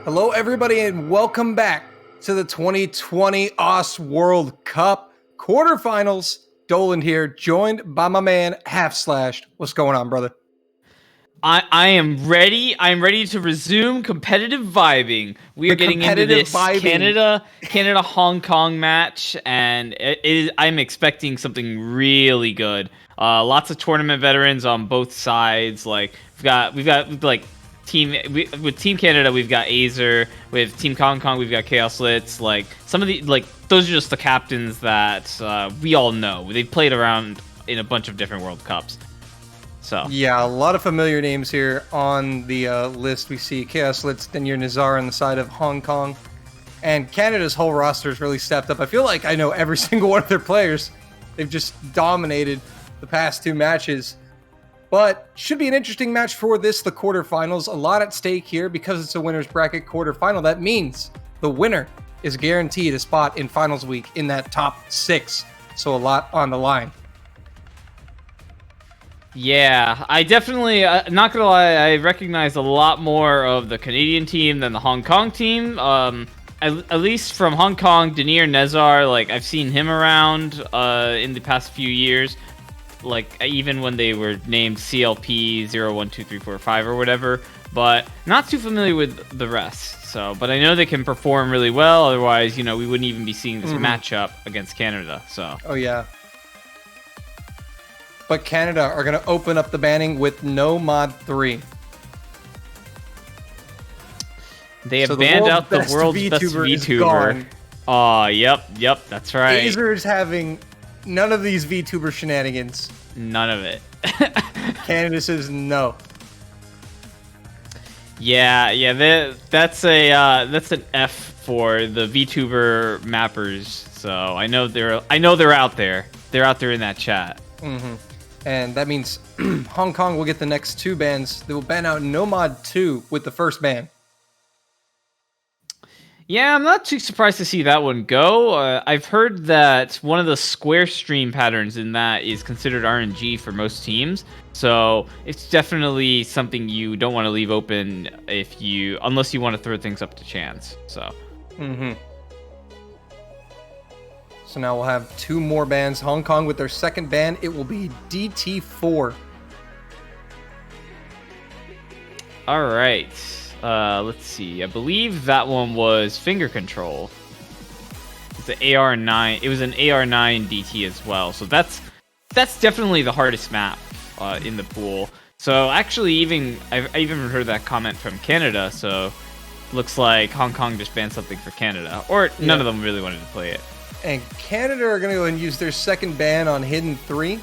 Hello, everybody, and welcome back to the 2020 OS World Cup quarterfinals. Dolan here, joined by my man Half Slashed. What's going on, brother? I am ready. I'm ready to resume competitive vibing. We are getting into this Canada Hong Kong match, and I'm expecting something really good. Lots of tournament veterans on both sides. Like we've got like with Team Canada, we've got Azer. With Team Hong Kong, we've got Chaos Litz. Like some of the those are just the captains that we all know. They've played around in a bunch of different World Cups. So yeah, a lot of familiar names here on the list. We see Chaos Litz, Denier Nazar on the side of Hong Kong, and Canada's whole roster has really stepped up. I feel like I know every single one of their players. They've just dominated the past two matches. But should be an interesting match for the quarterfinals. A lot at stake here because it's a winner's bracket quarterfinal. That means the winner is guaranteed a spot in finals week in that top 6. So a lot on the line. yeah, I definitely, not gonna lie, I recognize a lot more of the Canadian team than the Hong Kong team. At least from Hong Kong, Denier Nazar, like I've seen him around in the past few years. Like even when they were named CLP 012345 or whatever, but not too familiar with the rest. So, but I know they can perform really well. Otherwise, we wouldn't even be seeing this matchup against Canada. So, oh yeah. But Canada are going to open up the banning with no mod 3. They have banned out the world's best VTuber. Oh, yep, that's right. Azer is having none of these VTuber shenanigans. None of it. Canada says no. Yeah, that's an F for the VTuber mappers. So I know they're out there. They're out there in that chat. And that means Hong Kong will get the next 2 bans. They will ban out no mod 2 with the first ban. Yeah, I'm not too surprised to see that one go. I've heard that one of the square stream patterns in that is considered RNG for most teams. So it's definitely something you don't want to leave open unless you want to throw things up to chance. So. So now we'll have 2 more bans. Hong Kong with their second ban. It will be DT4. All right. Let's see. I believe that one was finger control. It's an AR9. It was an AR9 DT as well. So that's definitely the hardest map in the pool. So actually, I've even heard that comment from Canada. So looks like Hong Kong just banned something for Canada, or none of them really wanted to play it. And Canada are going to go and use their second ban on Hidden 3.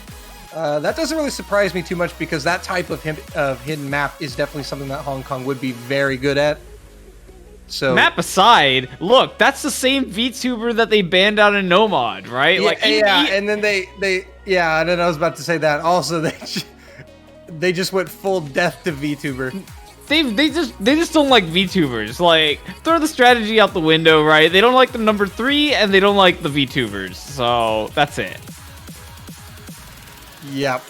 That doesn't really surprise me too much because that type of hidden map is definitely something that Hong Kong would be very good at. So map aside, look, that's the same VTuber that they banned out in Nomad, right? Yeah, and then and then I was about to say that also they just went full death to VTuber. They just don't like VTubers. Like, throw the strategy out the window, right? They don't like the number 3 and they don't like the VTubers. So that's it. Yep.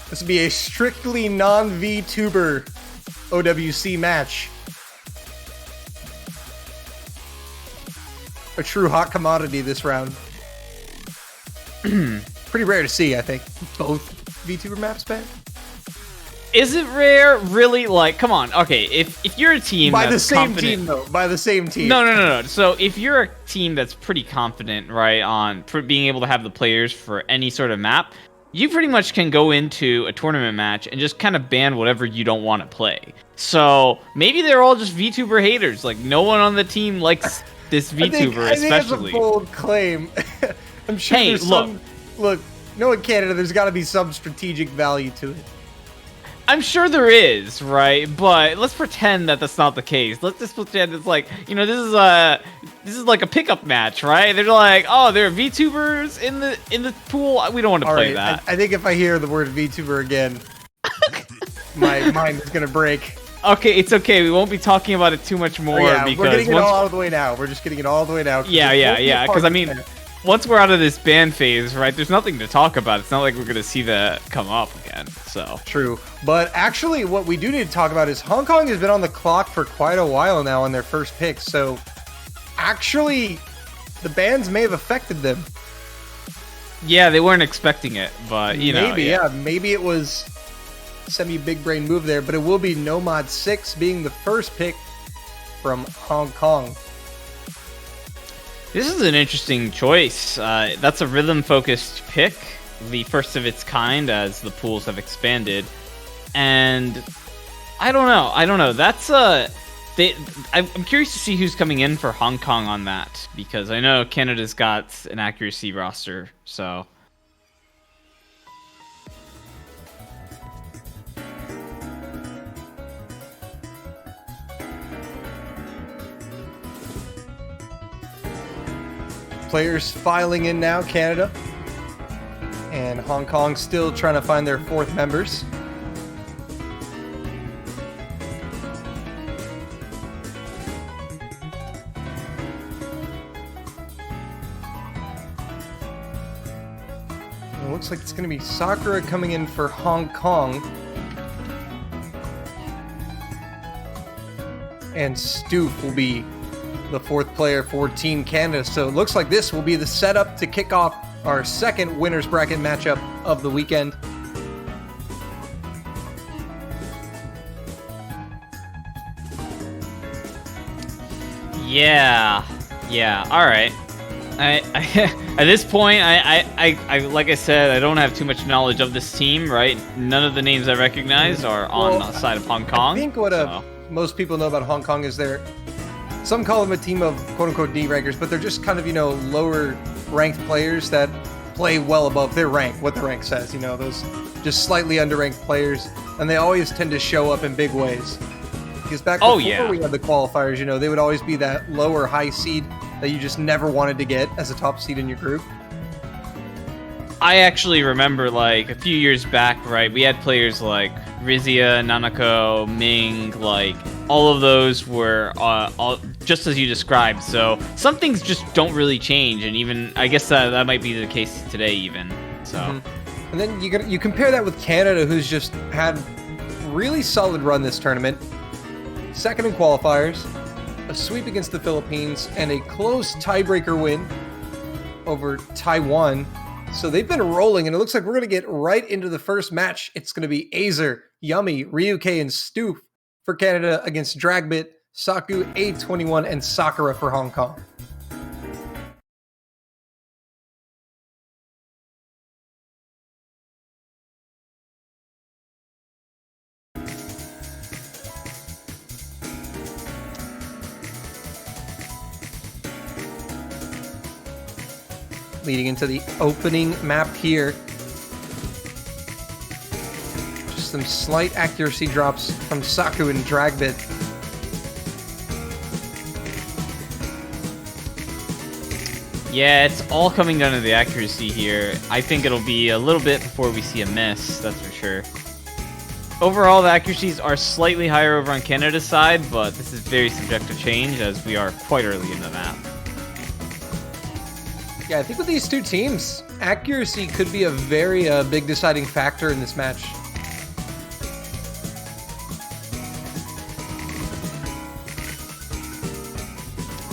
This will be a strictly non-VTuber OWC match. A true hot commodity this round. Pretty rare to see, I think. Both VTuber maps banned. Is it rare? Really? Like, come on. Okay, if you're a team by that's the same confident, team though, by the same team. No. So if you're a team that's pretty confident, right, on being able to have the players for any sort of map, you pretty much can go into a tournament match and just kind of ban whatever you don't want to play. So maybe they're all just VTuber haters. Like, no one on the team likes this VTuber, I think that's a especially. bold claim. I'm sure there's look, knowing Canada, there's got to be some strategic value to it. I'm sure there is, right? But let's pretend that that's not the case. Let's just pretend it's like, this is like a pickup match, right? They're like, oh, there are VTubers in the pool. We don't want to play that. I think if I hear the word VTuber again, my mind is gonna break. Okay, it's okay. We won't be talking about it too much more because we're getting it all out of the way now. We're just getting it all the way now. Yeah. Because I mean, once we're out of this ban phase, right? There's nothing to talk about. It's not like we're gonna see that come up again. event. So true. But actually, what we do need to talk about is Hong Kong has been on the clock for quite a while now on their first pick. So actually, the bans may have affected them. Yeah, they weren't expecting it, but maybe it was semi-big brain move there. But it will be Nomad 6 being the first pick from Hong Kong. This is an interesting choice. That's a rhythm-focused pick, the first of its kind as the pools have expanded. And I don't know. That's I'm curious to see who's coming in for Hong Kong on that, because I know Canada's got an accuracy roster, so. Players filing in now, Canada. And Hong Kong still trying to find their fourth members. And it looks like it's going to be Sakura coming in for Hong Kong. And Stoof will be the fourth player for Team Canada. So it looks like this will be the setup to kick off our second winners bracket matchup of the weekend. Yeah. All right. I at this point, I like I said, I don't have too much knowledge of this team. Right? None of the names I recognize are on the side of Hong Kong. I think what most people know about Hong Kong is some call them a team of quote-unquote D-rankers, but they're just kind of, lower-ranked players that play well above their rank, what the rank says, those just slightly underranked players, and they always tend to show up in big ways. Because back before we had the qualifiers, they would always be that lower high seed that you just never wanted to get as a top seed in your group. I actually remember, a few years back, right, we had players like Rizia, Nanako, Ming, all of those were all just as you described. So some things just don't really change, and even I guess that might be the case today even. So, And then you compare that with Canada, who's just had really solid run this tournament, second in qualifiers, a sweep against the Philippines, and a close tiebreaker win over Taiwan. So they've been rolling, and it looks like we're going to get right into the first match. It's going to be Azer, Yummy, Ryuke, and Stoof for Canada against Dragbit, Saku, A21, and Sakura for Hong Kong. Leading into the opening map here. Just some slight accuracy drops from Saku and Dragbit. Yeah, it's all coming down to the accuracy here. I think it'll be a little bit before we see a miss, that's for sure. Overall, the accuracies are slightly higher over on Canada's side, but this is very subjective change as we are quite early in the map. Yeah, I think with these two teams, accuracy could be a very big deciding factor in this match.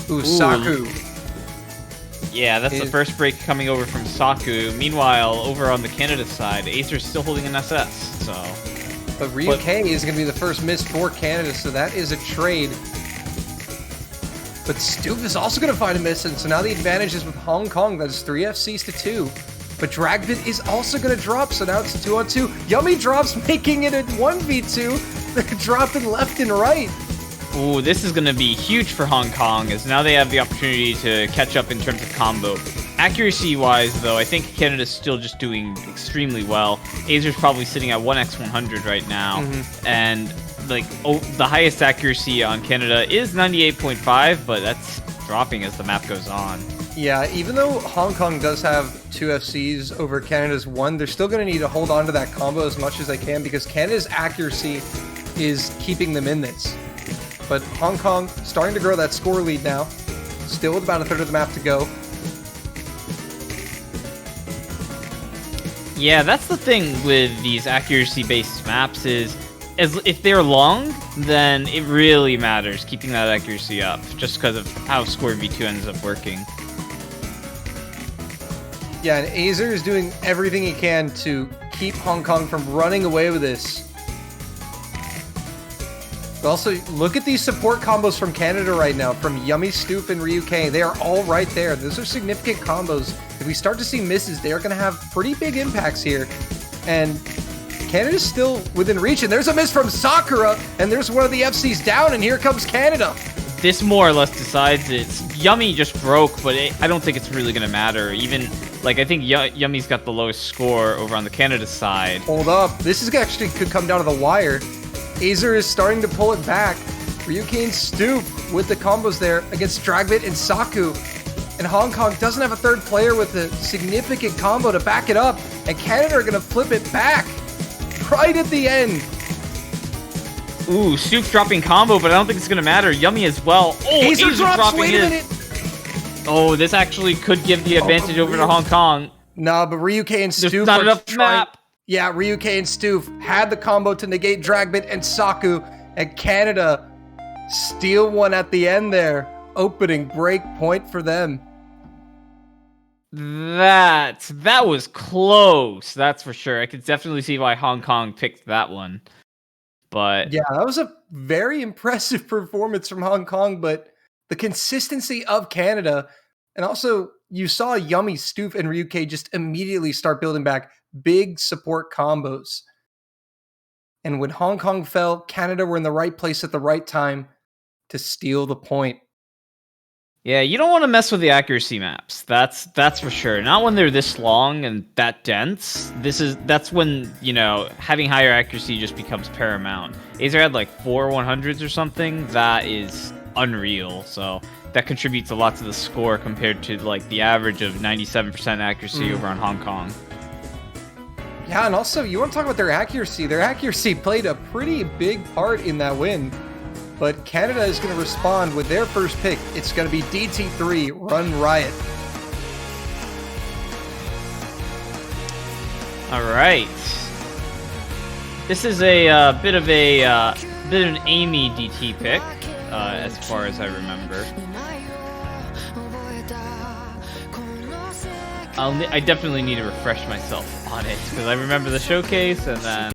Ooh, Saku. Yeah, that's the first break coming over from Saku. Meanwhile, over on the Canada side, Acer's still holding an SS, so... But Ryuke is going to be the first miss for Canada, so that is a trade. But Stoof is also going to find a miss, and so now the advantage is with Hong Kong. That is 3 FCs to 2. But Dragbit is also going to drop, so now it's a 2-on-2. Yummy drops, making it a 1v2. They're dropping left and right. Ooh, this is going to be huge for Hong Kong, as now they have the opportunity to catch up in terms of combo. Accuracy-wise, though, I think Canada's still just doing extremely well. Azer's probably sitting at 1x100 right now, and the highest accuracy on Canada is 98.5, but that's dropping as the map goes on. Yeah, even though Hong Kong does have 2 FCs over Canada's 1, they're still going to need to hold on to that combo as much as they can, because Canada's accuracy is keeping them in this. But Hong Kong starting to grow that score lead now, still with about a third of the map to go. Yeah, that's the thing with these accuracy-based maps is, as if they're long, then it really matters keeping that accuracy up, just because of how Score V2 ends up working. Yeah, and Azer is doing everything he can to keep Hong Kong from running away with this. But also, look at these support combos from Canada right now, from Yummy Stoop and Ryuke. They are all right there. Those are significant combos. If we start to see misses, they are going to have pretty big impacts here. And Canada's still within reach. And there's a miss from Sakura, and there's one of the FCs down, and here comes Canada. This more or less decides it. Yummy just broke, but I don't think it's really going to matter. Even, like, I think Yummy's got the lowest score over on the Canada side. Hold up. This is actually could come down to the wire. Azer is starting to pull it back. Ryuke and Stoop with the combos there against Dragbit and Saku. And Hong Kong doesn't have a third player with a significant combo to back it up. And Canada are going to flip it back right at the end. Ooh, Stoop dropping combo, but I don't think it's going to matter. Yummy as well. Oh, Azer drops, wait a minute. Oh, this actually could give the advantage over to Hong Kong. Nah, but Ryuke and Stoop There's not enough map. Yeah, Ryuke and Stoof had the combo to negate Dragbit and Saku, and Canada steal one at the end there. Opening break point for them. That was close, that's for sure. I could definitely see why Hong Kong picked that one. But yeah, that was a very impressive performance from Hong Kong, but the consistency of Canada, and also you saw Yummy, Stoof, and Ryuke just immediately start building back big support combos. And when Hong Kong fell, Canada were in the right place at the right time to steal the point. Yeah, you don't want to mess with the accuracy maps. That's for sure. Not when they're this long and that dense. That's when, you know, having higher accuracy just becomes paramount. Azer had like 4 100s or something. That is unreal. So that contributes a lot to the score compared to like the average of 97% accuracy over on Hong Kong. Yeah, and also you want to talk about their accuracy. Their accuracy played a pretty big part in that win. But Canada is going to respond with their first pick. It's going to be DT3, Run Riot. All right. This is a bit of an Amy DT pick, as far as I remember. I definitely need to refresh myself on it because I remember the showcase and then.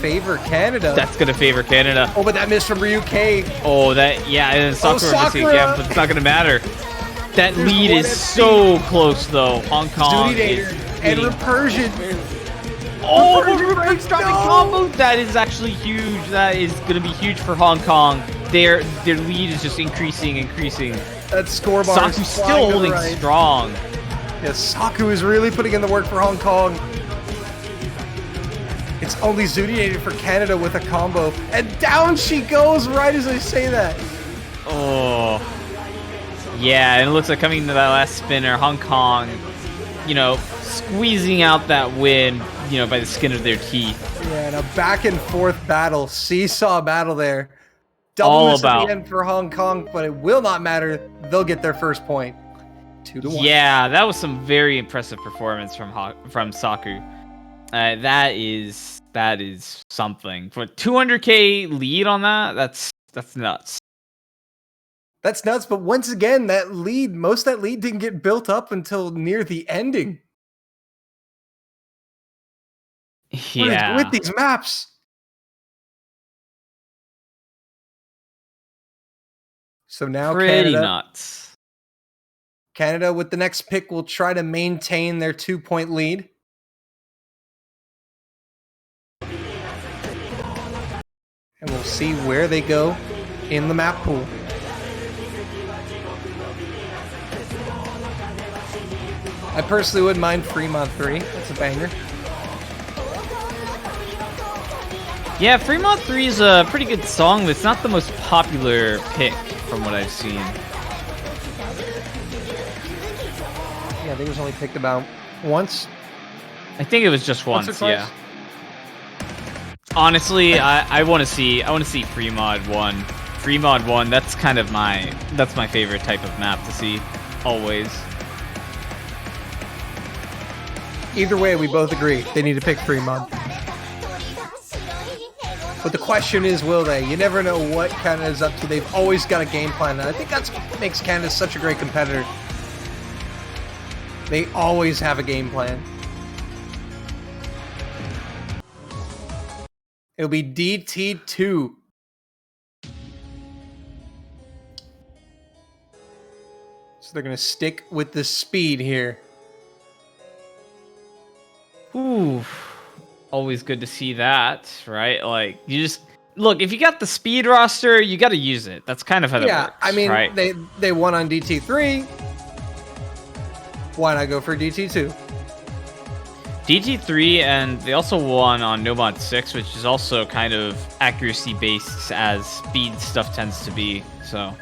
favor Canada. That's going to favor Canada. Oh, but that missed from Ryuke. Oh, yeah, and Sakura missing again, but it's not going to matter. That There's lead is so close, though. Hong Kong is and Repursion. Oh, Repursion's dropping combo. That is actually huge. That is going to be huge for Hong Kong. Their lead is just increasing. That score bar Saku's still holding strong. Yes, Saku is really putting in the work for Hong Kong. It's only Zuniated for Canada with a combo. And down she goes right as I say that. Oh. Yeah, and it looks like coming to that last spinner, Hong Kong, squeezing out that win, by the skin of their teeth. Yeah, and a back and forth battle, seesaw battle there. Double miss at the end for Hong Kong, but it will not matter. They'll get their first point. 2-1. Yeah, that was some very impressive performance from Saku. That is something. For 200k lead on that, that's nuts. That's nuts, but once again, most of that lead didn't get built up until near the ending. Yeah. With these maps. So now pretty nuts. Canada with the next pick will try to maintain their 2-point lead. And we'll see where they go in the map pool. I personally wouldn't mind Fremont 3. That's a banger. Yeah, Fremont 3 is a pretty good song, but it's not the most popular pick from what I've seen. Yeah, I think it was only picked about once. I think it was just once, yeah. Honestly, I want to see Fremont 1. Fremont 1, that's kind of my favorite type of map to see always. Either way, we both agree they need to pick Fremont. But the question is, will they? You never know what Canada's up to. They've always got a game plan, and I think that's what makes Canada such a great competitor. They always have a game plan. It'll be DT2. So they're going to stick with the speed here. Ooh. Always good to see that, right? Like, you just look, if you got the speed roster, you got to use it. That's kind of how that works. I mean, right? they won on DT3. Why not go for DT2? DT3, and they also won on No Mod 6, which is also kind of accuracy based as speed stuff tends to be. So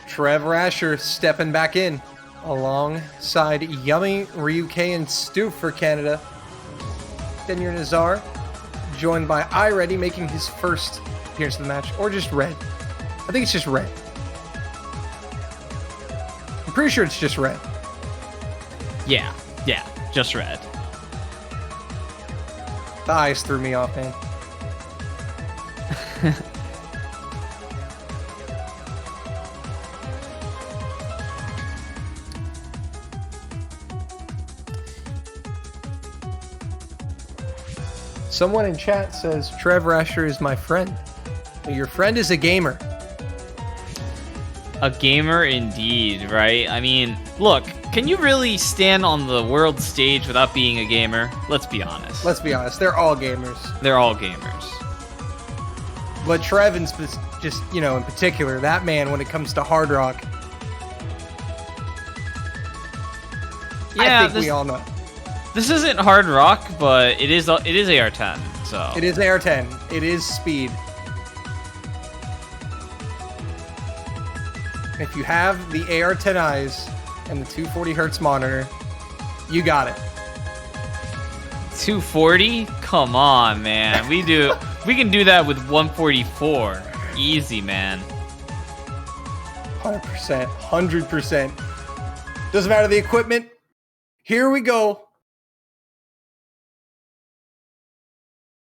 Trev Rasher stepping back in alongside Yummy, Ryuke, and Stu for Canada. Then your Nazar, joined by iReady, making his first appearance in the match, or just Red. I think it's just Red. I'm pretty sure it's just Red. Yeah, just Red. The eyes threw me off, man. Someone in chat says, Trev Rasher is my friend. Well, your friend is a gamer. A gamer indeed, right? I mean, look, can you really stand on the world stage without being a gamer? Let's be honest. Let's be honest. They're all gamers. They're all gamers. But Trev, just, in particular, that man, when it comes to hard rock, yeah, I think we all know. This isn't hard rock, but it is AR10. So it is AR10. It is speed. If you have the AR10 eyes and the 240 hertz monitor, you got it. 240? Come on, man. We can do that with 144. Easy, man. 100%. 100%. Doesn't matter the equipment. Here we go.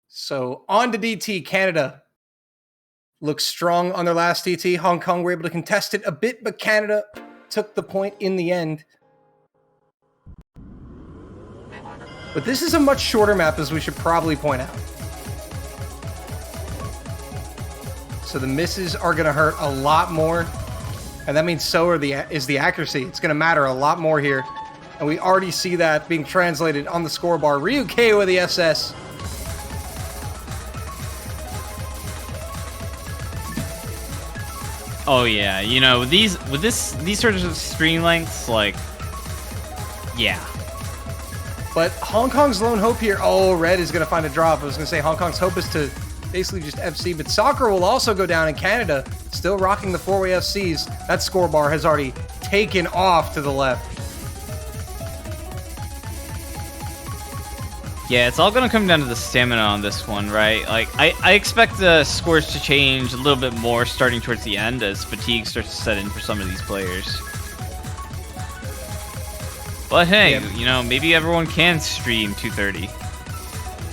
So on to DT. Canada looks strong on their last DT. Hong Kong were able to contest it a bit, but Canada took the point in the end. But this is a much shorter map, as we should probably point out. So the misses are going to hurt a lot more. And that means so is the accuracy. It's going to matter a lot more here. And we already see that being translated on the scorebar. Ryuke with the SS. Oh yeah, you know, with these sort of stream lengths, like, yeah. But Hong Kong's lone hope here. Oh, Red is going to find a drop. I was going to say Hong Kong's hope is to basically just FC, but Soccer will also go down in Canada, still rocking the 4-way FCs. That scorebar has already taken off to the left. Yeah, it's all going to come down to the stamina on this one, right? Like, I expect the scores to change a little bit more starting towards the end as fatigue starts to set in for some of these players. But hey, yeah, you know, maybe everyone can stream 230.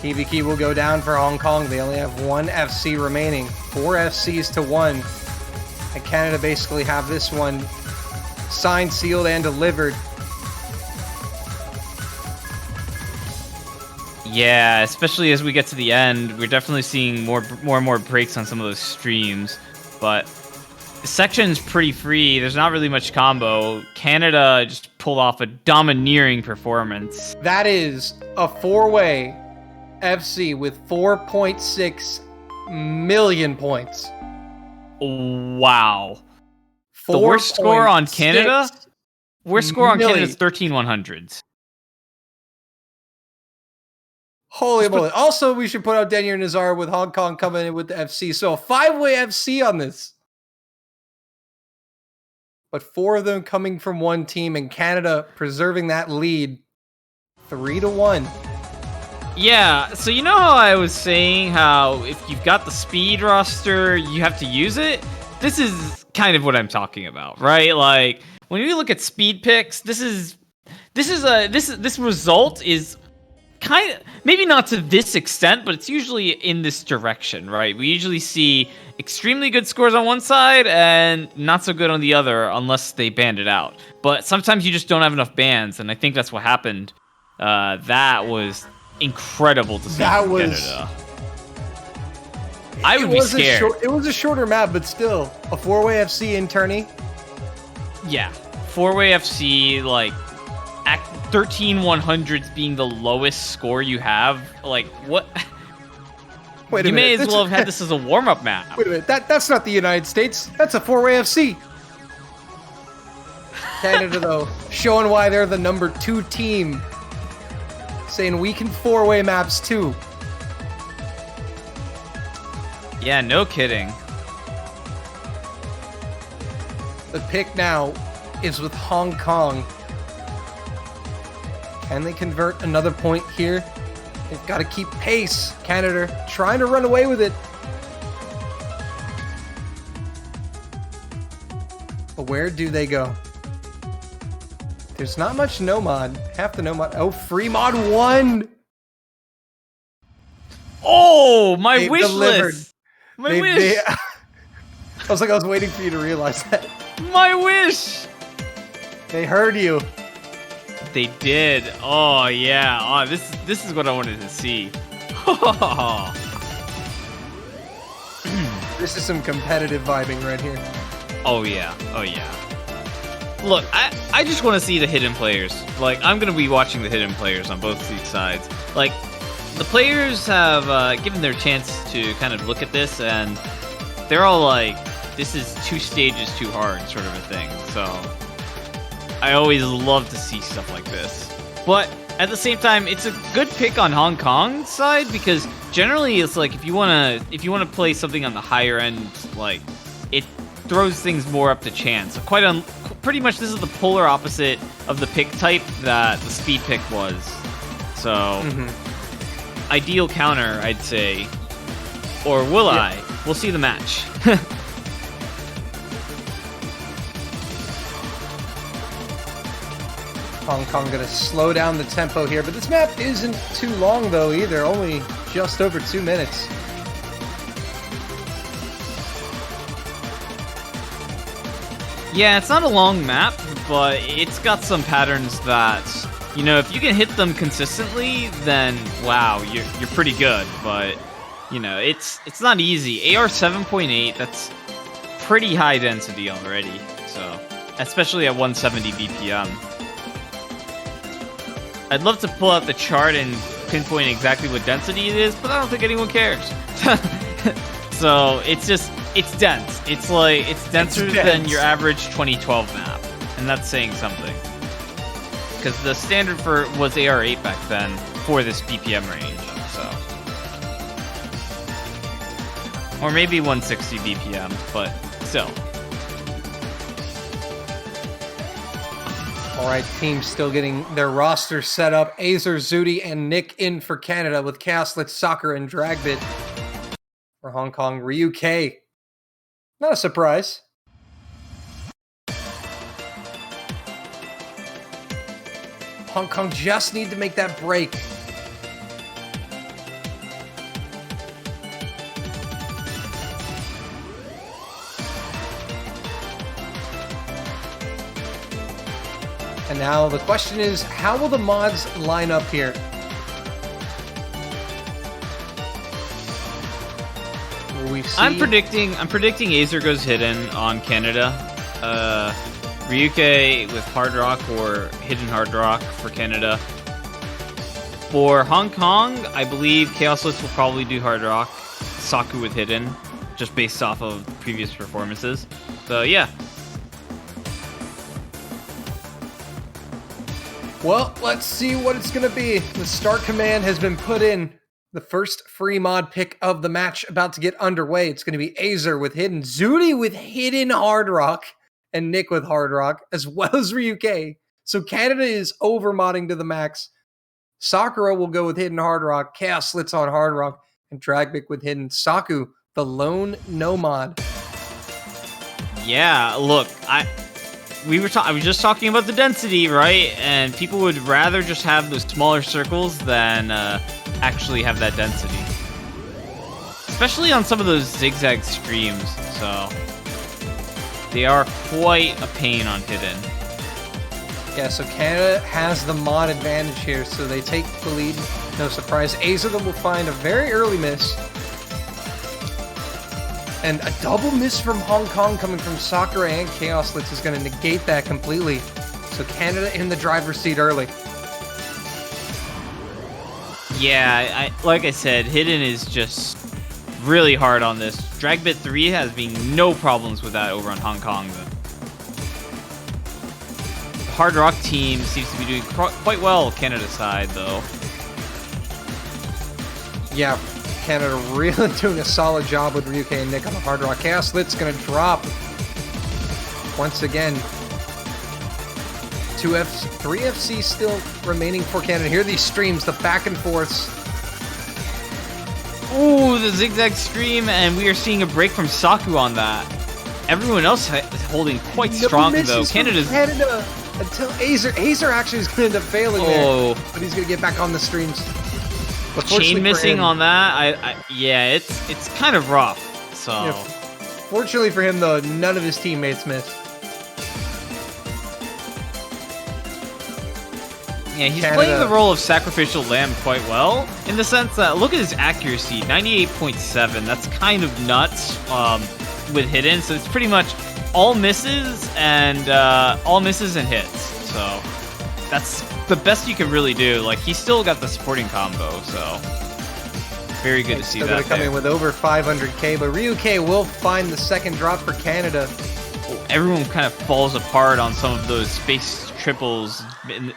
TVK will go down for Hong Kong. They only have 1 FC remaining. 4 FCs to 1. And Canada basically have this one signed, sealed, and delivered. Yeah, especially as we get to the end, we're definitely seeing more and more breaks on some of those streams. But the section's pretty free. There's not really much combo. Canada just pulled off a domineering performance. That is a 4-way FC with 4.6 million points. Wow. The worst score on Canada? Worst score on Canada is 13,100s. Holy moly. Also, we should put out Denier Nazar with Hong Kong coming in with the FC. So a 5-way FC on this. But 4 of them coming from one team, and Canada preserving that lead 3-1. Yeah, so you know how I was saying how if you've got the speed roster, you have to use it? This is kind of what I'm talking about, right? Like, when you look at speed picks, this result is kind of, maybe not to this extent, but it's usually in this direction, right? We usually see extremely good scores on one side and not so good on the other unless they band it out. But sometimes you just don't have enough bands, and I think that's what happened. That was incredible to see from Canada. I would be scared. It was a shorter map, but still, a 4-way FC in tourney. Yeah, 4-way FC, like, 13,100s being the lowest score you have. Like, what? Wait a minute. You may as well have had this as a warm-up map. Wait a minute. That's not the United States. That's a 4-way FC. Canada, though, showing why they're the number 2 team. Saying we can 4-way maps, too. Yeah, no kidding. The pick now is with Hong Kong. Can they convert another point here? They've got to keep pace. Canada trying to run away with it. But where do they go? There's not much no mod. Half the no mod. Oh, free mod 1. Oh, my wish list. My wish. I was waiting for you to realize that. My wish. They heard you. They did. Oh yeah. Oh, this is what I wanted to see. This is some competitive vibing right here. Oh yeah. Oh yeah. Look, I just want to see the hidden players. Like, I'm gonna be watching the hidden players on both these sides. Like, the players have given their chance to kind of look at this, and they're all like, this is 2 stages too hard, sort of a thing. So I always love to see stuff like this. But at the same time, it's a good pick on Hong Kong's side, because generally it's like if you wanna play something on the higher end, like, it throws things more up to chance. So pretty much this is the polar opposite of the pick type that the speed pick was. So ideal counter, I'd say. Or will I? We'll see the match. Hong Kong going to slow down the tempo here, but this map isn't too long though either, only just over 2 minutes. Yeah, it's not a long map, but it's got some patterns that You know, if you can hit them consistently, then wow, you're pretty good. But you know, it's not easy. AR 7.8, that's pretty high density already. So, especially at 170 BPM. I'd love to pull out the chart and pinpoint exactly what density it is, but I don't think anyone cares. So it's dense. It's denser than your average 2012 map, and that's saying something. Because the standard was AR8 back then for this BPM range, so. Or maybe 160 BPM, but still. All right, teams still getting their roster set up. Azer, Zudi, and Nick in for Canada with Chaoslit, Soccer, and Dragbit for Hong Kong. Ryu K. Not a surprise. Hong Kong just need to make that break. And now the question is, how will the mods line up here? Will we see? I'm predicting Azer goes hidden on Canada. Ryuke with Hard Rock or Hidden Hard Rock for Canada. For Hong Kong, I believe Chaosless will probably do Hard Rock. Saku with Hidden, just based off of previous performances. So yeah. Well, let's see what it's going to be. The start command has been put in. The first free mod pick of the match about to get underway. It's going to be Azer with Hidden, Zudi with Hidden Hard Rock, and Nick with Hard Rock, as well as Ryuke. So Canada is over modding to the max. Sakura will go with Hidden Hard Rock, Chaos Slits on Hard Rock, and Dragbik with Hidden. Saku, the lone no mod. Yeah, look, I was just talking about the density, right? And people would rather just have those smaller circles than actually have that density. Especially on some of those zigzag streams, so they are quite a pain on Hidden. Yeah, so Canada has the mod advantage here, so they take the lead. No surprise. Azer will find a very early miss. And a double miss from Hong Kong coming from Sakura and Chaos Blitz is going to negate that completely. So Canada in the driver's seat early. Yeah, like I said, Hidden is just really hard on this. Dragbit 3 has been no problems with that over on Hong Kong. The Hard Rock team seems to be doing quite well Canada's side, though. Yeah, Canada really doing a solid job with Ryuke and Nick on the Hard Rock. Chaos Lit's going to drop once again. 3 FC still remaining for Canada. Here are these streams, the back and forths. Ooh, the zigzag stream, and we are seeing a break from Saku on that. Everyone else is holding quite strong, though. Canada until Azer actually is going to end up failing there, but he's going to get back on the streams. Chain missing on that, yeah, it's kind of rough. So, yeah, fortunately for him, though, none of his teammates missed. Yeah, he's playing the role of sacrificial lamb quite well, in the sense that, look at his accuracy, 98.7. That's kind of nuts with Hidden, so it's pretty much all misses and hits. So that's the best you can really do. Like, he's still got the supporting combo, so very good to see that. Still going to come in with over 500k, but Ryuke will find the second drop for Canada. Everyone kind of falls apart on some of those space triples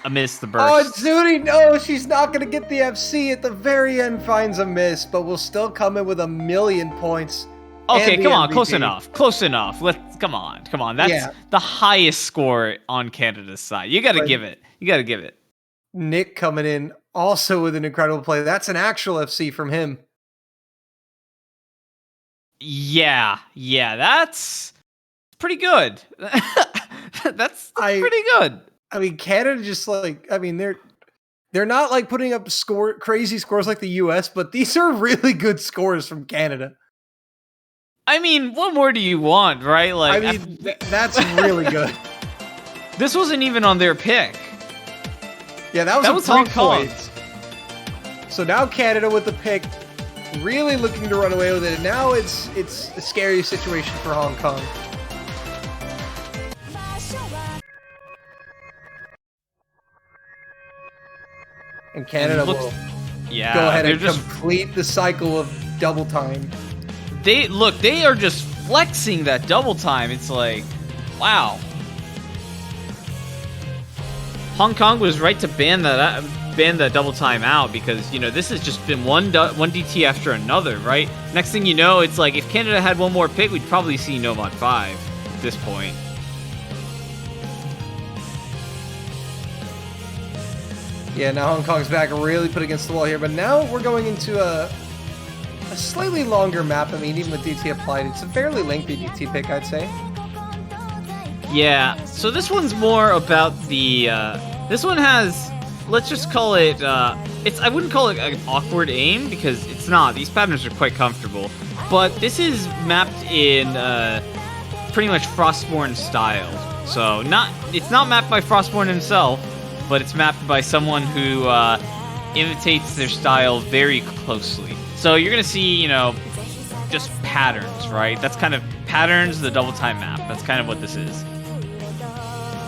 amidst the burst. Oh, Zudi, no, she's not going to get the FC. At the very end finds a miss, but will still come in with 1,000,000 points. Okay, come on, close enough. Come on. That's the highest score on Canada's side. You got to give it. Nick coming in also with an incredible play. That's an actual FC from him. Yeah, that's pretty good. That's pretty good. I mean, Canada just they're not like putting up crazy scores like the US, but these are really good scores from Canada. I mean, what more do you want, right? Like, I mean, that's really good. This wasn't even on their pick. Yeah, that was Hong 3 Kong. points. So now Canada with the pick, really looking to run away with it. And now it's a scary situation for Hong Kong. And Canada will go ahead and complete the cycle of double time. They are just flexing that double time. It's like, wow. Hong Kong was right to ban that double time out because, you know, this has just been one DT after another, right? Next thing you know, it's like if Canada had one more pick, we'd probably see Novon 5 at this point. Yeah, now Hong Kong's back really put against the wall here, but now we're going into a slightly longer map. I mean, even with DT applied, it's a fairly lengthy DT pick, I'd say. Yeah, so this one's more about the, this one has, let's just call it, I wouldn't call it an awkward aim, because it's not. These patterns are quite comfortable. But this is mapped in, pretty much Frostborn style. So, it's not mapped by Frostborn himself, but it's mapped by someone who, imitates their style very closely. So you're gonna see, you know, just patterns, right? That's kind of patterns, the double time map. That's kind of what this is.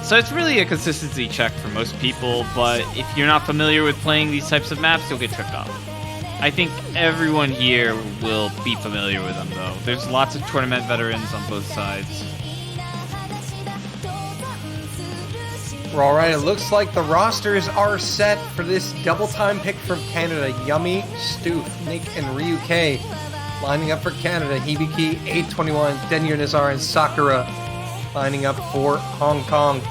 So it's really a consistency check for most people, but if you're not familiar with playing these types of maps, you'll get tripped up. I think everyone here will be familiar with them, though. There's lots of tournament veterans on both sides. We're all right. It looks like the rosters are set for this double time pick from Canada. Yummy, Stoof, Nick, and Ryu K lining up for Canada. Hibiki, 821, Denyer Nazar, and Sakura lining up for Hong Kong.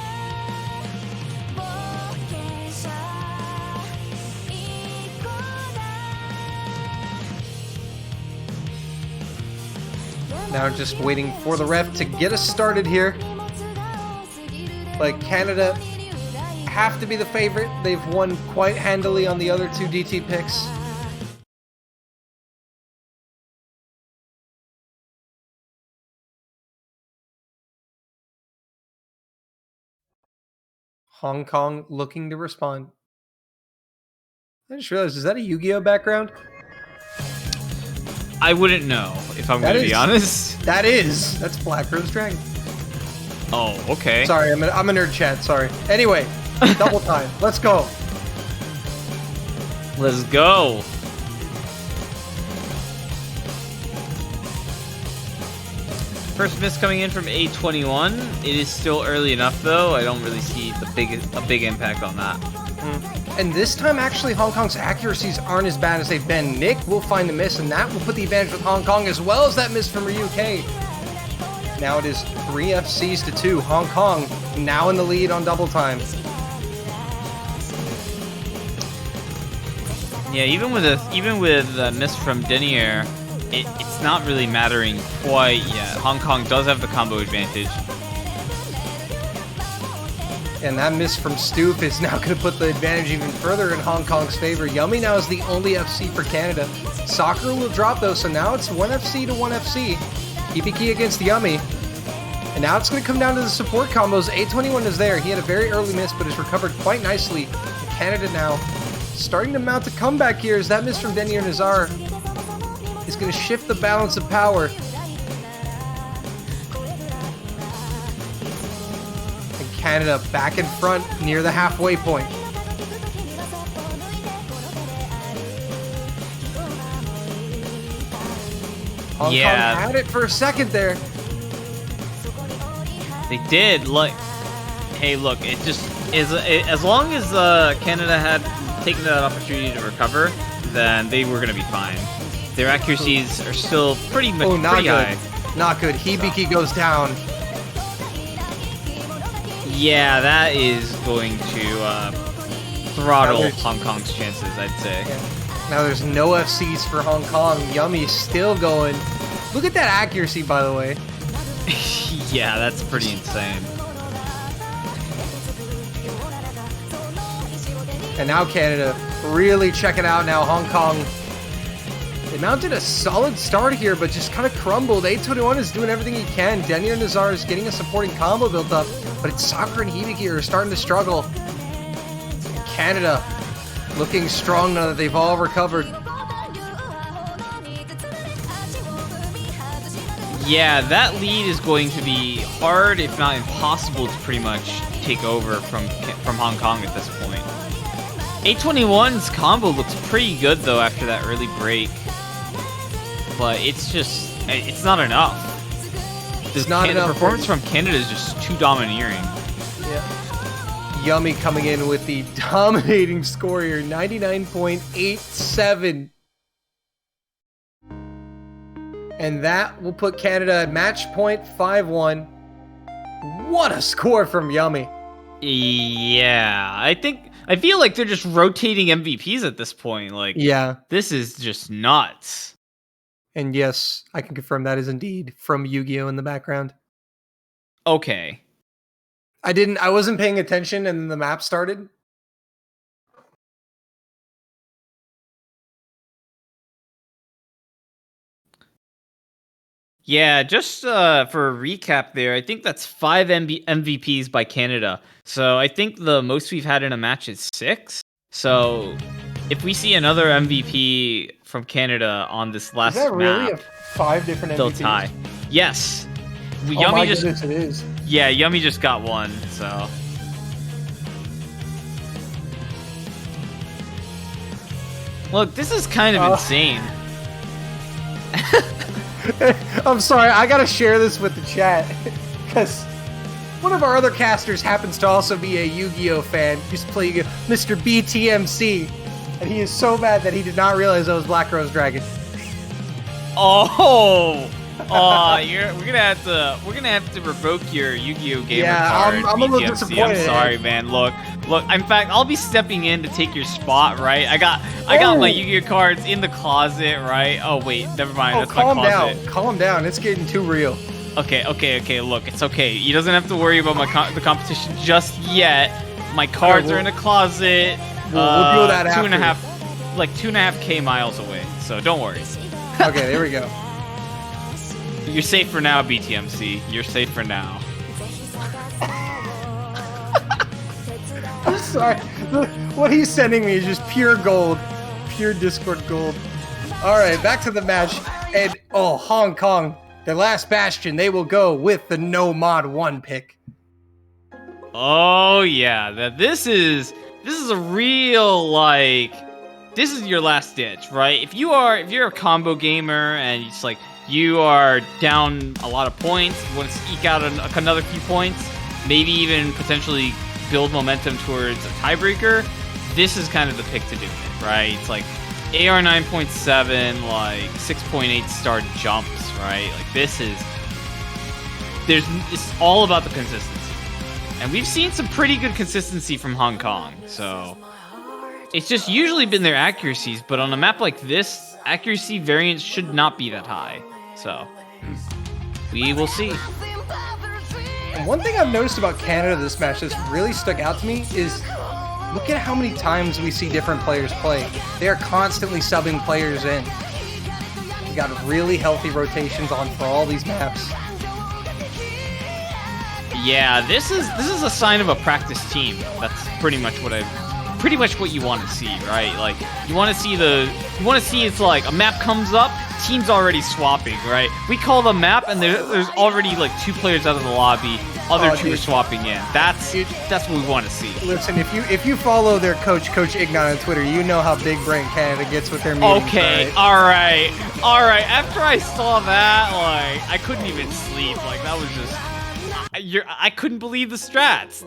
Now just waiting for the ref to get us started here. But Canada have to be the favorite. They've won quite handily on the other two DT picks. Hong Kong looking to respond. I just realized, is that a Yu-Gi-Oh background? I wouldn't know, if I'm going to be honest. That's Black Rose Dragon. Oh, okay. Sorry, I'm a nerd chat, sorry. Anyway, double time. Let's go. Let's go. First miss coming in from A21. It is still early enough, though. I don't really see a big impact on that. And this time, actually, Hong Kong's accuracies aren't as bad as they've been. Nick will find the miss, and that will put the advantage with Hong Kong, as well as that miss from Ryu K. Now it is 3 FCs to 2. Hong Kong now in the lead on double time. Yeah, even with a miss from Denier, it's not really mattering quite yet. Hong Kong does have the combo advantage. And that miss from Stoop is now going to put the advantage even further in Hong Kong's favor. Yummy now is the only FC for Canada. Sakura will drop though, so now it's 1 FC to 1 FC. Hibiki against Yummy. And now it's going to come down to the support combos. A21 is there. He had a very early miss, but has recovered quite nicely. Canada now starting to mount a comeback here as that miss from Denyer Nazar is going to shift the balance of power. And Canada back in front near the halfway point. Hong Kong had it for a second there. They did. Look, hey, look. It just is. As long as Canada had taken that opportunity to recover, then they were going to be fine. Their accuracies are still pretty high. Not good. Hibiki goes down. Yeah, that is going to throttle Hong Kong's chances, I'd say. Yeah. Now there's no FCs for Hong Kong. Yummy still going. Look at that accuracy, by the way. Yeah, that's pretty insane. And now Canada really check it out now. Hong Kong, they mounted a solid start here, but just kind of crumbled. A21 is doing everything he can. Denyer Nazar is getting a supporting combo built up, but it's Sakura and Hibiki are starting to struggle. Canada looking strong now that they've all recovered. Yeah, that lead is going to be hard, if not impossible, to pretty much take over from Hong Kong at this point. 821's combo looks pretty good, though, after that early break. But it's not enough. It's not enough. The performance from Canada is just too domineering. Yeah. Yummy coming in with the dominating score here, 99.87. And that will put Canada at match point 5-1. What a score from Yummy. Yeah, I feel like they're just rotating MVPs at this point. Like, yeah, this is just nuts. And yes, I can confirm that is indeed from Yu-Gi-Oh! In the background. Okay. I wasn't paying attention and the map started. Yeah, just for a recap there, I think that's 5 MVPs by Canada. So I think the most we've had in a match is 6. So if we see another MVP from Canada on this last map... Is that really 5 different MVPs? They'll tie. Yes. Yummy goodness, it is. Yeah, Yummy just got one, so... Look, this is kind of insane. I'm sorry, I gotta share this with the chat because one of our other casters happens to also be a Yu-Gi-Oh fan. Used to play Mr. BTMC, and he is so mad that he did not realize I was Black Rose Dragon. Oh, we're gonna have to revoke your Yu-Gi-Oh gamer card. I'm a little disappointed. I'm sorry, man. Look. In fact, I'll be stepping in to take your spot. Right? I got my Yu-Gi-Oh cards in the closet. Right? Oh wait, never mind. That's my closet. Calm down. It's getting too real. Okay. Look, it's okay. He doesn't have to worry about the competition just yet. My cards are in the closet. We'll deal with that after. 2.5K miles away. So don't worry. Okay, there we go. You're safe for now, BTMC. You're safe for now. I'm sorry. What he's sending me is just pure gold. Pure Discord gold. Alright, back to the match. And, Hong Kong, their last bastion, they will go with the no mod 1 pick. Oh, yeah. This is a real, this is your last ditch, right? If you're a combo gamer and it's you are down a lot of points, you want to eke out another few points, maybe even potentially build momentum towards a tiebreaker, this is kind of the pick to do it, right? It's AR 9.7, 6.8 star jumps, right? It's all about the consistency. And we've seen some pretty good consistency from Hong Kong, so it's just usually been their accuracies, but on a map like this, accuracy variance should not be that high. So, we will see. And one thing I've noticed about Canada this match that's really stuck out to me is look at how many times we see different players play. They are constantly subbing players in. We got really healthy rotations on for all these maps. Yeah, this is a sign of a practice team. That's pretty much what you want to see, right? You want to see it's a map comes up, team's already swapping, right? We call the map and there's already 2 players out of the lobby, other 2 are swapping in. That's what we want to see. Listen, if you follow their coach Ignan on Twitter, you know how big brain Canada gets with their meetings. Okay, all right. After I saw that, I couldn't even sleep. That was just I couldn't believe the strats.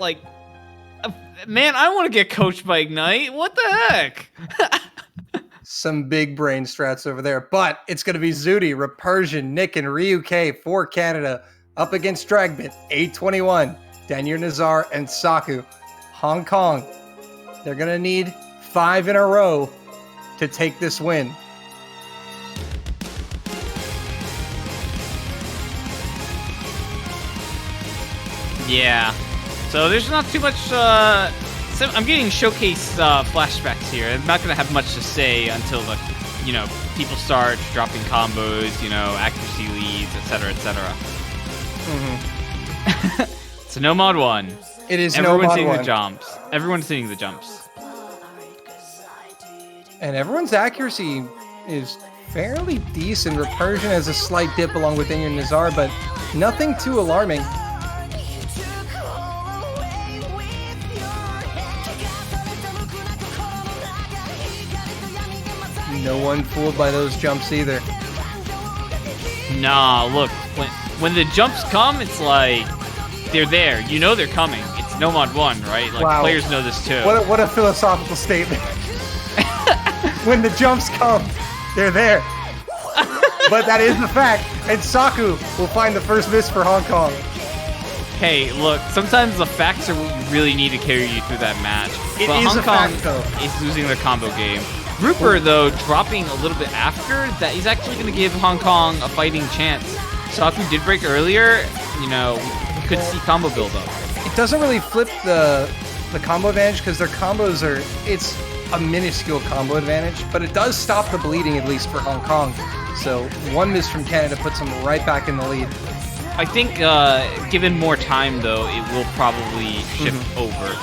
Man, I want to get coached by Ignite. What the heck? Some big brain strats over there. But it's going to be Zudi, Repursion, Nick, and Ryu K for Canada up against Dragbit, 821, Daniel Nazar, and Saku. Hong Kong, they're going to need 5 in a row to take this win. Yeah. So there's not too much. I'm getting showcase flashbacks here. I'm not gonna have much to say until people start dropping combos, accuracy leads, etc., etc. Mm-hmm. So no mod 1. It is Everyone's no mod hitting 1. the jumps. Everyone's hitting the jumps. And everyone's accuracy is fairly decent. Recursion has a slight dip along with Inyar Nazar, but nothing too alarming. No one fooled by those jumps either. Nah, look, when the jumps come, it's like they're there. You know they're coming. It's no mod 1, right? Like wow. Players know this too. What a philosophical statement. When the jumps come, they're there. But that is the fact. And Saku will find the first miss for Hong Kong. Hey, look, sometimes the facts are what you really need to carry you through that match. But Hong Kong is losing their combo game. Rupert, though, dropping a little bit after, that he's actually going to give Hong Kong a fighting chance. Saku did break earlier, you know, we could see combo build up. It doesn't really flip the combo advantage because their combos are, it's a minuscule combo advantage, but it does stop the bleeding at least for Hong Kong. So one miss from Canada puts them right back in the lead. I think given more time, though, it will probably shift over.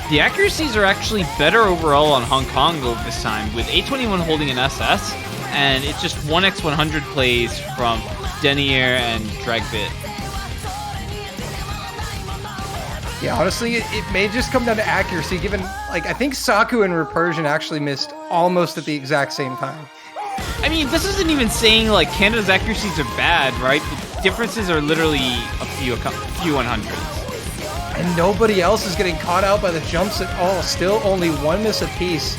The accuracies are actually better overall on Hong Kong though this time, with A21 holding an SS, and it's just 1x100 plays from Denier and Dragbit. Yeah, honestly, it may just come down to accuracy, given, like, I think Saku and Recursion actually missed almost at the exact same time. I mean, this isn't even saying, like, Canada's accuracies are bad, right? The differences are literally a few 100s. And nobody else is getting caught out by the jumps at all. Still only one miss apiece.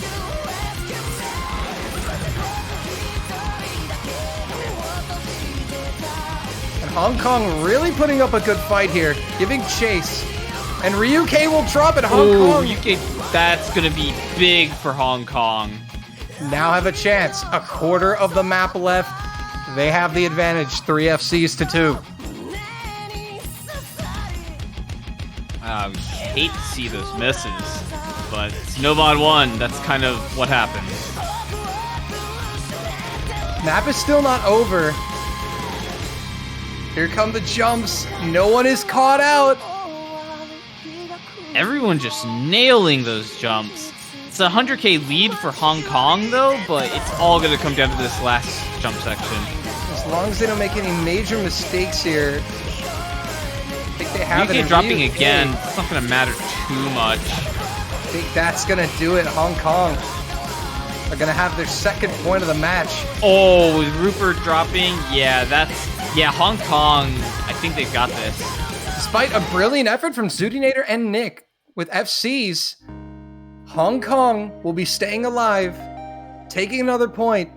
And Hong Kong really putting up a good fight here, giving chase. And Ryuke will drop it. Hong Kong. Ryuke, that's going to be big for Hong Kong. Now have a chance. A quarter of the map left. They have the advantage. 3 FCs to 2. We hate to see those misses, but it's no mod 1. That's kind of what happens. Map is still not over. Here come the jumps. No one is caught out. Everyone just nailing those jumps. It's a 100k lead for Hong Kong, though, but it's all going to come down to this last jump section. As long as they don't make any major mistakes here. I think they have it. Dropping again, it's not going to matter too much. I think that's going to do it. Hong Kong are going to have their second point of the match. Oh, with Rupert dropping, Hong Kong, I think they've got this. Despite a brilliant effort from Zudinator and Nick with FCs, Hong Kong will be staying alive, taking another point,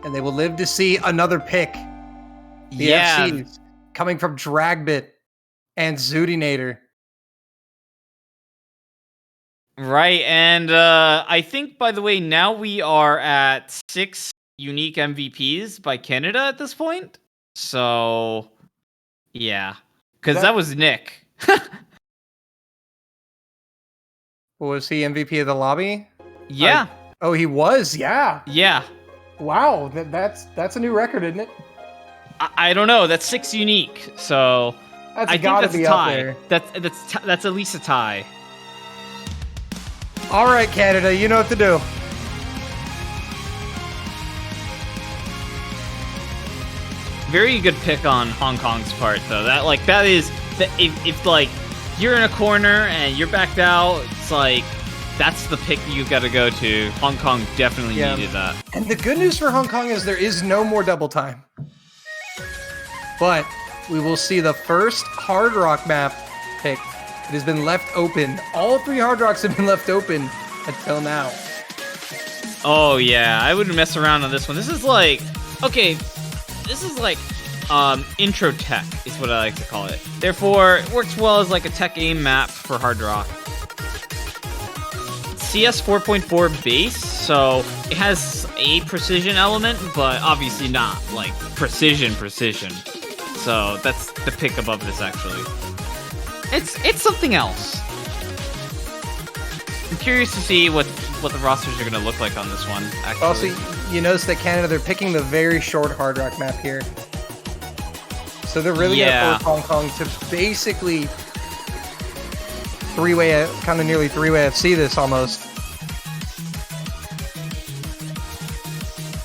and they will live to see another pick. The FCs coming from Dragbit and Zudinator. Right, and I think, by the way, now we are at 6 unique MVPs by Canada at this point. So, yeah, because that was Nick. Was he MVP of the lobby? Yeah. Oh, he was? Yeah. Yeah. Wow, that's a new record, isn't it? I don't know. That's 6 unique, so I think that's be a tie. Up there. That's at least a tie. All right, Canada, you know what to do. Very good pick on Hong Kong's part, though. That is if like you're in a corner and you're backed out, it's like that's the pick you've got to go to. Hong Kong definitely needed that. And the good news for Hong Kong is there is no more double time. But we will see the first Hard Rock map pick. It has been left open. All 3 Hard Rocks have been left open until now. Oh yeah, I wouldn't mess around on this one. This is like, okay, this is like intro tech is what I like to call it. Therefore, it works well as like a tech aim map for Hard Rock. CS 4.4 base, so it has a precision element, but obviously not like precision. So that's the pick above this actually. It's something else. I'm curious to see what the rosters are going to look like on this one, actually. Also, you notice that Canada, they're picking the very short Hard Rock map here. So they're really going to force Hong Kong to basically three-way, kind of nearly three-way FC this almost.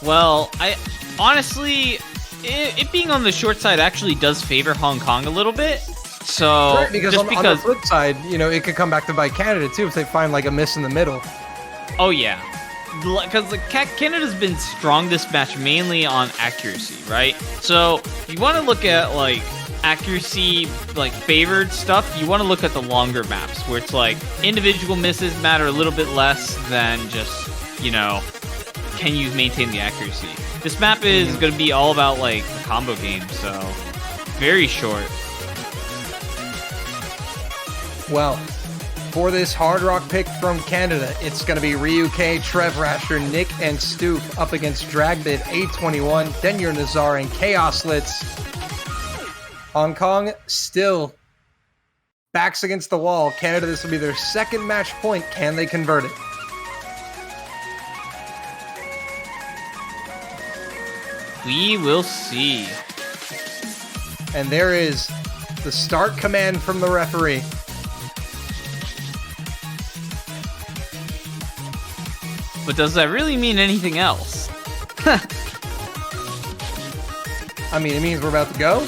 Well, I honestly, it being on the short side actually does favor Hong Kong a little bit. So right, because on the flip side, it could come back to bite Canada too if they find like a miss in the middle. Oh yeah, because Canada's been strong this match mainly on accuracy, right? So you want to look at like accuracy, like favored stuff. You want to look at the longer maps where it's like individual misses matter a little bit less than just can you maintain the accuracy. This map is going to be all about like a combo game, so very short. Well, for this Hard Rock pick from Canada, it's going to be Ryu K, Trev Rasher, Nick, and Stoop up against Dragbit, A21, Denyer Nazar, and Chaos Litz. Hong Kong still backs against the wall. Canada, this will be their second match point. Can they convert it? We will see. And there is the start command from the referee. But does that really mean anything else? I mean, it means we're about to go.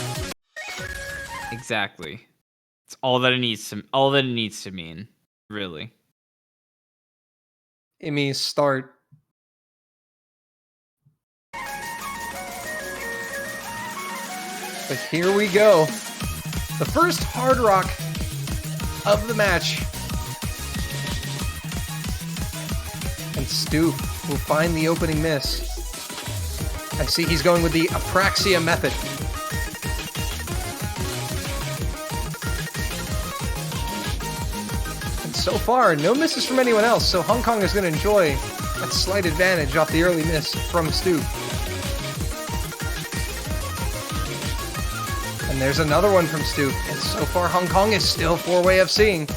Exactly. It's all that it needs to mean, really. It means start. But here we go. The first Hard Rock of the match. And Stoop will find the opening miss. I see he's going with the Apraxia method. And so far, no misses from anyone else, so Hong Kong is going to enjoy that slight advantage off the early miss from Stoop. And there's another one from Stoop, and so far Hong Kong is still four-way FCing.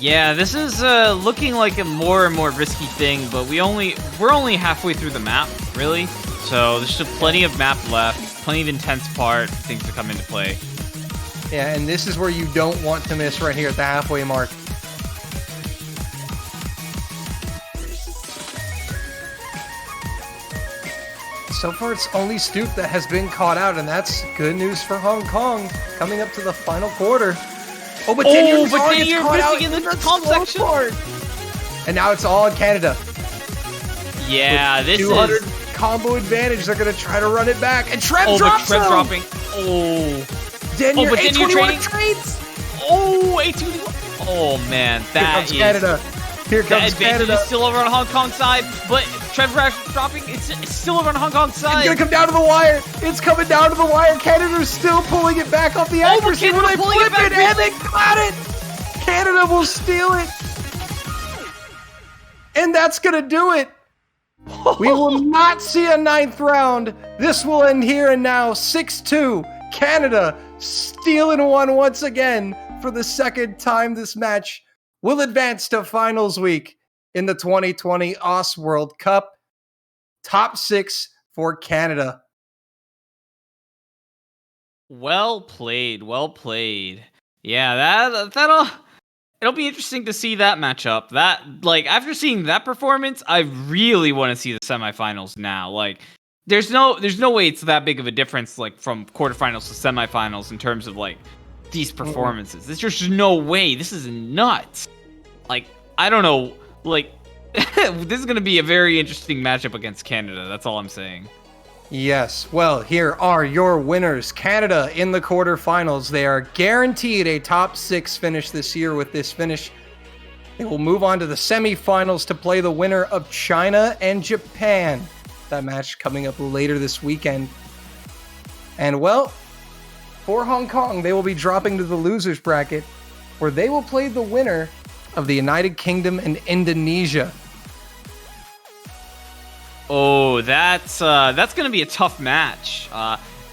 Yeah, this is looking like a more and more risky thing, but we're only halfway through the map, really. So there's still plenty of map left, plenty of intense things to come into play. Yeah, and this is where you don't want to miss right here at the halfway mark. So far, it's only Stoop that has been caught out, and that's good news for Hong Kong coming up to the final quarter. Oh, but then you're missing in the comp section. Part. And now it's all in Canada. Yeah, with this 200 is combo advantage. They're going to try to run it back, and Trev drops him. Dropping. Oh, Denyer, but A21 trades. Oh, A21. Oh man, that is Canada. Here comes Canada. Is still over on Hong Kong side, but Trev Rash dropping. It's still over on Hong Kong side. It's gonna come down to the wire. It's coming down to the wire. Canada's still pulling it back off the accuracy. When they flip it and they got it. Canada will steal it, and that's gonna do it. We will not see a ninth round. This will end here and now. 6-2. Canada stealing one once again for the second time this match. Will advance to finals week in the 2020 Aus World Cup. Top 6 for Canada. Well played, well played. Yeah, it'll be interesting to see that matchup. That, like, after seeing that performance, I really want to see the semifinals now. Like, there's no way it's that big of a difference, like, from quarterfinals to semifinals in terms of, like, these performances. There's just no way. This is nuts. Like, I don't know. Like, this is going to be a very interesting matchup against Canada. That's all I'm saying. Yes. Well, here are your winners. Canada in the quarterfinals. They are guaranteed a top 6 finish this year with this finish. They will move on to the semifinals to play the winner of China and Japan. That match coming up later this weekend. And, well, for Hong Kong, they will be dropping to the losers bracket, where they will play the winner of the United Kingdom and Indonesia. Oh, that's going to be a tough match.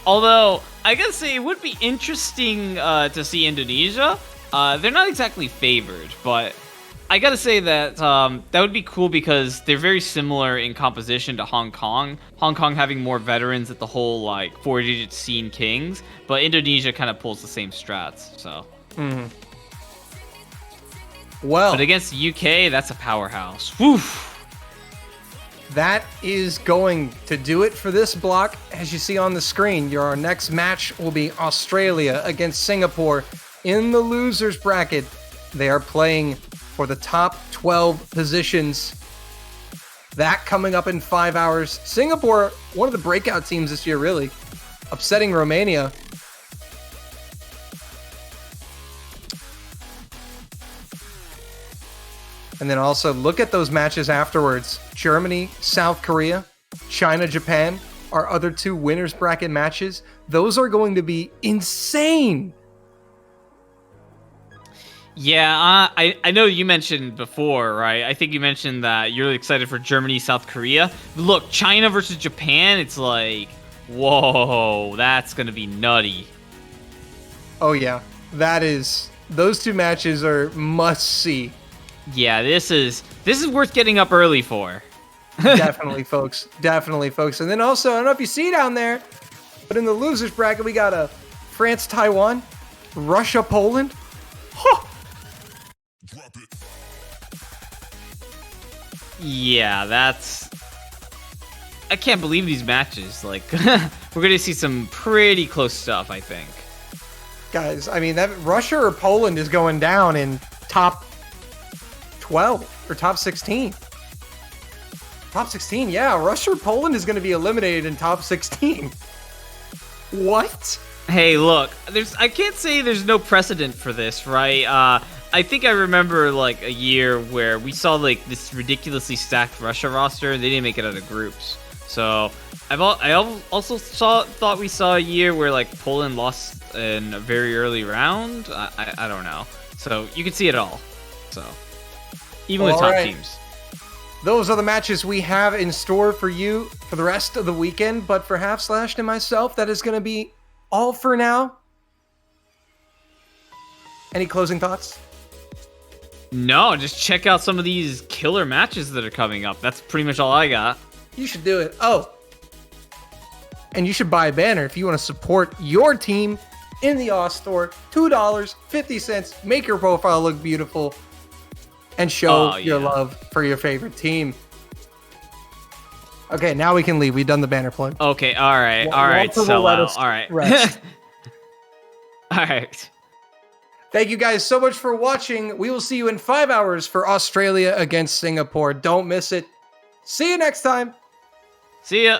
Although, I gotta say, it would be interesting to see Indonesia. They're not exactly favored, but I gotta say that that would be cool because they're very similar in composition to Hong Kong. Hong Kong having more veterans at the whole, like, 4-digit scene kings, but Indonesia kind of pulls the same strats, so. Well, but against the UK, that's a powerhouse. Woo! That is going to do it for this block. As you see on the screen, your next match will be Australia against Singapore in the losers bracket. They are playing for the top 12 positions. That coming up in 5 hours. Singapore, one of the breakout teams this year, really, upsetting Romania. And then also look at those matches afterwards. Germany, South Korea, China, Japan, our other 2 winners bracket matches. Those are going to be insane. Yeah, I know you mentioned before, right? I think you mentioned that you're really excited for Germany, South Korea. Look, China versus Japan, it's like, whoa, that's going to be nutty. Oh, yeah. Those 2 matches are must-see. Yeah, this is worth getting up early for. Definitely, folks. Definitely, folks. And then also, I don't know if you see down there, but in the losers bracket, we got a France-Taiwan, Russia-Poland. Huh. Yeah, I can't believe these matches. Like, we're going to see some pretty close stuff, I think. Guys, I mean, that Russia or Poland is going down in top 12 or top 16. Top 16, yeah. Russia or Poland is going to be eliminated in top 16. What? Hey, look, I can't say there's no precedent for this, right? I think I remember like a year where we saw like this ridiculously stacked Russia roster and they didn't make it out of groups. So I also thought we saw a year where like Poland lost in a very early round. I don't know. So you can see it all. So even with top teams. Those are the matches we have in store for you for the rest of the weekend. But for Half Slashed and myself, that is going to be all for now. Any closing thoughts? No, just check out some of these killer matches that are coming up. That's pretty much all I got. You should do it. Oh, and you should buy a banner if you want to support your team in the Oz store. $2.50. Make your profile look beautiful and show your love for your favorite team. Okay, now we can leave. We've done the banner plug. Okay, all right, sell out. All right. All right. Thank you guys so much for watching. We will see you in 5 hours for Australia against Singapore. Don't miss it. See you next time. See ya.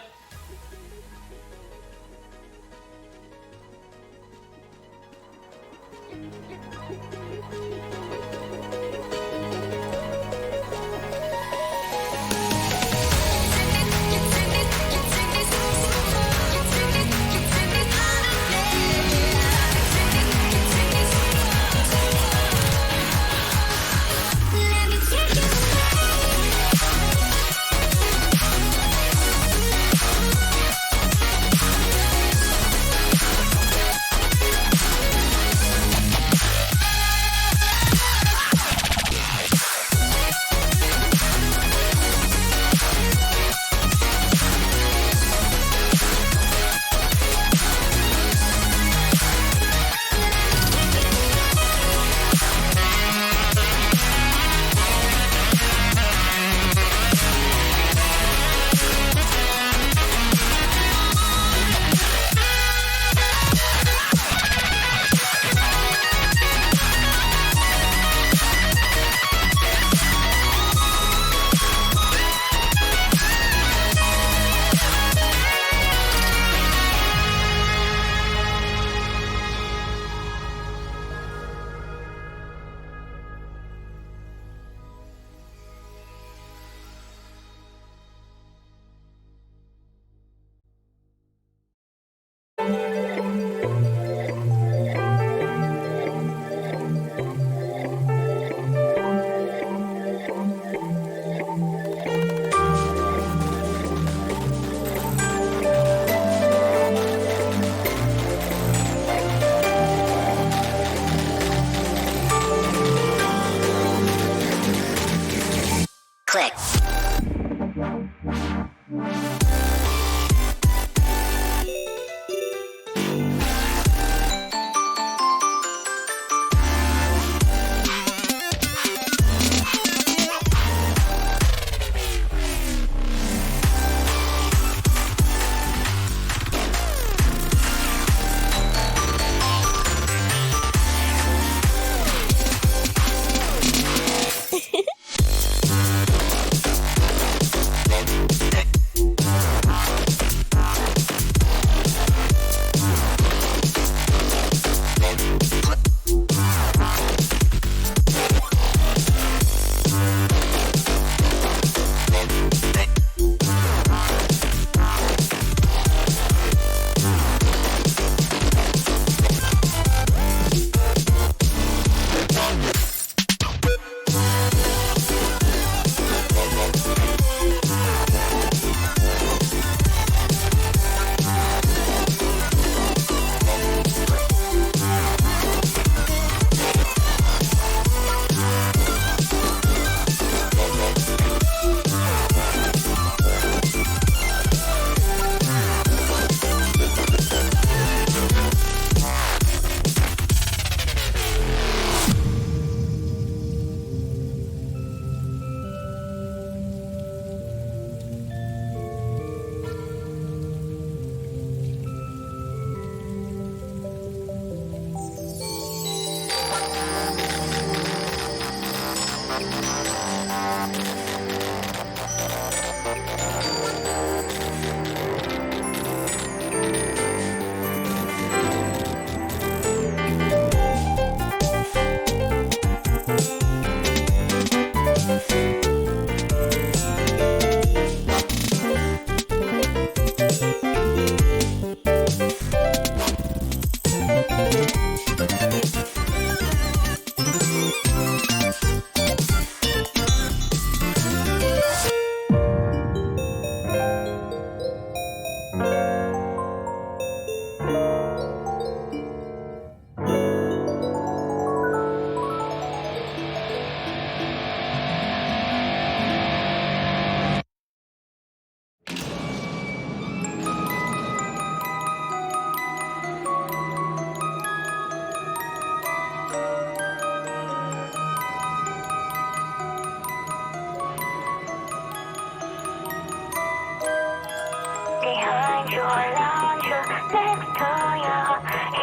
around you, next to you.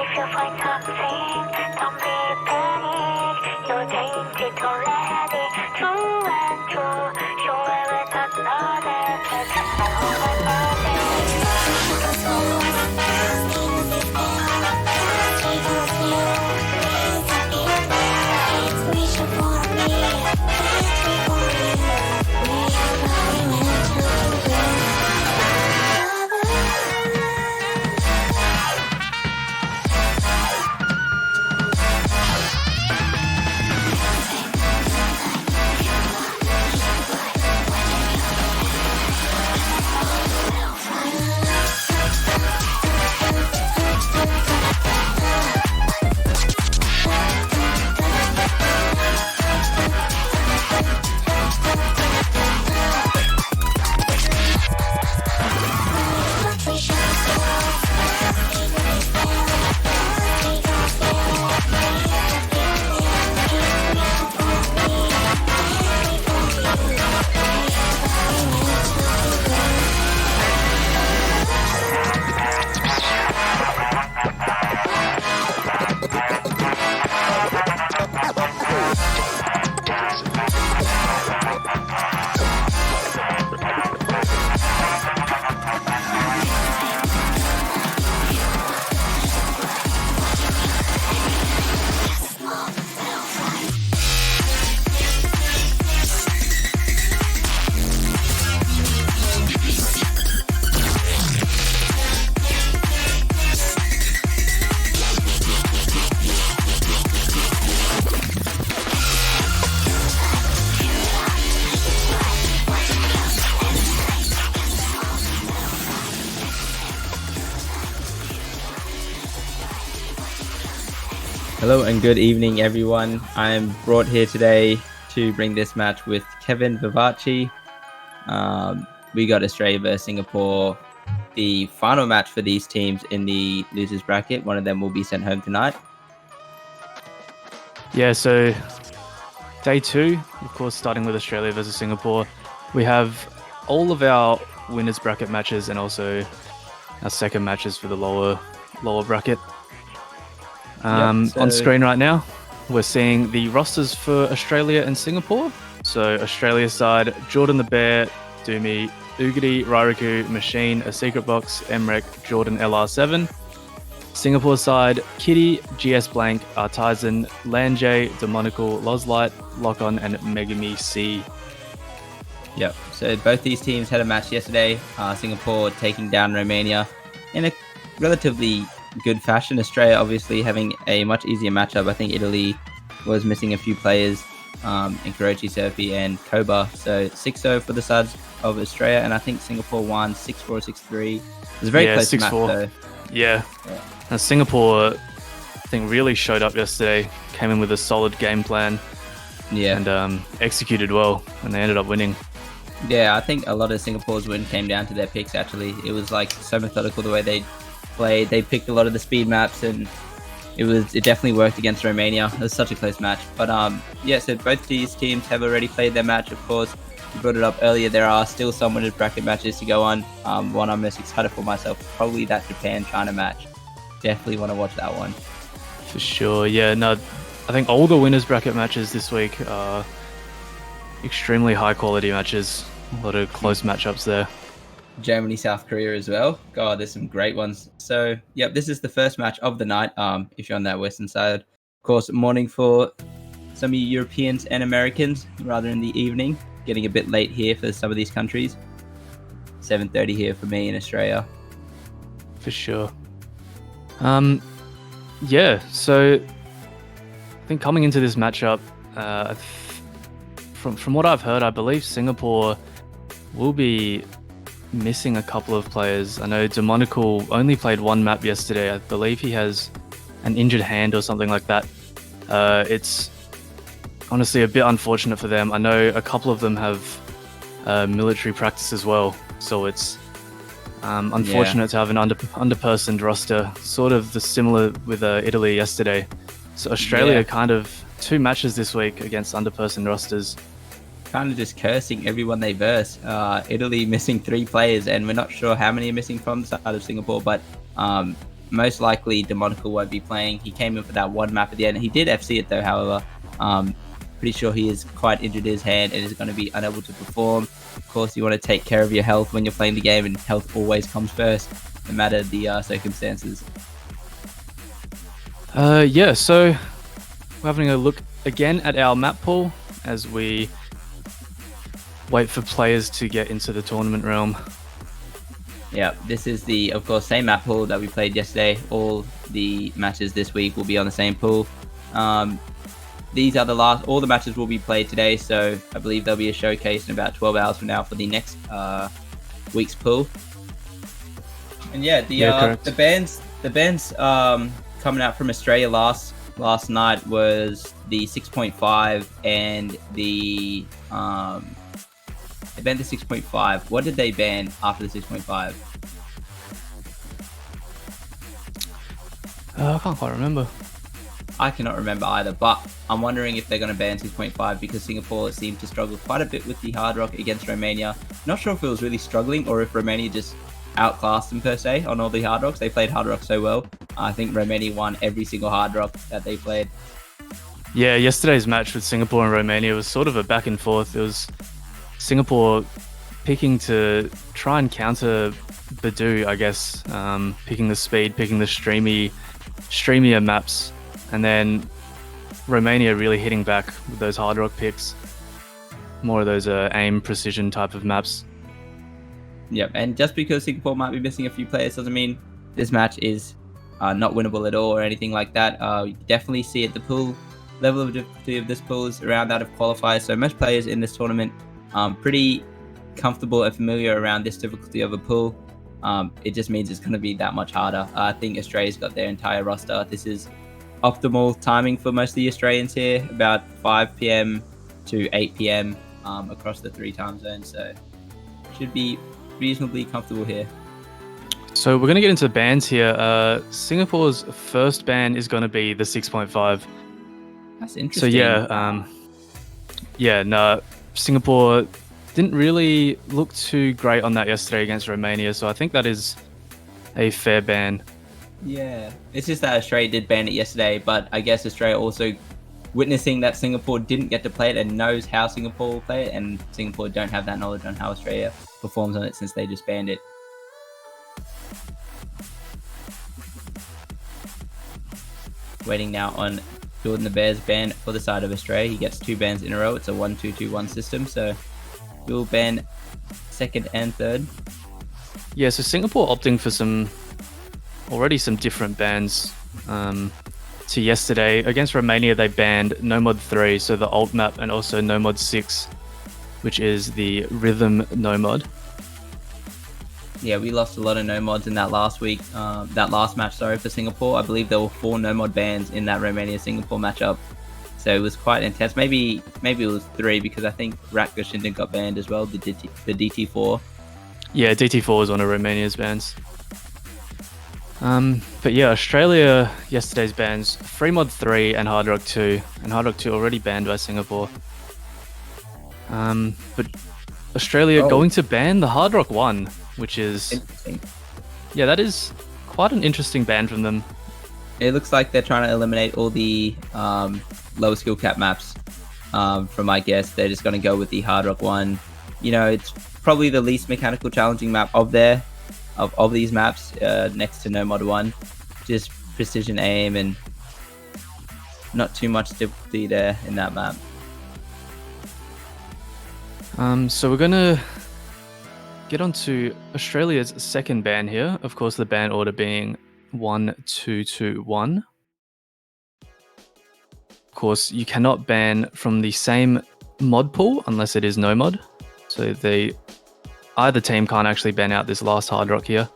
If you find something, don't be panic. You're tainted already, true and true. Whoever does not answer, just know Hello and good evening, everyone. I'm brought here today to bring this match with Kevin Vivace. We got Australia versus Singapore, the final match for these teams in the losers bracket. One of them will be sent home tonight. Yeah, so day 2, of course, starting with Australia versus Singapore. We have all of our winners bracket matches and also our second matches for the lower bracket. On screen right now, we're seeing the rosters for Australia and Singapore. So Australia side, Jordan the Bear, Doomy, Ugadi, Rairiku, Machine, A Secret Box, Emrek, Jordan LR7. Singapore side, Kitty, GS Blank, Artisan, Lanjay, Demonical, Lozlight, Lock-On, and Megami C. Yep, so both these teams had a match yesterday. Singapore taking down Romania in a relatively good fashion. Australia obviously having a much easier matchup. I think Italy was missing a few players in Kurochi, Surfi, and Koba. So 6-0 for the sides of Australia, and I think Singapore won 6-4, 6-3. It was a very close match though. Yeah. Now, Singapore, I think, really showed up yesterday, came in with a solid game plan, and executed well, and they ended up winning. Yeah, I think a lot of Singapore's win came down to their picks, actually. It was like so methodical the way they played. They picked a lot of the speed maps, and it definitely worked against Romania. It was such a close match. But yeah, so both these teams have already played their match, of course. You brought it up earlier, there are still some winners bracket matches to go on. One I'm most excited for myself, probably that Japan-China match. Definitely want to watch that one. For sure, yeah. No, I think all the winners bracket matches this week are extremely high quality matches. A lot of close matchups there. Germany, South Korea as well. God, there's some great ones. So, yep, this is the first match of the night. If you're on that western side, of course, morning for some of you Europeans and Americans, rather in the evening. Getting a bit late here for some of these countries. 7:30 here for me in Australia. For sure. Yeah. So, I think coming into this matchup, from what I've heard, I believe Singapore will be missing a couple of players. I know Demonical only played one map yesterday. I believe he has an injured hand or something like that. It's honestly a bit unfortunate for them. I know a couple of them have military practice as well, so it's unfortunate to have an underpersoned roster, sort of the similar with Italy yesterday. So Australia kind of 2 matches this week against underpersoned rosters. kind of just cursing everyone they verse. Italy missing 3 players, and we're not sure how many are missing from the side of Singapore, but most likely Demonical won't be playing. He came in for that one map at the end. He did FC it though, however. Pretty sure he is quite injured his hand and is going to be unable to perform. Of course, you want to take care of your health when you're playing the game, and health always comes first, no matter the circumstances. Yeah, so we're having a look again at our map pool as we wait for players to get into the tournament realm. Yeah, this is the, of course, same map pool that we played yesterday. All the matches this week will be on the same pool. These are all the matches will be played today, so I believe there'll be a showcase in about 12 hours from now for the next week's pool. And yeah, the bands coming out from Australia last night was the 6.5 and the they banned the 6.5. What did they ban after the 6.5? I can't quite remember. I cannot remember either, but I'm wondering if they're going to ban 6.5 because Singapore seemed to struggle quite a bit with the hard rock against Romania. Not sure if it was really struggling or if Romania just outclassed them per se on all the hard rocks. They played hard rock so well. I think Romania won every single hard rock that they played. Yeah, yesterday's match with Singapore and Romania was sort of a back and forth. It was Singapore picking to try and counter Badu, I guess, picking the speed, picking the streamier maps, and then Romania really hitting back with those hard rock picks, more of those aim precision type of maps. Yep, and just because Singapore might be missing a few players doesn't mean this match is not winnable at all or anything like that. You definitely see at the pool level of difficulty of this pool is around that of qualifiers. So most players in this tournament pretty comfortable and familiar around this difficulty of a pool. It just means it's going to be that much harder. I think Australia's got their entire roster. This is optimal timing for most of the Australians here, about 5 p.m. to 8 p.m. Across the 3 time zones. So should be reasonably comfortable here. So we're going to get into bans here. Singapore's first ban is going to be the 6.5. That's interesting. So Singapore didn't really look too great on that yesterday against Romania, so I think that is a fair ban. Yeah, it's just that Australia did ban it yesterday, but I guess Australia also witnessing that Singapore didn't get to play it and knows how Singapore will play it, and Singapore don't have that knowledge on how Australia performs on it since they just banned it. Waiting now on Jordan the Bear's ban for the side of Australia. He gets 2 bans in a row. It's a 1-2-2-1 system, so he'll ban second and third. Yeah, so Singapore opting for some different bans to yesterday. Against Romania, they banned No Mod 3, so the alt map, and also No Mod 6, which is the rhythm No Mod. Yeah, we lost a lot of no mods in that last match, for Singapore. I believe there were 4 no mod bans in that Romania-Singapore matchup. So it was quite intense. Maybe it was 3 because I think Ratko Shinden got banned as well, the DT4. Yeah, DT4 was one of Romania's bans. But yeah, Australia, yesterday's bans, Free Mod 3 and Hard Rock 2. And Hard Rock 2 already banned by Singapore. But Australia going to ban the Hard Rock 1, which is interesting. Yeah, that is quite an interesting ban from them. It looks like they're trying to eliminate all the lower skill cap maps. From my guess, they're just going to go with the Hard Rock 1. You know, it's probably the least mechanical challenging map of these maps, next to No Mod 1. Just precision aim and not too much difficulty there in that map. So we're gonna get on to Australia's second ban here. Of course, the ban order being 1-2-2-1. Of course, you cannot ban from the same mod pool unless it is no mod. So either team can't actually ban out this last hard rock here.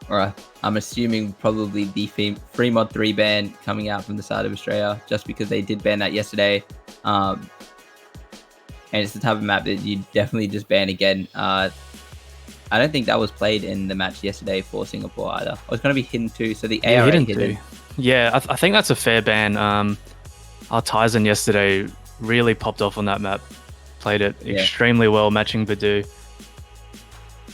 Alright, I'm assuming probably the free mod 3 ban coming out from the side of Australia, just because they did ban that yesterday. And it's the type of map that you definitely just ban again. I don't think that was played in the match yesterday for Singapore either. It was going to be hidden too, so the ARA hidden. Yeah, I think that's a fair ban. Our Tyson yesterday really popped off on that map. Played it extremely well, matching Badu.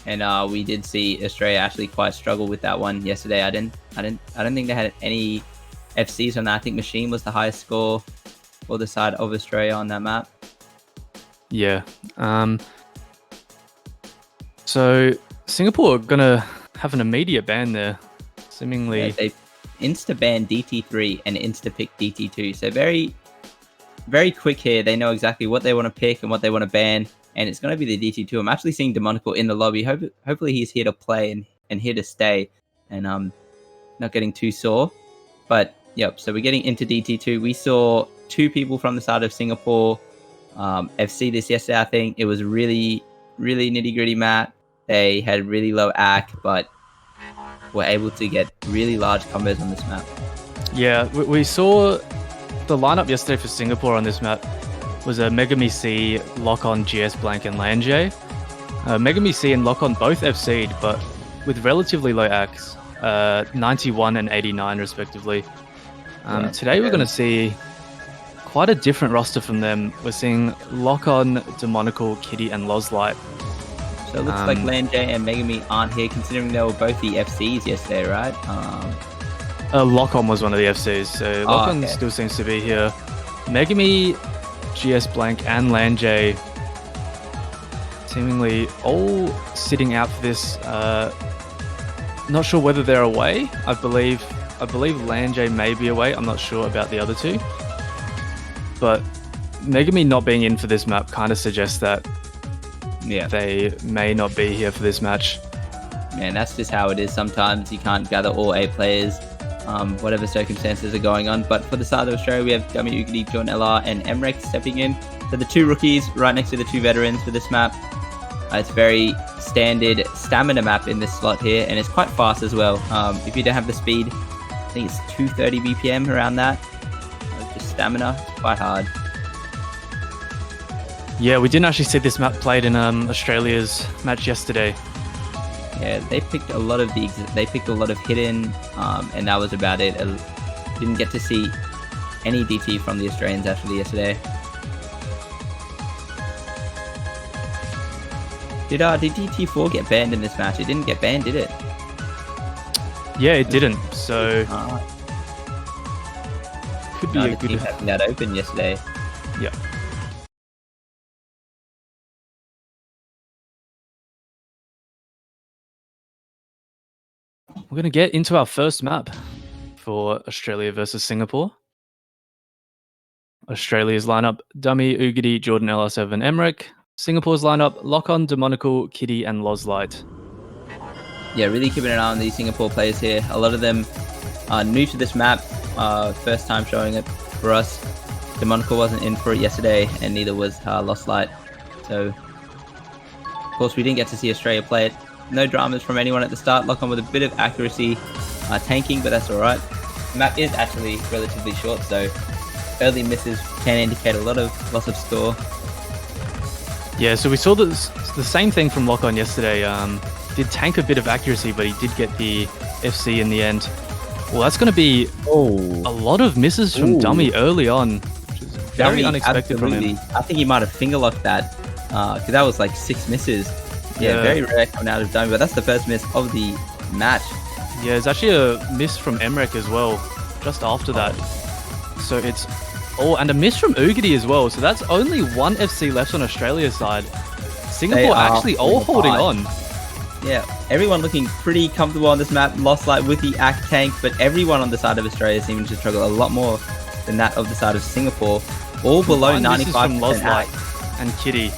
And we did see Australia actually quite struggle with that one yesterday. I don't think they had any FCs on that. I think Machine was the highest score for the side of Australia on that map. Yeah. So Singapore are gonna have an immediate ban there, seemingly. Yeah, they insta-ban DT3 and insta-pick DT2. So very, very quick here. They know exactly what they want to pick and what they want to ban. And it's going to be the DT2. I'm actually seeing Demonical in the lobby. Hopefully he's here to play and here to stay. And not getting too sore. But, yep, so we're getting into DT2. We saw 2 people from the side of Singapore FC this yesterday, I think. It was really, really nitty-gritty map. They had really low AC, but were able to get really large combos on this map. Yeah, we saw the lineup yesterday for Singapore on this map was a Megami C, Lock-On, GS Blank, and Lanjay. Megami C and Lock-On both FC'd, but with relatively low ACs, 91 and 89 respectively. Today we're going to see quite a different roster from them. We're seeing Lock-On, Demonical, Kitty, and Lozlight. So it looks like Lanjay and Megami aren't here, considering they were both the FCs yesterday, right? Lock-On was one of the FCs, so Lock-On still seems to be here. Megami, GS Blank, and Lanjay seemingly all sitting out for this. Not sure whether they're away. I believe Lanjay may be away. I'm not sure about the other 2. But Megami not being in for this map kind of suggests that they may not be here for this match. Man, that's just how it is sometimes. You can't gather all 8 players, whatever circumstances are going on. But for the side of Australia, we have Dummy Ugadi, John LR, and Emrek stepping in. So the 2 rookies right next to the 2 veterans for this map. It's very standard stamina map in this slot here, and it's quite fast as well. If you don't have the speed, I think it's 230 BPM around that. Just stamina, it's quite hard. Yeah, we didn't actually see this map played in Australia's match yesterday. Yeah, they picked a lot of hidden, and that was about it. Didn't get to see any DT from the Australians actually yesterday. Did DT4 get banned in this match? It didn't get banned, did it? Yeah, it didn't. So could be a good having that open yesterday. Yeah. We're going to get into our first map for Australia versus Singapore. Australia's lineup, Dummy, Ugadi, Jordan LR7, Emrek. Singapore's lineup, Lock-On, Demonical, Kitty, and Lozlight. Yeah, really keeping an eye on these Singapore players here. A lot of them are new to this map. First time showing it for us. Demonical wasn't in for it yesterday, and neither was Lozlight. So, of course, we didn't get to see Australia play it. No dramas from anyone at the start. Lock-On with a bit of accuracy, tanking, but that's alright. The map is actually relatively short, so early misses can indicate a loss of score. Yeah, so we saw the same thing from Lock-On yesterday. Did tank a bit of accuracy, but he did get the FC in the end. Well, that's going to be a lot of misses from Dummy early on, which is very unexpected from him. I think he might have finger-locked that, because that was like 6 misses. Yeah, very rare coming out of Dummy, but that's the first miss of the match. Yeah, it's actually a miss from Emrek as well, just after that. So it's... Oh, and a miss from Ugadi as well. So that's only 1 FC left on Australia's side. Singapore actually all holding on. Yeah, everyone looking pretty comfortable on this map. Lozlight with the AC tank, but everyone on the side of Australia seeming to struggle a lot more than that of the side of Singapore. All below 95% AC. And Kitty.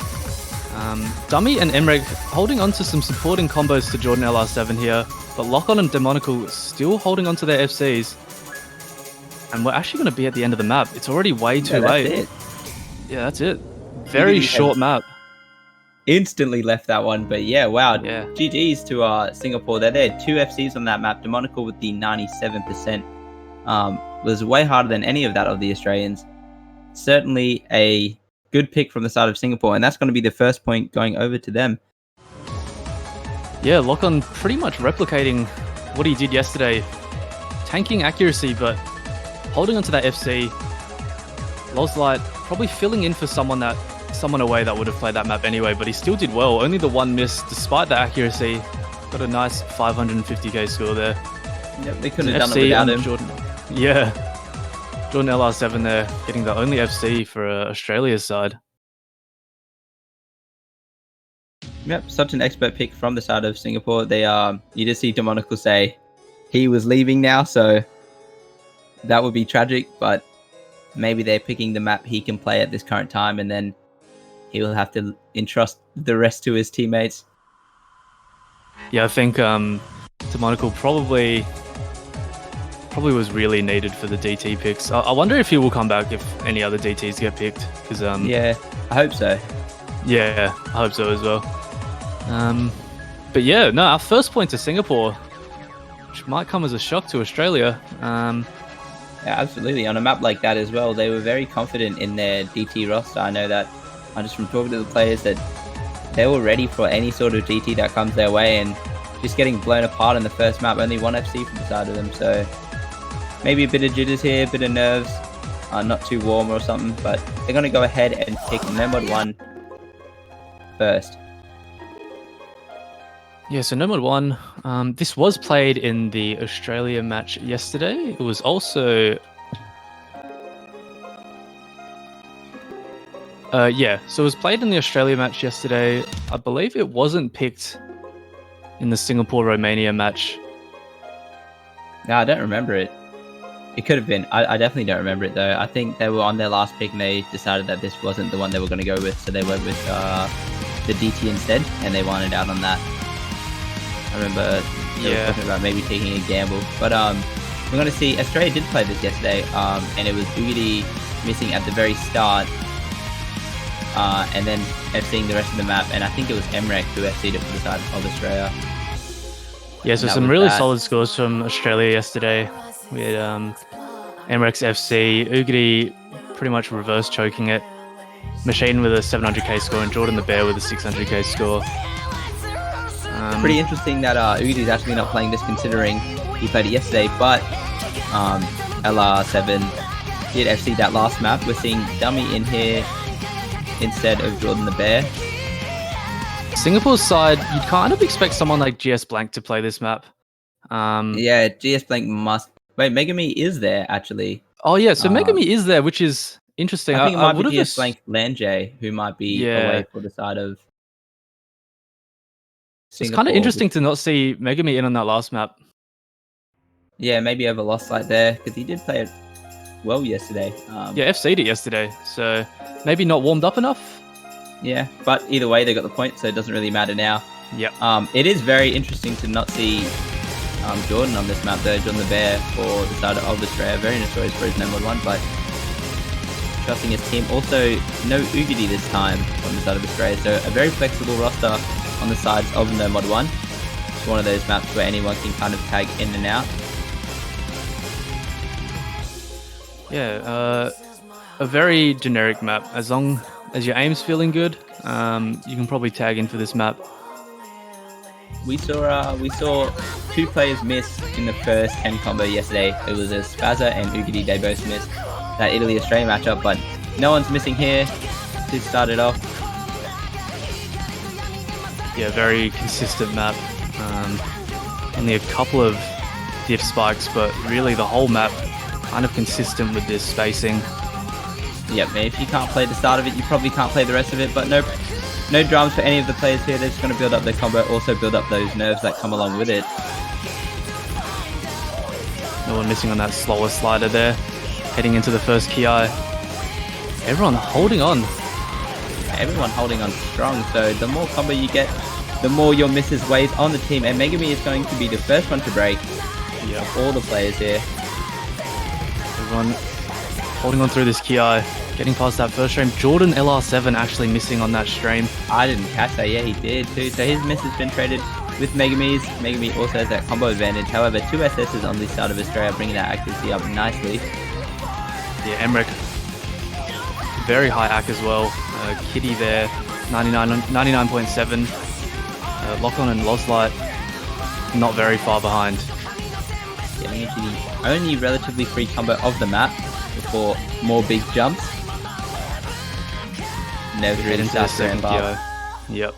Dummy and Emrek holding on to some supporting combos to Jordan LR7 here, but Lock-On and Demonical still holding on to their FCs. And we're actually going to be at the end of the map. It's already way too late. It. Yeah, that's it. Very short map. Instantly left that one, but yeah, wow. Yeah. GG's to Singapore. They're there. 2 FCs on that map. Demonical with the 97%. Was way harder than any of that of the Australians. Certainly a good pick from the side of Singapore, and that's going to be the first point going over to them. Yeah, Lock-On pretty much replicating what he did yesterday. Tanking accuracy, but holding onto that FC. Lozlight probably filling in for someone away that would have played that map anyway, but he still did well. Only the one miss, despite the accuracy. Got a nice 550k score there. Yep, they couldn't have done it without him. Jordan. Yeah. Jordan LR7 there, getting the only FC for Australia's side. Yep, such an expert pick from the side of Singapore. They you just see Demonical say he was leaving now, so that would be tragic, but maybe they're picking the map he can play at this current time, and then he will have to entrust the rest to his teammates. Yeah, I think Demonical probably was really needed for the DT picks. I wonder if he will come back if any other DTs get picked. Cause, yeah, I hope so. Yeah, I hope so as well. But yeah, no, our first point to Singapore, which might come as a shock to Australia. Yeah, absolutely. On a map like that as well, they were very confident in their DT roster. I know that just from talking to the players that they were ready for any sort of DT that comes their way, and just getting blown apart in the first map, only one FC from the side of them. So maybe a bit of jitters here, a bit of nerves, not too warm or something, but they're going to go ahead and pick Nomad 1 first. Yeah, so Nomad 1, this was played in the Australia match yesterday. It was also... yeah, so it was played in the Australia match yesterday. I believe it wasn't picked in the Singapore-Romania match. No, I don't remember it. It could have been. I definitely don't remember it, though. I think they were on their last pick and they decided that this wasn't the one they were going to go with, so they went with the DT instead, and they wanted out on that. I remember they were talking about maybe taking a gamble. But we're going to see, Australia did play this yesterday, and it was Boogity missing at the very start, and then FCing the rest of the map, and I think it was Emrek who FC'd it for the side of Australia. Yeah, so some really solid scores from Australia yesterday. We had Emrek's FC, Ugity pretty much reverse choking it, Machine with a 700k score, and Jordan the Bear with a 600k score. Pretty interesting that Ugity's actually not playing this, considering he played it yesterday, but LR7 did FC that last map. We're seeing Dummy in here instead of Jordan the Bear. Singapore's side, you'd kind of expect someone like GS Blank to play this map. Yeah, GS Blank must... Wait, Megami is there, actually. Oh, yeah, so Megami is there, which is interesting. I think it might be GS Blank Lanjay, who might be away for the side of Singapore. It's kind of interesting to not see Megami in on that last map. Yeah, maybe over Lost Light there, because he did play it well yesterday. Yeah, FC'd it yesterday, so maybe not warmed up enough. Yeah, but either way, they got the point, so it doesn't really matter now. Yep. It is very interesting to not see Jordan on this map, though. Jordan the Bear for the side of Australia. Very notorious for his number 1, but trusting his team. Also, no Ugity this time on the side of Australia, so a very flexible roster on the sides of Nomad 1. It's one of those maps where anyone can kind of tag in and out. Yeah, a very generic map. As long as your aim's feeling good, you can probably tag in for this map. We saw 2 players miss in the first 10 combo yesterday. It was a Spazza and Ugity. They both missed that Italy-Australia matchup, but no one's missing here to start it off. Yeah, very consistent map. Only a couple of diff spikes, but really the whole map kind of consistent with this spacing. Yep, man, if you can't play the start of it, you probably can't play the rest of it, but no drums for any of the players here. They're just going to build up their combo, also build up those nerves that come along with it. No one missing on that slower slider there. Heading into the first Ki. Everyone holding on. Everyone holding on strong, so the more combo you get, the more your misses weighs on the team, and Megami is going to be the first one to break. Yeah, all the players here. Everyone holding on through this Ki, getting past that first stream. Jordan LR7 actually missing on that stream. I didn't catch that. Yeah, he did too. So his miss has been traded with Megami's. Megami also has that combo advantage. However, 2 SSs on this side of Australia, bringing that accuracy up nicely. Yeah, Emrek, very high AC as well. Kitty there, 99.7. Lock-on and Lozlight, not very far behind. Getting into the only relatively free combo of the map before more big jumps. never head really into the starts to second ramp up. KO. Yep.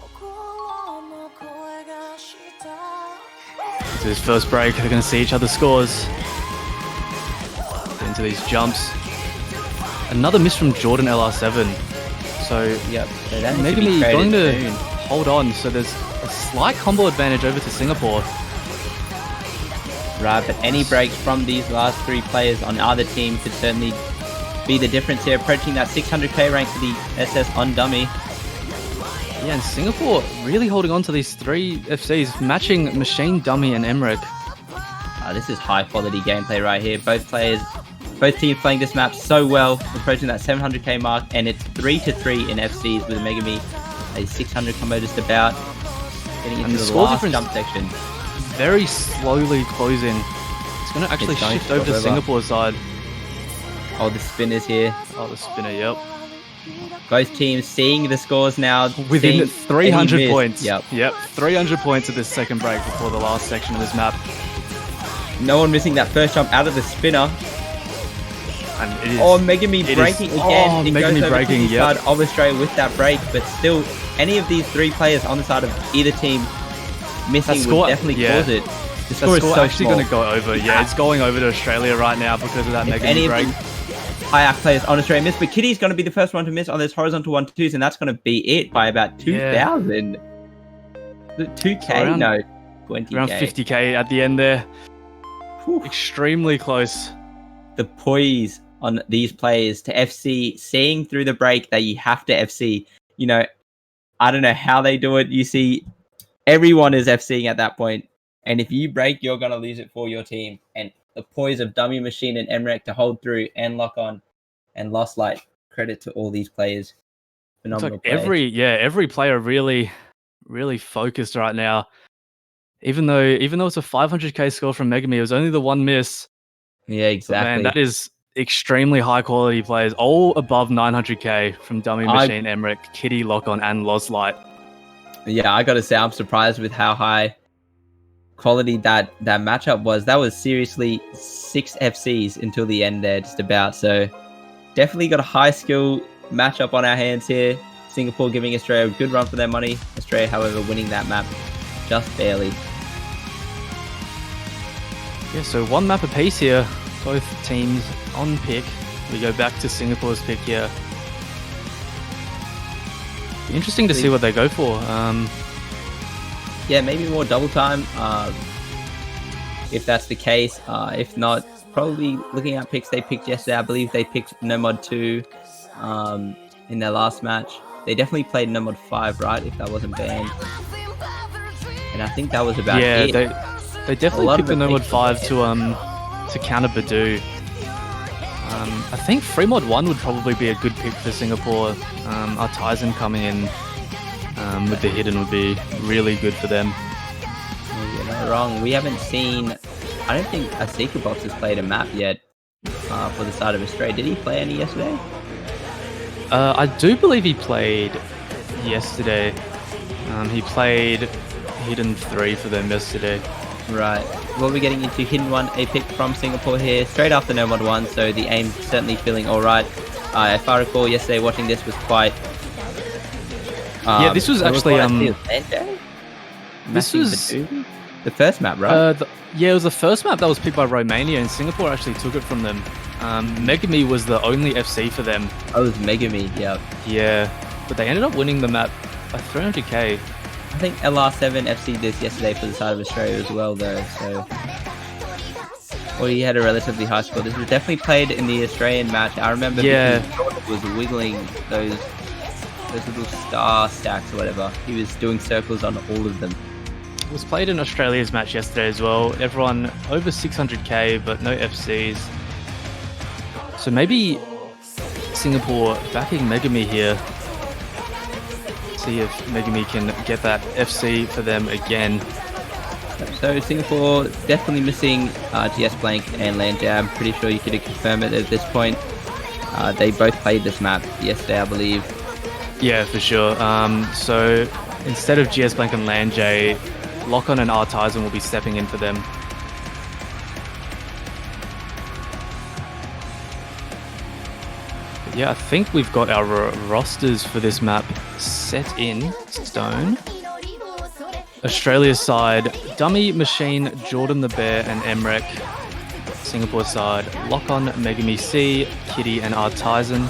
So this first break, they're going to see each other's scores. Into these jumps. Another miss from Jordan LR7. So Yep. So that maybe needs to be going to traded soon. hold on. So there's a slight combo advantage over to Singapore. Right, but any breaks from these last three players on either team could certainly be the difference here, approaching that 600k rank for the SS on dummy. Yeah, and Singapore really holding on to these three FCs, matching Machine, Dummy, and Emmerich. This is high quality gameplay right here. Both teams playing this map so well, approaching that 700k mark, and it's 3-3 in FCs with Megami, a 600 combo just about, getting into the last jump section. Very slowly closing. It's going to actually shift over to Singapore's side. Oh, the spinner's here. Oh, the spinner, yep. Both teams seeing the scores now. Within 300 points. Yep. 300 points of this second break before the last section of this map. No one missing that first jump out of the spinner. And it is, Megami breaking again. It Megami goes over breaking, to the side of Australia with that break, but still, any of these three players on the side of either team missing would definitely cause it. The score is so actually going to go over. Yeah, it's going over to Australia right now because of that Megami break. High arc players on Australia miss, but Kitty's going to be the first one to miss on those horizontal 1-2s, and that's going to be it by about 2,000. 2k? No, 20k. Around 50k at the end there. Whew. Extremely close. The poise on these players to FC, seeing through the break that you have to FC. You know, I don't know how they do it. You see, everyone is FCing at that point, and if you break, you're going to lose it for your team. And the poise of Dummy, Machine, and Emmerich to hold through and lock on and Lost Light. Credit to all these players. Phenomenal players. Every player really focused right now. Even though it's a 500k score from Megami, it was only the one miss. Yeah, exactly. But man, that is extremely high quality players, all above 900k from Dummy, Machine, Emmerich, Kitty, Lock On, and Lost Light. Yeah, I gotta say, I'm surprised with how high quality that matchup was. That was seriously 6 FCs until the end there, just about. So definitely got a high skill matchup on our hands here. Singapore giving Australia a good run for their money. Australia, however, winning that map just barely. Yeah, so one map apiece here. Both teams on pick. We go back to Singapore's pick here. Interesting to see what they go for. Yeah, maybe more double time, if that's the case. If not, probably looking at picks they picked yesterday, I believe they picked Nomad 2 in their last match. They definitely played Nomad 5, right, if that wasn't banned. And I think that was about it. Yeah, they definitely picked the Nomad 5 to counter Badu. I think Fremod 1 would probably be a good pick for Singapore. Our Tyson coming in with the hidden would be really good for them. You're not wrong. We haven't seen... I don't think Asika Box has played a map yet for the side of Australia. Did he play any yesterday? I do believe he played yesterday. He played Hidden 3 for them yesterday. Right. We'll be getting into Hidden 1, a pick from Singapore here, straight after Nomad 1, so the aim certainly feeling alright. If I recall, yesterday watching this was quite... yeah, this was actually... this was... the first map, right? Yeah, it was the first map that was picked by Romania, and Singapore actually took it from them. Megami was the only FC for them. Oh, it was Megami, yeah. Yeah, but they ended up winning the map by 300k. I think LR7 FC this yesterday for the side of Australia as well, though, so... Well, he had a relatively high score. This was definitely played in the Australian match. I remember he was wiggling those little star stacks or whatever. He was doing circles on all of them. It was played in Australia's match yesterday as well. Everyone over 600k, but no FCs. So maybe Singapore backing Megami here. See if Megami can get that FC for them again. So Singapore definitely missing GS Blank and Land Jab. Pretty sure you could confirm it at this point. They both played this map yesterday, I believe. Yeah, for sure. So instead of GS Blank and Land J, Lock-On and R Tyson will be stepping in for them. Yeah, I think we've got our rosters for this map set in stone. Australia's side, Dummy, Machine, Jordan the Bear, and Emrek. Singapore side, Lock-On, Megami C, Kitty, and Artisan.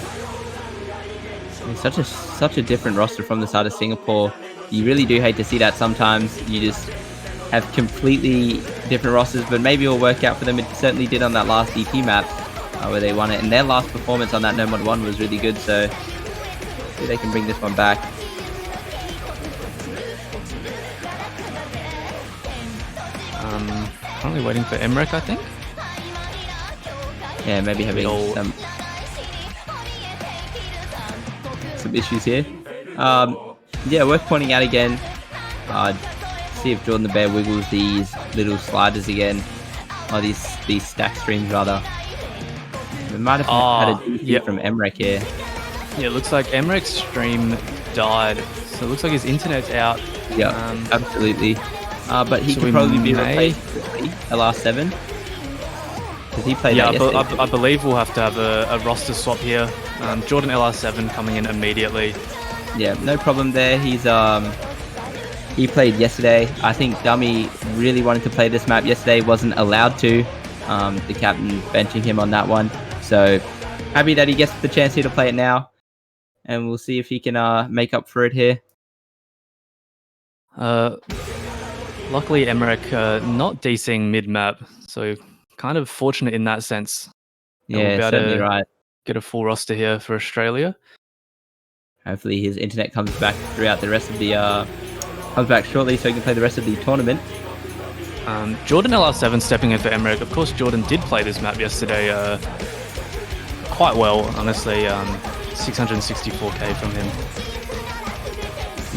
It's such a different roster from the side of Singapore. You really do hate to see that sometimes. You just have completely different rosters, but maybe it'll work out for them. It certainly did on that last DP map where they won it, and their last performance on that No Mod 1 was really good, so maybe they can bring this one back. Currently waiting for Emrek, I think. Yeah, maybe having some issues here. Yeah, worth pointing out again. See if Jordan the Bear wiggles these little sliders again. Or these stack streams rather. We might have had a DP from Emrek here. Yeah, it looks like Emrek's stream died. So it looks like his internet's out. Yeah, absolutely. But he could probably be replaced quickly, LR7. Because he played that yesterday. I believe we'll have to have a roster swap here. Jordan LR7 coming in immediately. Yeah, no problem there. He played yesterday. I think Dummy really wanted to play this map yesterday, wasn't allowed to. The captain benching him on that one. So happy that he gets the chance here to play it now. And we'll see if he can make up for it here. Luckily, Emrek not DCing mid-map, so kind of fortunate in that sense. Yeah, certainly right. Get a full roster here for Australia. Hopefully his internet comes back throughout the rest of the... comes back shortly so he can play the rest of the tournament. Jordan LR7 stepping in for Emrek. Of course, Jordan did play this map yesterday quite well, honestly. 664k from him.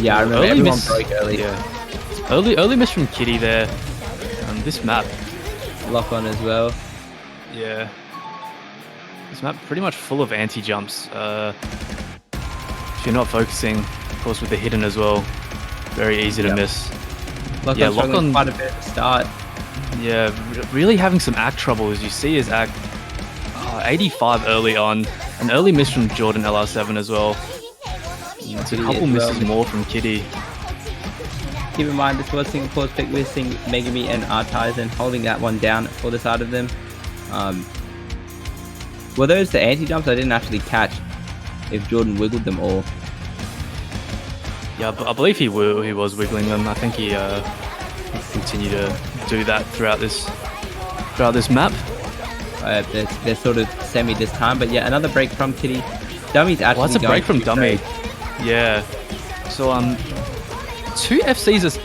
Yeah, I remember everyone broke early. Yeah. Early miss from Kitty there. This map. Lock-On as well. Yeah. This map pretty much full of anti-jumps. If you're not focusing, of course with the hidden as well, very easy to miss. Lock-On quite a bit at the start. Yeah, really having some act trouble as you see his act 85 early on. An early miss from Jordan LR7 as well. It's a couple misses more from Kitty. Keep in mind this was Singapore's pick with Megami and Artisan holding that one down for the side of them. Were those the anti-jumps? I didn't actually catch if Jordan wiggled them all. Yeah, I believe he was wiggling them. I think he continued to do that throughout this map. They're sort of semi this time, but yeah, another break from Kitty. Dummy's actually that's a break from Dummy. Yeah. So two FCs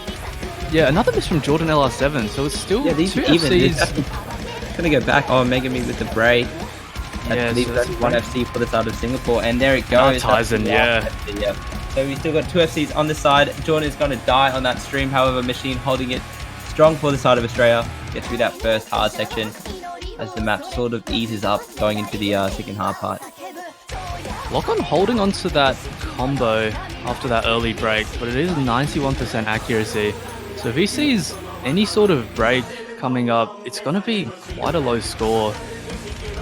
are another miss from Jordan LR7. So it's still these two even. FCs. Gonna go back. Oh, Megami with the break. That's one FC for the side of Singapore, and there it goes. Tyson, yeah. So we still got two FCs on this side. Jordan is going to die on that stream. However, Machine holding it strong for the side of Australia. Get through that first hard section as the map sort of eases up going into the second hard part. Lock-On holding onto that combo after that early break, but it is 91% accuracy. So if he sees any sort of break coming up, it's going to be quite a low score.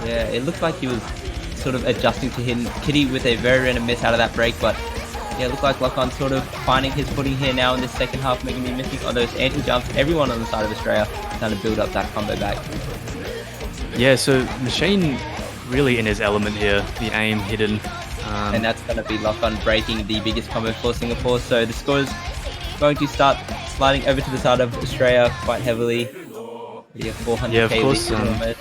Yeah, it looked like he was sort of adjusting to him. Kitty with a very random miss out of that break, but yeah, it looked like Lock-On sort of finding his footing here now in this second half, making me missing on those anti-jumps. Everyone on the side of Australia trying to build up that combo back. Yeah, so Machine really in his element here, the aim hidden. And that's going to be Lock-On breaking the biggest combo for Singapore. So the score is going to start sliding over to the side of Australia quite heavily. We have 400k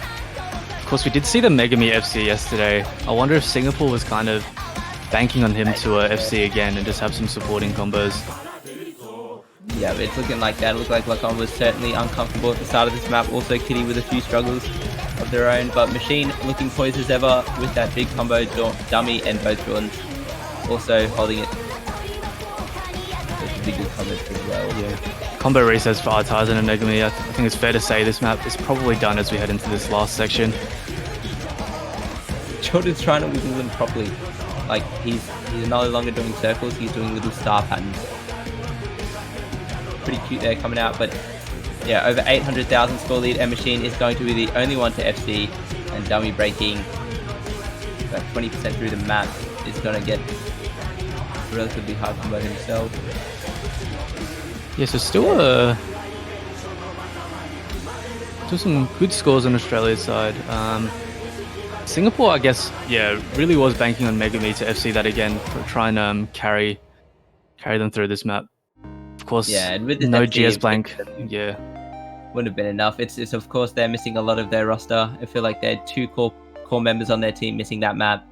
of course, we did see the Megami FC yesterday. I wonder if Singapore was kind of banking on him to a FC again and just have some supporting combos. Yeah, but it's looking like that. It looked like Lock-On was certainly uncomfortable at the start of this map. Also Kitty with a few struggles of their own, but Machine looking poised as ever with that big combo. Dummy and both Jordans also holding it. Big good combos as well. Yeah. Combo resets for Artisan and Megami. I think it's fair to say this map is probably done as we head into this last section. Jordan's trying to wiggle them properly. Like he's no longer doing circles, he's doing little star patterns. Pretty cute there coming out, but yeah, over 800,000 score lead, and Machine is going to be the only one to FC, and Dummy breaking about 20% through the map, is going to get a relatively high combo himself. Yeah, so still some good scores on Australia's side. Singapore, I guess, yeah, really was banking on Megami to FC that again for try and carry them through this map. Of course, Yeah, and with this no FC, GS blank. Yeah, wouldn't have been enough. It's of course they're missing a lot of their roster. I feel like they had 2 core members on their team missing that map,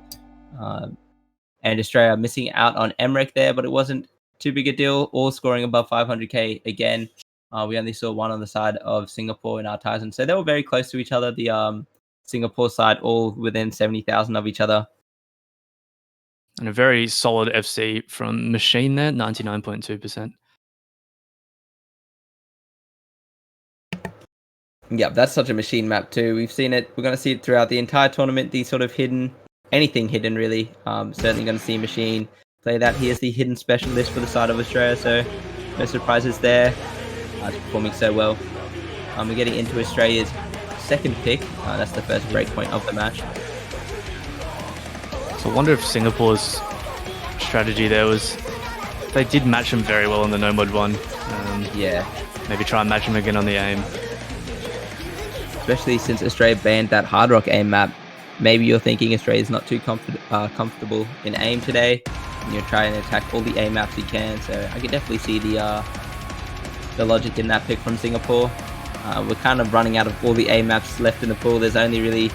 and Australia missing out on Emmerich there, but it wasn't too big a deal. All scoring above 500k again. We only saw one on the side of Singapore and Artisan, so they were very close to each other. The Singapore side all within 70,000 of each other. and a very solid FC from Machine there, 99.2%. Yeah, that's such a machine map too. We've seen it. We're going to see it throughout the entire tournament. These sort of anything hidden really. Certainly going to see Machine play that. He is the hidden specialist for the side of Australia, so no surprises there. It's performing so well. We're getting into Australia's second pick. That's the first breakpoint of the match. So I wonder if Singapore's strategy there was they did match him very well on the no mod one. Yeah. Maybe try and match him again on the aim. Especially since Australia banned that Hard Rock aim map. Maybe you're thinking Australia's not too comfortable in aim today, and you're trying to attack all the aim maps you can. So I can definitely see the logic in that pick from Singapore. We're kind of running out of all the aim maps left in the pool. There's only really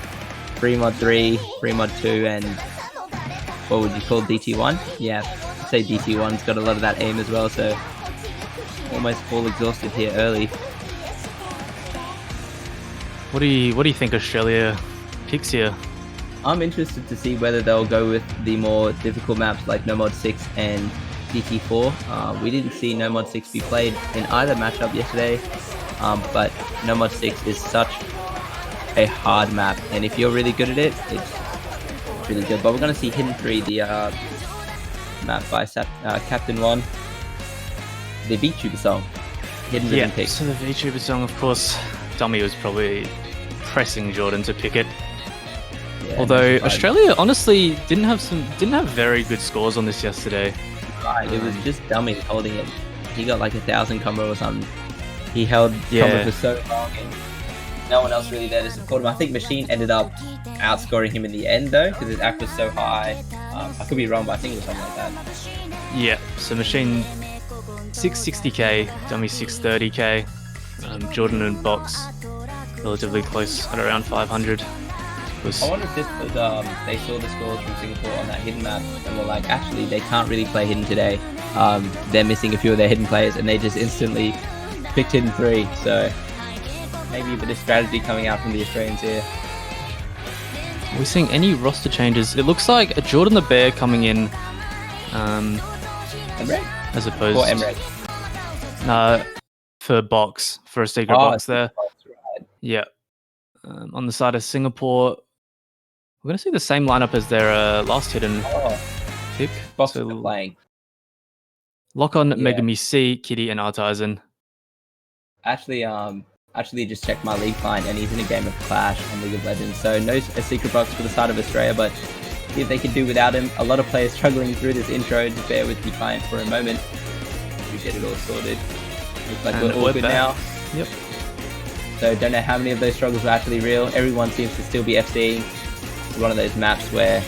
free mod 3, free mod 2, and what would you call DT1? Yeah, I'd say DT1's got a lot of that aim as well. So almost all exhausted here early. What do you think Australia picks here? I'm interested to see whether they'll go with the more difficult maps like No Mod 6 and DT4. We didn't see No Mod 6 be played in either matchup yesterday, but No Mod 6 is such a hard map, and if you're really good at it, it's really good. But we're going to see Hidden 3, the map by Captain 1, the VTuber song. Hidden Yeah, pick. so the VTuber song, of course, Dummy was probably pressing Jordan to pick it. Yeah, Although Australia honestly didn't have very good scores on this yesterday. Right, it was just Dummy holding it. He got like 1,000 combo or something. He held combo for so long, and no one else really there to support him. I think Machine ended up outscoring him in the end though, because his act was so high. I could be wrong, but I think it was something like that. Yeah, so Machine 660k, Dummy 630k, Jordan and Box relatively close at around 500. I wonder if this was they saw the scores from Singapore on that hidden map and were like, actually they can't really play hidden today. They're missing a few of their hidden players, and they just instantly picked Hidden 3. So maybe a bit of strategy coming out from the Australians here. Are we seeing any roster changes? It looks like a Jordan the Bear coming in, Emre? as opposed Or Emre? for Box, for a secret box there. Right. Yeah. On the side of Singapore, we're going to see the same lineup as their last hidden pick. Box So is playing. Lock on Yeah. Megami C, Kitty, and Artisan. Actually just checked my league client, and he's in a game of Clash on League of Legends. So no a secret box for the side of Australia, but see if they can do without him. A lot of players struggling through this intro. Just bear with the client for a moment. We get it all sorted. Looks like And we're all good back. now. Yep. So don't know how many of those struggles were actually real. Everyone seems to still be FCing. It's one of those maps where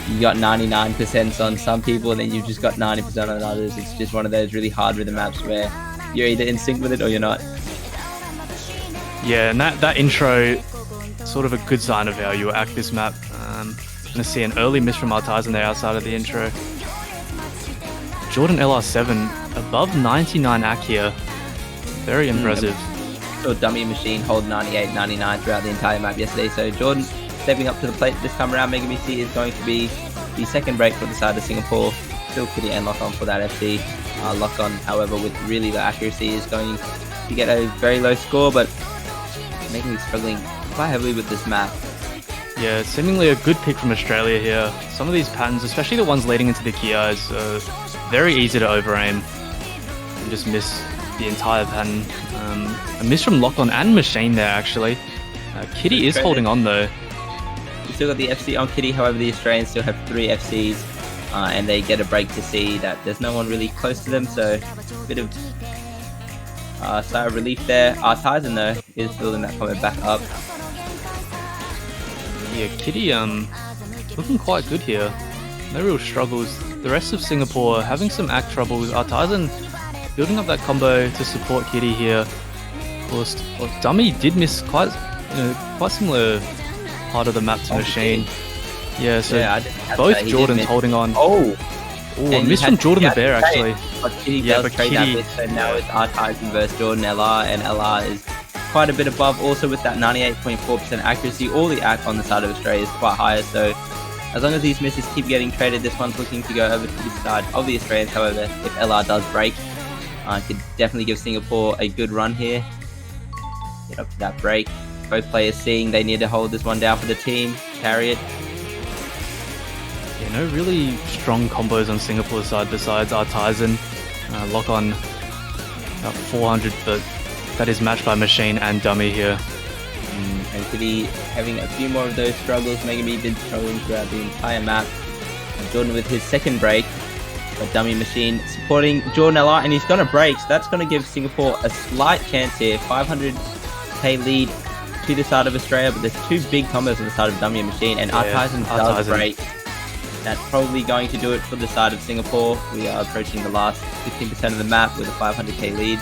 you got 99% on some people, and then you've just got 90% on others. It's just one of those really hard rhythm maps where you're either in sync with it or you're not. Yeah, and that intro, sort of a good sign of how you act this map. Going to see an early miss from Artisan there outside of the intro. Jordan LR7 above 99 AC here. Very impressive. Saw Dummy Machine hold 98, 99 throughout the entire map yesterday. So Jordan stepping up to the plate this time around. Megami C is going to be the second break for the side of Singapore. Still Kitty and Lock On for that FC. Lock On, however, with really low accuracy is going to get a very low score, but Megami struggling quite heavily with this map. Yeah, seemingly a good pick from Australia here. Some of these patterns, especially the ones leading into the Kias, are very easy to over-aim and just miss the entire pattern. A miss from Lock On and Machine there, actually. Kitty is holding on, though. This still got the FC on Kitty. However, the Australians still have 3 FCs, and they get a break to see that there's no one really close to them. So a bit of sigh of relief there. Tyson though is building that combo back up. Yeah, Kitty looking quite good here. No real struggles. The rest of Singapore having some act troubles. Tyson building up that combo to support Kitty here. Of course, Dummy did miss quite similar part of the map to Machine. Yeah, so both Jordans holding on. A miss from Jordan the Bear actually. But Kitty does trade that miss, so now it's Tyson versus Jordan LR, and LR is quite a bit above, also with that 98.4% accuracy. All the act on the side of Australia is quite higher, so as long as these misses keep getting traded, this one's looking to go over to the side of the Australians. However, if LR does break, could definitely give Singapore a good run here. Get up to that break. Both players seeing they need to hold this one down for the team, carry it. Yeah, no really strong combos on Singapore's side besides Tyson. Lock on about 400, but that is matched by Machine and Dummy here. And Kitty having a few more of those struggles. Megami been struggling throughout the entire map. And Jordan with his second break. But Dummy Machine supporting Jordan LR, and he's going to break. So that's going to give Singapore a slight chance here. 500k lead to the side of Australia, but there's 2 big combos on the side of Dummy and Machine, and Tyson does break. That's probably going to do it for the side of Singapore. We are approaching the last 15% of the map with a 500k lead.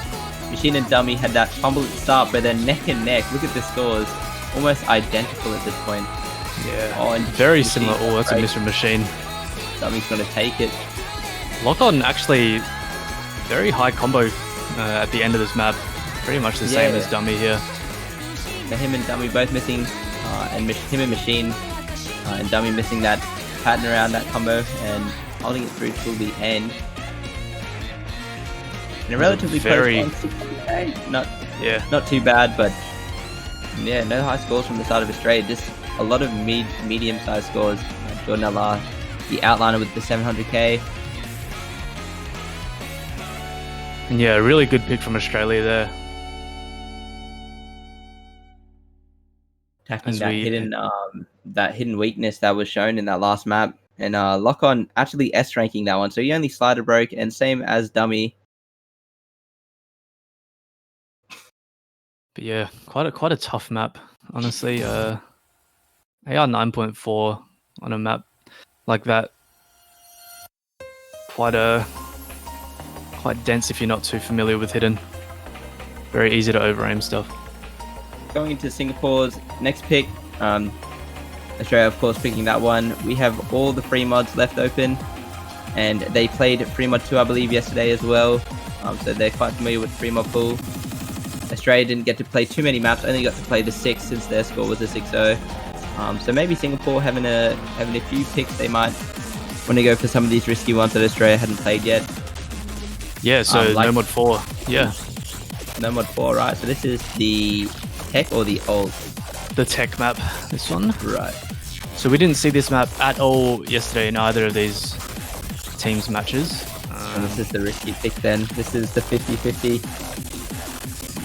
Machine and Dummy had that fumble at the start, but they're neck and neck. Look at the scores. Almost identical at this point. Yeah, and very similar. Oh, that's a miss from Machine. Dummy's going to take it. Lock on actually very high combo at the end of this map. Pretty much the same as Dummy here. So him and Dummy both missing, and him and Machine and Dummy missing that pattern around that combo and holding it through till the end. In a relatively close one, not too bad, but yeah, no high scores from the side of Australia. Just a lot of medium-sized scores. Jordan LR, the outliner with the 700k. And yeah, really good pick from Australia there. Attacking that hidden weakness that was shown in that last map. And Lock on actually S ranking that one, so he only slider broke, and same as Dummy. But yeah, quite a tough map, honestly. AR 9.4 on a map like that. Quite dense if you're not too familiar with Hidden. Very easy to over-aim stuff. Going into Singapore's next pick, Australia of course picking that one. We have all the free mods left open, and they played free mod 2 I believe yesterday as well, so they're quite familiar with free mod pool. Australia didn't get to play too many maps, only got to play the 6 since their score was a 6-0. So maybe Singapore having a few picks, they might want to go for some of these risky ones that Australia hadn't played yet. Yeah, so no mod 4. Yeah. No mod 4, right? So this is the tech or the old? The tech map, this one. Right. So we didn't see this map at all yesterday in either of these teams' matches. And this is the risky pick then. This is the 50-50.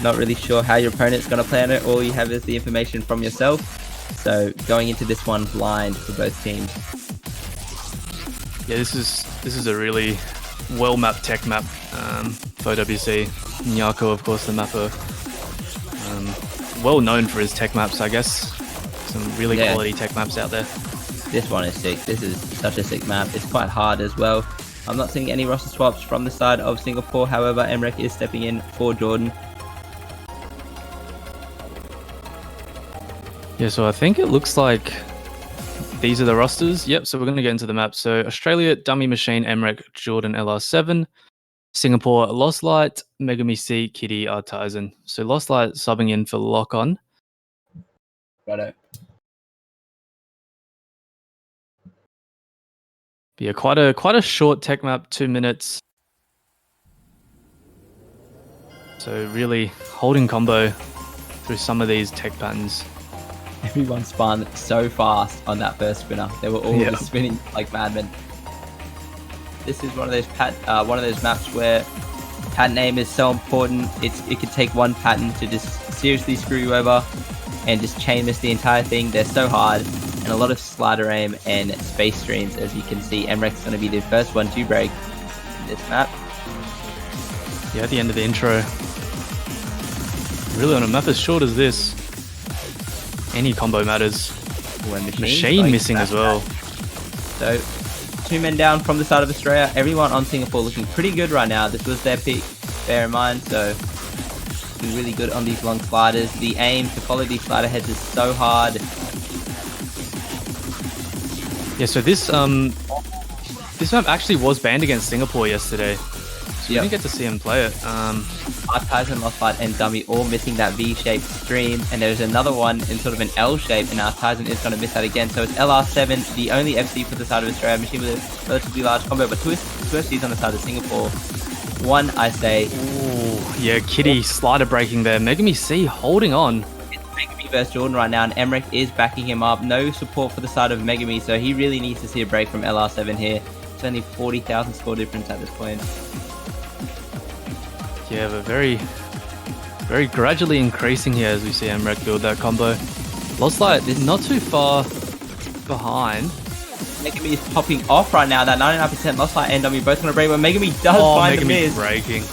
Not really sure how your opponent's going to play on it. All you have is the information from yourself. So going into this one blind for both teams. Yeah, this is a really well-mapped tech map for WC. Nyako, of course, the mapper. Well known for his tech maps, I guess. Some really quality tech maps out there. This one is sick. This is such a sick map. It's quite hard as well. I'm not seeing any roster swaps from the side of Singapore. However, Emrek is stepping in for Jordan. Yeah, so I think it looks like these are the rosters. Yep, so we're going to get into the map. So Australia, Dummy Machine, Emrek, Jordan, LR7. Singapore, Lost Light, Megami C, Kitty, Tyson. So Lost Light subbing in for Lock On. Righto. But yeah, quite a short tech map, 2 minutes. So really holding combo through some of these tech patterns. Everyone spun so fast on that first spinner. They were all just spinning like madmen. This is one of those maps where pattern aim is so important. It could take one pattern to just seriously screw you over and just chain miss the entire thing. They're so hard. and a lot of slider aim and space streams. As you can see, Emrek's going to be the first one to break this map. Yeah, at the end of the intro. Really, on a map as short as this, any combo matters. When Machine missing as well. So, 2 men down from the side of Australia. Everyone on Singapore looking pretty good right now. This was their pick, bear in mind. So, looking really good on these long sliders. The aim to follow these slider heads is so hard. Yeah, so this map actually was banned against Singapore yesterday. So we didn't get to see him play it. Tyson, Lost and Dummy all missing that V-shaped stream, and there's another one in sort of an L shape, and now Tyson is going to miss that again. So it's LR7, the only FC for the side of Australia, machine with a relatively large combo, but two FCs on the side of Singapore. One, I say. Ooh, yeah, Kitty slider breaking there. Megami C holding on. It's Megami versus Jordan right now, and Emrek is backing him up. No support for the side of Megami, so he really needs to see a break from LR7 here. It's only 40,000 score difference at this point. Yeah, but very gradually increasing here as we see Emrek build that combo. Lost Light is not too far behind. Megami is popping off right now. That 99% Lost Light and Dummy both going to break, but Megami does find the miss. Breaking.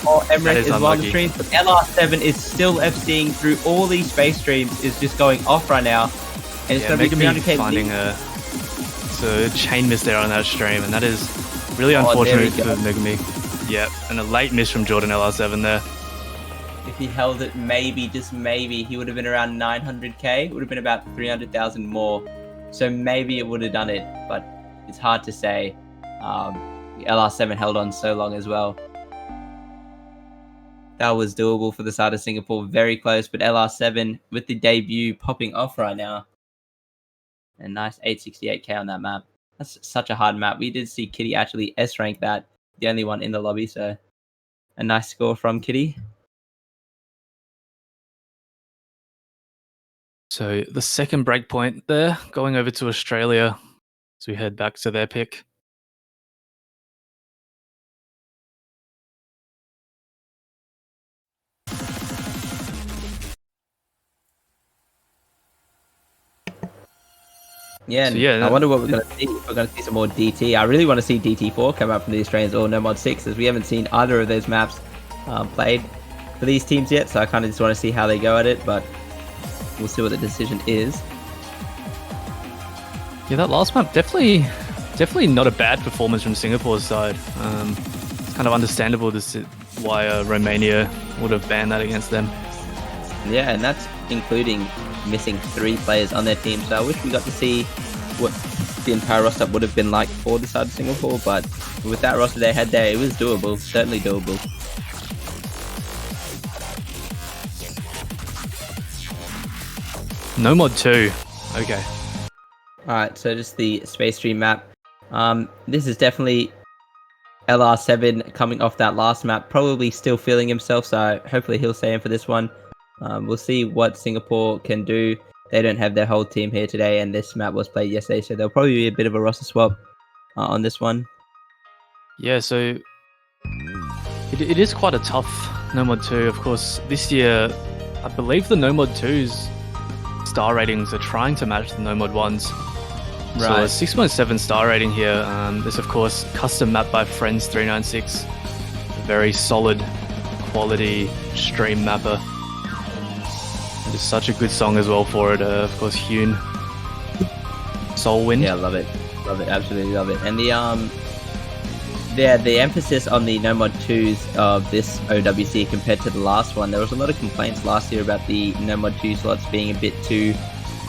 Oh, Emrek is one of the streams, but LR7 is still FCing through all these space streams, is just going off right now. And it's going to be 300k finding a chain miss there on that stream, and that is really unfortunate for Megami. Yep, and a late miss from Jordan LR7 there. If he held it, maybe, just maybe, he would have been around 900k. It would have been about 300,000 more. So maybe it would have done it, but it's hard to say. LR7 held on so long as well. That was doable for the side of Singapore. Very close, but LR7 with the debut popping off right now. A nice 868k on that map. That's such a hard map. We did see Kitty actually S-rank that. The only one in the lobby, so a nice score from Kitty. So the second breakpoint there, going over to Australia as we head back to their pick. Yeah, so I wonder what we're going to see. We're going to see some more DT. I really want to see DT4 come out from the Australians or No Mod 6, as we haven't seen either of those maps played for these teams yet. So I kind of just want to see how they go at it, but we'll see what the decision is. Yeah, that last map definitely not a bad performance from Singapore's side. It's kind of understandable why Romania would have banned that against them. Yeah, and that's including missing 3 players on their team, so I wish we got to see what the entire roster would have been like for the side of Singapore, but with that roster they had there, it was doable, certainly doable. No Mod 2, okay. Alright, so just the Space Stream map. This is definitely LR7 coming off that last map, probably still feeling himself, so hopefully he'll stay in for this one. We'll see what Singapore can do. They don't have their whole team here today, and this map was played yesterday, so there'll probably be a bit of a roster swap on this one. Yeah, so it is quite a tough No Mod 2. Of course, this year, I believe the No Mod 2's star ratings are trying to match the No Mod 1's. Right. So a 6.7 star rating here. This, of course, custom map by Friends396. A very solid quality stream mapper. It is such a good song as well for it. Of course, Hune. Soul Wind. Yeah, love it. Love it. Absolutely love it. And the emphasis on the No Mod 2s of this OWC compared to the last one, there was a lot of complaints last year about the No Mod 2 slots being a bit too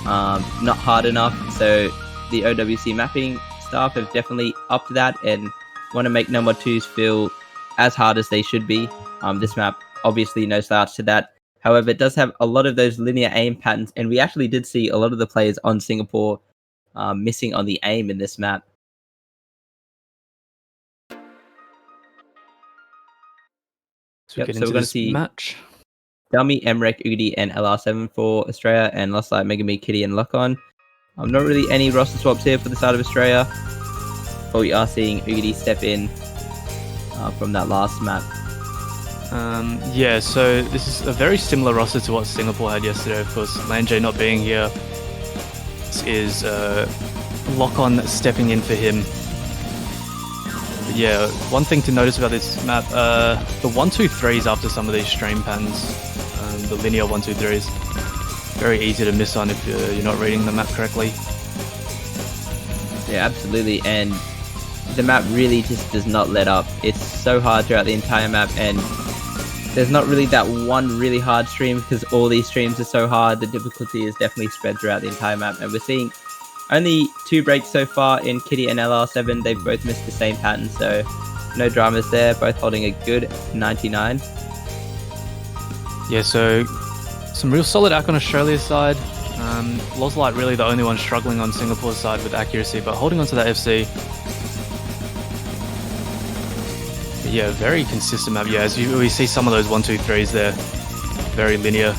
not hard enough. So the OWC mapping staff have definitely upped that and want to make No Mod 2s feel as hard as they should be. This map, obviously no slouch to that. However, it does have a lot of those linear aim patterns, and we actually did see a lot of the players on Singapore missing on the aim in this map. So we're going to see match. Dummy, Emrek, Udi, and LR7 for Australia, and Lost Light, Megami, Kitty, and Lock-On. Not really any roster swaps here for the side of Australia, but we are seeing Udi step in from that last map. Yeah, so this is a very similar roster to what Singapore had yesterday, of course. Lanjay not being here. expect is lock-on stepping in for him. But yeah, one thing to notice about this map, the 1-2-3s after some of these stream patterns, the linear 1-2-3s, very easy to miss on if you're not reading the map correctly. Yeah, absolutely, and the map really just does not let up. It's so hard throughout the entire map, and there's not really that one really hard stream because all these streams are so hard. The difficulty is definitely spread throughout the entire map, and we're seeing only 2 breaks so far in Kitty and LR7. They've both missed the same pattern, so no dramas there, both holding a good 99. Yeah, so some real solid act on Australia's side. Lozlight really the only one struggling on Singapore's side with accuracy, but holding onto that FC. But yeah, very consistent map. Yeah, as we see some of those 1-2-3s there, very linear.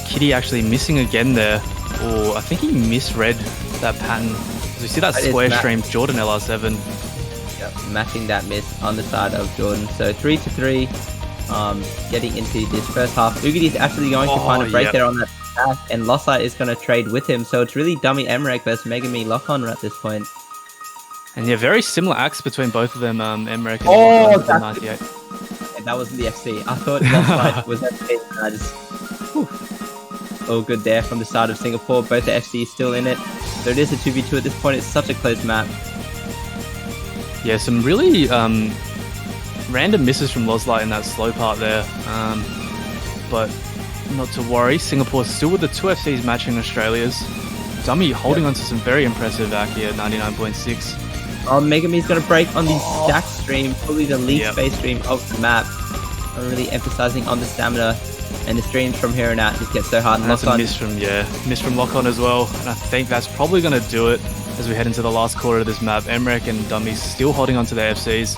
Kitty actually missing again there. Oh, I think he misread that pattern. We see that square stream, Jordan LR7. Yep, matching that miss on the side of Jordan. So 3-3. Getting into this first half. Ugity is actually going to find a break there on that path, and Lozlight is going to trade with him. So it's really Dummy Emrek versus Megami lock-on at this point. And yeah, very similar acts between both of them, Emrek and Lock-on 98. And that wasn't the FC. I thought Lozlight was FC, and I just... Whew. All good there from the side of Singapore. Both the FC still in it. So it is a 2v2 at this point. It's such a close map. Yeah, some really random misses from Lozlight in that slow part there. But not to worry. Singapore still with the 2 FCs matching Australia's. Dummy holding on to some very impressive back here, 99.6. Megami's going to break on the stack stream, probably the least space stream of the map. I'm really emphasizing on the stamina, and the streams from here on out just get so hard. And that's a miss from Lock-on as well. And I think that's probably going to do it as we head into the last quarter of this map. Emrek and Dummy still holding on to their FCs.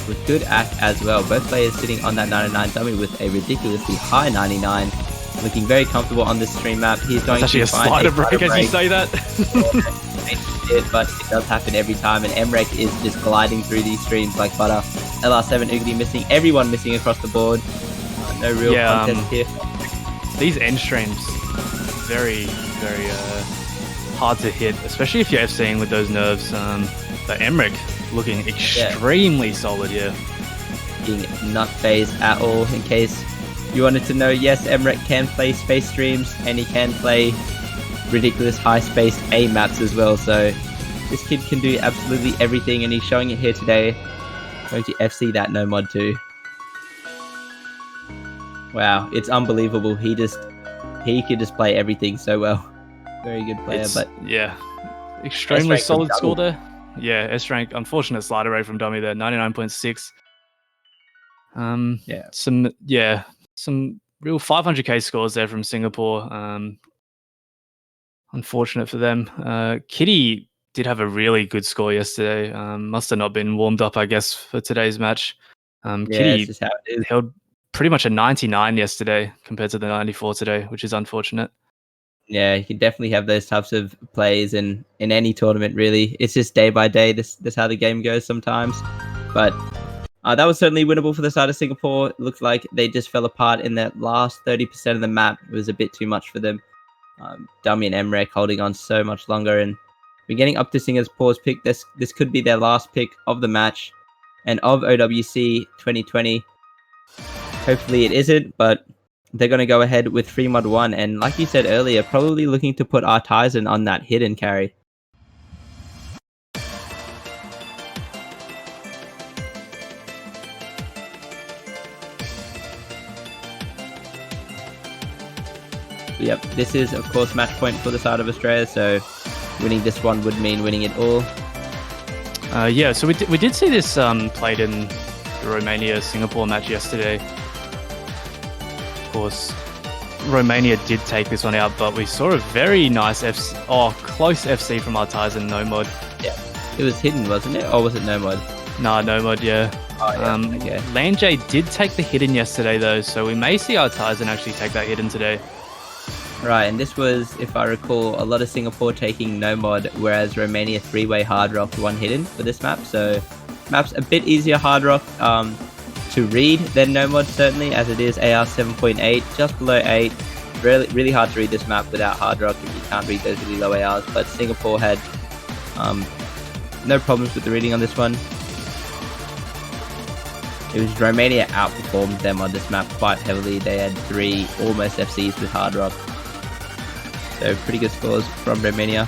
With good act as well. Both players sitting on that 99. Dummy with a ridiculously high 99. Looking very comfortable on this stream map. He's going to find a slider break as you say that. But it does happen every time, and Emrek is just gliding through these streams like butter. LR7 Ugity missing, everyone missing across the board. No real contest here. These end streams, very, very hard to hit, especially if you're FCing with those nerves. But Emrek looking extremely solid, Being not phased at all. In case you wanted to know, yes, Emrek can play space streams, and he can play ridiculous high space A maps as well. So this kid can do absolutely everything, and he's showing it here today. Going to FC that no mod too. Wow, it's unbelievable. He could just play everything so well. Very good player, but yeah, extremely solid score there. Yeah, S rank. Unfortunate slider rate from Dummy there, 99.6. Some real 500k scores there from Singapore. Unfortunate for them. Kitty did have a really good score yesterday. Must have not been warmed up, I guess, for today's match. Kitty held pretty much a 99 yesterday compared to the 94 today, which is unfortunate. Yeah, you can definitely have those types of plays in any tournament, really. It's just day by day. This how the game goes sometimes. But that was certainly winnable for the side of Singapore. It looked like they just fell apart in that last 30% of the map. It was a bit too much for them. Dummy and Emrek holding on so much longer, and we're getting up to Singapore's pick. This could be their last pick of the match and of OWC 2020. Hopefully it isn't, but they're going to go ahead with free mod 1, and like you said earlier, probably looking to put Artisan on that hidden carry. Yep, this is of course match point for the side of Australia, so winning this one would mean winning it all. So we did see this played in the Romania-Singapore match yesterday. Of course, Romania did take this one out, but we saw a very nice close FC from Artisan no mod. Yeah, it was hidden, wasn't it? Or was it no mod? Nah, no mod, yeah. Oh, yeah. Okay. Lanjay did take the hidden yesterday though, so we may see Artisan actually take that hidden today. Right, and this was, if I recall, a lot of Singapore taking no mod, whereas Romania 3-way hard rock 1 hidden for this map. So map's a bit easier hard rock to read than no mod, certainly, as it is AR 7.8, just below 8. really hard to read this map without Hard Rock if you can't read those really low ARs. But Singapore had no problems with the reading on this one. It was Romania outperformed them on this map quite heavily. They had 3 almost FCs with Hard Rock. So pretty good scores from Romania.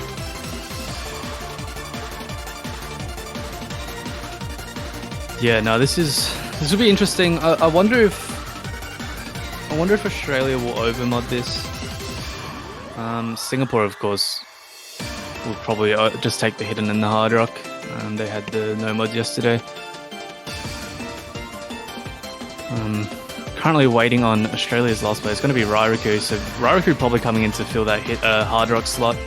Yeah, no, this will be interesting. I wonder if Australia will overmod this. Singapore, of course, will probably just take the hidden and the Hard Rock. They had the no mod yesterday. Currently waiting on Australia's last player. It's going to be Rairiku, so Rairiku probably coming in to fill that Hard Rock slot.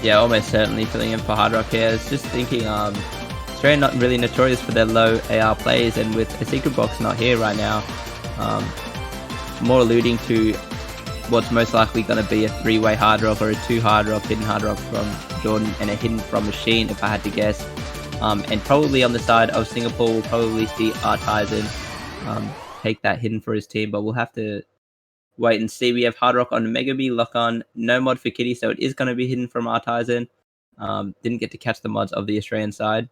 Yeah, almost certainly filling in for Hard Rock here. I was just thinking, Australia not really notorious for their low AR plays, and with a secret box not here right now, more alluding to what's most likely going to be a 3-way Hard Rock or a 2 Hard Rock, hidden Hard Rock from Jordan and a hidden from Machine, if I had to guess. And probably on the side of Singapore, we'll probably see Artisan take that hidden for his team, but we'll have to wait and see. We have Hard Rock on Mega B, Lock On, no mod for Kitty, so it is going to be hidden from Artisan. Didn't get to catch the mods of the Australian side.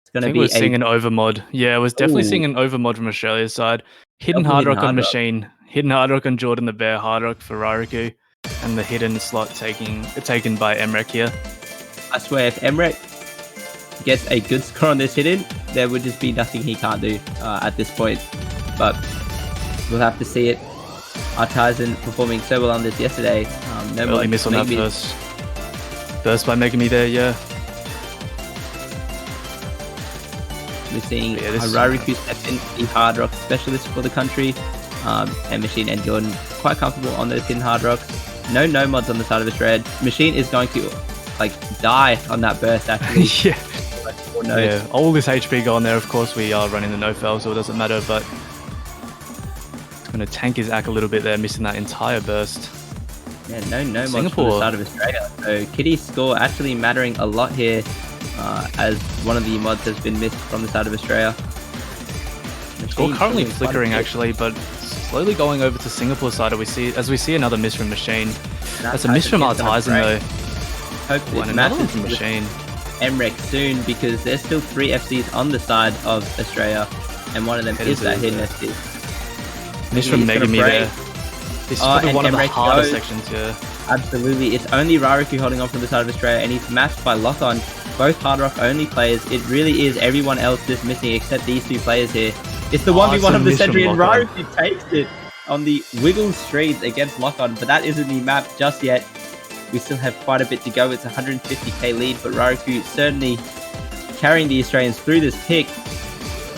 It's going to be we're seeing an overmod. Yeah, I was definitely seeing an overmod from Australia's side. Hidden Hard Rock on Machine, hidden Hard Rock on Jordan the Bear, Hard Rock for Rairiku, and the hidden slot taken by Emrek here. I swear, if Emrek gets a good score on this hidden, there would just be nothing he can't do at this point. But we'll have to see it. Artisan performing so well on this yesterday. No early miss on that first burst by Megami there, yeah. We're seeing Rairiku step in, the Hard Rock specialist for the country. And Machine and Jordan quite comfortable on those hidden Hard Rocks. No mods on the side of Australia. Machine is going to die on that burst actually. Yeah. Yeah, all this HP gone there. Of course, we are running the no-fail, so it doesn't matter, but going to tank his act a little bit there, missing that entire burst. Yeah, no mods from the side of Australia. So Kitty's score actually mattering a lot here, as one of the mods has been missed from the side of Australia. Score currently flickering actually, but slowly going over to Singapore's side as we see another miss from Machine. That's a miss from Artisan though. Hope it matches from Machine. Emrek soon, because there's still 3 FCs on the side of Australia, and one of them is that hidden FC. Miss from Megami there. This is probably one of the harder sections here. Absolutely. It's only Rairiku holding on from the side of Australia, and he's matched by Lock On. Both Hard Rock only players. It really is everyone else just missing except these 2 players here. It's the 1v1 of the century, and Rairiku takes it on the Wiggle Streets against Lock On, but that isn't the map just yet. We still have quite a bit to go. It's a 150k lead, but Rairiku certainly carrying the Australians through this pick.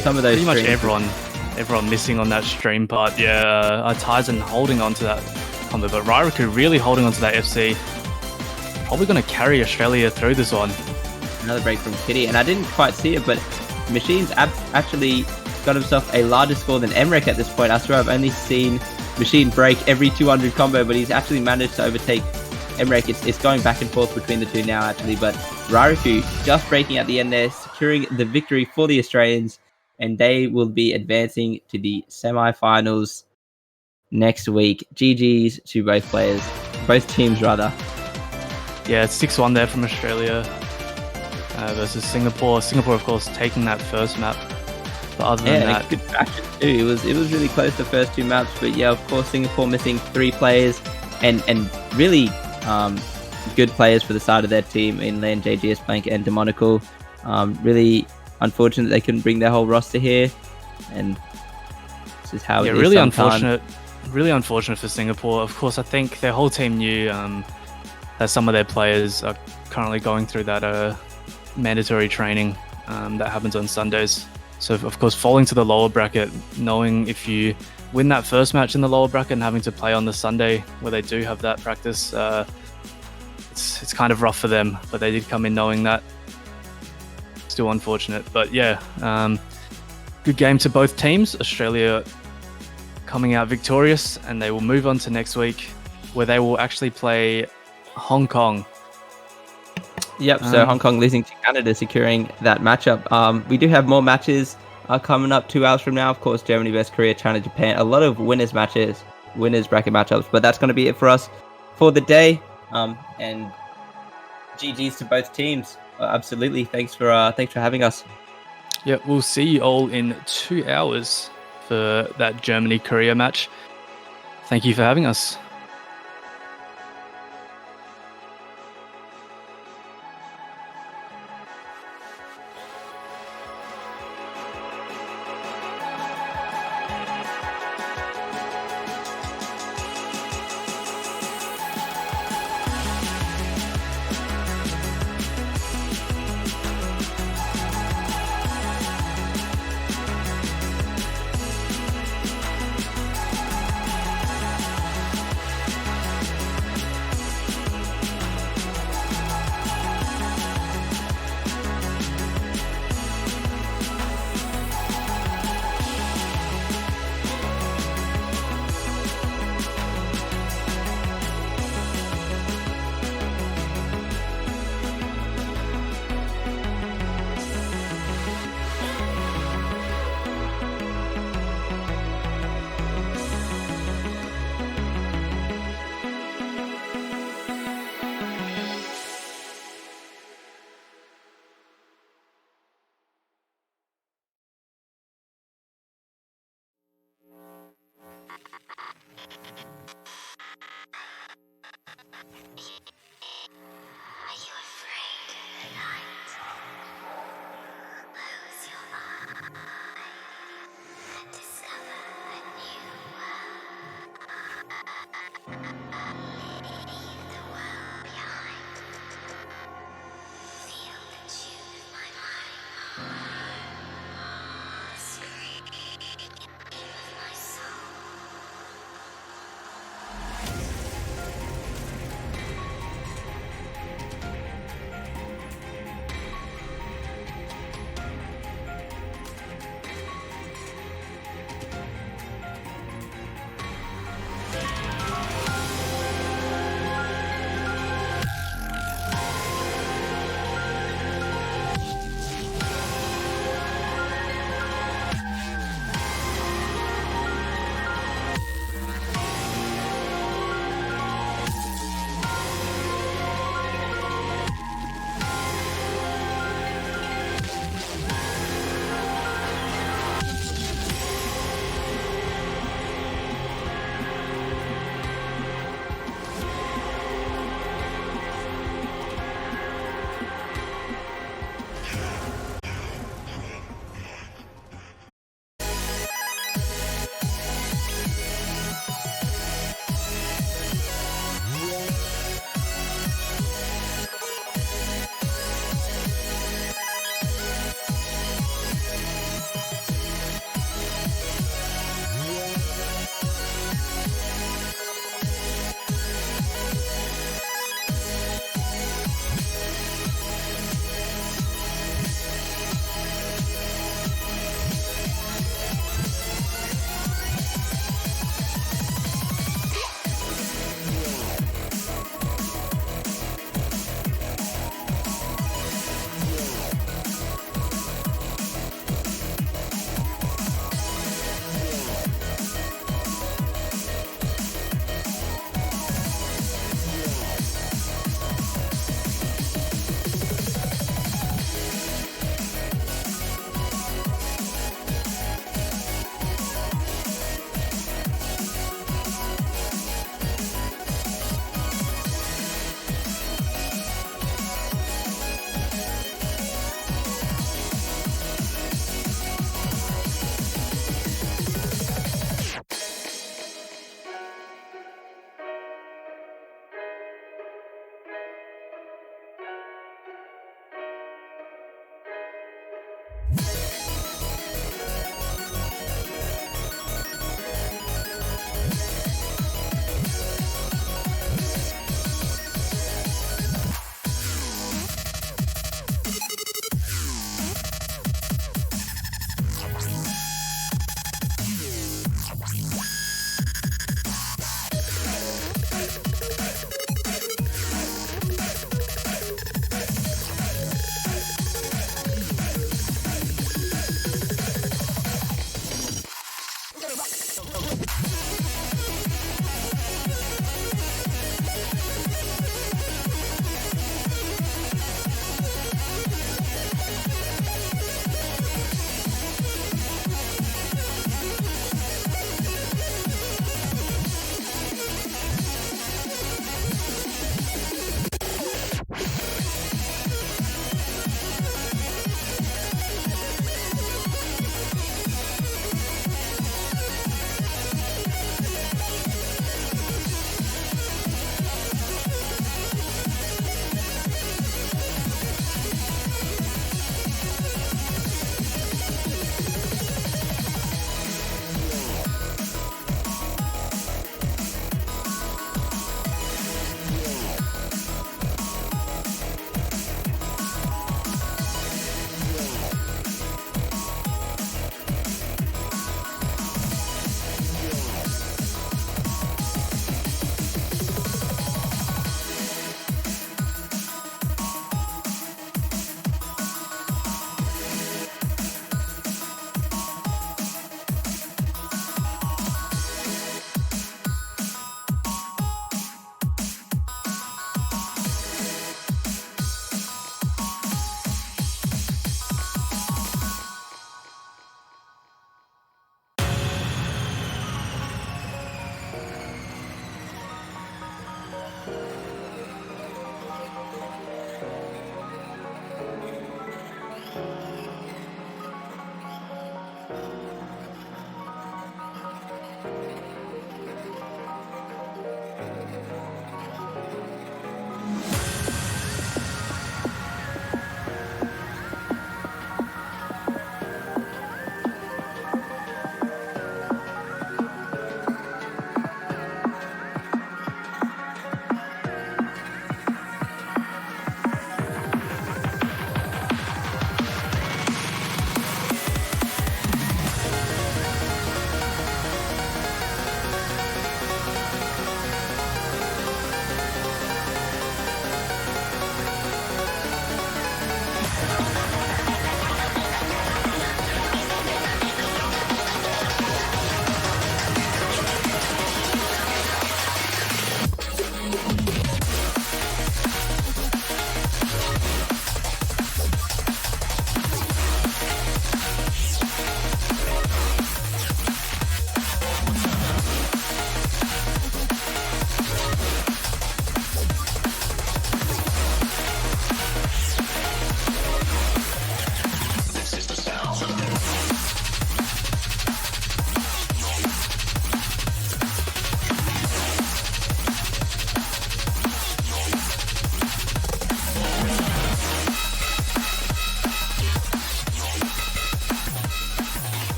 Some of those pretty much everyone missing on that stream part. Yeah, Artisan holding on to that combo, but Rairiku really holding on to that FC. Probably going to carry Australia through this one. Another break from Kitty, and I didn't quite see it, but Machine's actually got himself a larger score than Emrek at this point. I swear I've only seen Machine break every 200 combo, but he's actually managed to overtake Emrek. It's going back and forth between the 2 now actually, but Rairiku just breaking at the end there, securing the victory for the Australians, and they will be advancing to the semi-finals next week. GG's to both teams rather. Yeah, it's 6-1 there from Australia versus Singapore. Singapore, of course, taking that first map. But other than that, good fashion too. It was really close the first 2 maps, but yeah, of course, Singapore missing 3 players and really good players for the side of their team in Land, JGS, Blank, and Demonical. Really unfortunate they couldn't bring their whole roster here, and this is how it is. Really unfortunate. Really unfortunate for Singapore. Of course, I think their whole team knew that some of their players are currently going through that mandatory training that happens on Sundays. So, of course, falling to the lower bracket, knowing if you win that first match in the lower bracket and having to play on the Sunday where they do have that practice, it's kind of rough for them, but they did come in knowing that. Still unfortunate, but yeah, good game to both teams. Australia coming out victorious, and they will move on to next week where they will actually play Hong Kong. Yep, so Hong Kong losing to Canada, securing that matchup. We do have more matches coming up 2 hours from now. Of course, Germany vs Korea, China, Japan. A lot of winners matches winners bracket matchups. But that's going to be it for us for the day. And GG's to both teams. Absolutely. Thanks for having us. Yeah, we'll see you all in 2 hours for that Germany-Korea match. Thank you for having us.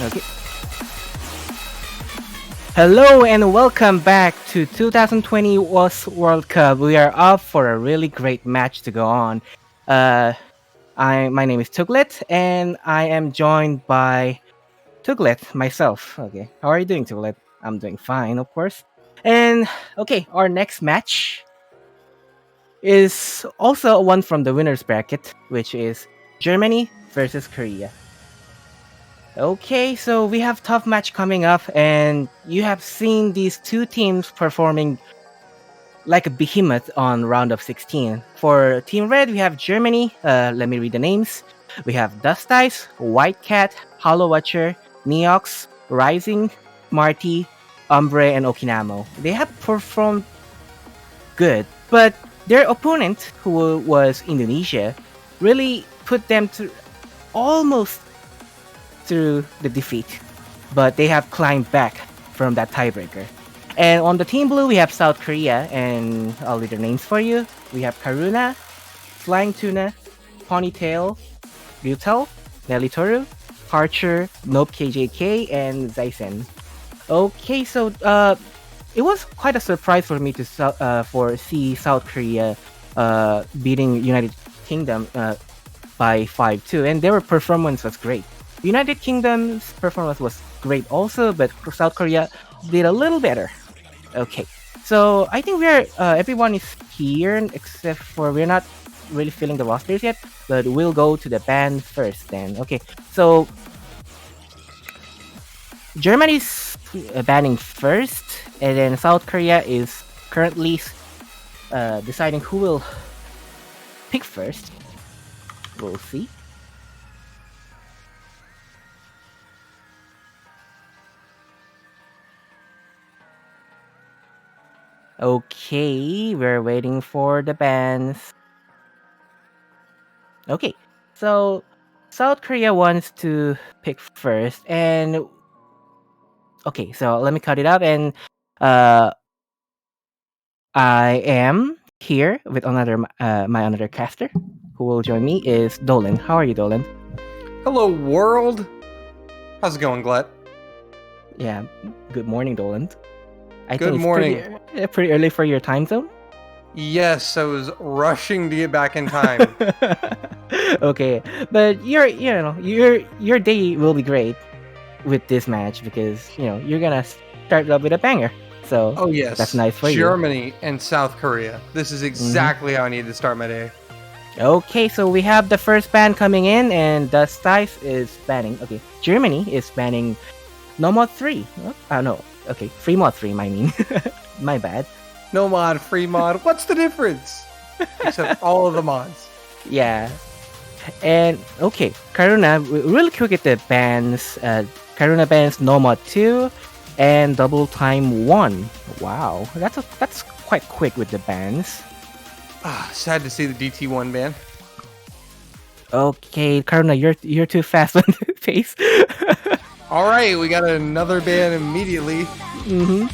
Okay. Hello and welcome back to 2020 WOS World Cup. We are up for a really great match to go on. My name is Tuglet and I am joined by Tuglet myself. Okay, how are you doing, Tuglet? I'm doing fine, of course. And okay, our next match is also one from the winners bracket, which is Germany versus Korea. Okay, so we have tough match coming up, and you have seen these two teams performing like a behemoth on round of 16. For Team Red, we have Germany. Let me read the names. We have Dust Ice, White Cat, Hollow Watcher, Neox, Rising, Marty, Umbre, and Okinamo. They have performed good, but their opponent, who was Indonesia, really put them to almost through the defeat, but they have climbed back from that tiebreaker. And on the Team Blue, we have South Korea, and I'll read their names for you. We have Karuna, Flying Tuna, Ponytail, Ryutel, Nelitoru, Archer, Nope KJK, and Zaisen. Okay, so it was quite a surprise for me to see South Korea beating United Kingdom by 5-2, and their performance was great. United Kingdom's performance was great also, but South Korea did a little better. Okay, so I think everyone is here except for we're not really filling the rosters yet, but we'll go to the band first then. Okay, so Germany's banning first, and then South Korea is currently deciding who will pick first. We'll see. Okay, we're waiting for the bans. Okay, so South Korea wants to pick first, and okay, so let me cut it up, and I am here with my another caster who will join me is Dolan. How are you, Dolan? Hello, world. How's it going, Glet? Yeah, good morning, Dolan. I Good think morning. it's pretty early for your time zone. Yes, I was rushing to get back in time. Okay, but your day will be great with this match because you're gonna start up with a banger. So Oh yes, that's nice for Germany and South Korea. This is exactly how I need to start my day. you. Okay, so we have the first ban coming in, and Dust Dice is banning. Okay, Germany is banning No Mod 3. Oh no. Okay, Free Mod 3. I mean, my bad. No mod, free mod. What's the difference? Except all of the mods. Yeah. And okay, Karuna, really quick at the bans. Karuna bans No Mod 2 and Double Time 1. Wow, that's quite quick with the bans. Sad to see the DT1 ban. Okay, Karuna, you're too fast on the pace. All right, we got another ban immediately. Mm-hmm.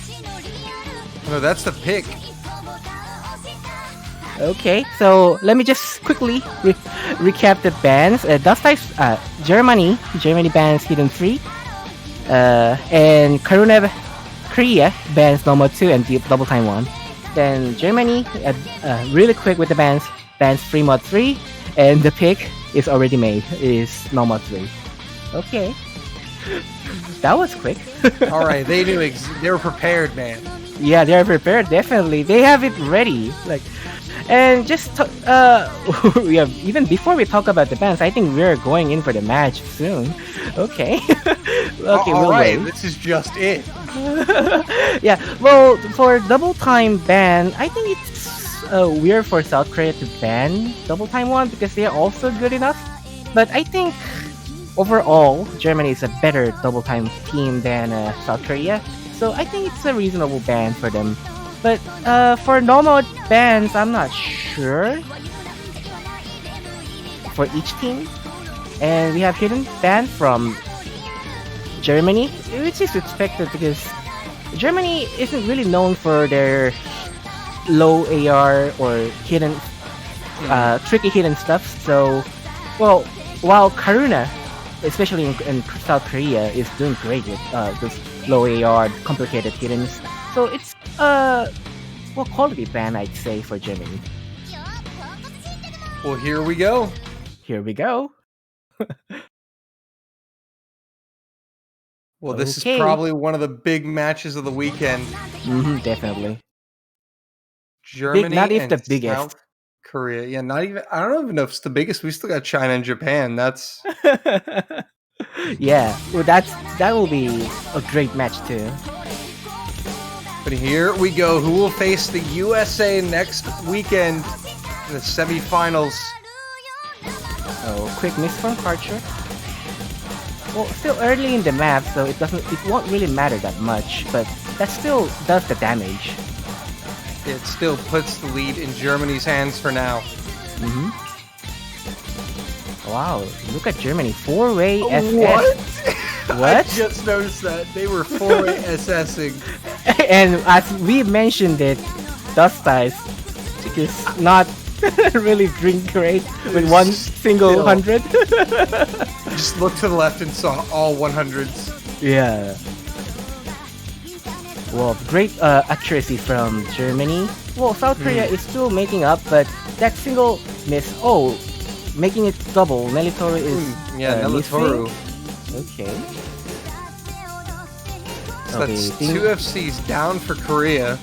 No, that's the pick. Okay, so let me just quickly recap the bans. Dust Ice, Germany bans Hidden 3. And Korea bans Normal 2 and Double Time 1. Then Germany, really quick with the bans Free Mod 3. And the pick is already made, is Normal 3. Okay. That was quick. All right, they knew they were prepared, man. Yeah, they are prepared, definitely. They have it ready. And just even before we talk about the bands, I think we're going in for the match soon. Okay. Okay, All we'll right, wait. this is just it. Yeah, well, for Double Time ban, I think it's weird for South Korea to ban Double Time 1 because they are also good enough. But I think overall, Germany is a better Double Time team than South Korea. So I think it's a reasonable ban for them. But for normal bans, I'm not sure for each team. And we have hidden ban from Germany, which is expected because Germany isn't really known for their low AR or hidden, tricky hidden stuff. So, well, while Karuna, especially in South Korea, is doing great with those low AR, complicated hiddens. So it's quality ban, I'd say, for Germany. Well, here we go. Here we go. Well, this is Okay. probably one of the big matches of the weekend. Definitely. Germany not if and the biggest. South Korea. Yeah, not even. I don't even know if it's the biggest. We still got China and Japan. That's Yeah, well, that will be a great match too. But here we go. Who will face the USA next weekend in the semifinals? Oh, quick miss from Karcher. Well, still early in the map, so it won't really matter that much, but that still does the damage. It still puts the lead in Germany's hands for now. Wow, look at Germany, 4-way SS. What? What? I just noticed that. They were 4-way SSing. And as we mentioned it, Dust Ice is not really doing great with one single Still. 100. Just looked to the left and saw all 100s. Yeah. Well, great accuracy from Germany. Well, South Korea is still making up, but that single miss, making it double. Nelitoru is Nelitoru. missing. Okay. So that's 2 FCs down for Korea.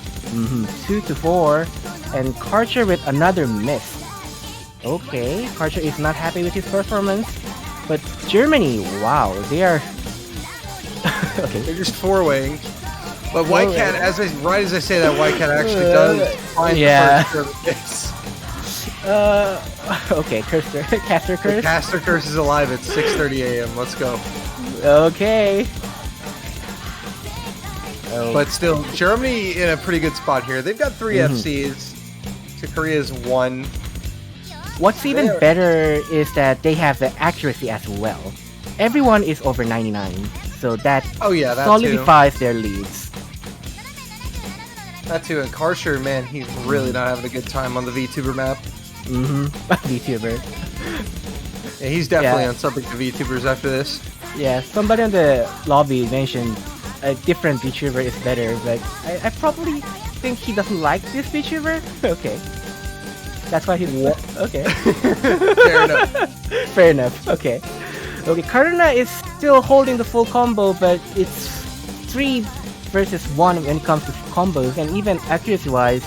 2-4, and Karcher with another miss. Okay, Karcher is not happy with his performance, but Germany, wow, they are. Okay. They're just 4-waying. But Whitecat, right as I say that, Whitecat actually does find the first miss. Okay, Caster Curse. The Caster Curse is alive at 6:30 a.m. Let's go. Okay. But still, Germany in a pretty good spot here. They've got 3 FCs to Korea's 1. What's even better is that they have the accuracy as well. Everyone is over 99, so that solidifies their leads. That too, and Karcher, man, he's really not having a good time on the VTuber map. VTuber. Yeah, he's definitely on something to VTubers after this. Yeah, somebody in the lobby mentioned a different VTuber is better, but I probably think he doesn't like this VTuber. Okay. That's why he's... Okay. Fair enough. Fair enough, okay. Okay, Karuna is still holding the full combo, but it's 3 versus 1 when it comes to combos, and even accuracy-wise,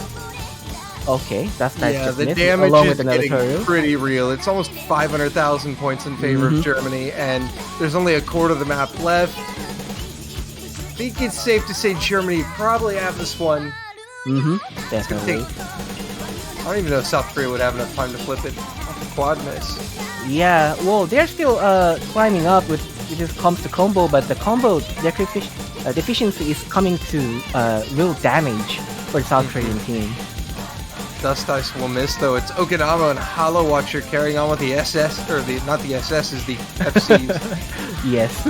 okay, that's the missed, damage along is with getting Toru. pretty real. It's almost 500,000 points in favor of Germany, and there's only a quarter of the map left. I think it's safe to say Germany probably have this one. Definitely. I don't even know if South Korea would have enough time to flip it off the quad miss. Yeah, well, they're still climbing up when it comes to combo, but the combo deficiency is coming to real damage for the South Korean team. Dust Ice will miss, though. It's Okinawa and Hollow Watcher carrying on with the SS, or not the SS, is the FCs. Yes.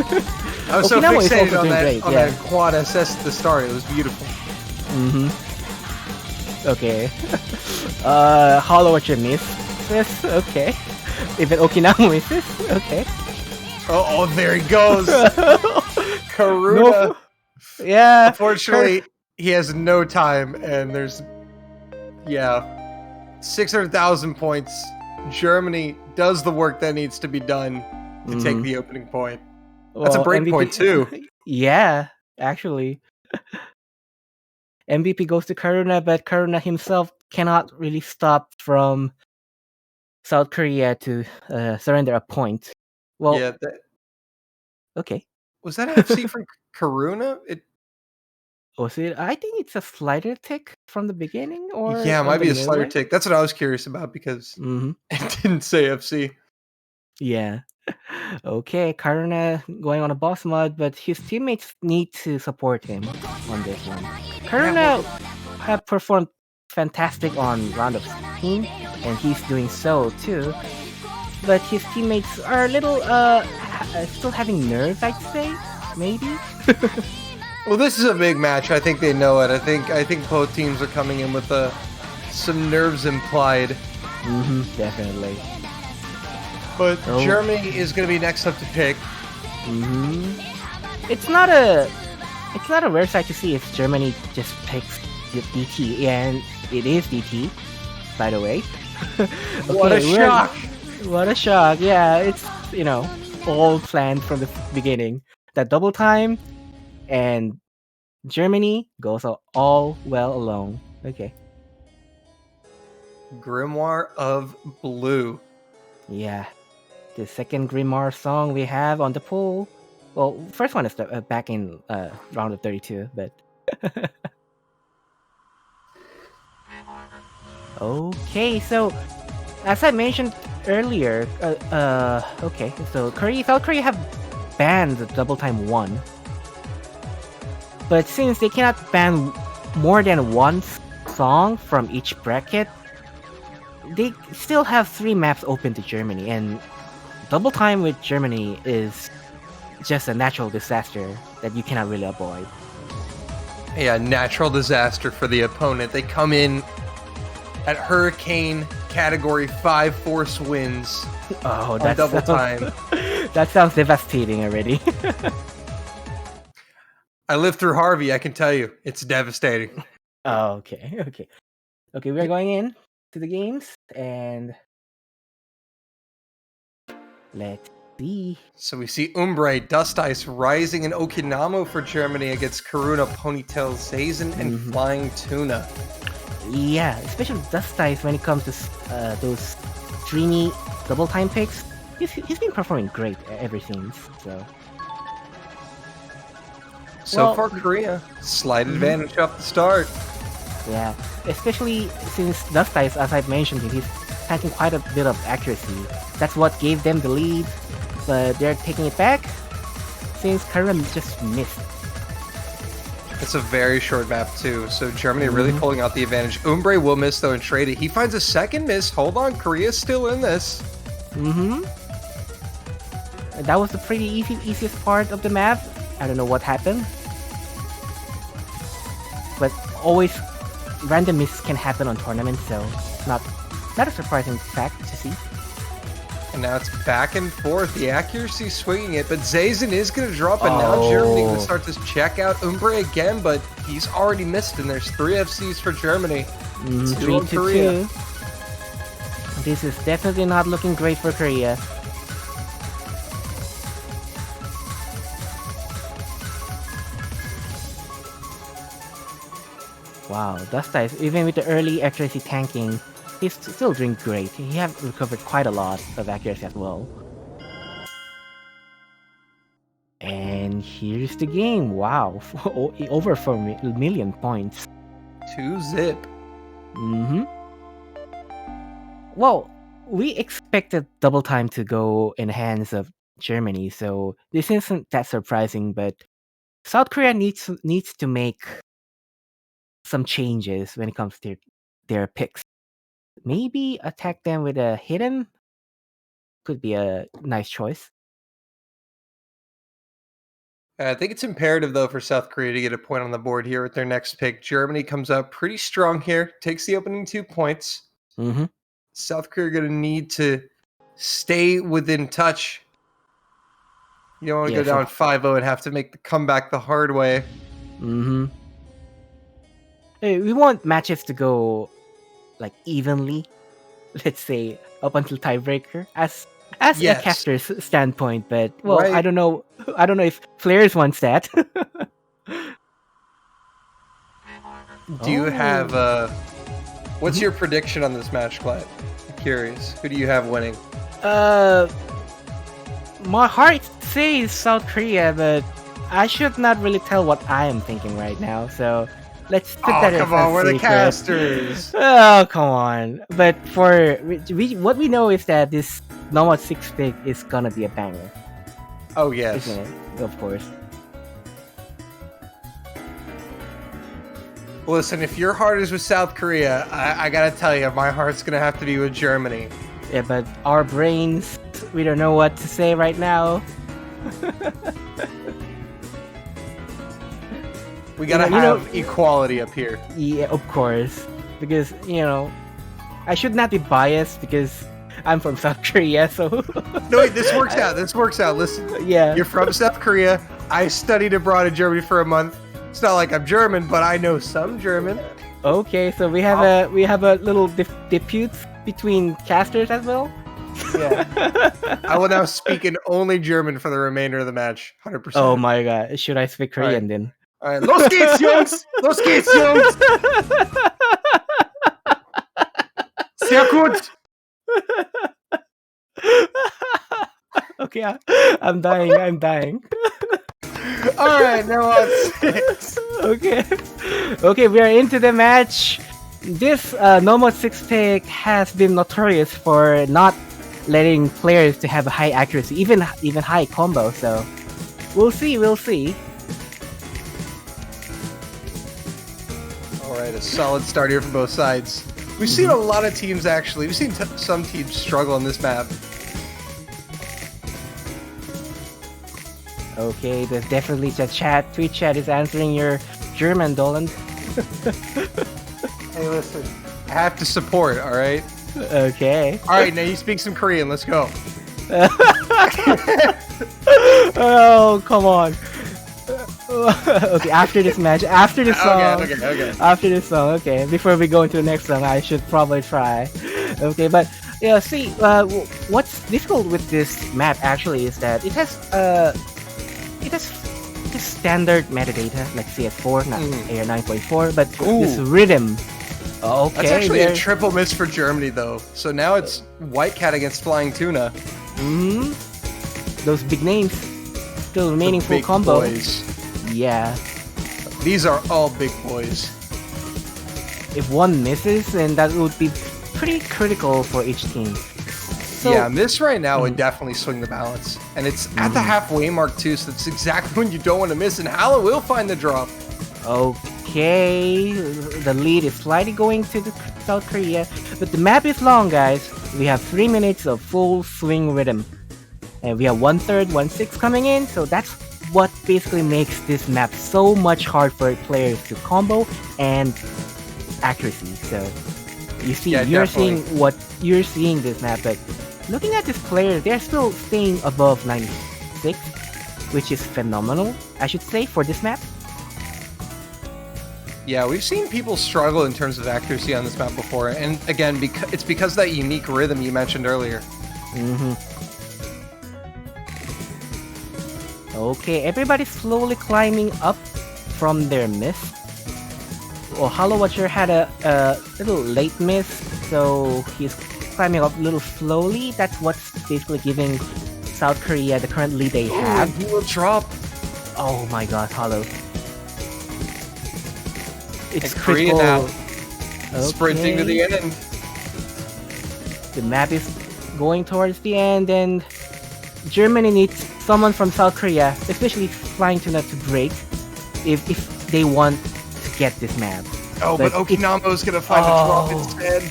I was so Okinawa is fixated also on doing that great. on Yeah. that quad SS at the start. It was beautiful. Okay. Hollow what you miss. This okay. Even Okinawa misses. Okay. Oh, there he goes. Karuna. No. Yeah. Unfortunately, he has no time, and there's 600,000 points. Germany does the work that needs to be done to take the opening point. That's a break point too. Yeah, actually. MVP goes to Karuna, but Karuna himself cannot really stop from South Korea to surrender a point. Well, Yeah, okay. was that FC from Karuna? Was it? I think it's a slider tick from the beginning, or Yeah, it on might the be a middle slider way? tick. That's what I was curious about because it didn't say FC. Yeah. Okay, Karuna going on a boss mod, but his teammates need to support him on this one. Karuna have performed fantastic on round of 16, and he's doing so too. But his teammates are a little still having nerves, I'd say. Maybe. Well, this is a big match. I think they know it. I think both teams are coming in with some nerves implied. Definitely. But Germany is going to be next up to pick. It's not a rare sight to see if Germany just picks the DT, and it is DT, by the way. What a shock! What a shock! Yeah, it's all planned from the beginning. That double time, and Germany goes all well alone. Okay. Grimoire of Blue. Yeah. The second Grimoire song we have on the poll. Well, first one is back in round of 32, but okay. So as I mentioned earlier, okay. So South Korea have banned the double time 1, but since they cannot ban more than one song from each bracket, they still have 3 maps open to Germany, and double time with Germany is just a natural disaster that you cannot really avoid. Yeah, natural disaster for the opponent. They come in at Hurricane Category 5 force winds. Oh, that's double time. That sounds devastating already. I lived through Harvey, I can tell you. It's devastating. Oh, okay. Okay, we're going in to the games, and let's see. So we see Umbre, Dust Ice rising in Okinawa for Germany against Karuna, Ponytail, Zazen, and Flying Tuna. Yeah, especially Dust Ice when it comes to those dreamy double time picks. He's been performing great ever since. So far, Korea, slight advantage off the start. Yeah, especially since Dust Ice, as I've mentioned, he's packing quite a bit of accuracy. That's what gave them the lead, but they're taking it back since Karim just missed. It's a very short map too, so Germany really pulling out the advantage. Umbre will miss though and trade it. He finds a second miss. Hold on, Korea's still in this. That was the pretty easiest part of the map. I don't know what happened, but always random misses can happen on tournaments, so not a surprising fact to see. And now it's back and forth. The accuracy swinging it, but Zazen is going to drop, and now Germany going to start to check out Umbre again, but he's already missed, and there's 3 FCs for Germany. 2 on Korea. 2. This is definitely not looking great for Korea. Wow, Dust Ice, even with the early accuracy tanking, he's still doing great. He have recovered quite a lot of accuracy as well. And here's the game. Wow, over 4 million points. 2-0. Well, we expected double time to go in the hands of Germany, so this isn't that surprising, but South Korea needs to make some changes when it comes to their picks. Maybe attack them with a hidden could be a nice choice. I think it's imperative, though, for South Korea to get a point on the board here with their next pick. Germany comes out pretty strong here, takes the opening 2 points. Mm-hmm. South Korea going to need to stay within touch. You don't want to go down 5-0 and have to make the comeback the hard way. Mm-hmm. Hey, we want matches to go like evenly. Let's say up until tiebreaker, as Yes. a caster's standpoint. But well, Right. I don't know if players wants that. Do you have Mm-hmm. what's your prediction on this match, Clyde? I'm curious. Who do you have winning? My heart says South Korea, but I should not really tell what I am thinking right now. So let's put that as come on, a we're the secret. casters. Oh, come on. But for what we know is that this normal 6 pick is gonna be a banger, Oh, yes. isn't it? Of course. Listen, if your heart is with South Korea, I gotta tell you, my heart's gonna have to be with Germany. Yeah, but our brains, we don't know what to say right now. We gotta You know- have equality up here. Yeah, of course. Because, I should not be biased because I'm from South Korea, so No, wait, this works out. This works out. Listen, yeah. you're from South Korea. I studied abroad in Germany for a month. It's not like I'm German, but I know some German. Okay, so we have a little dispute between casters as well. Yeah. I will now speak in only German for the remainder of the match. 100%. Oh my god, should I speak Korean then? All right, los geht's, Jungs! Los geht's, Jungs! Sehr gut! Okay, I'm dying. I'm dying. All right, now on 6. Okay, we are into the match. This normal 6 pick has been notorious for not letting players to have a high accuracy, even high combo. So we'll see. All right, a solid start here from both sides. We've seen a lot of teams actually. We've seen some teams struggle on this map. Okay, there's definitely the chat. Twitch chat is answering your German, Dolan. Hey, listen, I have to support. All right. Okay. All right, now you speak some Korean. Let's go. Oh, come on. Okay, after this match, after this song, Okay. after this song, okay. Before we go into the next song, I should probably try. Okay, but yeah, see, what's difficult with this map actually is that it has this standard metadata like CS4, not AR 9.4, but this rhythm. Okay, That's actually a triple miss for Germany, though. So now it's White Cat against Flying Tuna. Those big names still remaining full Big combo. boys. Yeah. These are all big boys. If one misses, then that would be pretty critical for each team. So, Yeah, miss right now would definitely swing the balance. And it's at the halfway mark, too, so that's exactly when you don't want to miss. And Hala will find the drop. Okay, the lead is slightly going to the South Korea, but the map is long, guys. We have 3 minutes of full swing rhythm, and we have 1/3, 1/6 coming in. So that's what basically makes this map so much hard for players to combo and accuracy. So you see, Yeah, you're definitely. seeing what you're seeing this map, but looking at this player, they're still staying above 96, which is phenomenal, I should say, for this map. Yeah, we've seen people struggle in terms of accuracy on this map before. And again, it's because of that unique rhythm you mentioned earlier. Okay, everybody's slowly climbing up from their miss. Well, Hollow Watcher had a little late miss, so he's climbing up a little slowly. That's what's basically giving South Korea the current lead they have. He will drop. Oh my god, Hollow. It's And Korea critical. now sprinting to the end. The map is going towards the end, and Germany needs someone from South Korea, especially Flying Tuna, to break if they want to get this map. Oh, but Okinamo's gonna find the drop Oh. instead.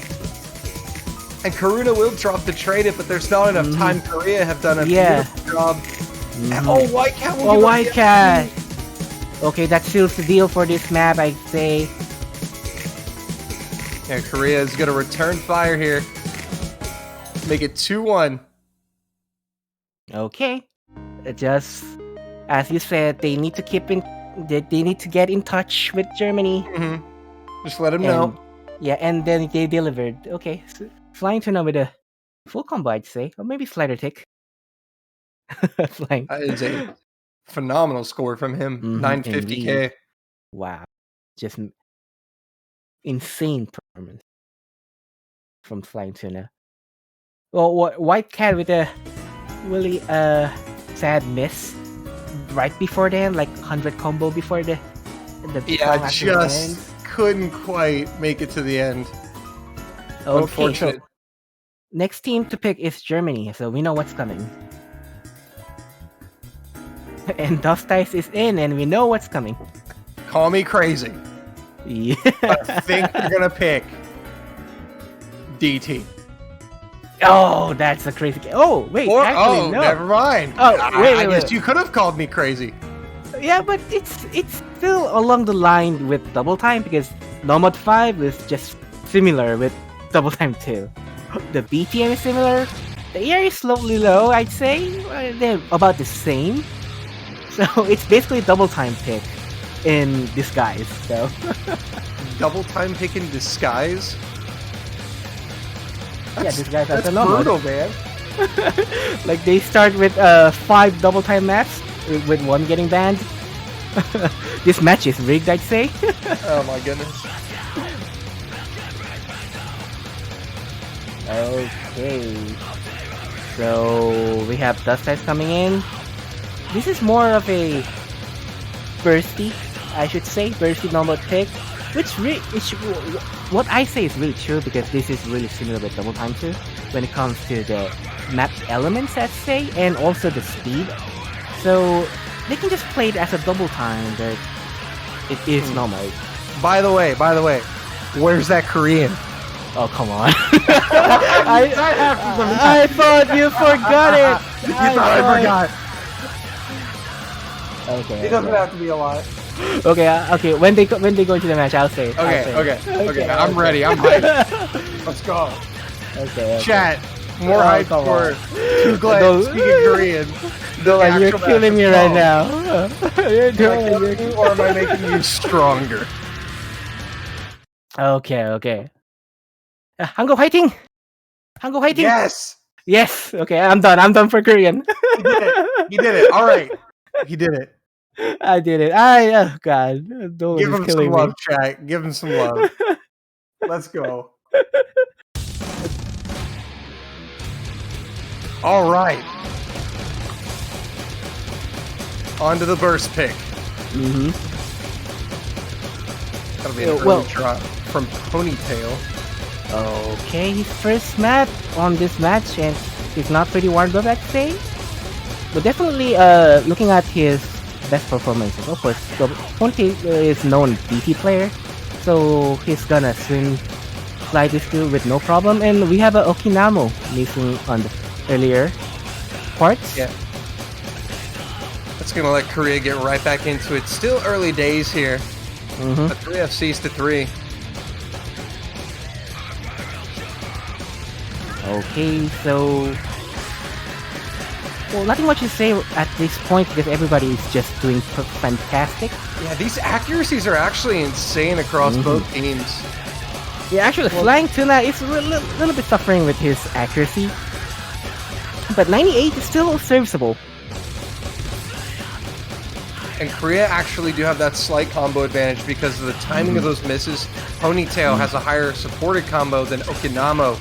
And Karuna will drop to trade it, but there's not enough time. Korea have done a beautiful job Oh, White Cat will Oh, give up White the Cat. Okay, that seals the deal for this map, I'd say. Yeah, Korea is going to return fire here. Make it 2-1. Okay. Just as you said, they need to keep in. They need to get in touch with Germany. Just let him know. Yeah, and then they delivered. Okay, so Flying Tuna with a full combo, I'd say, or maybe slider tick. Flying. That is a phenomenal score from him. 950k. Indeed. Wow, just insane performance from Flying Tuna. Well, White Cat with a really sad miss right before then, like 100 combo before the Yeah, song actually just ends. couldn't quite make it to the end. Okay, Unfortunate. so next team to pick is Germany, so we know what's coming. And Dust Dice is in, and we know what's coming. Call me crazy. Yeah. But I think they're gonna pick DT. Oh, that's a crazy game. Oh, wait, Or actually, no. never mind. Oh, wait, I guess wait. you could have called me crazy. Yeah, but it's still along the line with Double Time because Nomad 5 is just similar with Double Time 2. The BPM is similar. The ER is slightly low, I'd say. They're about the same. So it's basically Double Time pick in disguise. So Double time pick in disguise. yeah, disguise as That's a Nomad. brutal, man. Like they start with 5 Double Time maps with 1 getting banned. This match is rigged, I'd say. Oh my goodness. Okay. So we have Dust Dice coming in. This is more of a bursty, I should say, bursty normal pick. What I say is really true because this is really similar with Double Time 2 when it comes to the map elements, I'd say, and also the speed. So they can just play it as a Double Time, but it is normal. By the way, where's that Korean? Oh, come on. I thought you forgot it. You thought I forgot. Okay. He doesn't have to be a lot. Okay. When they go into the match, I'll say. Okay. I'm ready. I'm hyped. Let's go. Okay. Chat. More Oh, hype come for on. Too Glad No. speaking Korean. No, The you're actual killing me match. right Oh. now. You're Am I doing killing you, or am I making you stronger? Okay. Hango fighting. Hango fighting. Yes. Yes. Okay, I'm done for Korean. He did it. All right. He did it. I did it. Oh God. Dolan Give is him some killing me. love, chat. Give him some love. Let's go. All right. On to the burst pick. Mm-hmm. That'll be an Well- early drop from Ponytail. Okay, his first map on this match, and he's not pretty warmed up, I'd say. But definitely, looking at his best performances, of course, Ponte is known DP player, so he's gonna swing slide this through with no problem. And we have a Okinamo missing on the earlier parts. Yeah. That's gonna let Korea get right back into it. Still early days here. Mm-hmm. But 3 FCs to 3. Okay, so well, nothing much to say at this point because everybody is just doing fantastic. Yeah, these accuracies are actually insane across both teams. Yeah, actually, Flying Tuna is a little bit suffering with his accuracy, but 98 is still serviceable. And Korea actually do have that slight combo advantage because of the timing of those misses. Ponytail has a higher supported combo than Okinamo.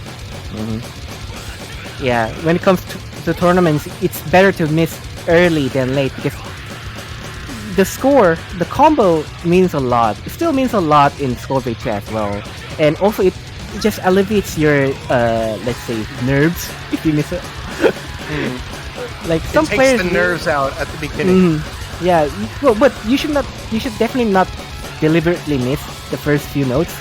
Yeah, when it comes to tournaments, it's better to miss early than late because the combo means a lot. It still means a lot in score rate as well, and also it just alleviates your let's say nerves if you miss it. Like some It takes players the nerves out at the beginning. Yeah, well, but you should definitely not deliberately miss the first few notes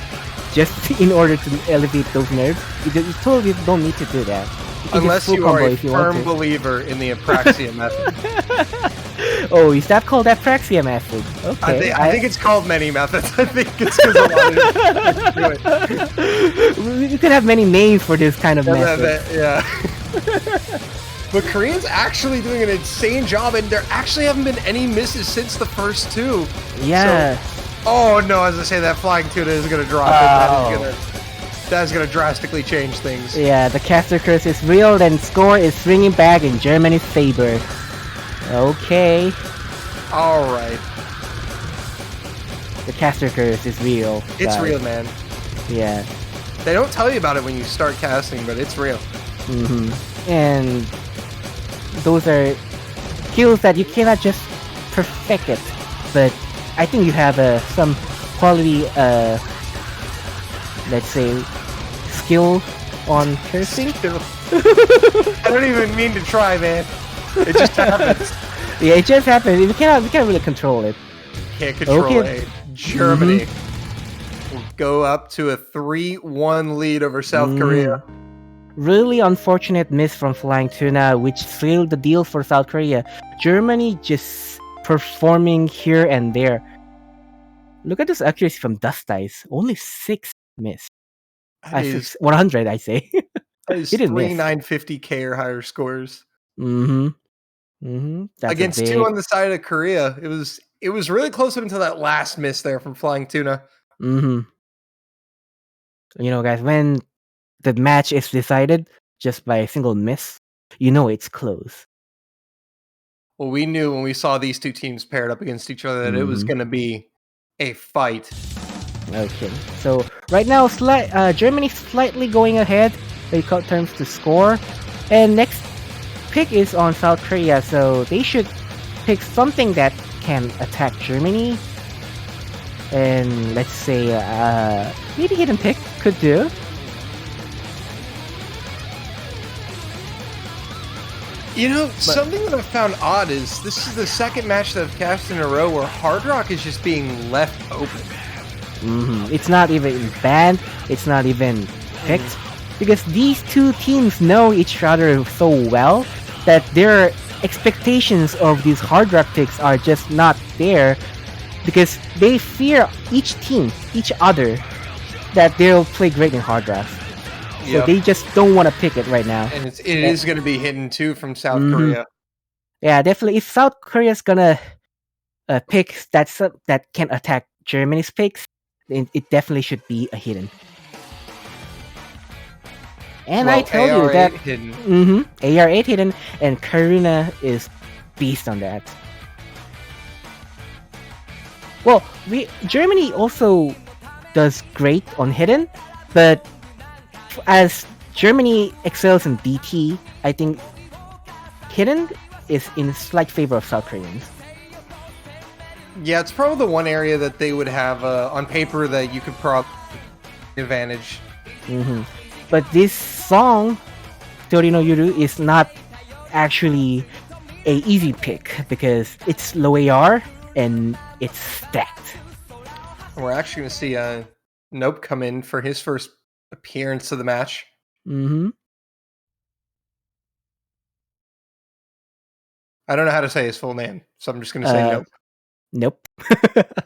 just in order to alleviate those nerves. You totally don't need to do that. can Unless just full you combo are a if you want firm to. believer in the apraxia method. Oh, is that called apraxia method? Okay. I think it's called many methods. I think it's because a lot of do it. You could have many names for this kind of method. Yeah. But Korea's actually doing an insane job, and there actually haven't been any misses since the first two. Yeah. So, oh no, as I say, that flying tuna is going to drop, and that is gonna drastically change things. Yeah, the caster curse is real, and score is swinging back in Germany's favor. Okay. All right. The caster curse is real. It's guys. real, man. Yeah. They don't tell you about it when you start casting, but it's real. And those are skills that you cannot just perfect it. But I think you have some quality, let's say, skill on cursing. I don't even mean to try, man. It just happens. Yeah, it just happens. We can't really control it. Can't control it. Germany will go up to a 3-1 lead over South Korea. Really unfortunate miss from Flying Tuna, which sealed the deal for South Korea. Germany just performing here and there. Look at this accuracy from Dust Dice. Only 6 miss. 100, I say. That is 3,950K or higher scores. That's against 2 on the side of Korea. It was really close until that last miss there from Flying Tuna. You know, guys, when the match is decided just by a single miss, you know it's close. Well, we knew when we saw these two teams paired up against each other that it was going to be a fight. Okay, so right now, Germany slightly going ahead. They cut terms to score, and next pick is on South Korea, so they should pick something that can attack Germany. And let's say maybe hidden pick could do. You know, something that I found odd is this is the second match that I've cast in a row where Hard Rock is just being left open. It's not even banned, it's not even picked, because these two teams know each other so well that their expectations of these Hard Rock picks are just not there, because they fear each other, that they'll play great in Hard Rock. So they just don't want to pick it right now. And it is going to be hidden too from South Korea. Yeah, definitely. If South Korea's gonna pick that can attack Germany's picks, it definitely should be a hidden. And I told you that hidden. AR8 hidden, and Karuna is beast on that. Well, Germany also does great on hidden, but as Germany excels in DT, I think hidden is in slight favor of South Koreans. Yeah, it's probably the one area that they would have on paper that you could probably advantage. But this song, Tori no Yuru, is not actually a easy pick because it's low AR and it's stacked. We're actually going to see Nope come in for his first appearance of the match. I don't know how to say his full name, so I'm just going to say Nope. Nope.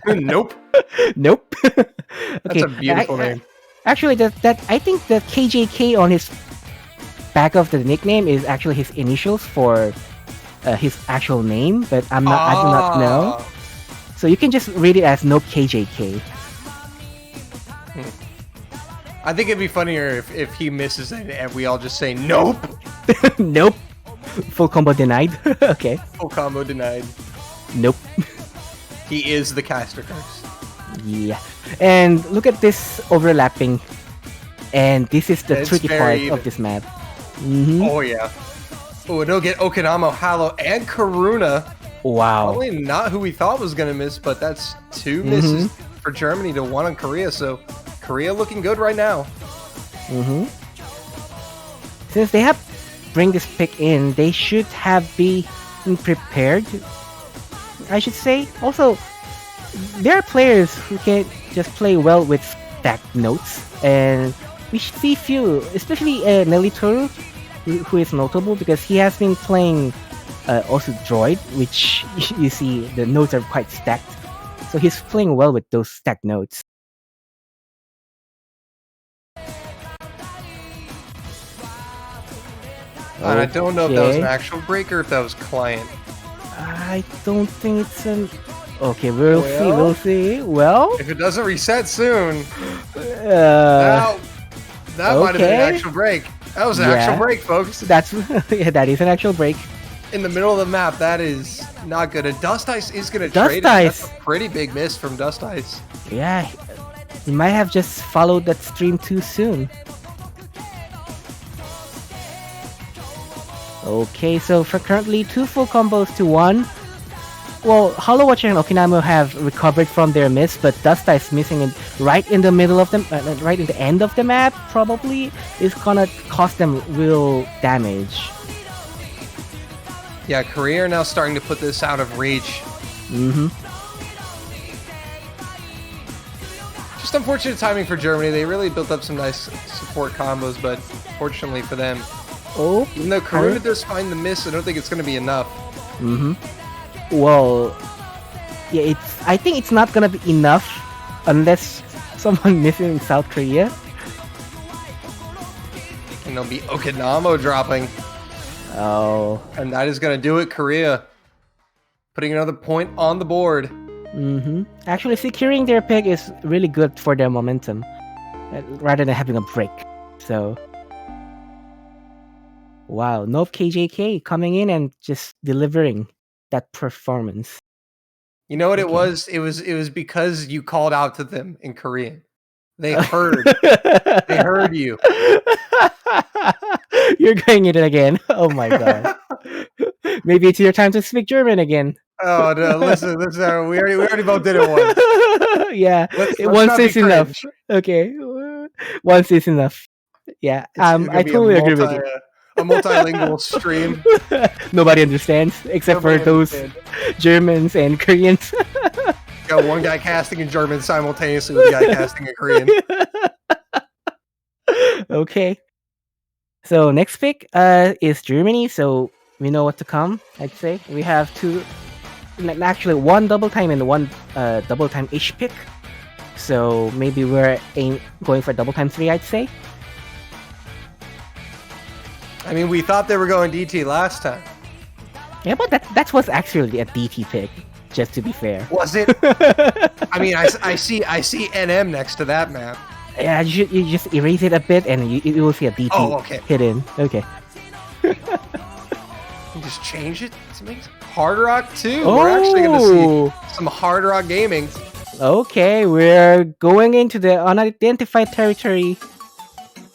Nope. Nope. Okay. That's a beautiful name. Actually, that I think the KJK on his back of the nickname is actually his initials for his actual name, but I do not know. So you can just read it as Nope KJK. I think it'd be funnier if he misses it and we all just say Nope. Nope. Full combo denied. Okay. Full combo denied. Nope. He is the caster curse. Yeah. And look at this overlapping. And this is the tricky part of this map. Oh, yeah. Oh, it'll get Okinamo, Halo, and Karuna. Wow. Probably not who we thought was going to miss, but that's 2 misses for Germany to 1 on Korea. So Korea looking good right now. Since they have bring this pick in, they should have been prepared, I should say. Also, there are players who can just play well with stacked notes, and we should see few, especially Nelly Toru, who is notable because he has been playing also Droid, which you see the notes are quite stacked. So he's playing well with those stacked notes. And I don't know if that was an actual break or if that was client. I don't think it's an. Okay, we'll see. Well, if it doesn't reset soon, that might have been an actual break. That was an actual break, folks. That is an actual break. In the middle of the map, that is not good. And Dust Ice is going to trade it. That's a pretty big miss from Dust Ice. Yeah, he might have just followed that stream too soon. Okay, so for currently 2 full combos to 1. Well, Hollow Watcher and Okinamo have recovered from their miss, but Dust Ice missing it right in the middle of them, right in the end of the map, probably is gonna cost them real damage. Yeah, Korea are now starting to put this out of reach. Just unfortunate timing for Germany. They really built up some nice support combos, but fortunately for them, even though Korea does find the miss, I don't think it's going to be enough. Well, yeah, I think it's not gonna be enough unless someone missing in South Korea. And there'll be Okinamo dropping. Oh. And that is gonna do it, Korea. Putting another point on the board. Actually, securing their pick is really good for their momentum, rather than having a break. So, wow, Nov KJK coming in and just delivering that performance. You know what it was? It was because you called out to them in Korean. They heard. They heard you. You're going it again. Oh my god. Maybe it's your time to speak German again. Oh no! Listen. We already both did it once. Yeah, once is enough. Okay, once is enough. Yeah, I totally agree with you. A multilingual stream. Nobody understands except for those Germans and Koreans. Got one guy casting in German simultaneously with the guy casting in Korean. Okay. So next pick is Germany. So we know what to come. I'd say we have actually one double time and one double time ish pick. So maybe we're going for double time 3. I'd say. I mean, we thought they were going DT last time. Yeah, but that was actually a DT pick, just to be fair. Was it? I mean, I see NM next to that map. Yeah, you just erase it a bit and you will see a DT hidden. Okay. You just change it to make Hard Rock too. We're actually going to see some Hard Rock gaming. Okay, we're going into the unidentified territory.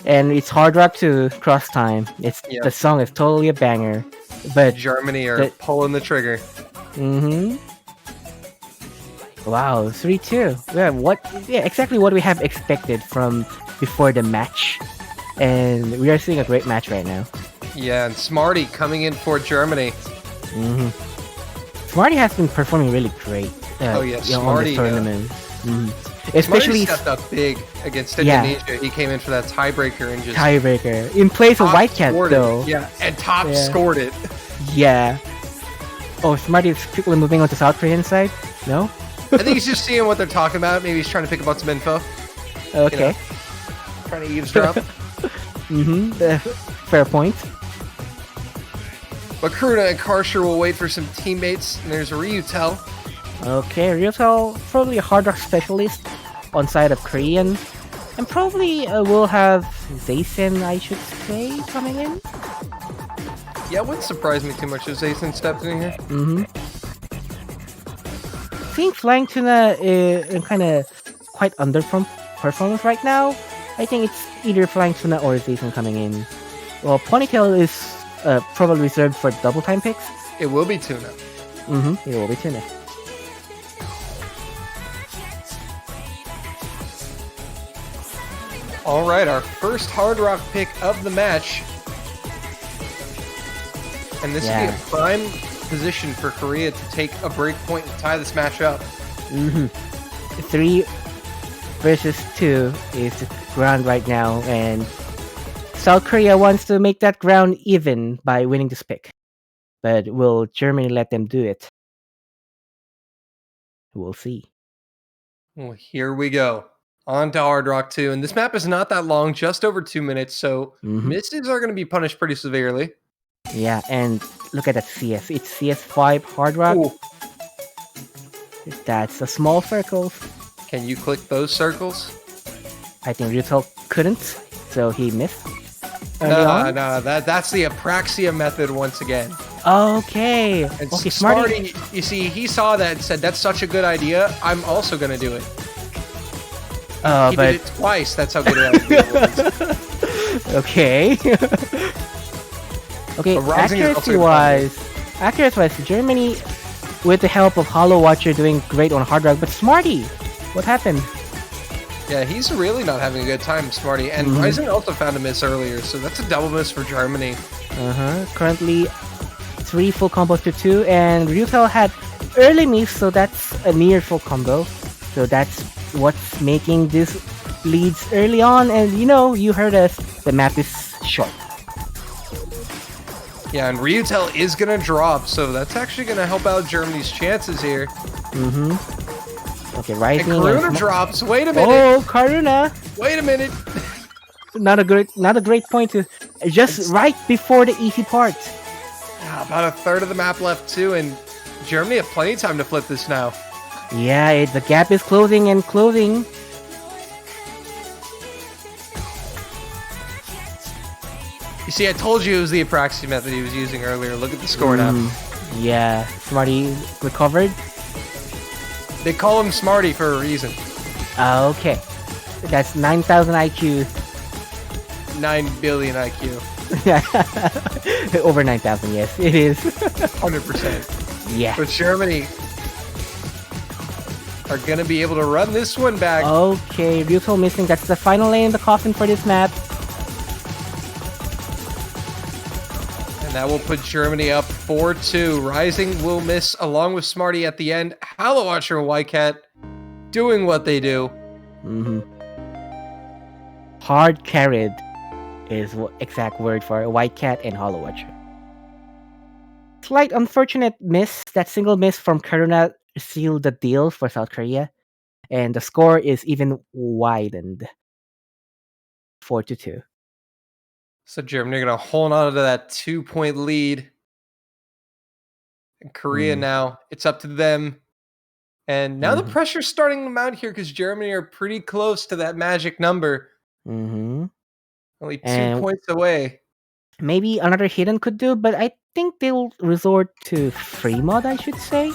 And it's Hard Rock 2 Cross Time. The song is totally a banger. But Germany are pulling the trigger. Wow, 3-2. Yeah, exactly what we have expected from before the match. And we are seeing a great match right now. Yeah, and Smarty coming in for Germany. Smarty has been performing really great. Smarty on the tournament. Especially stepped up big against Indonesia. He came in for that tiebreaker and just in place of White Cat though. Yeah, and Top scored it. Yeah. Oh, Smarty is quickly moving on to South Korean side. No. I think he's just seeing what they're talking about. Maybe he's trying to pick up on some info. Okay. Trying to eavesdrop. Fair point. But Karuna and Karsher will wait for some teammates, and there's Ryutel. Okay, Ryutel, probably a Hard Rock specialist on side of Korean. And probably we'll have Zaysen, I should say, coming in. Yeah, it wouldn't surprise me too much if Zaysen stepped in here. I think Flying Tuna is kind of quite underperformance right now. I think it's either Flying Tuna or Zaysen coming in. Well, Ponytail is probably reserved for double time picks. It will be Tuna. It will be Tuna. All right, our first Hard Rock pick of the match. And this would be a prime position for Korea to take a break point and tie this match up. 3 versus 2 is the ground right now, and South Korea wants to make that ground even by winning this pick. But will Germany let them do it? We'll see. Well, here we go. On to Hard Rock 2. And this map is not that long, just over 2 minutes. So misses are going to be punished pretty severely. Yeah, and look at that CS. It's CS5 Hard Rock. Ooh. That's a small circle. Can you click those circles? I think Ryuto couldn't, so he missed. No, that's the Apraxia method once again. Okay. And okay, Smarty, you see, he saw that and said, that's such a good idea, I'm also going to do it. He did it twice, that's how good an idea it was. Okay. Okay, accuracy-wise, Germany, with the help of Hollow Watcher, doing great on Hard Rock, but Smarty, what happened? Yeah, he's really not having a good time, Smarty. And Ryzen also found a miss earlier, so that's a double miss for Germany. Currently, 3 full combos to 2, and Ryutel had early miss, so that's a near full combo. So that's what's making this leads early on, and you heard us, the map is short. Yeah, and Ryutel is going to drop, so that's actually going to help out Germany's chances here. Okay, Rising. And Karuna drops. Wait a minute. Oh, Karuna. Wait a minute. Not a great point to just right before the easy part. Yeah, about a third of the map left too, and Germany have plenty of time to flip this now. Yeah, the gap is closing and closing. You see, I told you it was the Apraxia method he was using earlier. Look at the score now. Yeah, Smarty recovered. They call him Smarty for a reason. Okay. That's 9,000 IQ. 9 billion IQ. Over 9,000, yes, it is. 100%. Yeah. But Germany are going to be able to run this one back. Okay, Ryuto missing. That's the final lane in the coffin for this map. And that will put Germany up 4-2. Rising will miss along with Smarty at the end. Hollow Watcher and White Cat doing what they do. Hard carried is exact word for White Cat and Hollow Watcher. Slight unfortunate miss. That single miss from Karuna sealed the deal for South Korea. And the score is even widened. 4-2. So Germany are going to hold on to that 2-point lead. And Korea now, it's up to them. And now the pressure's starting to mount here because Germany are pretty close to that magic number. Only 2 points away. Maybe another hidden could do, but I think they'll resort to free mod, I should say.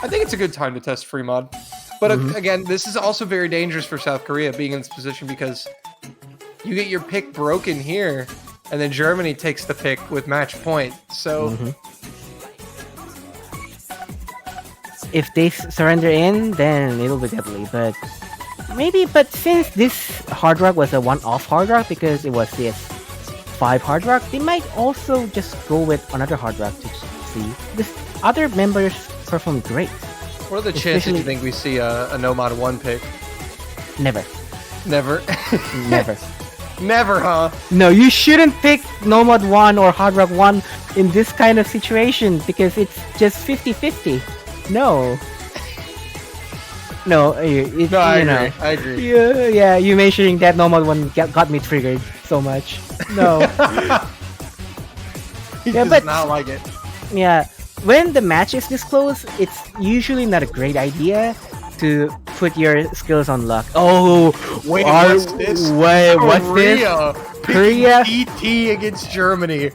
I think it's a good time to test free mod. But again, this is also very dangerous for South Korea being in this position because you get your pick broken here, and then Germany takes the pick with match point. So if they surrender in, then it'll be deadly. But since this Hard Rock was a one-off Hard Rock because it was CS5 Hard Rock, they might also just go with another Hard Rock to see. This other members perform great. What are the chances you think we see a Nomad 1 pick? Never. Never? Never. Never, huh? No, you shouldn't pick Nomad 1 or Hard Rock 1 in this kind of situation because it's just 50-50. No. No, I agree. Yeah, you mentioning that Nomad 1 got me triggered so much. No. He does not like it. Yeah, when the match is this close, it's usually not a great idea to put your skills on luck. Oh, wait, what's this? Wait, what's this? Korea DT against Germany.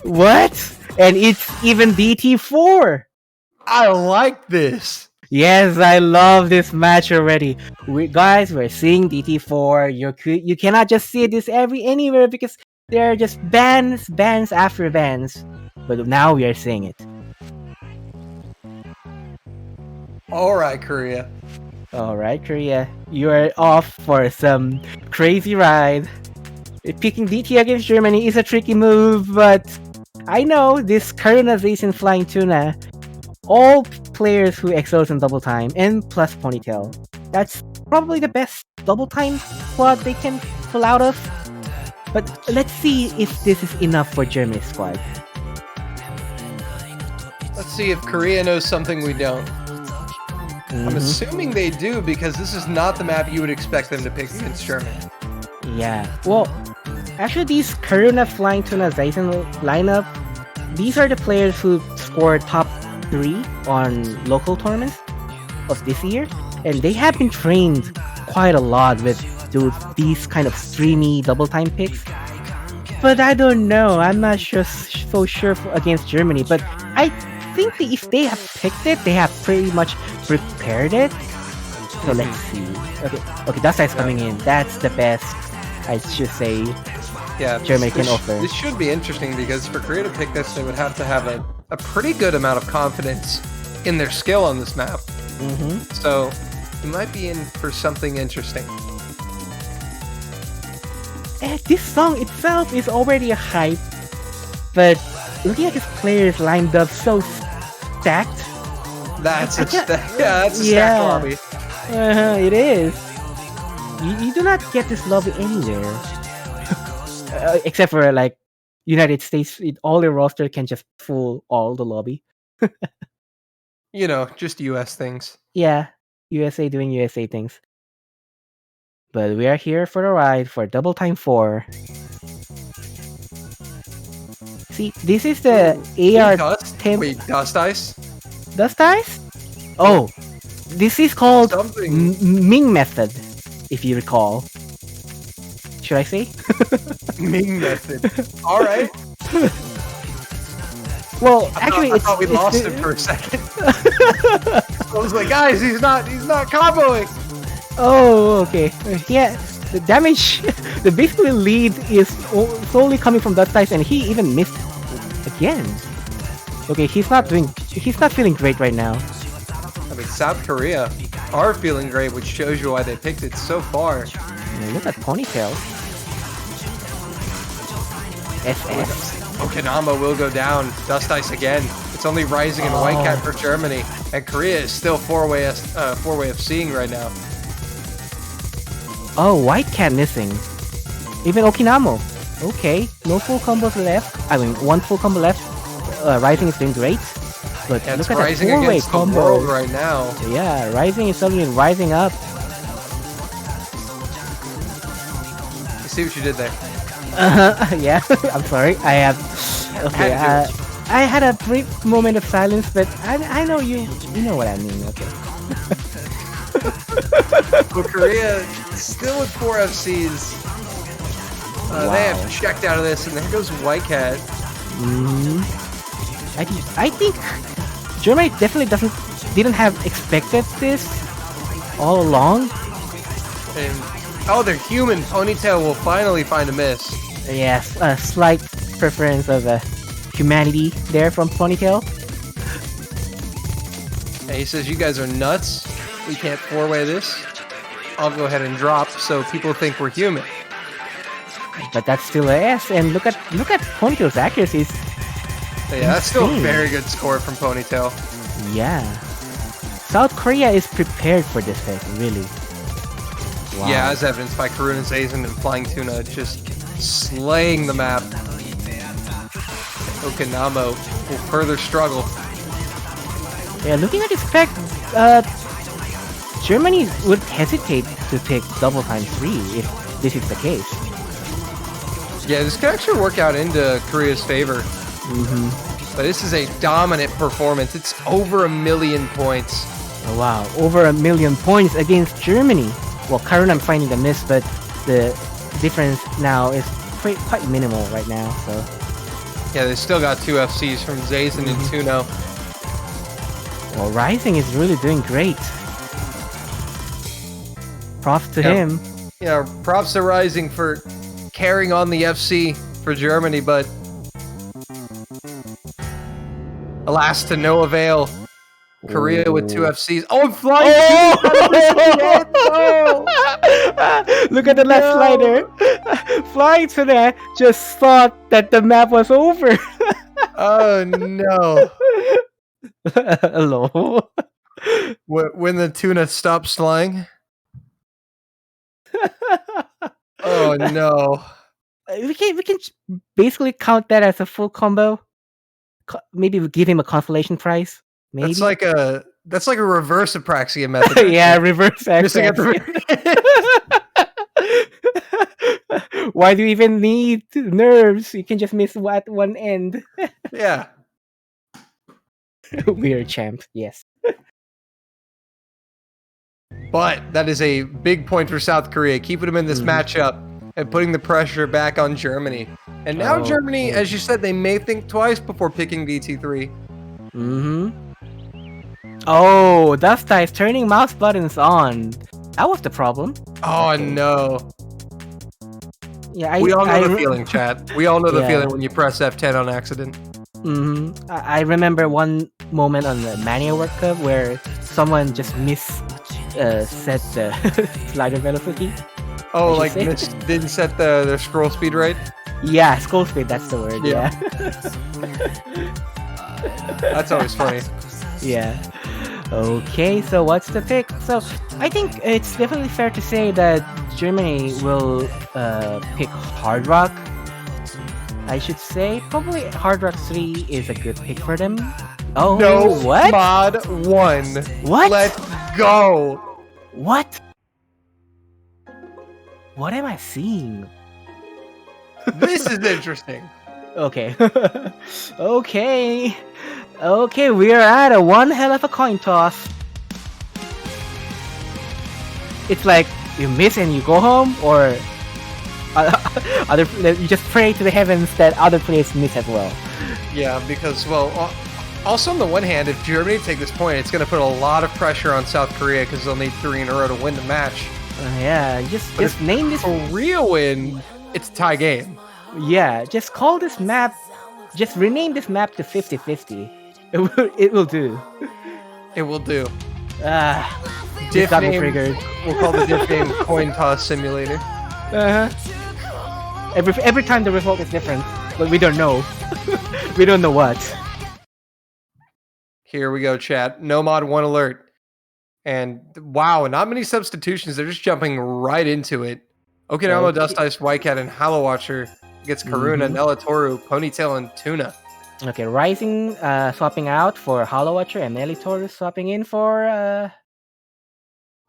What? And it's even DT4. I like this. Yes, I love this match already. We're seeing DT4. You cannot just see this anywhere because there are just bans after bans. But now we are seeing it. Alright, Korea. You are off for some crazy ride. Picking DT against Germany is a tricky move, but I know this Karunization Flying Tuna. All players who excels in double time and plus ponytail. That's probably the best double time squad they can pull out of. But let's see if this is enough for Germany's squad. Let's see if Korea knows something we don't. I'm assuming they do because this is not the map you would expect them to pick against Germany. Yeah. Well, actually, these Karuna, Flying Tuna, Zaizen lineup, these are the players who scored top 3 on local tournaments of this year, and they have been trained quite a lot with these kind of streamy double time picks. But I don't know. I'm not so sure against Germany. But I think that if they have picked it, they have pretty much prepared it. So let's see. Okay, Dust Ice coming in. That's the best, I should say. Yeah, Germany can offer. This should be interesting because for Korea to pick this, they would have to have a pretty good amount of confidence in their skill on this map. So you might be in for something interesting. This song itself is already a hype, but looking at his players lined up so stacked. That's a stacked lobby. It is. You do not get this lobby anywhere. Except for like United States, all their roster can just fool all the lobby. You know, just US things. Yeah, USA doing USA things. But we are here for the ride for Double Time 4. See, this is the AR temp. Wait, Dust Ice? Dust Ice? Oh, this is called Ming method, if you recall. Should I say? Ming method. All right. Well, actually, I thought we lost him for a second. I was like, guys, he's not comboing. Oh, okay. Yeah, the damage, the basically lead is solely coming from Dust Ice, and he even missed again. Okay, he's not feeling great right now. I mean, South Korea are feeling great, which shows you why they picked it so far. Yeah, look at Ponytail. SS. Okinama will go down. Dust Ice again. It's only Rising and White Cat for Germany, and Korea is still four-way of seeing right now. Oh, White Cat missing. Even Okinamo. Okay, no full combos left. I mean, one full combo left. Rising is doing great. But look at that four-way combo. The world right now. Yeah, Rising is suddenly rising up. You see what you did there? Yeah, I'm sorry. I have. Okay, I had a brief moment of silence, but I know you know what I mean. Okay. But Korea still with 4 FCs. They have checked out of this, and there goes White Cat. I think Germany definitely didn't have expected this all along. And their human Ponytail will finally find a miss. Yes, a slight preference of humanity there from Ponytail. And he says, "You guys are nuts. We can't 4-way this. I'll go ahead and drop so people think we're human." But that's still a S, and look at Ponytail's accuracies. Yeah, that's still a very good score from Ponytail. Yeah. South Korea is prepared for this pick, really. Wow. Yeah, as evidenced by Karuna Zazen and Flying Tuna just slaying the map. Okinamo will further struggle. Yeah, looking at this spec, Germany would hesitate to pick double time 3 if this is the case. Yeah, this could actually work out into Korea's favor. But this is a dominant performance. It's over 1 million points. Oh, wow, over 1 million points against Germany. Well, Karuna I'm finding the miss, but the difference now is quite minimal right now. So yeah, they still got 2 FCs from Zazen and Tuno. Well, Rising is really doing great. Props to him. Yeah, props to Rising for carrying on the FC for Germany, but alas, to no avail. Korea with 2 FCs. Oh, I'm flying! Oh! Look at the last slider. Flying to that just thought that the map was over. Oh no. Hello. When the tuna stops flying. Oh no. We can basically count that as a full combo. Maybe we give him a consolation prize. Maybe That's like a reverse apraxia method. Right yeah, there. reverse Missing at apraxia. the Why do you even need nerves? You can just miss at one end. Yeah. Weird champ, yes. But that is a big point for South Korea, keeping them in this matchup and putting the pressure back on Germany. And now Germany, as you said, they may think twice before picking DT3. Oh, Dust Dice turning mouse buttons on. That was the problem. Oh no. Yeah, we all know the feeling, chat. We all know the feeling when you press F10 on accident. I remember one moment on the Mania World Cup where someone just set the slider velocity. Oh, like didn't set the scroll speed right? Yeah, scroll speed, that's the word, yeah. That's always funny. Yeah. Okay, so what's the pick? So I think it's definitely fair to say that Germany will pick Hard Rock. I should say probably Hard Rock 3 is a good pick for them. Oh, no, what? Mod 1. What? Let's go. What? What am I seeing? This is interesting. Okay. Okay, we are at a one hell of a coin toss. It's like you miss and you go home, or you just pray to the heavens that other players miss as well. Yeah, because also on the one hand, if Germany take this point, it's going to put a lot of pressure on South Korea because they'll need 3 in a row to win the match. Yeah, just name this. Korea win, it's a tie game. Yeah, just call this map. Just rename this map to 50-50. It will do. It will do. Diff name triggered. We'll call the diff name Coin Toss Simulator. Every time the result is different, but we don't know. We don't know what. Here we go, chat. No Mod 1 alert. And wow, not many substitutions. They're just jumping right into it. Okinawa, Dust Ice, Whitecat, and Hollow Watcher gets Karuna, Nelitoru, Ponytail, and Tuna. Okay, Rising swapping out for Hollow Watcher, and Nelitoru swapping in for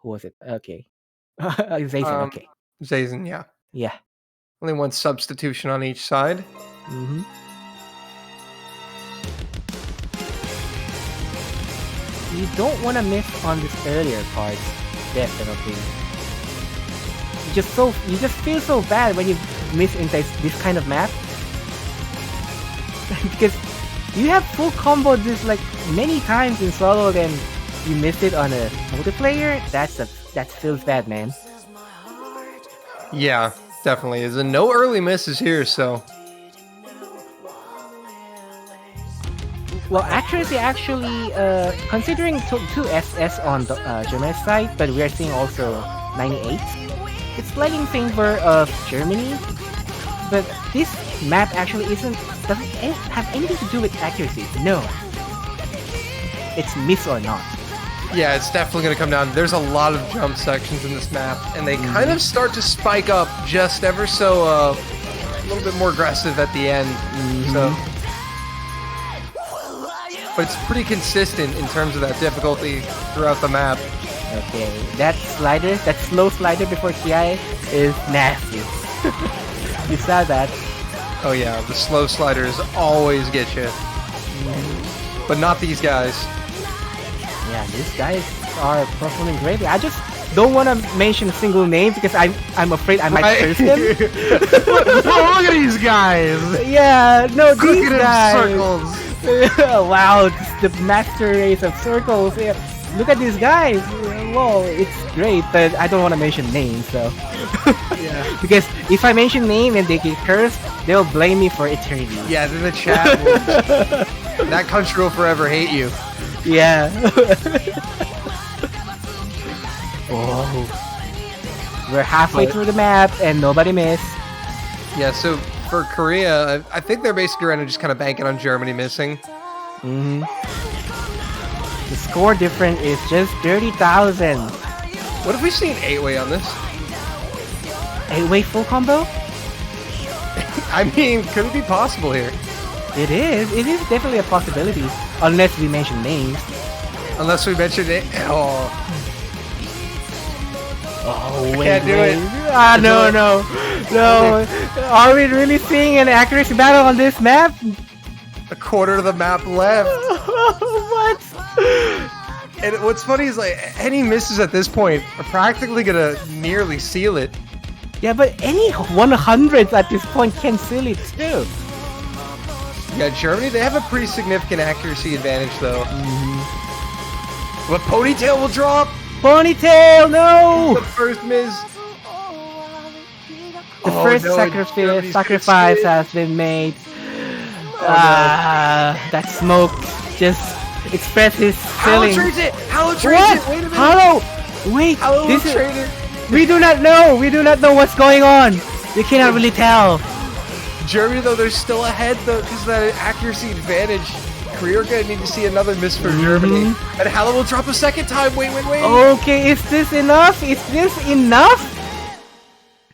who was it? Okay. Zazen, okay. Zazen, yeah. Yeah. Only one substitution on each side. You don't want to miss on this earlier part, definitely. You just feel so bad when you miss in this kind of map. Because you have full combo this like many times in solo, then you miss it on a multiplayer. That feels bad, man. Yeah, definitely. There's no early misses here, so. Well, accuracy actually, considering 2 SS on the Germany's side, but we are seeing also 98. It's slightly in favor of Germany, but this map actually doesn't have anything to do with accuracy. No, it's miss or not. Yeah, it's definitely going to come down. There's a lot of jump sections in this map, and they kind of start to spike up just ever so a little bit more aggressive at the end. So, but it's pretty consistent in terms of that difficulty throughout the map. Okay, that slow slider before TI is nasty. You saw that. Oh yeah, the slow sliders always get you. But not these guys. Yeah, these guys are performing greatly. I just don't want to mention a single name because I'm afraid I might curse them. Look at these guys! Yeah, no, Cooking these guys. in circles. Wow, the master race of circles. Yeah. Look at these guys. Whoa, it's great, but I don't want to mention names, so. Yeah. Because if I mention name and they get cursed, they'll blame me for eternity. Yeah, then the chat will, that country will forever hate you. Yeah. Whoa. We're halfway through the map and nobody missed. Yeah, so for Korea, I think they're basically right now just kind of banking on Germany missing. The score difference is just 30,000. What if we see an 8-way on this? 8-way full combo? I mean, could it be possible here? It is. It is definitely a possibility, unless we mention names. Unless we mentioned it. Oh, Wait, can't do it. Ah, no. Are we really seeing an accuracy battle on this map? a quarter of the map left. What? And what's funny is like any misses at this point are practically gonna nearly seal it. Yeah, but any 100s at this point can seal it too. Yeah, Germany, they have a pretty significant accuracy advantage though. But Ponytail will drop. Ponytail, The no! first miss. The Oh, first no, Germany's sacrifice gonna has been made. no. That smoke just expresses Hallow feeling. trades it. Hallow trades What? it. Wait a minute. Hallow! Wait, Hallow this is, traded. we do not know. We do not know what's going on. We cannot really tell. Germany though, they're still ahead though because of that accuracy advantage. Korea are gonna need to see another miss for Germany, and Hallow will drop a second time. Wait. Okay, is this enough? Is this enough?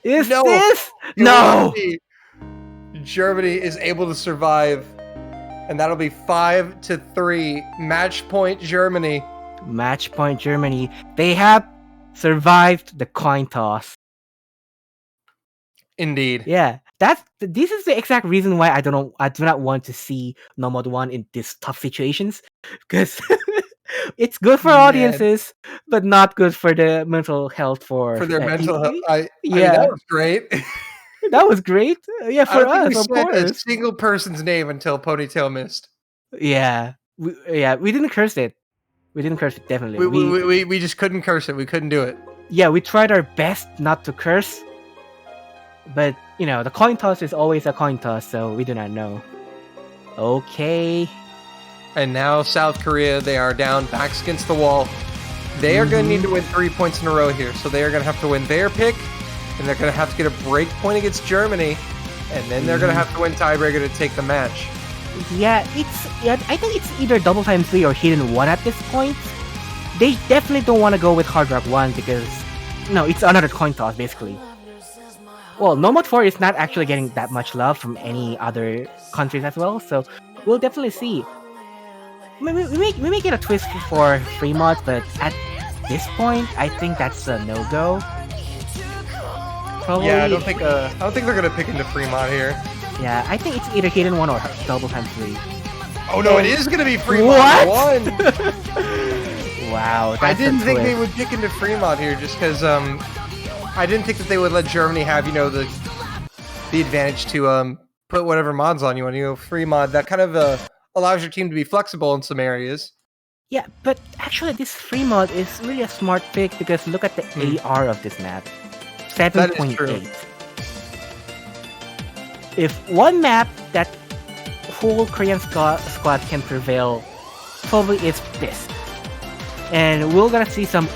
Is No. this? You No! will see. Germany is able to survive, and that'll be 5-3. Match point Germany. Match point Germany. They have survived the coin toss. Indeed. Yeah, this is the exact reason why I do not want to see Nomad 1 in these tough situations, because it's good for Man. audiences, but not good for the mental health For their mental health. I mean, Yeah. that was great. That was great. Yeah, I for don't think us, we of said a course. single person's name until Ponytail missed. Yeah, we didn't curse it. We didn't curse it, definitely. We just couldn't curse it. We couldn't do it. Yeah, we tried our best not to curse, but the coin toss is always a coin toss, so we do not know. Okay. And now South Korea, they are down, backs against the wall. They are going to need to win 3 points in a row here. So they are going to have to win their pick, and they're going to have to get a break point against Germany, and then they're going to have to win tiebreaker to take the match. Yeah, I think it's either double time 3 or hidden 1 at this point. They definitely don't want to go with Hard Rock 1 because it's another coin toss basically. Well, Nomad 4 is not actually getting that much love from any other countries as well, so we'll definitely see. We may get a twist for free mods, but at this point, I think that's a no-go. Probably. Yeah, I don't think they're gonna pick into Fremont here. Yeah, I think it's either hidden 1 or double time 3. Oh no, it is gonna be Fremont What? 1. Wow, that's I didn't a think they twist. would pick into Fremont here, just because I didn't think that they would let Germany have the advantage to put whatever mods on you. Free mod that kind of allows your team to be flexible in some areas. Yeah, but actually this free mod is really a smart pick because look at the AR of this map. That is true. 7.8. If one map that whole Korean squad can prevail, probably is this. And we're gonna see some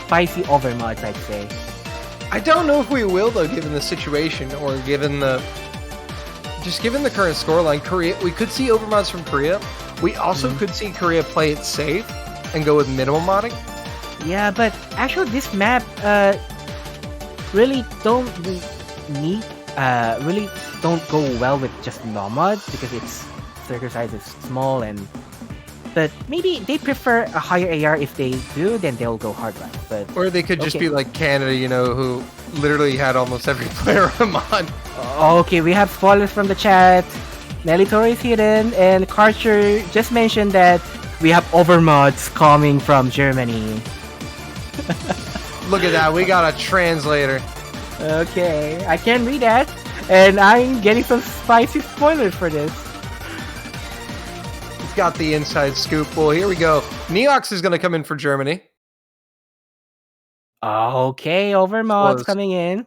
spicy overmods, I'd say. I don't know if we will though, given the situation or given the current scoreline. Korea, we could see overmods from Korea. We also could see Korea play it safe and go with minimal modding. Yeah, but actually this map really don't go well with just Nomad because its circle size is small but maybe they prefer a higher AR. If they do, then they'll go hard rock. But Or they could just be like Canada, who literally had almost every player on mod. okay, we have spoilers from the chat. Nelly Torre is hidden, and Karcher just mentioned that we have overmods coming from Germany. Look at that, we got a translator. Okay, I can read that, and I'm getting some spicy spoilers for this. He's got the inside scoop. Well, here we go. Neox is going to come in for Germany. Okay, overmods coming in.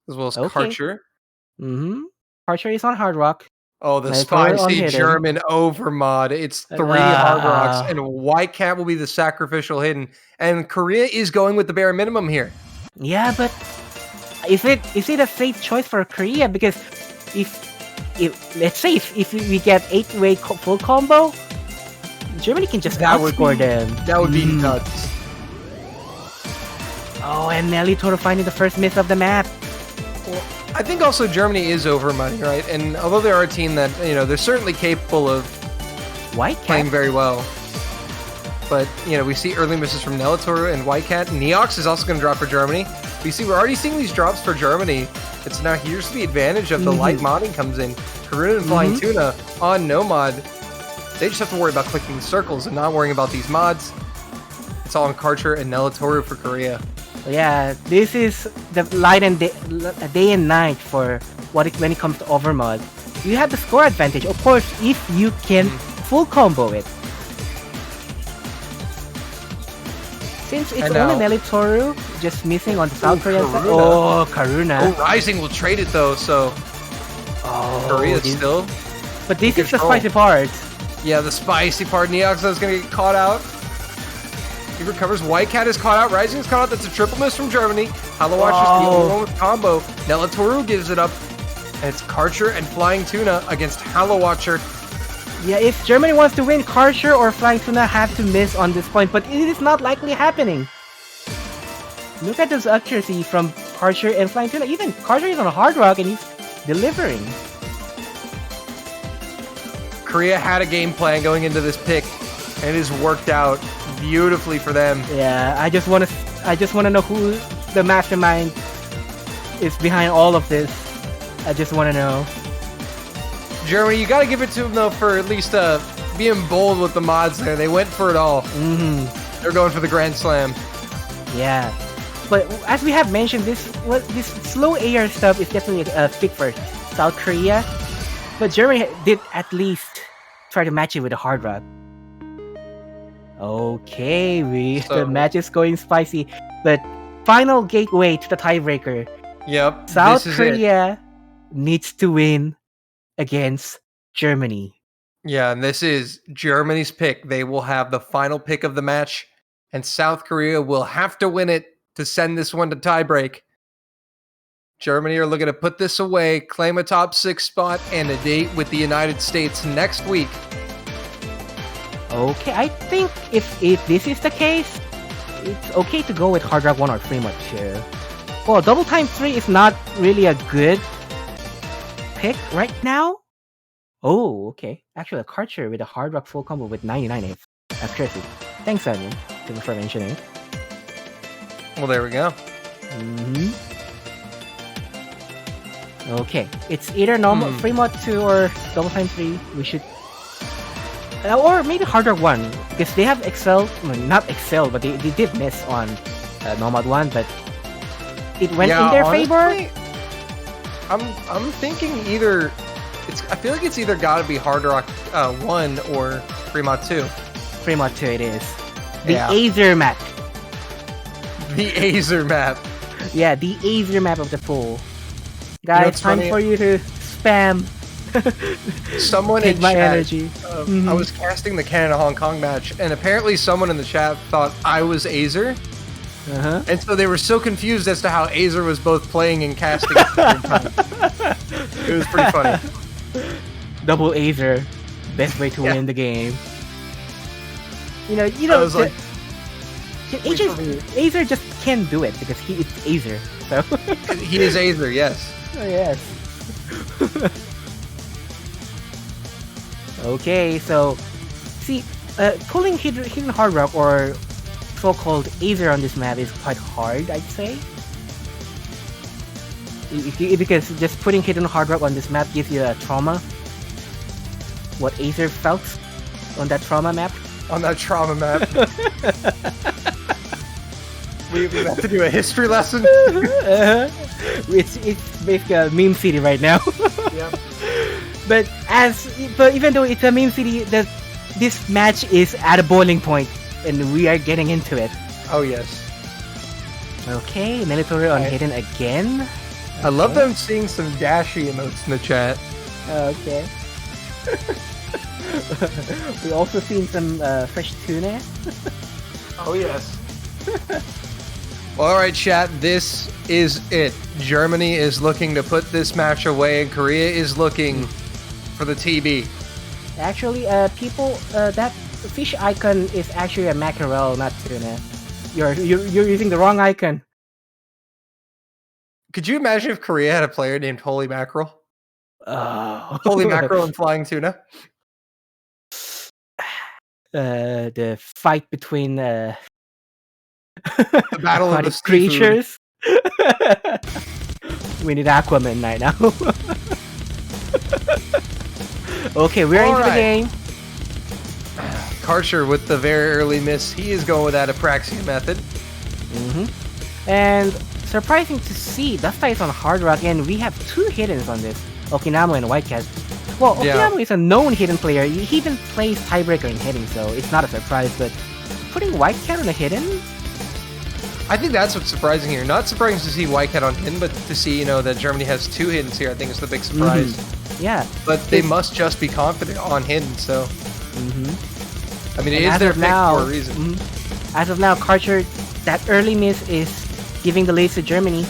As well as Okay. Karcher. Karcher is on hard rock. Oh, the Nelly Torre spicy unhidden. German overmod. It's 3 hard rocks, and White Cat will be the sacrificial hidden. And Korea is going with the bare minimum here. Yeah, but is it a safe choice for Korea? Because if let's say if we get 8-way full combo, Germany can just outscore them. That would be nuts. Oh, and Nelly Toro finding the first miss of the map. I think also Germany is over money, right? And although they are a team that, they're certainly capable of White playing Cat. very well. But, we see early misses from Nelitoru and White Cat. Neox is also going to drop for Germany. We see we're already seeing these drops for Germany. It's now here's the advantage of the light modding comes in. Karuna and Flying Tuna on no mod. They just have to worry about clicking the circles and not worrying about these mods. It's all on Karcher and Nelitoru for Korea. Yeah, this is the light and day and night for when it comes to overmod. You have the score advantage, of course, if you can full combo it. Since it's only Nelitoru just missing on the South Korean side. Oh, Karuna. Oh, Rising will trade it though, so Korea still. But this is the spicy part. Yeah, the spicy part. Neox is going to get caught out. He recovers. White Cat is caught out. Rising is caught out. That's a triple miss from Germany. Halawatch is the only one with combo. Nelitoru gives it up. And it's Karcher and Flying Tuna against Halawatcher. Yeah, if Germany wants to win, Karcher or Flying Tuna have to miss on this point, but it is not likely happening. Look at this accuracy from Karcher and Flying Tuna. Even Karcher is on a hard rock and he's delivering. Korea had a game plan going into this pick, and it has worked out beautifully for them. Yeah, I just want to know who the mastermind is behind all of this. I just want to know. Germany, you got to give it to them though for at least being bold with the mods there. They went for it all. They're going for the Grand Slam. Yeah, but as we have mentioned, this slow AR stuff is definitely a pick for South Korea. But Germany did at least try to match it with a hard rock. Okay, the match is going spicy. But final gateway to the tiebreaker. Yep. South Korea needs to win against Germany. Yeah, and this is Germany's pick. They will have the final pick of the match, and South Korea will have to win it to send this one to tiebreak. Germany are looking to put this away, claim a top 6 spot, and a date with the United States next week. Okay, I think if this is the case, it's okay to go with Hard Rock 1 or Free Mod 2. Well, Double Time 3 is not really a good pick right now. Oh, okay. Actually, a Karcher with a Hard Rock full combo with 99 accuracy. Thanks, Onion. Thank you for mentioning. Well, there we go. Okay, it's either normal Free Mod 2 or Double Time 3. We should... or maybe Hard Rock 1, because they have excelled... not excelled, but they did miss on Nomad 1, but it went in their favor. I'm thinking either... I feel like it's either got to be Hard Rock 1 or Free Mod 2. Free Mod 2 it is. The Azer map. The Azer map. Yeah, the Azer map of the pool. Guys, time for you to spam. Someone take in my chat, energy. I was casting the Canada-Hong Kong match, and apparently someone in the chat thought I was Azer. And so they were so confused as to how Azer was both playing and casting at the same time. It was pretty funny. Double Azer. Best way to win the game. You know, like, Azer just can't do it because he is Azer. So he is Azer, yes. Oh, yes. Okay, so see, pulling hidden hard rock or so-called Azer on this map is quite hard, I'd say. Because just putting hidden hard rock on this map gives you a trauma. What Azer felt on that trauma map. On that trauma map. We have to do a history lesson. It's basically a meme city right now. Yeah. But even though it's a meme city, this match is at a boiling point, and we are getting into it. Oh yes. Okay, Nelitoru on hidden again. I love them seeing some dashy emotes in the chat. Okay. We also seen some fresh tuna. Oh yes. Well, alright chat, this is it. Germany is looking to put this match away and Korea is looking for the TB. Actually, people, that fish icon is actually a mackerel, not tuna. You're using the wrong icon. Could you imagine if Korea had a player named Holy Mackerel? Oh. Holy Mackerel and Flying Tuna? The fight between The Battle of the aquatic Seafood. creatures. We need Aquaman right now. Okay, we're into the game. Karcher with the very early miss. He is going with that Apraxia method. And surprising to see, Dust is on Hard Rock, and we have 2 hiddens on this. Okinamo and White Cat. Well, Okinamo is a known hidden player. He even plays Tiebreaker in hitting, so it's not a surprise. But putting White Cat on a hidden? I think that's what's surprising here. Not surprising to see White Cat on hidden, but to see, that Germany has 2 hiddens here, I think is the big surprise. Yeah. But they must just be confident on hidden, so... I mean, it is their pick for a reason. As of now, Karcher, that early miss is giving the lead to Germany.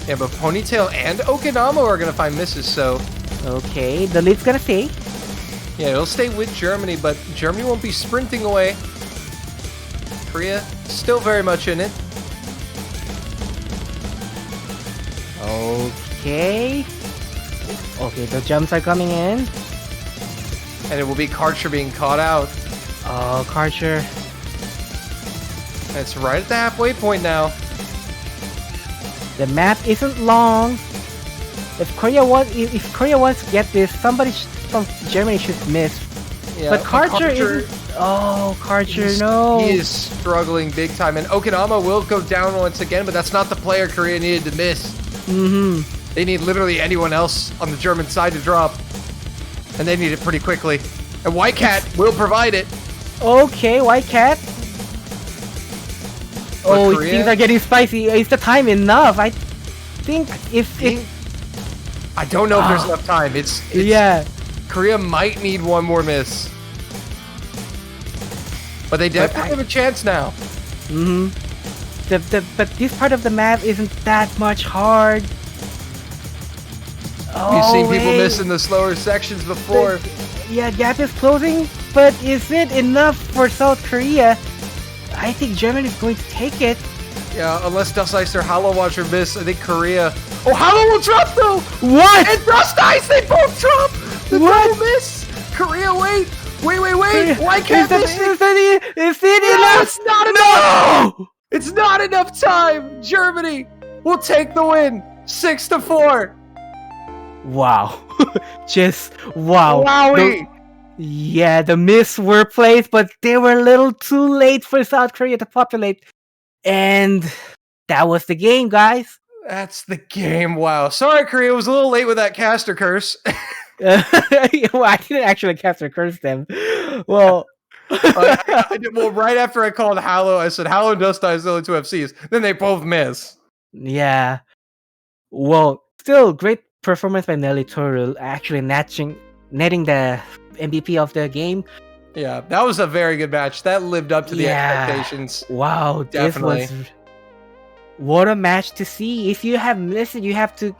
Yeah, but Ponytail and Okinamo are going to find misses, so... Okay, the lead's gonna stay. Yeah, it'll stay with Germany, but Germany won't be sprinting away. Korea still very much in it. Okay. Okay, the jumps are coming in. And it will be Karcher being caught out. Oh, Karcher. And it's right at the halfway point now. The map isn't long. If Korea wants to get this, somebody from Germany should miss. Yeah, but Karcher isn't. Oh, Karcher, no. He is struggling big time. And Okinama will go down once again, but that's not the player Korea needed to miss. They need literally anyone else on the German side to drop. And they need it pretty quickly. And White Cat will provide it. Okay, White Cat. Oh, things are getting spicy. Is the time enough? I think I don't know if there's enough time. It's yeah. Korea might need one more miss. But they definitely have a chance now. But this part of the map isn't that much hard. You've seen people miss in the slower sections before. Yeah, gap is closing, but is it enough for South Korea? I think Germany is going to take it. Yeah, unless Dust Ice or Hollow Watcher miss, I think Korea... Oh, Hollow will drop though! What? And Dust Ice, they both drop! The double miss! Korea, wait! Wait! Why can't this... Is it enough? It's not enough! No! It's not enough time! Germany will take the win! 6-4! Wow. Just wow. Wowie! Yeah, the miss were placed, but they were a little too late for South Korea to populate. And that was the game, guys. That's the game. Wow. Sorry, Korea was a little late with that caster curse. Well, I didn't actually caster curse them. Well, well, right after I called Hallow, I said Hallow and Dust Ice the only 2 FCs. Then they both miss. Yeah. Well, still great performance by Nelly Toru, actually netting the MVP of the game. Yeah, that was a very good match. That lived up to the expectations. Wow, definitely. This was what a match to see. If you have missed it, you have to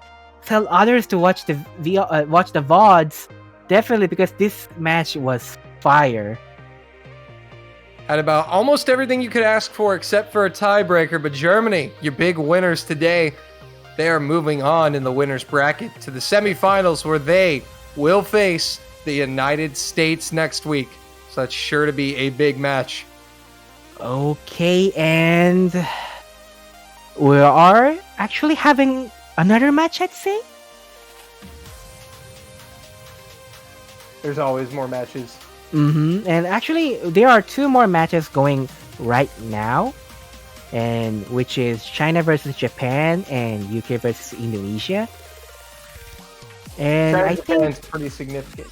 tell others to watch the VODs. Definitely, because this match was fire. Had about almost everything you could ask for except for a tiebreaker, but Germany, your big winners today, they are moving on in the winners bracket to the semifinals where they will face the United States next week. So that's sure to be a big match. Okay, and we are actually having another match, I'd say. There's always more matches. And actually, there are 2 more matches going right now, and which is China versus Japan and UK versus Indonesia. And China I think Japan's pretty significant.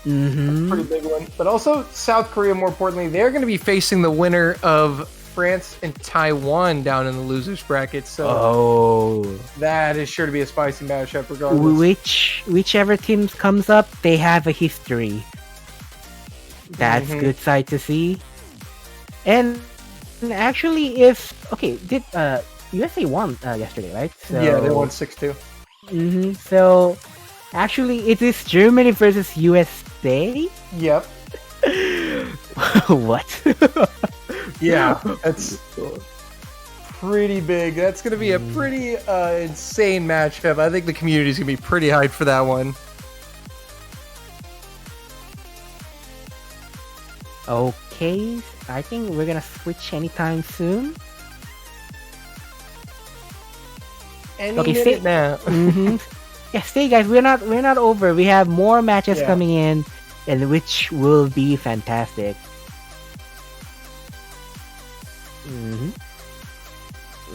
Pretty big one. But also South Korea, more importantly, they're going to be facing the winner of France and Taiwan down in the losers bracket. So that is sure to be a spicy matchup regardless. Whichever team comes up, they have a history. That's good sight to see. And actually, did USA won yesterday, right? So, yeah, they won 6-2. So actually, it is Germany versus USA. Yep. What? Yeah, that's pretty big. That's going to be a pretty insane matchup. I think the community's going to be pretty hyped for that one. Okay, I think we're gonna switch anytime soon. Any stay minute now. Yeah, stay guys. We're not over. We have more matches Yeah. coming in, and which will be fantastic.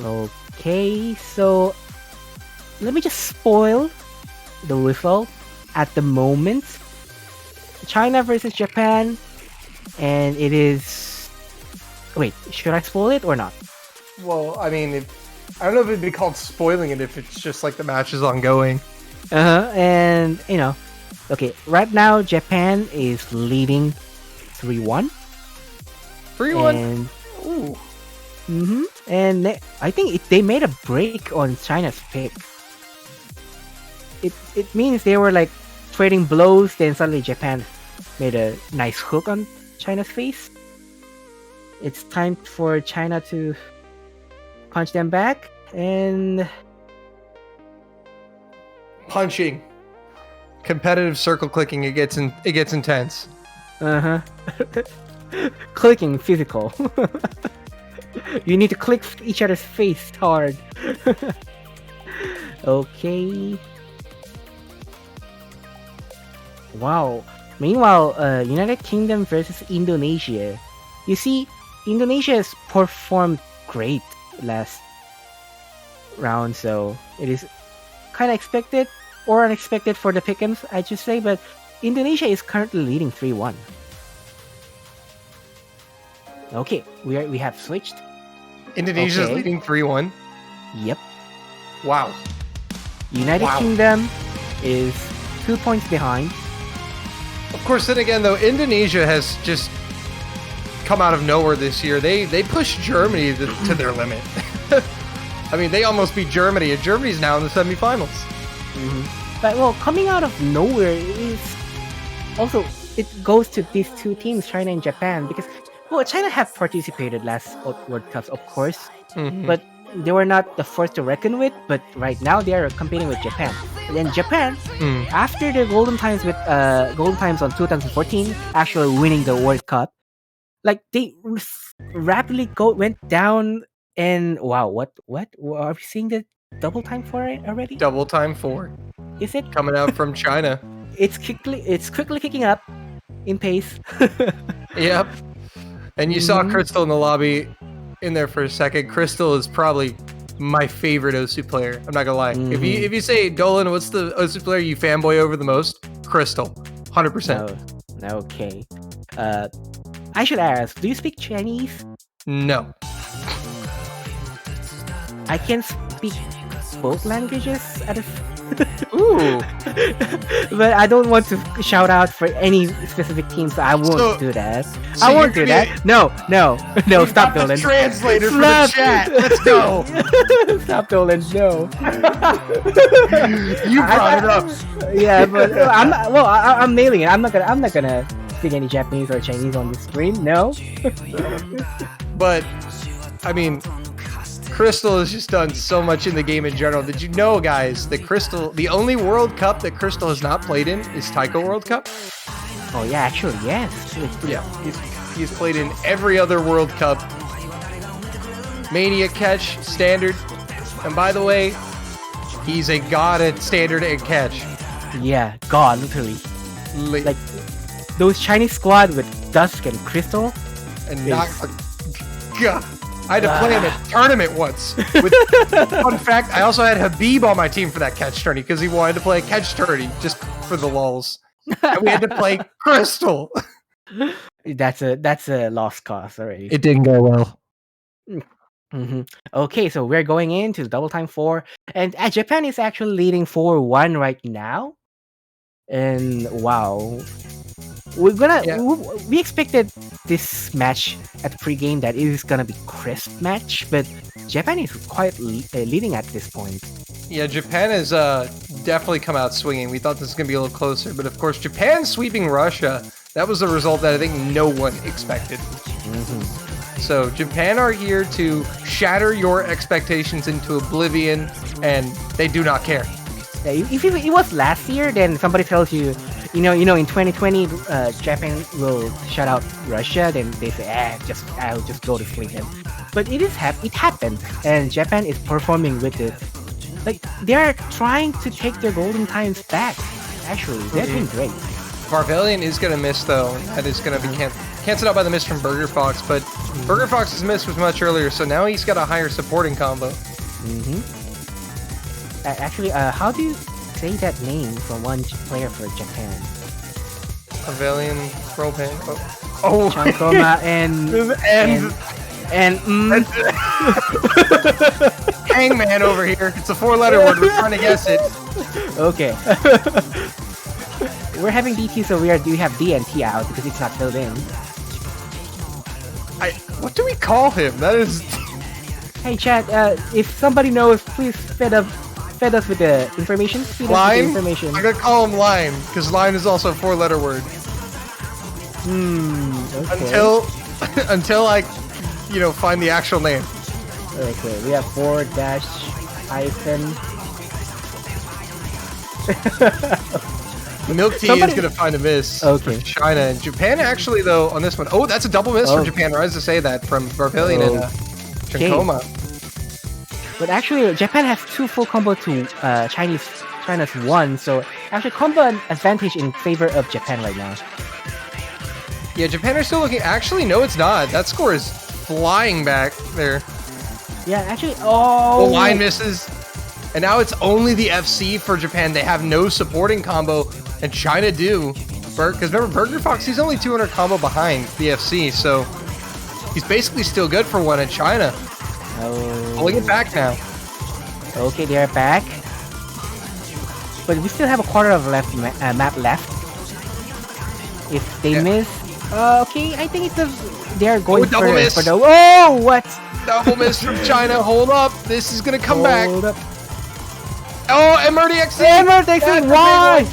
Okay, so let me just spoil the result at the moment. China versus Japan, and it is. Wait, should I spoil it or not? Well, I mean, I don't know if it'd be called spoiling it if it's just like the match is ongoing. And okay, right now Japan is leading 3-1. 3-1. And Ooh. and I think they made a break on China's pick. It means they were like trading blows, then suddenly Japan made a nice hook on China's face. It's time for China to punch them back, and Punching. Competitive circle clicking. It gets intense. clicking physical. You need to click each other's face hard. Okay. Wow. Meanwhile, United Kingdom versus Indonesia. You see, Indonesia has performed great last round, so it is kind of expected or unexpected for the pick'ems, I should say. But Indonesia is currently leading 3-1. Okay, we have switched. Indonesia's Okay. leading 3-1. Yep. Wow. United Kingdom is 2 points behind. Of course, then again, though, Indonesia has just come out of nowhere this year. They pushed Germany to their limit. I mean, they almost beat Germany, and Germany's now in the semifinals. But well, coming out of nowhere is also it goes to these two teams, China and Japan, because well, China have participated last World Cups, of course, but they were not the first to reckon with. But right now they are competing with Japan. And then Japan, after the golden times on 2014, actually winning the World Cup, like they rapidly went down. And wow, what are we seeing the double time for it already? Double time 4 Is it? coming out from China. It's quickly kicking up in pace. Yep. And you saw Crystal in the lobby in there for a second. Crystal is probably my favorite Osu player. I'm not gonna lie. If you say Dolan, what's the Osu player you fanboy over the most? Crystal, 100%. No, okay. I should ask, do you speak Chinese? No. I can speak both languages at a Ooh. but I don't want to shout out for any specific team, so I won't do that. I won't do that. No, stop, Dolan. Translator for the chat. Let's go. Stop, Dolan. No. You brought it up. Yeah, but I'm nailing it. I'm not gonna speak any Japanese or Chinese on this stream. No. But I mean, Crystal has just done so much in the game in general. Did you know, guys, that Crystal, the only World Cup that Crystal has not played in is Taiko World Cup? Oh yeah, actually, yes. Yeah, he's played in every other World Cup. Mania catch, standard. And by the way, he's a god at standard and catch. Yeah, God, literally. Like those Chinese squad with Dusk and Crystal. And not God. I had to play in a tournament once. Fun fact, I also had Habib on my team for that catch tourney because he wanted to play a catch tourney just for the lulz. And we had to play Crystal. That's a lost cause already. It didn't go well. Okay, so we're going into double time 4, and Japan is actually leading 4-1 right now. And wow, we expected this match at the pregame that it is gonna be crisp match, but Japan is quite leading at this point. Yeah, Japan has definitely come out swinging. We thought this was going to be a little closer, but of course, Japan sweeping Russia, that was a result that I think no one expected. So Japan are here to shatter your expectations into oblivion, and they do not care. Yeah, if it was last year, then somebody tells you, in 2020, Japan will shut out Russia. Then they say, I'll just go to sleep. But it happened, and Japan is performing with it. Like they are trying to take their golden times back. Actually, they're doing great. Varvelian is gonna miss though. That is gonna be canceled out by the miss from Burger Fox. But Burger Fox's miss was much earlier, so now he's got a higher supporting combo. Actually, how do you say that name from one player for Japan? Varvelian, Rollpan. Oh, Chankoma and Hangman over here. It's a 4-letter word. We're trying to guess it. Okay. We're having DT, so we have D and T out because it's not filled in. What do we call him? That is. Hey chat, if somebody knows, please fed us with the information. Line? I'm gonna call him Line, because Line is also a 4-letter word. Okay. Until I, find the actual name. Okay, we have /hyphen. Milk Tea is gonna find a miss for China. And Japan actually, though, on this one, that's a double miss from Japan. I was to say that from Varvelian and Chankoma. But actually, Japan has 2 full combo to China's 1, so actually combo advantage in favor of Japan right now. Yeah, Japan are still looking. Actually, no, it's not. That score is flying back there. Yeah, actually, The line misses. And now it's only the FC for Japan. They have no supporting combo, and China do. Because remember, Burger Fox, he's only 200 combo behind the FC, so he's basically still good for one in China. Pulling it back now. Okay, they're back. But we still have a quarter of map left. If they miss, okay, I think they're going double miss. for the. What? Double miss from China. Hold up, this is gonna come back. Hold up. Oh, MRDXC! MRDXC, why?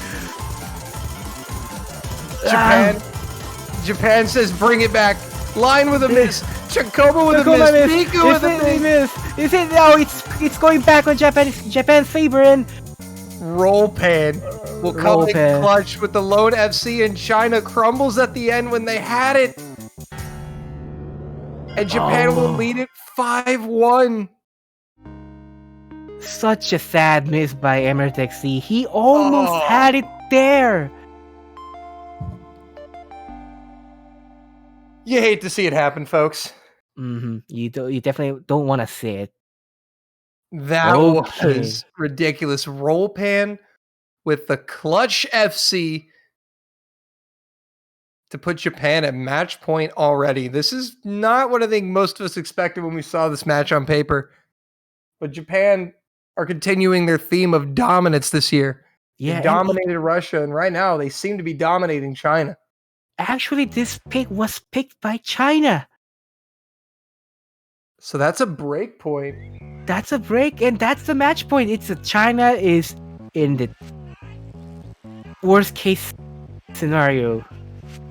Japan says bring it back. Line with a miss. Chankoma with a miss. Pika with a miss. Is it? No, it's going back on Japan's favor, and Rollpan will come in clutch with the lone FC, and China crumbles at the end when they had it. And Japan will lead it 5-1. Such a sad miss by MRTXC. He almost had it there. You hate to see it happen, folks. You definitely don't want to see it. That was ridiculous. Rollpan with the clutch FC to put Japan at match point already. This is not what I think most of us expected when we saw this match on paper. But Japan are continuing their theme of dominance this year. Yeah, they dominated Russia, and right now they seem to be dominating China. Actually, this pick was picked by China. So that's a break point. That's a break, and that's the match point. China is in the worst case scenario.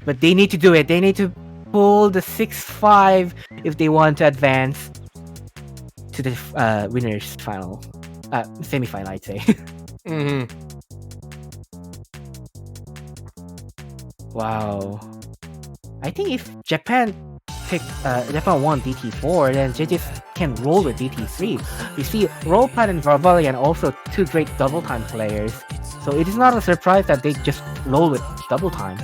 But they need to do it. They need to pull the 6-5 if they want to advance to the winners final. Semi-final, I'd say. Wow. I think if Japan won DT4, then they just can roll with DT3. You see, Rollpan and Varvelian also 2 great double time players, so it is not a surprise that they just roll with double time.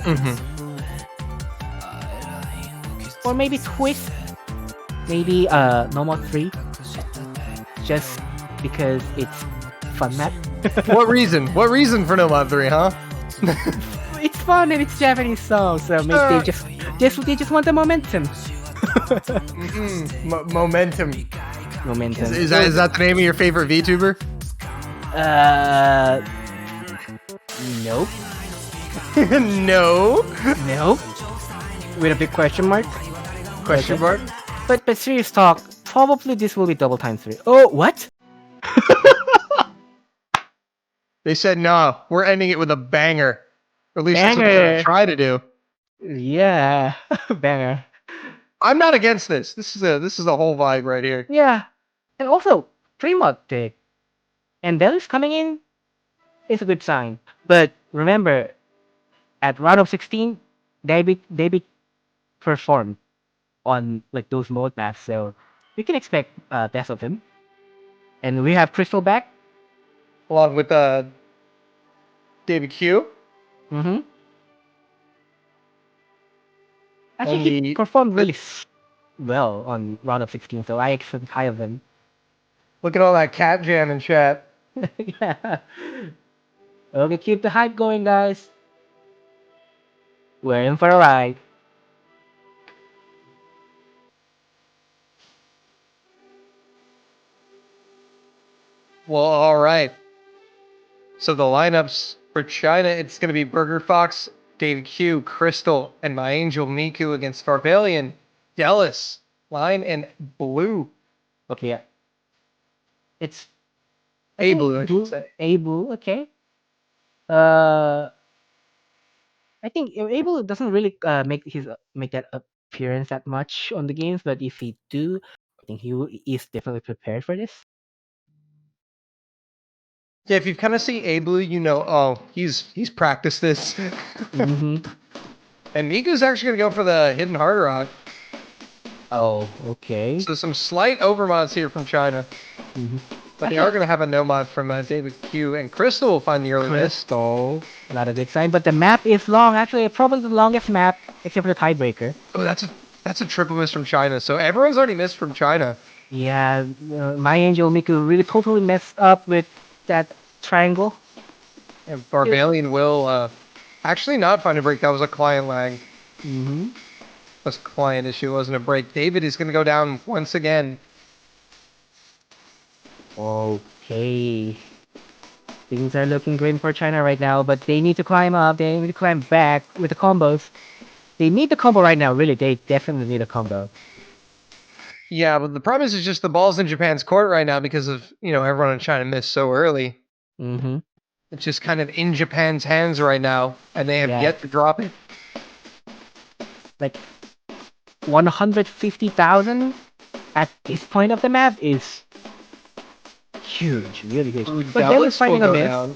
Or maybe Twist, maybe Normal 3, just because it's fun map. What reason? What reason for Nomad 3, huh? It's fun and it's Japanese song, so maybe they just want the momentum. Momentum. Momentum. Is that the name of your favorite VTuber? Nope. Nope. With a big question mark. Question mark. But serious talk, probably this will be double time 3. Oh, what? They said no. We're ending it with a banger. Or at least that's what they're gonna try to do. Yeah, banger. I'm not against this. This is a whole vibe right here. Yeah. And also, Fremont pick. And Bellis coming in is a good sign. But remember, at round of 16, David performed on like those mode maps, so we can expect best of him. And we have Crystal back. Along with David Q. Mm-hmm. Actually, And he performed really well on round of 16, so I expect high of him. look at all that cat jam in chat. Yeah. Okay, keep the hype going, guys. We're in for a ride. Well, all right. So the lineups for China, it's going to be Burger Fox, David Q, Crystal, and my angel Miku against Farbalian, Dallas, Line, and Blue. Okay, yeah. It's A Blue, I should say. A blue, okay. Uh, I think Abel doesn't really make that appearance that much on the games, but if he do, I think is definitely prepared for this. Yeah, if you kind of see A Blue, you know, oh, he's practiced this. Mm-hmm. And Miku's actually going to go for the hidden hard rock. Oh, okay. So some slight overmods here from China. Mm-hmm. But they are going to have a no mod from David Q, and Crystal will find the early miss. Crystal, not a good sign, but the map is long. Actually, probably the longest map, except for the tiebreaker. Oh, that's a triple miss from China. So everyone's already missed from China. Yeah, my angel Miku really totally messed up with that triangle. And Barbalian will actually not find a break. That was a client lag. Mm-hmm. That's a client issue. It wasn't a break. David is going to go down once again. Okay. Things are looking grim for China right now, but they need to climb up. They need to climb back with the combos. They need the combo right now, really. They definitely need a combo. Yeah, but the problem is it's just the ball's in Japan's court right now because of, everyone in China missed so early. Mm-hmm. It's just kind of in Japan's hands right now, and they have Yeah. yet to drop it. Like 150,000 at this point of the map is huge, really huge. Ooh, But Dell is Dallas finding will a go miss. down.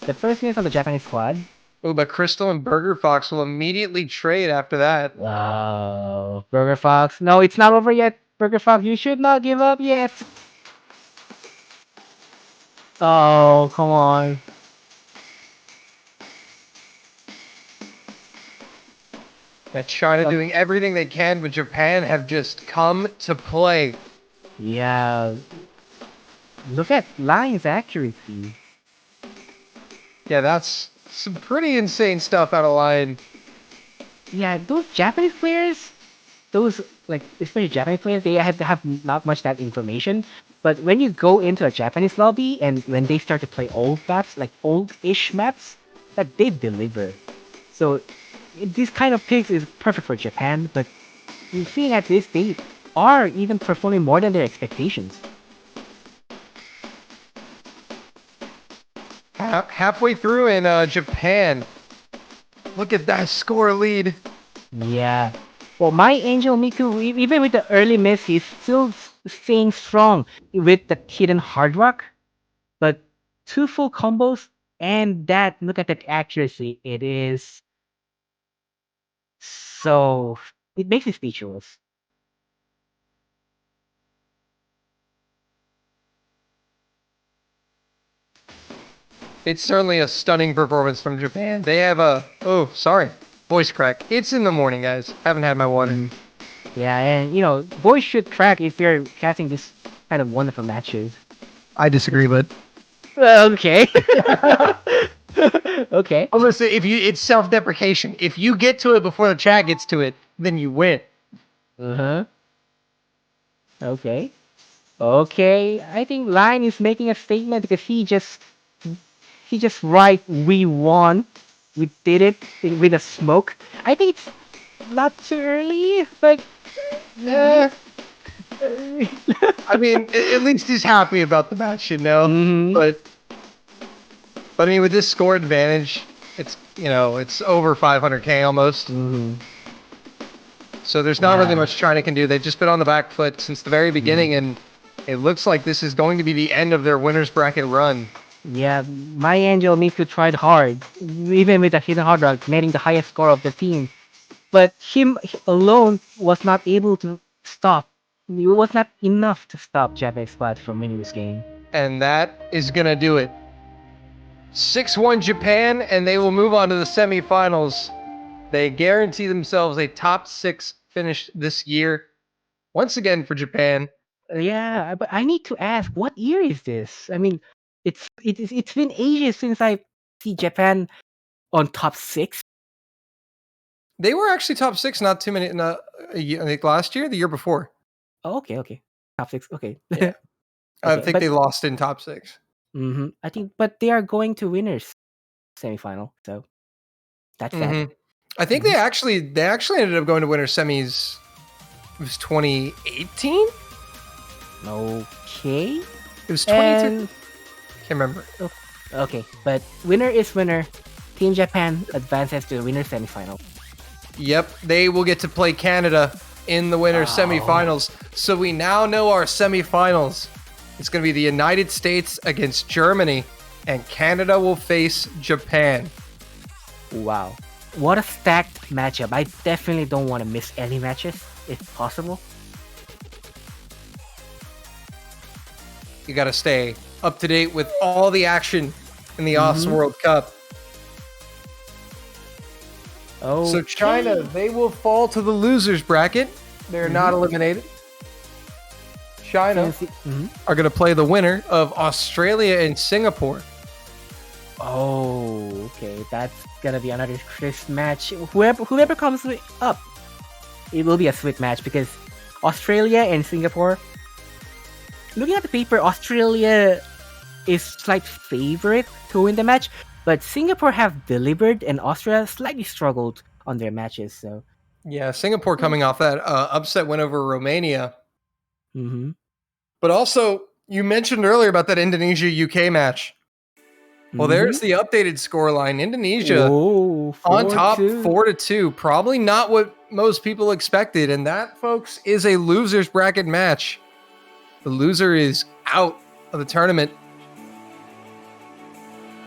The first miss on the Japanese squad. Oh, but Crystal and Burger Fox will immediately trade after that. Wow. Burger Fox. No, it's not over yet. Burger Fox, you should not give up yet. Oh, come on. That China doing everything they can, but Japan have just come to play. Yeah. Look at Lion's accuracy. Yeah, that's some pretty insane stuff out of line. Yeah, those Japanese players, those like especially Japanese players, they have not much that information. But when you go into a Japanese lobby and when they start to play old maps, like old-ish maps, that they deliver. So this kind of picks is perfect for Japan, but you see at this they are even performing more than their expectations. Halfway through in Japan. Look at that score lead. Yeah. Well, my Angel Miku, even with the early miss, he's still staying strong with the hidden hard rock. But two full combos and look at that accuracy. It is so, it makes me speechless. It's certainly a stunning performance from Japan. They have voice crack. It's in the morning, guys. Haven't had my water. Mm. Yeah, and boys should track if you're casting this kind of wonderful matches. I disagree, but Okay. Okay. I'm gonna say it's self-deprecation. If you get to it before the chat gets to it, then you win. Uh-huh. Okay. Okay. I think Lion is making a statement because he just right. We won. We did it with a smoke. I think it's not too early, but Yeah. I mean, at least he's happy about the match, Mhm. But I mean, with this score advantage, it's over 500k almost. Mhm. So there's not really much China can do. They've just been on the back foot since the very beginning, and it looks like this is going to be the end of their winners bracket run. Yeah, my Angel Miku tried hard, even with a hidden hard rock, getting the highest score of the team. But him alone was not able to stop. It was not enough to stop Japanese Spot from winning this game. And that is going to do it. 6-1 Japan, and they will move on to the semifinals. They guarantee themselves a top 6 finish this year. Once again for Japan. Yeah, but I need to ask, what year is this? I mean, it's been ages since I see Japan on top 6. They were actually top 6 not too many, like last year, the year before. Oh, okay. Top 6, okay. Yeah. I Okay, think they lost in top 6. I think, but they are going to winners semifinal, so that's that. I think they actually ended up going to winner semis. It was 2018. Okay. It was 2013. Can't remember. Okay, but winner is winner. Team Japan advances to the winner semifinal. Yep, they will get to play Canada in the winner semifinals. So we now know our semifinals. It's going to be the United States against Germany, and Canada will face Japan. Wow. What a stacked matchup. I definitely don't want to miss any matches, if possible. You got to stay up to date with all the action in the OFS World Cup. Oh, So China, they will fall to the losers bracket. They're not eliminated. China are going to play the winner of Australia and Singapore. Oh, okay. That's gonna be another crisp match. Whoever comes up, it will be a sweet match because Australia and Singapore. Looking at the paper, Australia is slight favorite to win the match, but Singapore have delivered and Australia slightly struggled on their matches. So Yeah, Singapore coming off that upset win over Romania. Mm-hmm. But also, you mentioned earlier about that Indonesia-UK match. Well, there's the updated scoreline. Indonesia on top 4-2. Probably not what most people expected. And that, folks, is a loser's bracket match. The loser is out of the tournament.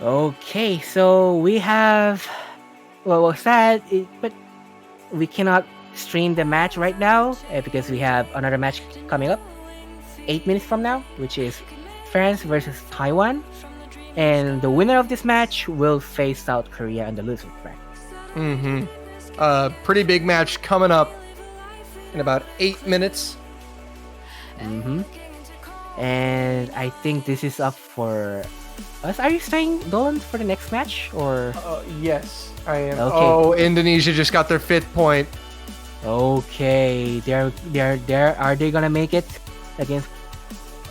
Okay, so we have... Well, sad, but we cannot stream the match right now because we have another match coming up 8 minutes from now, which is France versus Taiwan. And the winner of this match will face South Korea in the loser bracket. Pretty big match coming up in about 8 minutes. And I think this is up for us. Are you staying, Dolan, for the next match? Or Yes, I am. Okay. Oh, Indonesia just got their 5th point. okay, are they gonna make it against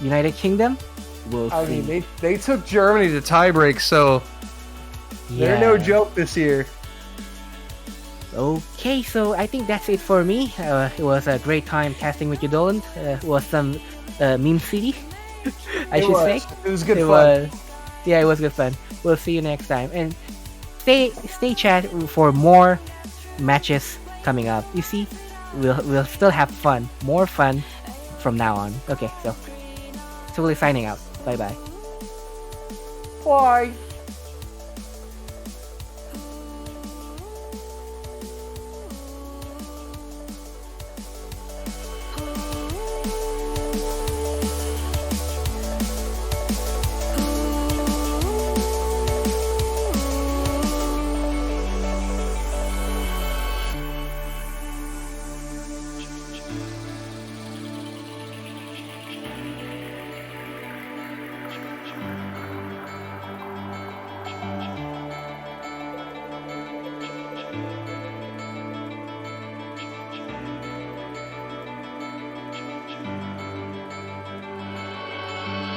United Kingdom? We'll I see. mean, they took Germany to tiebreak, so they're no joke this year. Okay, so I think that's it for me. It was a great time casting with you, Dolan. It was some meme city, I should say. It was good fun. Yeah, it was good fun. We'll see you next time, and stay chat for more matches coming up. You see, we'll still have fun, more fun from now on. Okay, so totally signing out. Bye bye. Bye.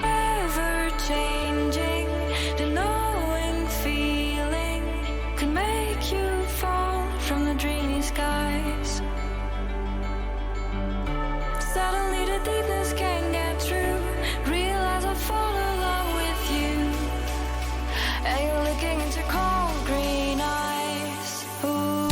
Ever changing, the knowing feeling could make you fall from the dreamy skies. Suddenly the deepness can get through. Realize I fall along with you, and you're looking into cold green eyes. Ooh.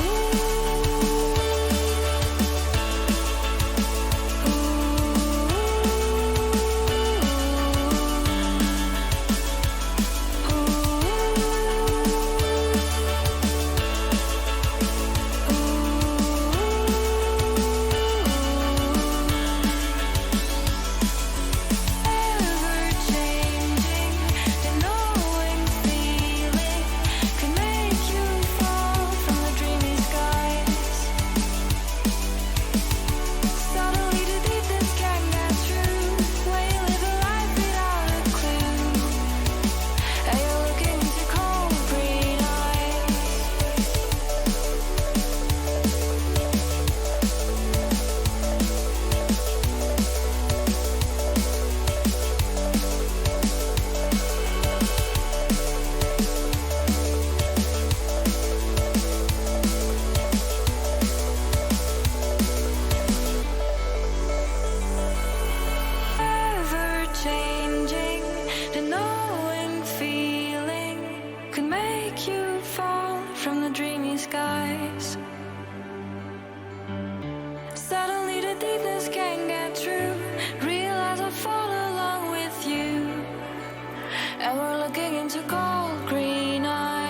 from the dreamy skies. Suddenly the deepness can't get through. Realize I fall along with you, and we're looking into cold green eyes.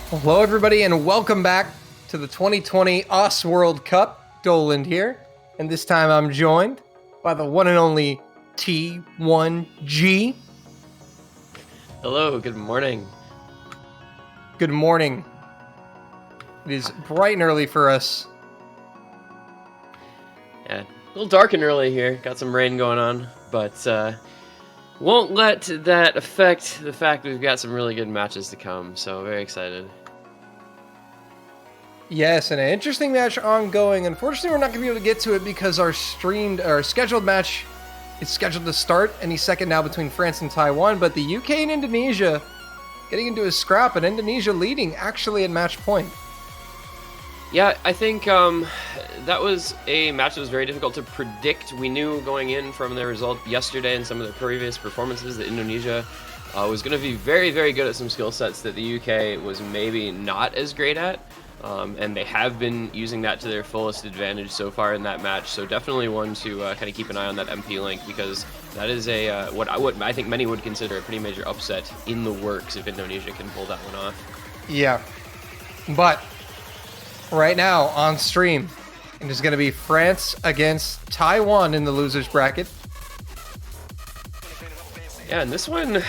Hello, everybody, and welcome back to the 2020 US World Cup. Doland here, and this time I'm joined by the one and only T1G. Hello, good morning. Good morning. It is bright and early for us. Yeah, a little dark and early here. Got some rain going on, but won't let that affect the fact that we've got some really good matches to come. So very excited. Yes, and an interesting match ongoing. Unfortunately, we're not going to be able to get to it because our scheduled match is scheduled to start any second now between France and Taiwan, but the UK and Indonesia getting into a scrap, and Indonesia leading actually at match point. Yeah, I think that was a match that was very difficult to predict. We knew going in from their result yesterday and some of their previous performances that Indonesia was going to be very, very good at some skill sets that the UK was maybe not as great at. And they have been using that to their fullest advantage so far in that match. So definitely one to kind of keep an eye on that MP link, because that is a what I think many would consider a pretty major upset in the works if Indonesia can pull that one off. Yeah, but right now on stream, it is going to be France against Taiwan in the losers bracket. Yeah, and this one,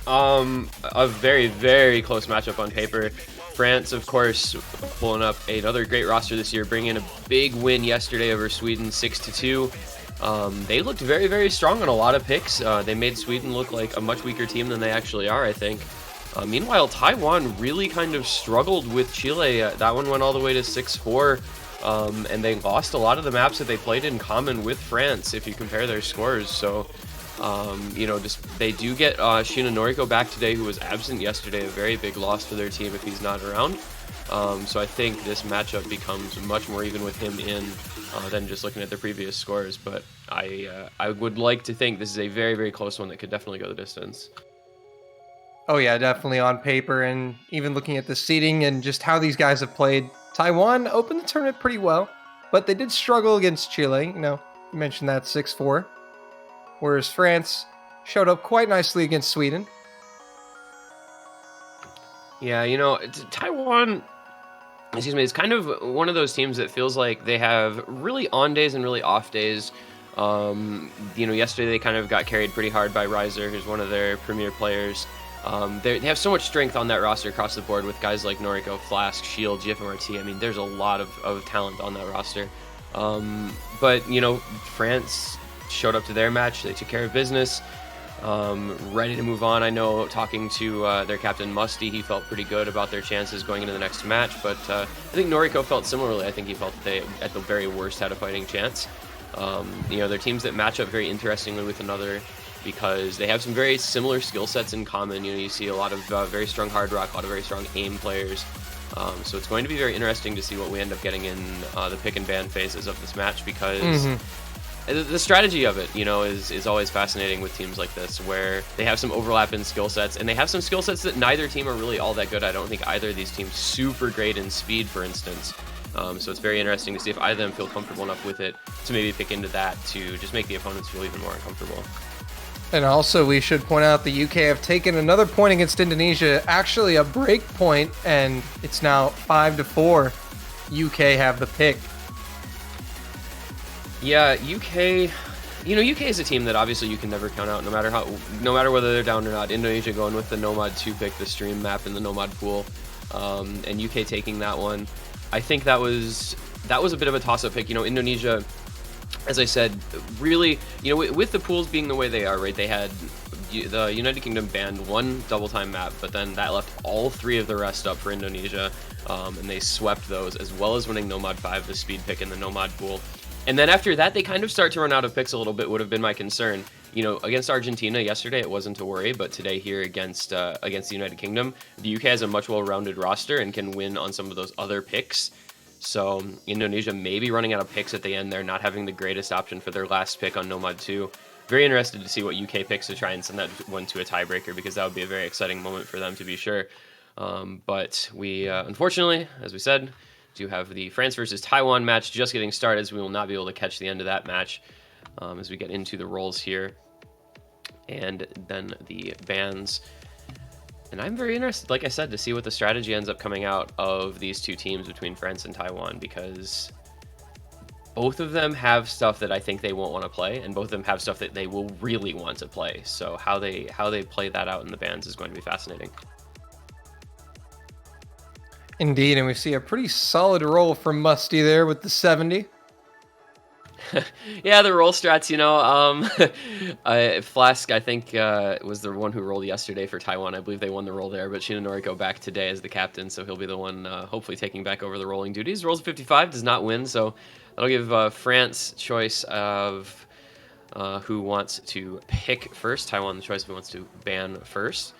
a very, very close matchup on paper. France, of course, pulling up another great roster this year, bringing in a big win yesterday over Sweden, 6-2. They looked very, very strong on a lot of picks. They made Sweden look like a much weaker team than they actually are, I think. Meanwhile, Taiwan really kind of struggled with Chile. That one went all the way to 6-4, and they lost a lot of the maps that they played in common with France, if you compare their scores. So, they do get Shina Noriko back today, who was absent yesterday, a very big loss for their team if he's not around. So I think this matchup becomes much more even with him in than just looking at the previous scores. But I would like to think this is a very, very close one that could definitely go the distance. Oh yeah, definitely on paper, and even looking at the seeding and just how these guys have played, Taiwan opened the tournament pretty well, but they did struggle against Chile. You mentioned that 6-4. Whereas France showed up quite nicely against Sweden. Yeah, Taiwan, is kind of one of those teams that feels like they have really on days and really off days. Yesterday they kind of got carried pretty hard by Riser, who's one of their premier players. They have so much strength on that roster across the board with guys like Noriko, Flask, Shield, GFMRT. I mean, there's a lot of talent on that roster. But France showed up to their match. They took care of business, ready to move on. I know, talking to their captain Musty, he felt pretty good about their chances going into the next match, but I think Noriko felt similarly. I think he felt that they at the very worst had a fighting chance. They're teams that match up very interestingly with another because they have some very similar skill sets in common. You see a lot of very strong hard rock, a lot of very strong aim players. So it's going to be very interesting to see what we end up getting in the pick and ban phases of this match, because the strategy of it, is always fascinating with teams like this, where they have some overlap in skill sets, and they have some skill sets that neither team are really all that good. I don't think either of these teams super great in speed, for instance. So it's very interesting to see if either of them feel comfortable enough with it to maybe pick into that to just make the opponents feel even more uncomfortable. And also, we should point out the UK have taken another point against Indonesia, actually a break point, and it's now 5-4. UK have the pick. Yeah, UK. UK is a team that obviously you can never count out, no matter whether they're down or not. Indonesia going with the Nomad 2 pick, the stream map in the Nomad pool, and UK taking that one. I think that was a bit of a toss-up pick. Indonesia, as I said, really, with the pools being the way they are, right? They had the United Kingdom banned one double time map, but then that left all three of the rest up for Indonesia, and they swept those, as well as winning Nomad 5, the speed pick in the Nomad pool. And then after that, they kind of start to run out of picks a little bit, would have been my concern. Against Argentina yesterday, it wasn't to worry, but today here against the United Kingdom, the UK has a much well-rounded roster and can win on some of those other picks. So Indonesia may be running out of picks at the end. They're not having the greatest option for their last pick on Nomad 2. Very interested to see what UK picks to try and send that one to a tiebreaker, because that would be a very exciting moment for them, to be sure. But we, unfortunately, as we said, do have the France versus Taiwan match just getting started, so we will not be able to catch the end of that match as we get into the rolls here. And then the bans And I'm very interested, like I said, to see what the strategy ends up coming out of these two teams between France and Taiwan, because both of them have stuff that I think they won't want to play, and both of them have stuff that they will really want to play. So how they play that out in the bans is going to be fascinating. Indeed, and we see a pretty solid roll from Musty there with the 70. Yeah, the roll strats, Flask, I think, was the one who rolled yesterday for Taiwan. I believe they won the roll there, but Shinonori go back today as the captain, so he'll be the one hopefully taking back over the rolling duties. Rolls 55, does not win, so that'll give France choice of who wants to pick first. Taiwan the choice of who wants to ban first.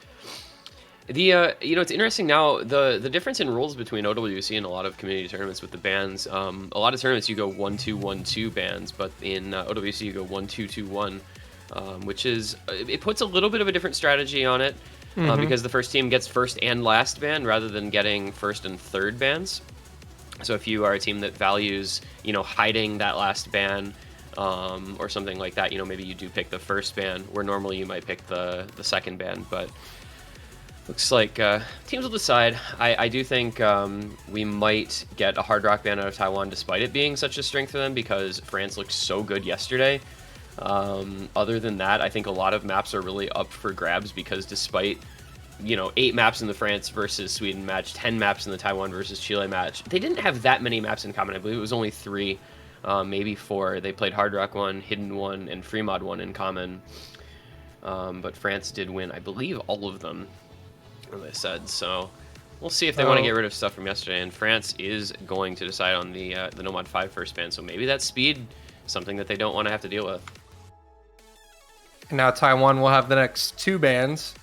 It's interesting now, the difference in rules between OWC and a lot of community tournaments with the bans. A lot of tournaments you go 1-2-1-2 bans, but in OWC you go 1-2-2-1, which is, it puts a little bit of a different strategy on it, because the first team gets first and last ban rather than getting first and third bans. So if you are a team that values, hiding that last ban, or something like that, maybe you do pick the first ban, where normally you might pick the second ban, but looks like teams will decide. I do think we might get a Hard Rock ban out of Taiwan, despite it being such a strength for them, because France looked so good yesterday. Other than that, I think a lot of maps are really up for grabs, because despite 8 maps in the France versus Sweden match, 10 maps in the Taiwan versus Chile match, they didn't have that many maps in common. I believe it was only 3, maybe 4. They played Hard Rock 1, Hidden 1, and Free Mod 1 in common. But France did win, I believe, all of them, as I said. So we'll see if they want to get rid of stuff from yesterday. And France is going to decide on the Nomad 5 first ban. So maybe that speed, something that they don't want to have to deal with. And now Taiwan will have the next 2 bans.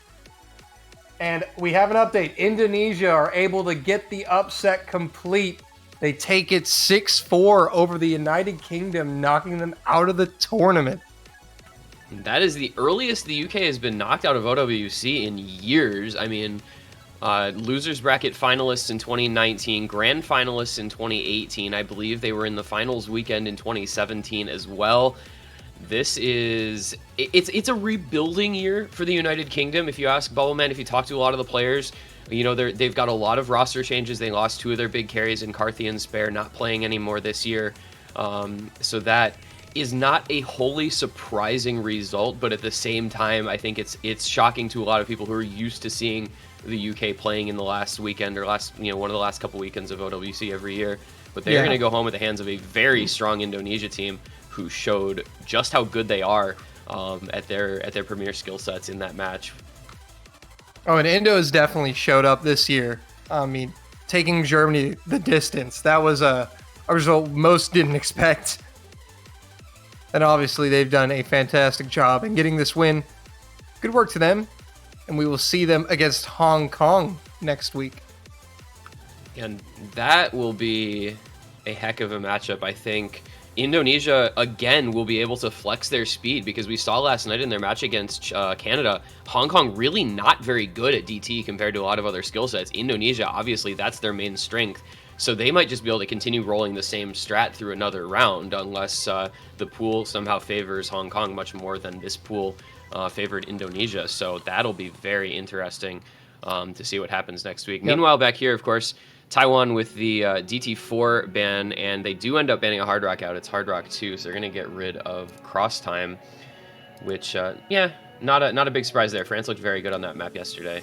And we have an update. Indonesia are able to get the upset complete. They take it 6-4 over the United Kingdom, knocking them out of the tournament. That is the earliest the UK has been knocked out of OWC in years. I mean, losers bracket finalists in 2019, grand finalists in 2018. I believe they were in the finals weekend in 2017 as well. This is it's a rebuilding year for the United Kingdom. If you ask Bubbleman, if you talk to a lot of the players, they've got a lot of roster changes. They lost 2 of their big carries in Carthy and Spare, not playing anymore this year. So that is not a wholly surprising result, but at the same time, I think it's shocking to a lot of people who are used to seeing the UK playing in the last weekend or one of the last couple weekends of OWC every year. But they're going to go home at the hands of a very strong Indonesia team who showed just how good they are at their premier skill sets in that match. Oh, and Indo has definitely showed up this year. I mean, taking Germany the distance, that was a result most didn't expect. And obviously, they've done a fantastic job in getting this win. Good work to them. And we will see them against Hong Kong next week. And that will be a heck of a matchup. I think Indonesia, again, will be able to flex their speed, because we saw last night in their match against Canada, Hong Kong really not very good at DT compared to a lot of other skill sets. Indonesia, obviously, that's their main strength. So they might just be able to continue rolling the same strat through another round, unless the pool somehow favors Hong Kong much more than this pool favored Indonesia. So that'll be very interesting to see what happens next week. Yep. Meanwhile, back here, of course, Taiwan with the DT4 ban, and they do end up banning a Hard Rock out. It's Hard Rock 2, so they're going to get rid of Cross Time, which, not a big surprise there. France looked very good on that map yesterday.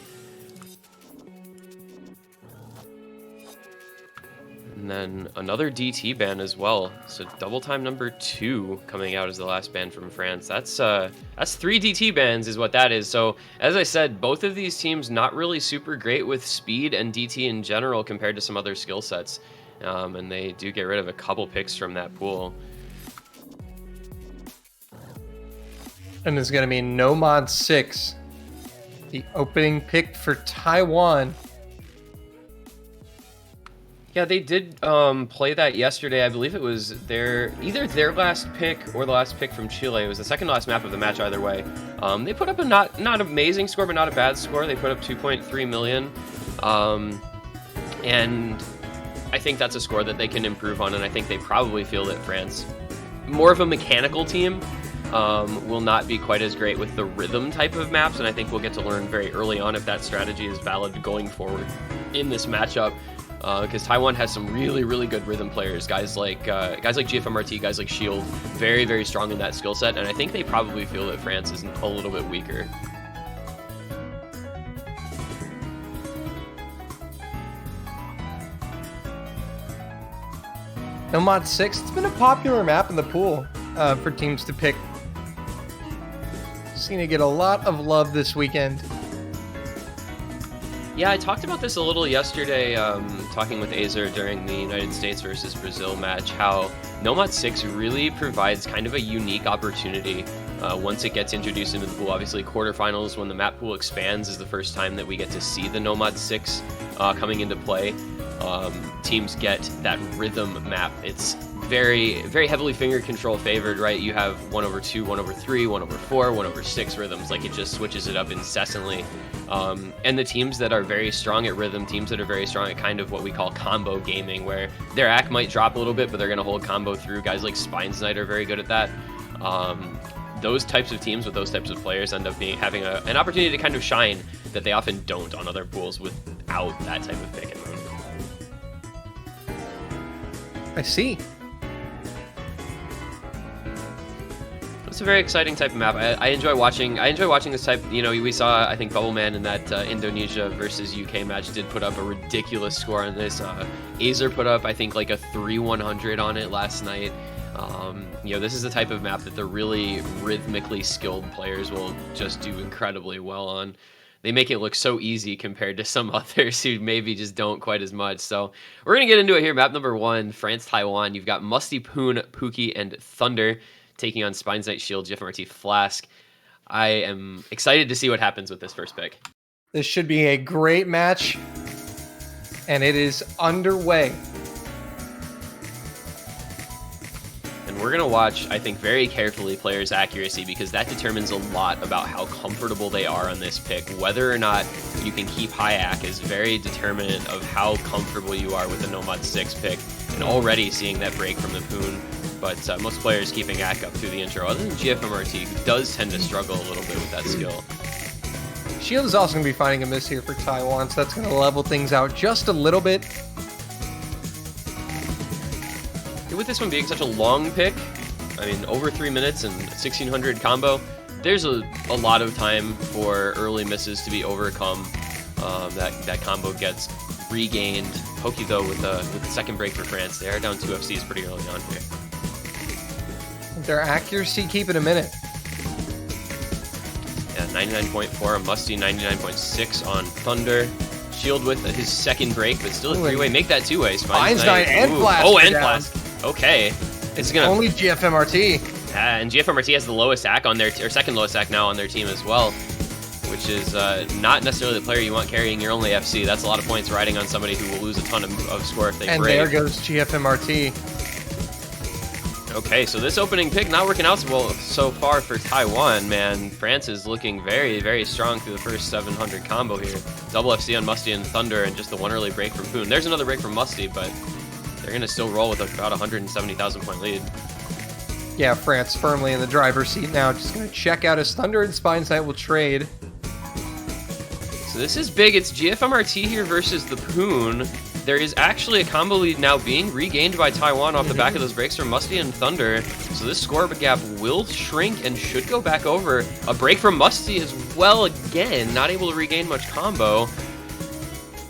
And then another DT ban as well. So double time number 2 coming out as the last ban from France. That's 3 DT bans is what that is. So as I said, both of these teams not really super great with speed and DT in general compared to some other skill sets. And they do get rid of a couple picks from that pool. And it's going to be Nomad 6, the opening pick for Taiwan. Yeah, they did play that yesterday. I believe it was either their last pick or the last pick from Chile. It was the second last map of the match either way. They put up a not amazing score, but not a bad score. They put up 2.3 million. And I think that's a score that they can improve on, and I think they probably feel that France, more of a mechanical team, will not be quite as great with the rhythm type of maps, and I think we'll get to learn very early on if that strategy is valid going forward in this matchup. Because Taiwan has some really, really good rhythm players, guys like GFMRT, guys like Shield, very, very strong in that skill set, and I think they probably feel that France is a little bit weaker. Nomad 6, it's been a popular map in the pool for teams to pick. Seen it get a lot of love this weekend. Yeah, I talked about this a little yesterday, talking with Azer during the United States versus Brazil match, how Nomad 6 really provides kind of a unique opportunity once it gets introduced into the pool. Obviously, quarterfinals, when the map pool expands, is the first time that we get to see the Nomad 6 coming into play. Teams get that rhythm map. It's very, very heavily finger control favored, right? You have 1/2, 1/3, 1/4, 1/6 rhythms. Like, it just switches it up incessantly. And the teams that are very strong at rhythm, teams that are very strong at kind of what we call combo gaming, where their act might drop a little bit, but they're going to hold combo through. Guys like Spines Knight are very good at that. Those types of teams with those types of players end up having an opportunity to kind of shine that they often don't on other pools without that type of pick and run. I see. It's a very exciting type of map. I enjoy watching this type. You know, we saw, I think, Bubbleman in that Indonesia versus UK match did put up a ridiculous score on this. Azer put up, I think, like a 3-100 on it last night. You know, this is the type of map that the really rhythmically skilled players will just do incredibly well on. They make it look so easy compared to some others who maybe just don't quite as much. So we're going to get into it here. Map number 1, France-Taiwan. You've got Musty, Poon, Pookie, and Thunder taking on Spines Knight, Shield, GFMRT, Flask. I am excited to see what happens with this first pick. This should be a great match, and it is underway. And we're going to watch, I think, very carefully players' accuracy, because that determines a lot about how comfortable they are on this pick. Whether or not you can keep high AC is very determinant of how comfortable you are with the Nomad 6 pick. And already seeing that break from the Poon, but most players keeping AC up through the intro, other than GFMRT, who does tend to struggle a little bit with that skill. Shield is also going to be finding a miss here for Taiwan, so that's going to level things out just a little bit. With this one being such a long pick, I mean, over 3 minutes and 1600 combo, there's a lot of time for early misses to be overcome. That combo gets regained. Pokey, though, with the second break for France, they are down 2 FCs pretty early on here. Their accuracy keeping a minute. Yeah, 99.4 on Musty, 99.6 on Thunder. Shield with his second break, but still a 3-way. Make that 2-way. Spines Knight and Flask. Oh, and Flask. Okay. It's gonna only GFMRT. And GFMRT has the lowest AC on their, or second lowest AC now on their team as well, which is not necessarily the player you want carrying your only FC. That's a lot of points riding on somebody who will lose a ton of score if they and break. And there goes GFMRT. Okay, so this opening pick not working out well so far for Taiwan, man. France is looking very, very strong through the first 700 combo here. Double FC on Musty and Thunder, and just the one early break from Poon. There's another break from Musty, but they're going to still roll with about 170,000 point lead. Yeah, France firmly in the driver's seat now. Just going to check out as Thunder and Spines Knight will trade. So this is big. It's GFMRT here versus the Poon. There is actually a combo lead now being regained by Taiwan off the back of those breaks from Musty and Thunder. So this score gap will shrink and should go back over. A break from Musty as well again. Not able to regain much combo.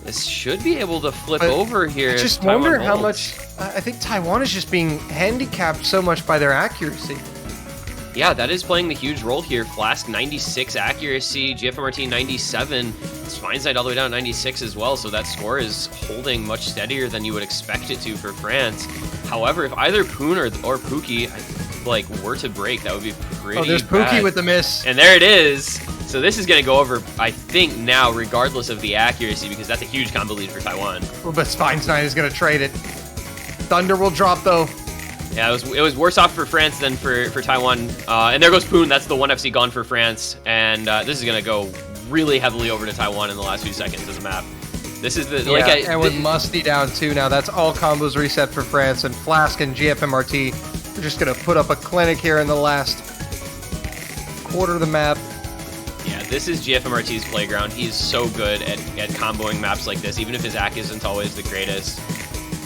This should be able to flip over here. I just wonder how much... I think Taiwan is just being handicapped so much by their accuracy. Yeah, that is playing the huge role here. Flask 96 accuracy, GFMRT 97, Spines Knight all the way down to 96 as well, so that score is holding much steadier than you would expect it to for France. However, if either Poon or Pookie were to break, that would be pretty there's bad. Pookie with the miss. And there it is. So this is going to go over, I think, now, regardless of the accuracy, because that's a huge combo lead for Taiwan. Well, but Spines Knight is going to trade it. Thunder will drop, though. Yeah, it was worse off for France than for Taiwan. And there goes Poon. That's the 1 FC gone for France. And this is going to go really heavily over to Taiwan in the last few seconds of the map. This is the... and with Musty down, too, now that's all combos reset for France. And Flask and GFMRT are just going to put up a clinic here in the last quarter of the map. Yeah, this is GFMRT's playground. He's so good at comboing maps like this, even if his AC isn't always the greatest.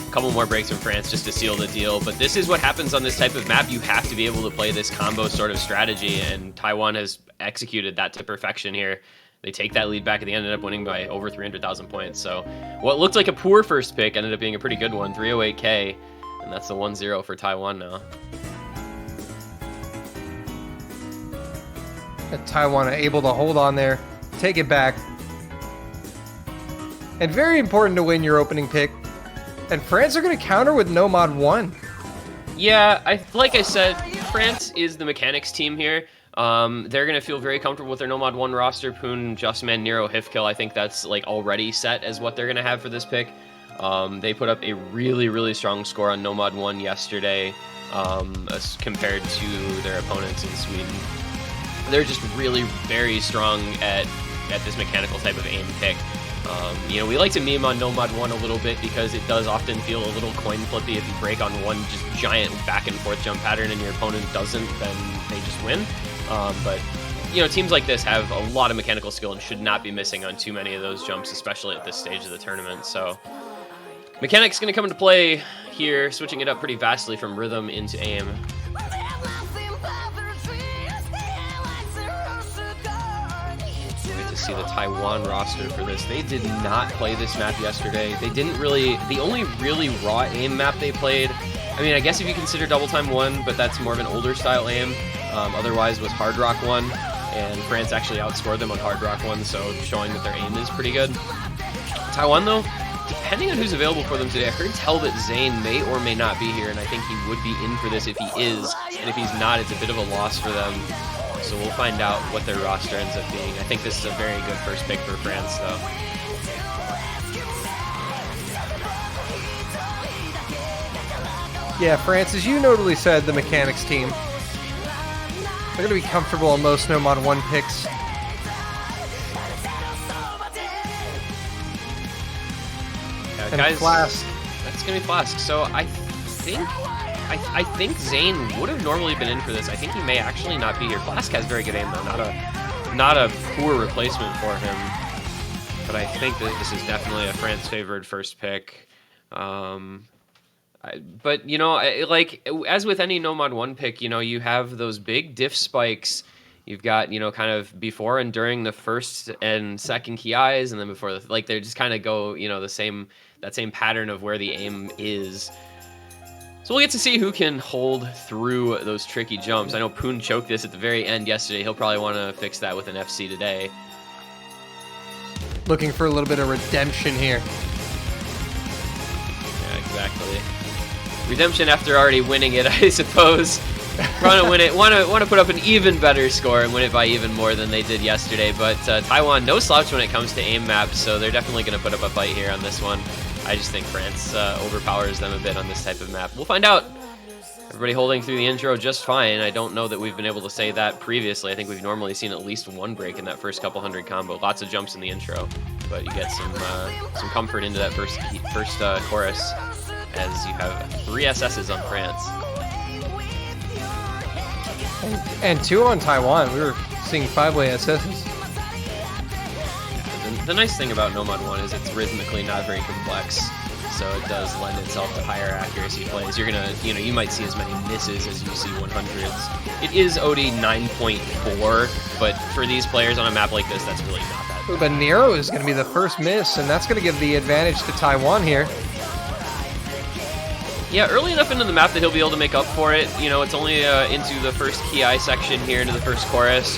A couple more breaks from France just to seal the deal, but this is what happens on this type of map. You have to be able to play this combo sort of strategy, and Taiwan has executed that to perfection here. They take that lead back at the end, ended up winning by over 300,000 points. So what looked like a poor first pick ended up being a pretty good one, 308k, and that's the 1-0 for Taiwan now. And Taiwan are able to hold on there, take it back. And very important to win your opening pick. And France are going to counter with Nomad 1. Yeah, like I said, France is the mechanics team here. They're going to feel very comfortable with their Nomad 1 roster. Poon, Justman, Nero, Hifkill, I think that's like already set as what they're going to have for this pick. They put up a really, really strong score on Nomad 1 yesterday as compared to their opponents in Sweden. They're just really very strong at this mechanical type of aim pick. You know, we like to meme on Nomad 1 a little bit because it does often feel a little coin flippy. If you break on one just giant back and forth jump pattern and your opponent doesn't, then they just win. But, you know, teams like this have a lot of mechanical skill and should not be missing on too many of those jumps, especially at this stage of the tournament. So mechanics going to come into play here, switching it up pretty vastly from rhythm into aim. To see the Taiwan roster for this. They did not play this map yesterday. They didn't really, the only really raw aim map they played, I mean, I guess if you consider Double Time 1, but that's more of an older style aim, otherwise was Hard Rock 1, and France actually outscored them on Hard Rock 1, so showing that their aim is pretty good. Taiwan though, depending on who's available for them today, I heard tell that Zane may or may not be here, and I think he would be in for this if he is, and if he's not, it's a bit of a loss for them. So we'll find out what their roster ends up being. I think this is a very good first pick for France, though. Yeah, France, as you notably said, the mechanics team. They're going to be comfortable on most Nomad 1 picks. And guys, Flask. That's going to be Flask. So I think Zane would have normally been in for this. I think he may actually not be here. Flask has very good aim though, not a poor replacement for him. But I think that this is definitely a France favored first pick. But you know, like as with any Nomad 1 pick, you know, you have those big diff spikes. You've got, you know, kind of before and during the first and second key eyes, and then before like they just kind of go, you know, that same pattern of where the aim is. So we'll get to see who can hold through those tricky jumps. I know Poon choked this at the very end yesterday. He'll probably want to fix that with an FC today. Looking for a little bit of redemption here. Yeah, exactly. Redemption after already winning it, I suppose. Want to win it. Want to put up an even better score and win it by even more than they did yesterday. But Taiwan, no slouch when it comes to aim maps, so they're definitely going to put up a fight here on this one. I just think France overpowers them a bit on this type of map. We'll find out. Everybody holding through the intro just fine. I don't know that we've been able to say that previously. I think we've normally seen at least one break in that first couple hundred combo. Lots of jumps in the intro, but you get some comfort into that first chorus as you have 3 SSs on France. And 2 on Taiwan. We were seeing 5-way SSs. The nice thing about Nomad 1 is it's rhythmically not very complex, so it does lend itself to higher accuracy plays. You're gonna, you know, you might see as many misses as you see 100s. It is OD 9.4, but for these players on a map like this, that's really not that bad. But Nero is going to be the first miss, and that's going to give the advantage to Taiwan here. Yeah, early enough into the map that he'll be able to make up for it. You know, it's only into the first key eye section here, into the first chorus.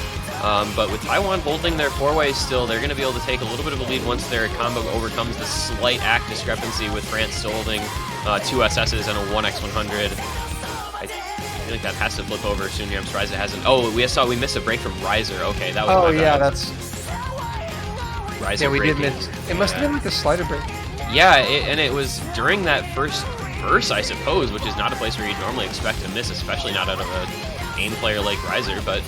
But with Taiwan holding their 4-way still, they're going to be able to take a little bit of a lead once their combo overcomes the slight act discrepancy with France still holding 2 SSs and a 1x100. I feel like that has to flip over soon here. I'm surprised it hasn't. Oh, we missed a break from Riser. Okay, that was. Oh yeah, that's. Riser. Yeah, we breaking. did miss. It must have been like the slider break. Yeah, and it was during that first verse, I suppose, which is not a place where you'd normally expect to miss, especially not out of a aim player like Riser, but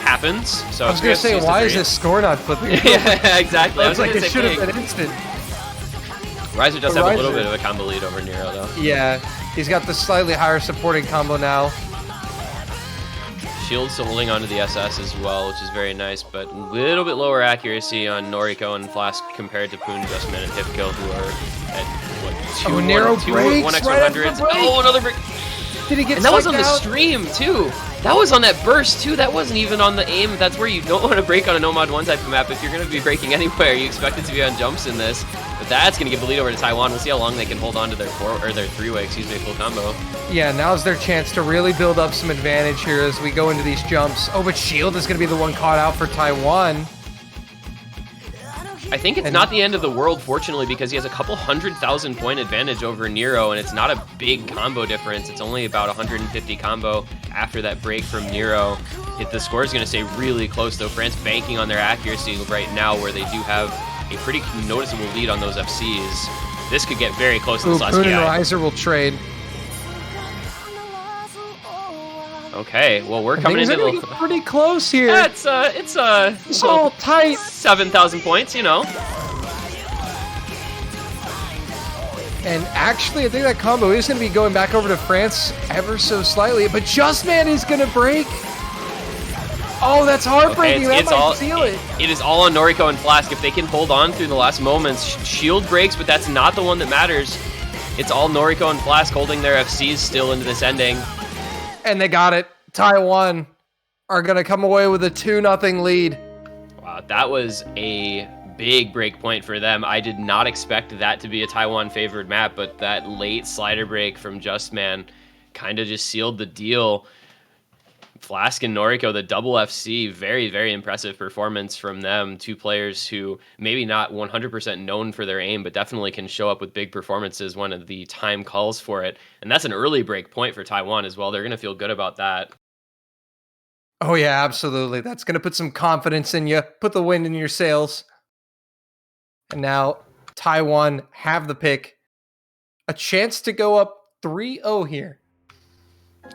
happens. So I was going to say, why is this score not flipping? Yeah, exactly. I was like, it should have been instant. Riser does have a little bit of a combo lead over Nero, though. Yeah, he's got the slightly higher supporting combo now. Shield still holding onto the SS as well, which is very nice, but a little bit lower accuracy on Noriko and Flask compared to Poon, Justman, and Hipkill, who are at, what, Nero breaks 1x100s. right after the break. Oh, another break. Did he get And that was psyched on the out? stream, too. That was on that burst, too. That wasn't even on the aim. That's where you don't want to break on a No-Mod 1 type of map. If you're going to be breaking anywhere, you expect it to be on jumps in this. But that's going to give the lead over to Taiwan. We'll see how long they can hold on to their three-way, full combo. Yeah, now's their chance to really build up some advantage here as we go into these jumps. Oh, but Shield is going to be the one caught out for Taiwan. I think it's not the end of the world, fortunately, because he has a couple 100,000 point advantage over Nero, and it's not a big combo difference. It's only about 150 combo after that break from Nero. The score is going to stay really close, though. France banking on their accuracy right now, where they do have a pretty noticeable lead on those FCs. This could get very close to this last Poon and guy. Riser will trade. Okay, well, we're coming into Things are the... getting pretty close here. Yeah, it's all tight. 7,000 points, you know. And actually, I think that combo is going to be going back over to France ever so slightly. But Justman is going to break. Oh, that's heartbreaking. Okay, that might seal it. It is all on Noriko and Flask. If they can hold on through the last moments, Shield breaks, but that's not the one that matters. It's all Noriko and Flask holding their FCs still into this ending. And they got it. Taiwan are going to come away with a 2-0 lead. Wow, that was a big break point for them. I did not expect that to be a Taiwan favored map, but that late slider break from Justman kind of just sealed the deal. Flask and Noriko, the double FC, very, very impressive performance from them. Two players who maybe not 100% known for their aim, but definitely can show up with big performances when the time calls for it. And that's an early break point for Taiwan as well. They're going to feel good about that. Oh, yeah, absolutely. That's going to put some confidence in you, put the wind in your sails. And now Taiwan have the pick. A chance to go up 3-0 here.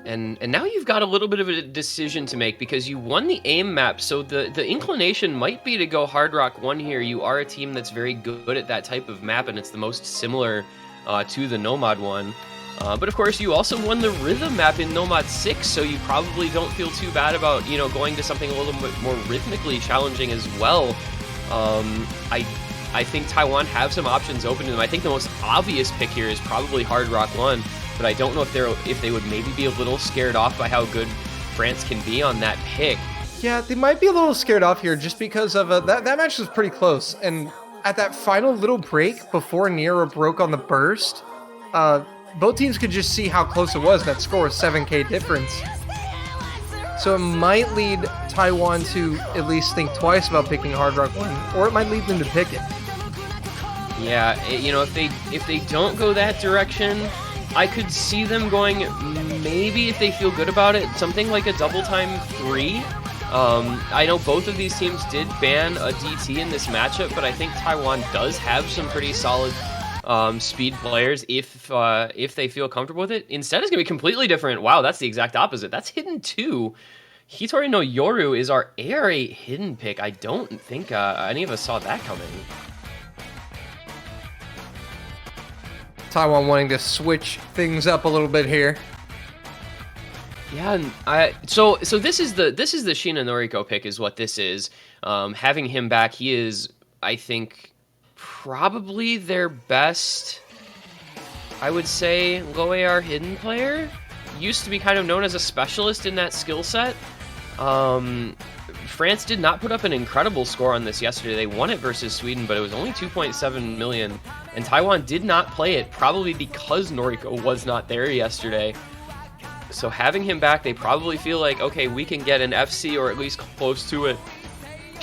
And now you've got a little bit of a decision to make because you won the aim map, so the inclination might be to go Hard Rock 1 here. You are a team that's very good at that type of map, and it's the most similar to the Nomad one. But of course, you also won the Rhythm map in Nomad 6, so you probably don't feel too bad about, you know, going to something a little bit more rhythmically challenging as well. I think Taiwan have some options open to them. I think the most obvious pick here is probably Hard Rock 1. But I don't know if they would maybe be a little scared off by how good France can be on that pick. Yeah, they might be a little scared off here just because of that match was pretty close. And at that final little break before Nero broke on the burst, both teams could just see how close it was. That score was 7K difference. So it might lead Taiwan to at least think twice about picking Hard Rock 1, or it might lead them to pick it. Yeah, you know, if they don't go that direction, I could see them going, maybe if they feel good about it, something like a double time 3. I know both of these teams did ban a DT in this matchup, but I think Taiwan does have some pretty solid speed players if they feel comfortable with it. Instead, it's going to be completely different. Wow, that's the exact opposite. That's hidden 2. Hitori no Yoru is our AR8 hidden pick. I don't think any of us saw that coming. Taiwan wanting to switch things up a little bit here. Yeah, and so this is the Sheena Noriko pick is what this is. Having him back, he is, I think, probably their best, I would say, low AR hidden player. Used to be kind of known as a specialist in that skill set. France did not put up an incredible score on this yesterday. They won it versus Sweden, but it was only 2.7 million. And Taiwan did not play it, probably because Noriko was not there yesterday. So having him back, they probably feel like, okay, we can get an FC or at least close to it,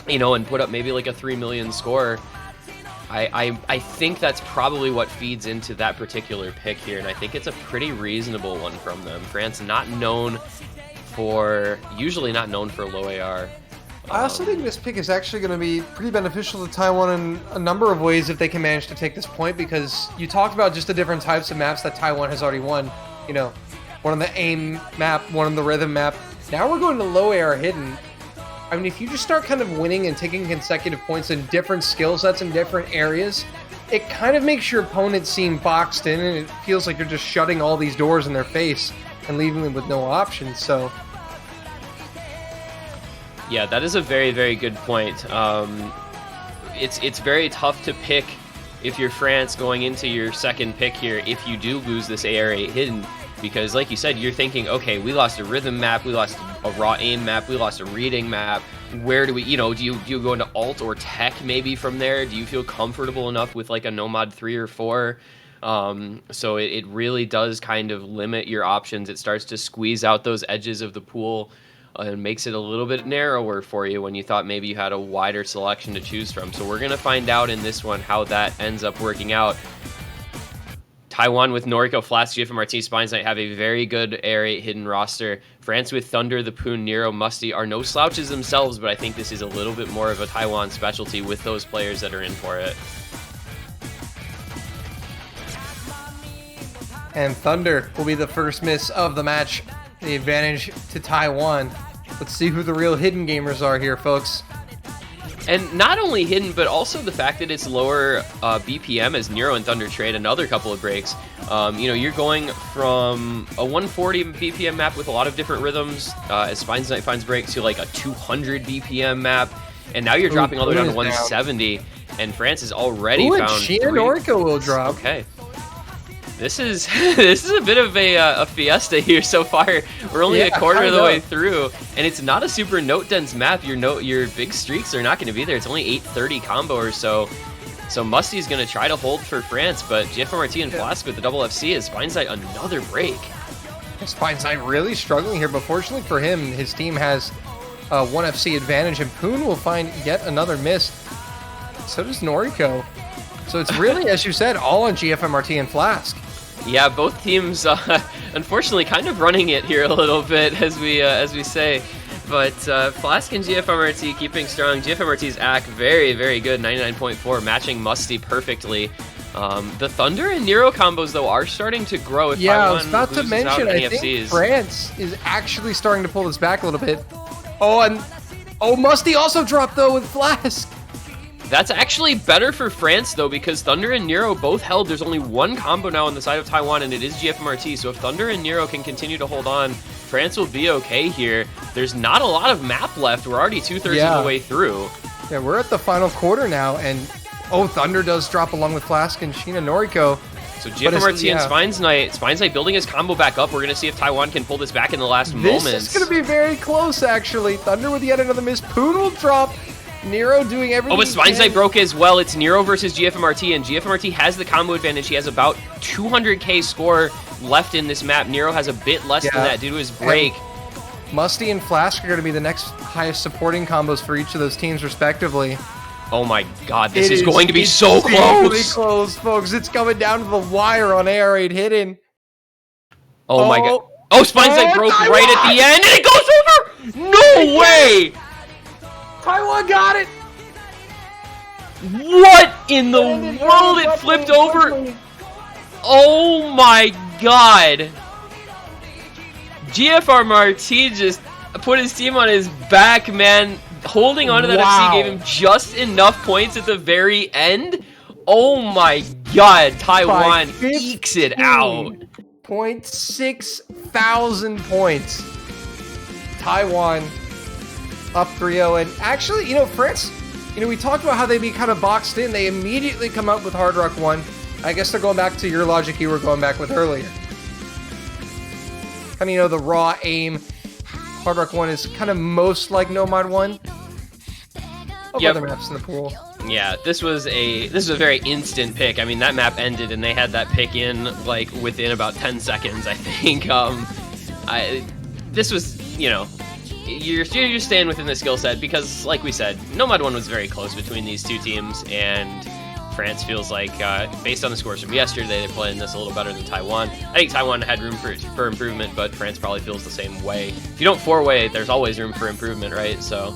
you know, and put up maybe like a 3 million score. I think that's probably what feeds into that particular pick here, and I think it's a pretty reasonable one from them. France usually not known for low AR. I also think this pick is actually going to be pretty beneficial to Taiwan in a number of ways if they can manage to take this point, because you talked about just the different types of maps that Taiwan has already won. You know, one on the aim map, one on the rhythm map. Now we're going to low AR hidden. I mean, if you just start kind of winning and taking consecutive points in different skill sets in different areas, it kind of makes your opponent seem boxed in, and it feels like you're just shutting all these doors in their face and leaving them with no options. So Yeah, that is a very, very good point. It's very tough to pick if you're France going into your second pick here if you do lose this AR8 hidden, because like you said, you're thinking, okay, we lost a rhythm map, we lost a raw aim map, we lost a reading map. Where do we, do you go into alt or tech maybe from there? Do you feel comfortable enough with like a Nomad 3 or 4? So it really does kind of limit your options. It starts to squeeze out those edges of the pool and makes it a little bit narrower for you when you thought maybe you had a wider selection to choose from. So we're going to find out in this one how that ends up working out. Taiwan with Noriko, Flask, GFMRT, Spines Knight have a very good AR8 hidden roster. France with Thunder, the Poon, Nero, Musty are no slouches themselves, but I think this is a little bit more of a Taiwan specialty with those players that are in for it. And Thunder will be the first miss of the match. The advantage to Taiwan. Let's see who the real hidden gamers are here, folks. And not only hidden, but also the fact that it's lower BPM as Nero and Thunder trade another couple of breaks. You're going from a 140 BPM map with a lot of different rhythms as Spines Knight finds break to like a 200 BPM map. And now you're dropping all the way down to 170. And France has already found Sheena Noriko will drop. Okay. This is a bit of a fiesta here so far. We're only a quarter of the way through, and it's not a super note dense map. Your big streaks are not going to be there. It's only 830 combo or so. So Musty's going to try to hold for France, but GFMRT and Flask with the double FC is Spines Knight another break. Spines Knight really struggling here, but fortunately for him, his team has a 1 FC advantage, and Poon will find yet another miss. So does Noriko. So it's really, as you said, all on GFMRT and Flask. Yeah, both teams, unfortunately, kind of running it here a little bit, as we say. But Flask and GFMRT keeping strong. GFMRT's AC very, very good, 99.4, matching Musty perfectly. The Thunder and Nero combos, though, are starting to grow. If I Taiwan was about to mention, I think France is actually starting to pull this back a little bit. Musty also dropped, though, with Flask. That's actually better for France, though, because Thunder and Nero both held. There's only one combo now on the side of Taiwan, and it is GFMRT. So if Thunder and Nero can continue to hold on, France will be okay here. There's not a lot of map left. We're already 2/3 of the way through. Yeah, we're at the final quarter now, and Thunder does drop along with Flask and Sheena Noriko. So GFMRT and Spines Knight building his combo back up. We're going to see if Taiwan can pull this back in the last moments. This is going to be very close, actually. Thunder with yet another miss. Poon will drop. Nero doing everything. But Spines Knight broke as well. It's Nero versus GFMRT, and GFMRT has the combo advantage. He has about 200k score left in this map. Nero has a bit less than that due to his break. And Musty and Flask are going to be the next highest supporting combos for each of those teams, respectively. Oh my god, this is going to be so close! Really close, folks. It's coming down to the wire on AR8 hidden. Oh my god. Oh, Spines Knight broke right at the end, and it goes over! No way! Taiwan got it! What in the world? It flipped over! Oh my god! GFMRT just put his team on his back, man. Holding onto that FC gave him just enough points at the very end. Oh my god, Taiwan ekes it out. 6,000 points. Taiwan up 3-0, and actually, France, we talked about how they'd be kind of boxed in. They immediately come out with Hard Rock 1. I guess they're going back to your logic you were going back with earlier. Kind of, the raw aim. Hard Rock 1 is kind of most like Nomad 1. Other maps in the pool. Yeah, this was a very instant pick. I mean, that map ended, and they had that pick in, like, within about 10 seconds, I think. This was, you're staying within the skill set because, like we said, Nomad 1 was very close between these two teams, and France feels like, based on the scores from yesterday, they're playing this a little better than Taiwan. I think Taiwan had room for improvement, but France probably feels the same way. If you don't four-way, there's always room for improvement, right? So,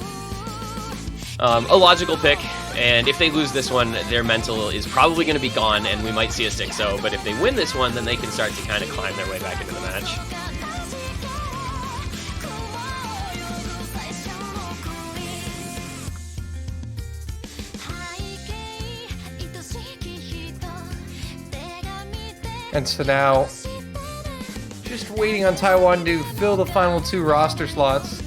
a logical pick, and if they lose this one, their mental is probably going to be gone, and we might see a 6-0, but if they win this one, then they can start to kind of climb their way back into the match. And so now, just waiting on Taiwan to fill the final 2 roster slots.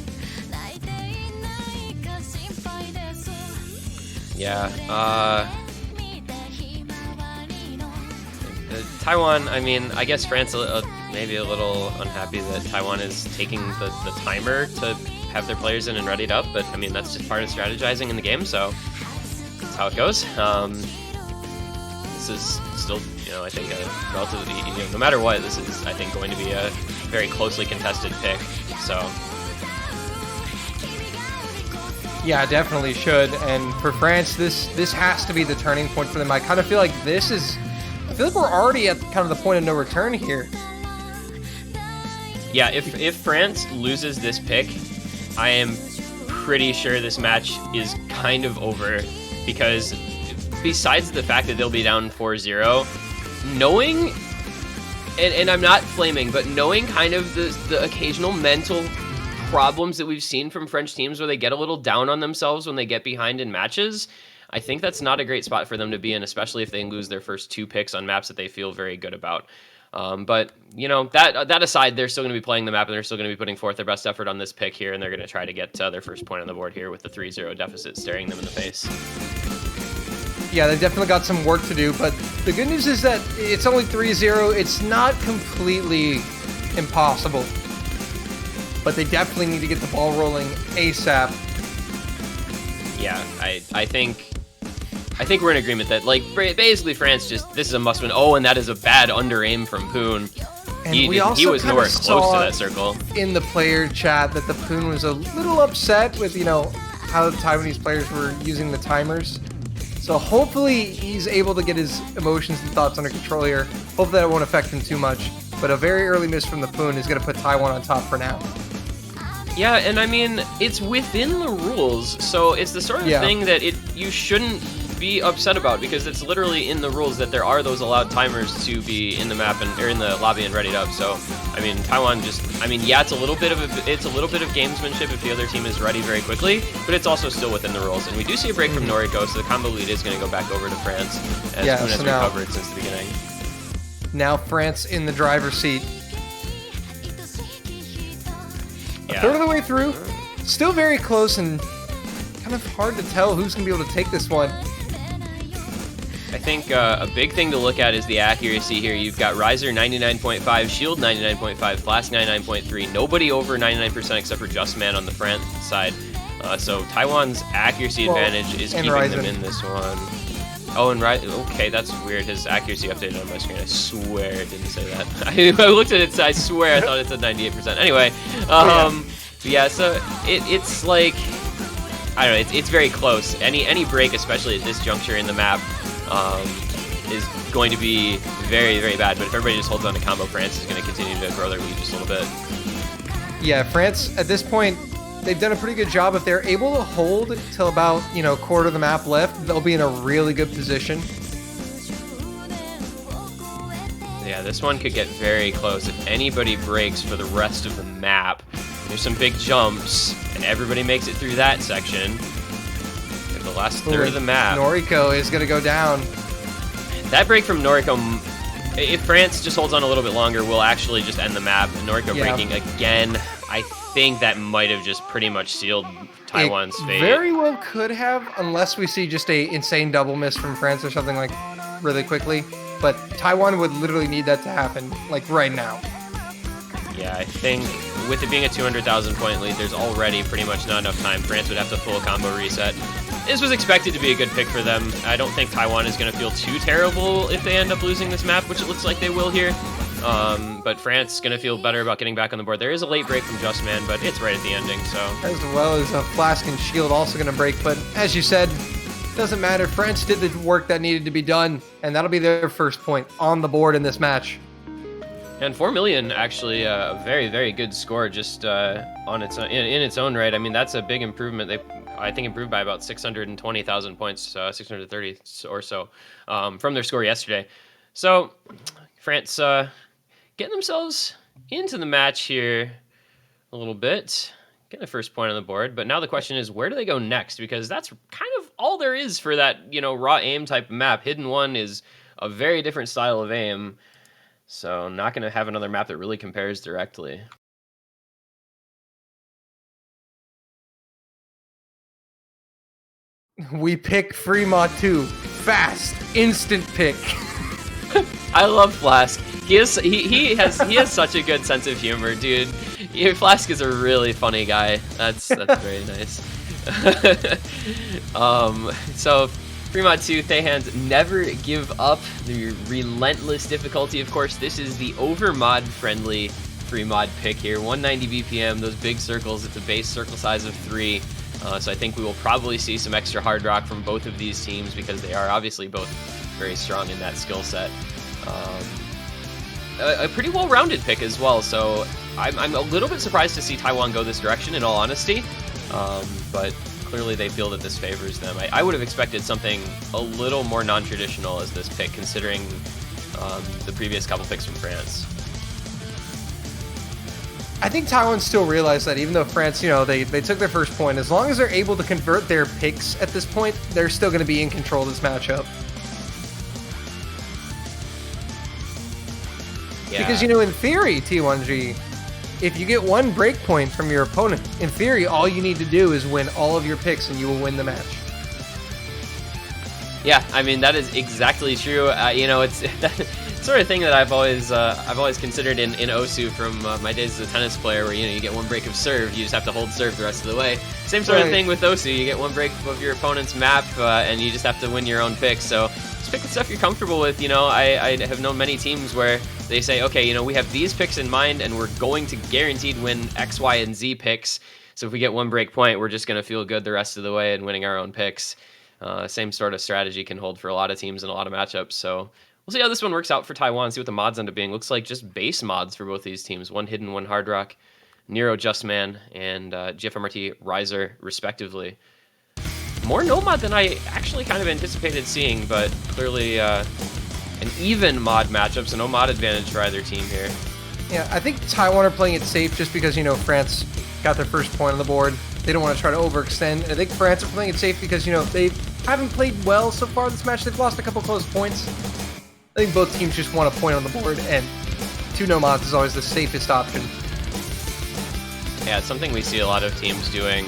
Yeah. Taiwan, I mean, I guess France maybe a little unhappy that Taiwan is taking the timer to have their players in and readied up, but I mean, that's just part of strategizing in the game, so that's how it goes. This is still, I think a relatively, no matter what, this is, I think, going to be a very closely contested pick, so. Yeah, definitely should. And for France, this has to be the turning point for them. I kind of feel like I feel like we're already at kind of the point of no return here. Yeah, if France loses this pick, I am pretty sure this match is kind of over, because besides the fact that they'll be down 4-0, knowing, and I'm not flaming, but knowing kind of the occasional mental problems that we've seen from French teams where they get a little down on themselves when they get behind in matches, I think that's not a great spot for them to be in, especially if they lose their first 2 picks on maps that they feel very good about. But, that aside, they're still going to be playing the map, and they're still going to be putting forth their best effort on this pick here, and they're going to try to get their first point on the board here with the 3-0 deficit staring them in the face. Yeah, they definitely got some work to do, but the good news is that it's only 3-0. It's not completely impossible. But they definitely need to get the ball rolling ASAP. Yeah, I think we're in agreement that, like, basically France this is a must win. Oh, and that is a bad under aim from Poon. And he was nowhere close to that circle. In the player chat that the Poon was a little upset with, how the Taiwanese players were using the timers. So hopefully he's able to get his emotions and thoughts under control here. Hopefully that won't affect him too much. But a very early miss from the Poon is going to put Taiwan on top for now. Yeah, and I mean, it's within the rules, so it's the sort of thing that you shouldn't be upset about, because it's literally in the rules that there are those allowed timers to be in the map or in the lobby and readied up. So, I mean, Taiwan it's a little bit of gamesmanship if the other team is ready very quickly, but it's also still within the rules. And we do see a break from Noriko, so the combo lead is going to go back over to France as Poon has recovered since the beginning. Now France in the driver's seat. Yeah. A third of the way through, still very close and kind of hard to tell who's going to be able to take this one. I think a big thing to look at is the accuracy here. You've got Riser 99.5, Shield 99.5, Flask 99.3. Nobody over 99% except for Justman on the France side. So Taiwan's accuracy advantage is keeping them in this one. Oh, and okay, that's weird. His accuracy updated on my screen. I swear it didn't say that. I looked at it, I swear I thought it said 98%. Anyway, so it's like, I don't know, it's very close. Any break, especially at this juncture in the map, is going to be very, very bad. But if everybody just holds on to combo, France is going to continue to grow their lead just a little bit. Yeah, France, at this point, they've done a pretty good job. If they're able to hold till about, quarter of the map left, they'll be in a really good position. Yeah, this one could get very close. If anybody breaks for the rest of the map, there's some big jumps, and everybody makes it through that section. In the last third of the map. Noriko is going to go down. That break from Noriko, if France just holds on a little bit longer, will actually just end the map. And Noriko breaking again, I think that might have just pretty much sealed Taiwan's fate. Very well could have, unless we see just a insane double miss from France or something like really quickly. But Taiwan would literally need that to happen, like right now. Yeah, I think with it being a 200,000 point lead, there's already pretty much not enough time. France would have to full combo reset. This was expected to be a good pick for them. I don't think Taiwan is going to feel too terrible if they end up losing this map, which it looks like they will here. But France is going to feel better about getting back on the board. There is a late break from Justman, but it's right at the ending, so. As well as a Flask and Shield also going to break, but as you said, doesn't matter. France did the work that needed to be done, and that'll be their first point on the board in this match. And 4 million, actually, a very, very good score just on its in its own right. I mean, that's a big improvement. They, I think, improved by about 620,000 points, 630 or so, from their score yesterday. So, France getting themselves into the match here a little bit, getting the first point on the board. But now the question is, where do they go next? Because that's kind of all there is for that, raw aim type of map. Hidden One is a very different style of aim. So not going to have another map that really compares directly. We pick Fremont 2. Fast, instant pick. I love Flask. He has such a good sense of humor, dude. Flask is a really funny guy. That's very nice. So Fremont 2, Thayhan's Never Give Up, the relentless difficulty. Of course, this is the overmod friendly free mod pick here. 190 BPM, those big circles. It's a base circle size of 3. So I think we will probably see some extra hard rock from both of these teams because they are obviously both very strong in that skill set. A pretty well-rounded pick as well, so I'm a little bit surprised to see Taiwan go this direction, in all honesty, but clearly they feel that this favors them. I would have expected something a little more non-traditional as this pick, considering the previous couple picks from France. I think Taiwan still realized that even though France, they took their first point, as long as they're able to convert their picks at this point, they're still going to be in control of this matchup. Yeah. Because, in theory, T1G, if you get 1 breakpoint from your opponent, in theory, all you need to do is win all of your picks and you will win the match. Yeah, I mean, that is exactly true. It's that sort of thing that I've always considered in OSU from my days as a tennis player, where, you get 1 break of serve, you just have to hold serve the rest of the way. Same sort of thing with OSU. You get 1 break of your opponent's map, and you just have to win your own picks. So just pick the stuff you're comfortable with. I have known many teams where they say, okay, we have these picks in mind, and we're going to guaranteed win X, Y, and Z picks. So if we get 1 break point, we're just going to feel good the rest of the way and winning our own picks. Same sort of strategy can hold for a lot of teams in a lot of matchups. So we'll see how this one works out for Taiwan, see what the mods end up being. Looks like just base mods for both these teams. 1 hidden, 1 hard rock. Nero Justman and GFMRT Riser, respectively. More no mod than I actually kind of anticipated seeing, but clearly an even mod matchup, so no mod advantage for either team here. Yeah, I think Taiwan are playing it safe just because, France got their first point on the board. They don't want to try to overextend. I think France are playing it safe because, they haven't played well so far this match. They've lost a couple close points. I think both teams just want a point on the board, and 2 no mods is always the safest option. Yeah, it's something we see a lot of teams doing,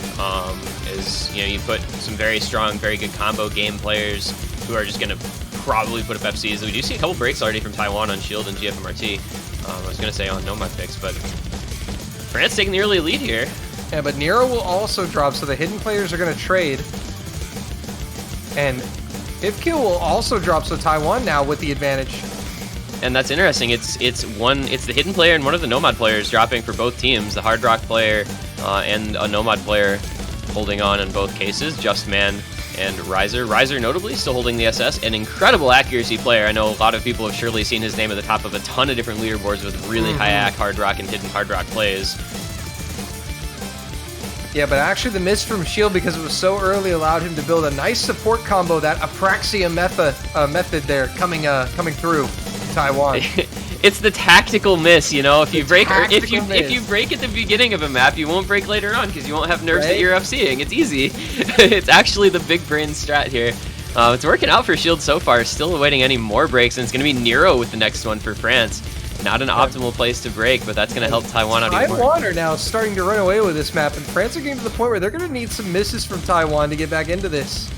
is, you put some very strong, very good combo game players who are just going to probably put up FCs. We do see a couple breaks already from Taiwan on Shield and GFMRT. I was going to say on Nomad picks, but France taking the early lead here. Yeah, but Nero will also drop, so the hidden players are going to trade. And Ifkill will also drop, so Taiwan now with the advantage. And that's interesting. It's the hidden player and one of the Nomad players dropping for both teams. The hard rock player and a Nomad player holding on in both cases. Justman and Riser. Riser notably still holding the SS. An incredible accuracy player. I know a lot of people have surely seen his name at the top of a ton of different leaderboards with really high AC hard rock and hidden hard rock plays. Yeah, but actually the miss from Shield, because it was so early, allowed him to build a nice support combo. That Apraxia method there coming through Taiwan. It's the tactical miss, If you break at the beginning of a map, you won't break later on because you won't have nerfs that you're FCing. It's easy. It's actually the big brain strat here. It's working out for Shield so far. Still awaiting any more breaks, and it's going to be Nero with the next one for France. Not an optimal place to break, but that's going to help Taiwan out even more. Taiwan are now starting to run away with this map, and France are getting to the point where they're going to need some misses from Taiwan to get back into this.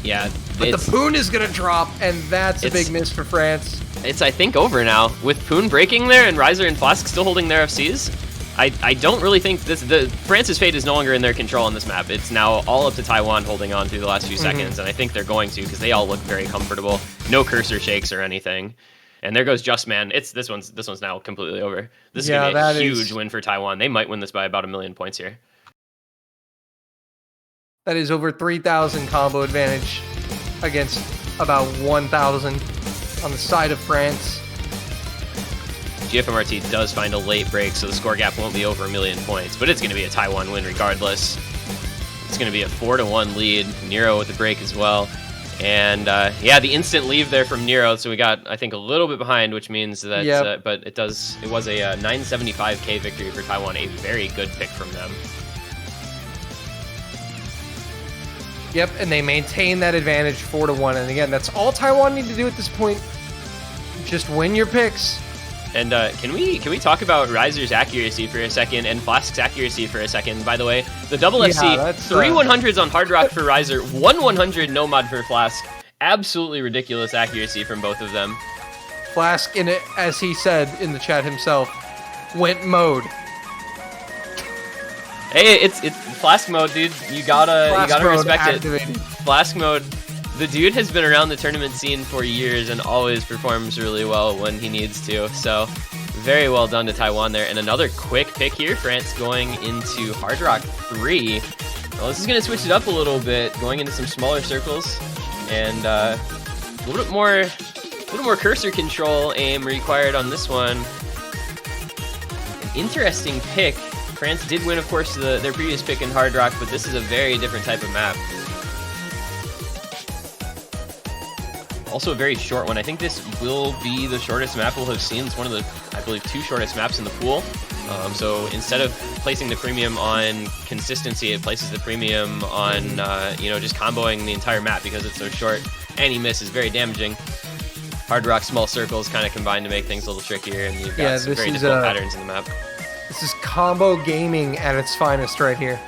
Yeah. But the Poon is going to drop, and that's a big miss for France. It's, I think, over now. With Poon breaking there and Riser and Flask still holding their FCs, I don't really think France's fate is no longer in their control on this map. It's now all up to Taiwan holding on through the last few seconds, and I think they're going to because they all look very comfortable. No cursor shakes or anything. And there goes Justman. This one's now completely over. This is gonna be a huge win for Taiwan. They might win this by about 1 million points here. That is over 3,000 combo advantage against about 1,000 on the side of France. GFMRT does find a late break, so the score gap won't be over 1 million points, but it's going to be a Taiwan win regardless. It's going to be a 4-1 lead. Nero with the break as well. And the instant leave there from Nero, so we got, I think, a little bit behind, which means that, but it was a 975k victory for Taiwan, a very good pick from them. Yep, and they maintain that advantage 4-1, and again, that's all Taiwan need to do at this point. Just win your picks. And can we talk about Riser's accuracy for a second and Flask's accuracy for a second? By the way, the double FC, that's, 3 100s on Hard Rock for Riser, 1 100 Nomad for Flask. Absolutely ridiculous accuracy from both of them. Flask, in it, as he said in the chat himself, went mode. Hey, it's Flask mode, dude. You gotta respect activated. it. Flask mode. The dude has been around the tournament scene for years and always performs really well when he needs to. So, very well done to Taiwan there. And another quick pick here. France going into Hard Rock 3. Well, this is going to switch it up a little bit, going into some smaller circles. And a little bit more cursor control aim required on this one. An interesting pick. France did win, of course, their previous pick in Hard Rock, but this is a very different type of map. Also a very short one. I think this will be the shortest map we'll have seen. It's one of the, I believe, 2 shortest maps in the pool. So instead of placing the premium on consistency, it places the premium on, just comboing the entire map because it's so short. Any miss is very damaging. Hard Rock, small circles kind of combine to make things a little trickier, and you've got some very difficult patterns in the map. This is combo gaming at its finest right here.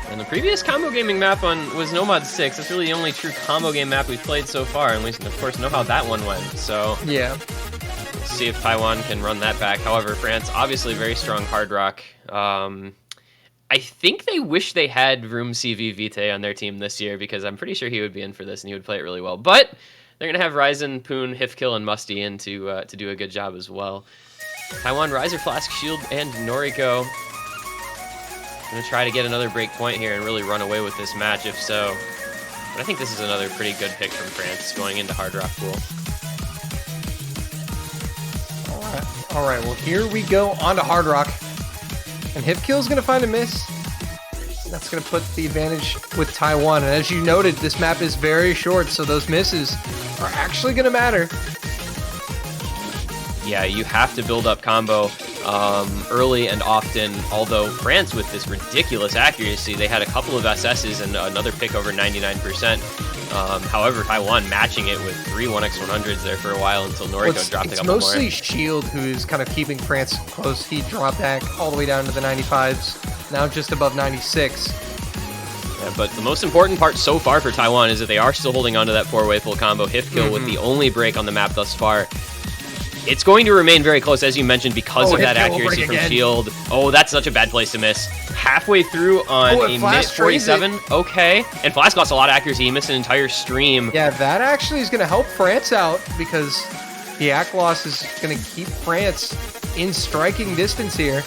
And the previous combo gaming map was Nomad 6. That's really the only true combo game map we've played so far, and we, of course, know how that one went. So yeah, we'll see if Taiwan can run that back. However, France, obviously very strong Hard Rock. I think they wish they had Room CV Vitae on their team this year, because I'm pretty sure he would be in for this and he would play it really well. But they're going to have Ryzen, Poon, Hifkill, and Musty in to do a good job as well. Taiwan, Riser, Flask, Shield, and Noriko. Going to try to get another break point here and really run away with this match if so. But I think this is another pretty good pick from France going into Hard Rock Pool. All right. Well, here we go on to Hard Rock. And Hifkill's going to find a miss. That's going to put the advantage with Taiwan. And as you noted, this map is very short, so those misses are actually going to matter. Yeah, you have to build up combo early and often, although France, with this ridiculous accuracy, they had a couple of SSs and another pick over 99%. However, Taiwan matching it with 3 1x100s there for a while until Noriko dropped a couple more. It's mostly Shield who's kind of keeping France close. He dropped back all the way down to the 95s, now just above 96. Yeah, but the most important part so far for Taiwan is that they are still holding on to that 4-way full combo. Hifkill with the only break on the map thus far. It's going to remain very close, as you mentioned, because of that accuracy from Shield. Oh, that's such a bad place to miss. Halfway through on a minute 47. Okay. And Flask lost a lot of accuracy. He missed an entire stream. Yeah, that actually is going to help France out, because the act loss is going to keep France in striking distance here.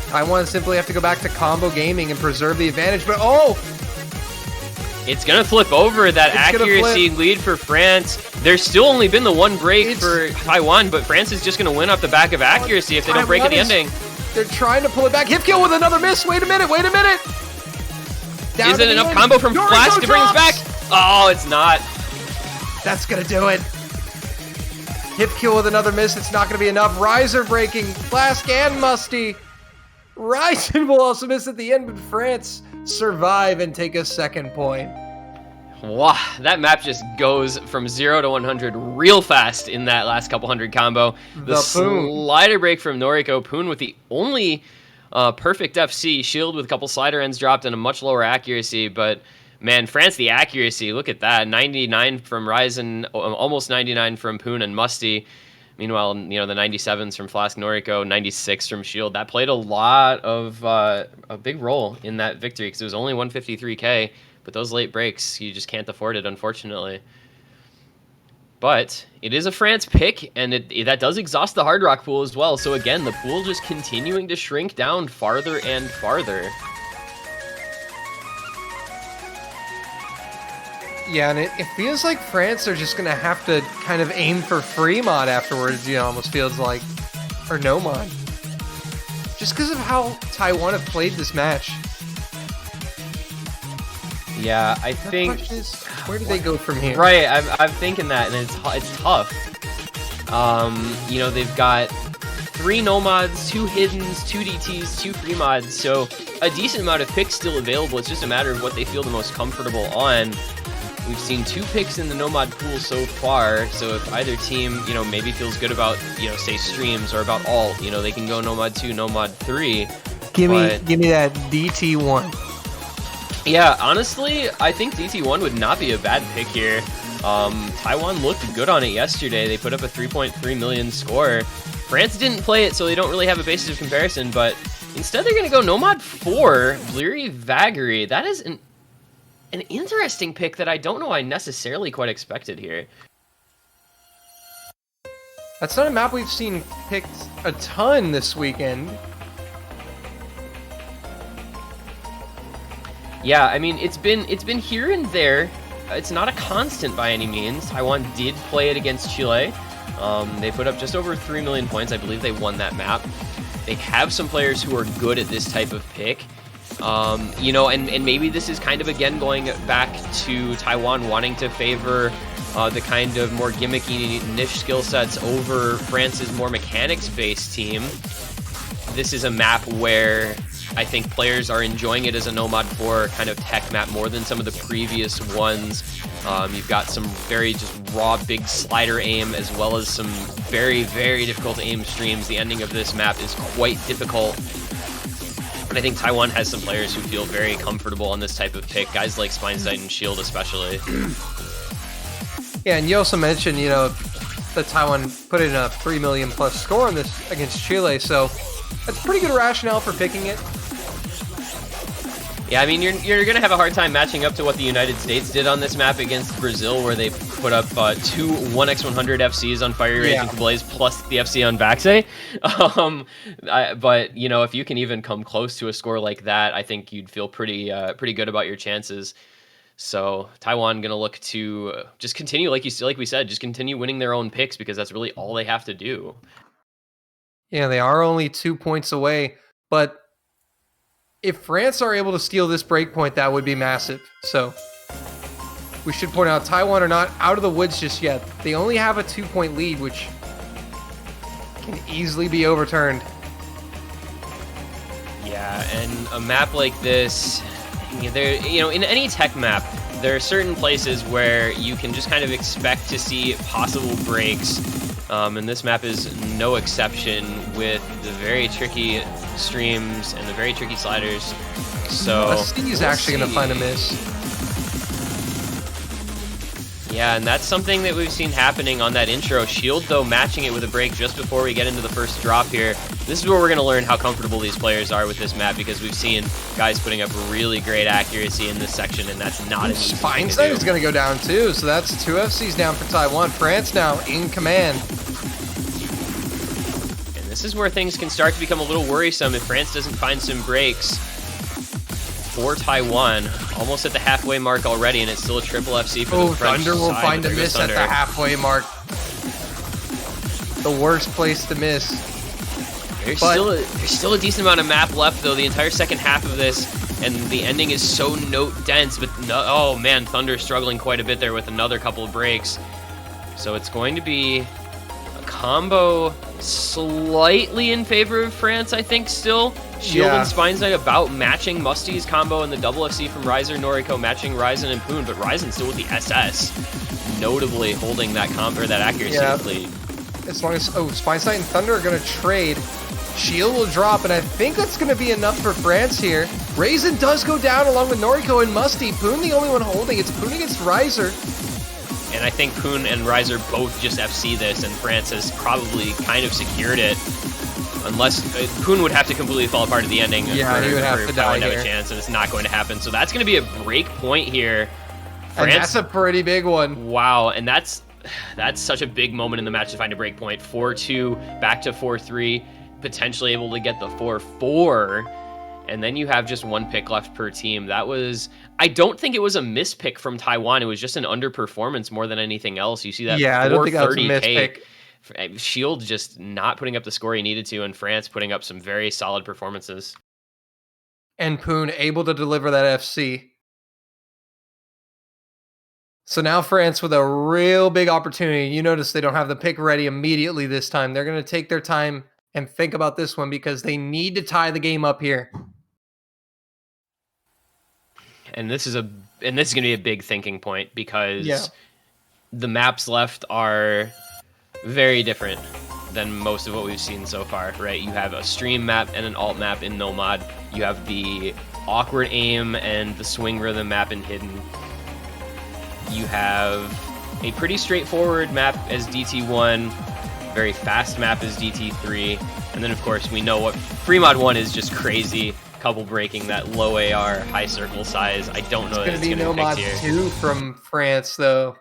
Taiwan simply have to go back to combo gaming and preserve the advantage. But, it's going to flip over that accuracy lead for France. There's still only been the one break for Taiwan, but France is just going to win off the back of accuracy if they don't break at the ending. They're trying to pull it back. Hifkill with another miss. Wait a minute. Is it enough combo from Flask to bring us back? Oh, it's not. That's going to do it. Hifkill with another miss. It's not going to be enough. Riser breaking. Flask and Musty. Ryzen will also miss at the end, but France survive and take a second point. Wow, that map just goes from 0 to 100 real fast in that last couple hundred combo. The slider break from Noriko. Poon with the only perfect FC. Shield with a couple slider ends dropped and a much lower accuracy, but man, France, the accuracy, look at that. 99 from Ryzen, almost 99 from Poon and Musty. Meanwhile, the 97s from Flask, Noriko, 96 from Shield. That played a lot of a big role in that victory, because it was only 153k, but those late breaks, you just can't afford it, unfortunately. But it is a France pick, and that does exhaust the Hard Rock pool as well. So again, the pool just continuing to shrink down farther and farther. Yeah, and it feels like France are just going to have to kind of aim for free mod afterwards, almost feels like. Or no mod. Just because of how Taiwan have played this match. Yeah, I think... Where do they go from here? Right, I'm thinking that, and it's tough. They've got 3 no-mods, 2 hiddens, 2 DTs, 2 free mods, so a decent amount of picks still available. It's just a matter of what they feel the most comfortable on. We've seen 2 picks in the Nomad pool so far, so if either team, maybe feels good about, say streams or about alt, they can go Nomad 2, Nomad 3. Give me that DT1. Yeah, honestly, I think DT1 would not be a bad pick here. Taiwan looked good on it yesterday. They put up a 3.3 million score. France didn't play it, so they don't really have a basis of comparison, but instead they're going to go Nomad 4, Bleary Vagary. That is an interesting pick that I don't know I necessarily quite expected here. That's not a map we've seen picked a ton this weekend. Yeah, I mean, it's been here and there. It's not a constant by any means. Taiwan did play it against Chile. They put up just over 3 million points. I believe they won that map. They have some players who are good at this type of pick. And maybe this is kind of, again, going back to Taiwan wanting to favor the kind of more gimmicky niche skill sets over France's more mechanics-based team. This is a map where I think players are enjoying it as a Nomad 4 kind of tech map more than some of the previous ones. You've got some very just raw big slider aim, as well as some very, very difficult aim streams. The ending of this map is quite difficult. And I think Taiwan has some players who feel very comfortable on this type of pick. Guys like Spinesight and Shield especially. Yeah, and you also mentioned, that Taiwan put in a 3 million plus score on this against Chile, so that's pretty good rationale for picking it. Yeah, I mean, you're going to have a hard time matching up to what the United States did on this map against Brazil, where they put up 2 1x100 FCs on Fiery Rage and Kablaze plus the FC on Vaxei. But, if you can even come close to a score like that, I think you'd feel pretty good about your chances. So Taiwan going to look to just continue, like we said, just continue winning their own picks, because that's really all they have to do. Yeah, they are only 2 points away, but if France are able to steal this breakpoint, that would be massive. So we should point out Taiwan are not out of the woods just yet. They only have a 2-point lead, which can easily be overturned. Yeah, and a map like this, in any tech map, there are certain places where you can just kind of expect to see possible breaks. And this map is no exception, with the very tricky streams and the very tricky sliders. So He's actually going to find a miss. Yeah, and that's something that we've seen happening on that intro. Shield, though, matching it with a break just before we get into the first drop here. This is where we're going to learn how comfortable these players are with this map, because we've seen guys putting up really great accuracy in this section, and that's not an easy thing to do. Spinesight is going to go down, too, so that's 2 FCs down for Taiwan. France now in command. And this is where things can start to become a little worrisome if France doesn't find some breaks for Taiwan. Almost at the halfway mark already, and it's still a triple FC for the French Thunder will side, find but a there goes miss at Thunder. the halfway mark. The worst place to miss. There's still a decent amount of map left, though. The entire second half of this, and the ending is so note dense. But no, oh man, Thunder struggling quite a bit there with another couple of breaks. So it's going to be a combo slightly in favor of France, I think, still. Shield and Spinesight about matching Musty's combo, and the double FC from Riser Noriko matching Ryzen and Poon, but Ryzen still with the SS, notably holding that that accuracy lead. As long as Spinesight and Thunder are going to trade, Shield will drop, and I think that's going to be enough for France here. Ryzen does go down along with Noriko and Musty. Poon the only one holding. It's Poon against Riser. And I think Poon and Riser both just FC this, and France has probably kind of secured it. Unless Poon would have to completely fall apart at the ending. Yeah, he would have to die have here. a chance, and it's not going to happen. So that's going to be a break point here. And that's a pretty big one. Wow, and that's such a big moment in the match to find a break point. 4-2, back to 4-3, potentially able to get the 4-4. And then you have just one pick left per team. I don't think it was a mispick from Taiwan. It was just an underperformance more than anything else. You see that I don't think that was a mispick. Shield just not putting up the score he needed to, and France putting up some very solid performances. And Poon able to deliver that FC. So now France with a real big opportunity. You notice they don't have the pick ready immediately this time. They're going to take their time and think about this one, because they need to tie the game up here. And this is and this is going to be a big thinking point because the maps left are very different than most of what we've seen so far, right? You have a stream map and an alt map in Nomad. You have the awkward aim and the swing rhythm map in Hidden. You have a pretty straightforward map as DT1, very fast map as DT3, and then of course we know what Fremod 1 is, just crazy, couple breaking that low AR, high circle size. I don't know that it's going to be Nomad picked here. 2 from France, though.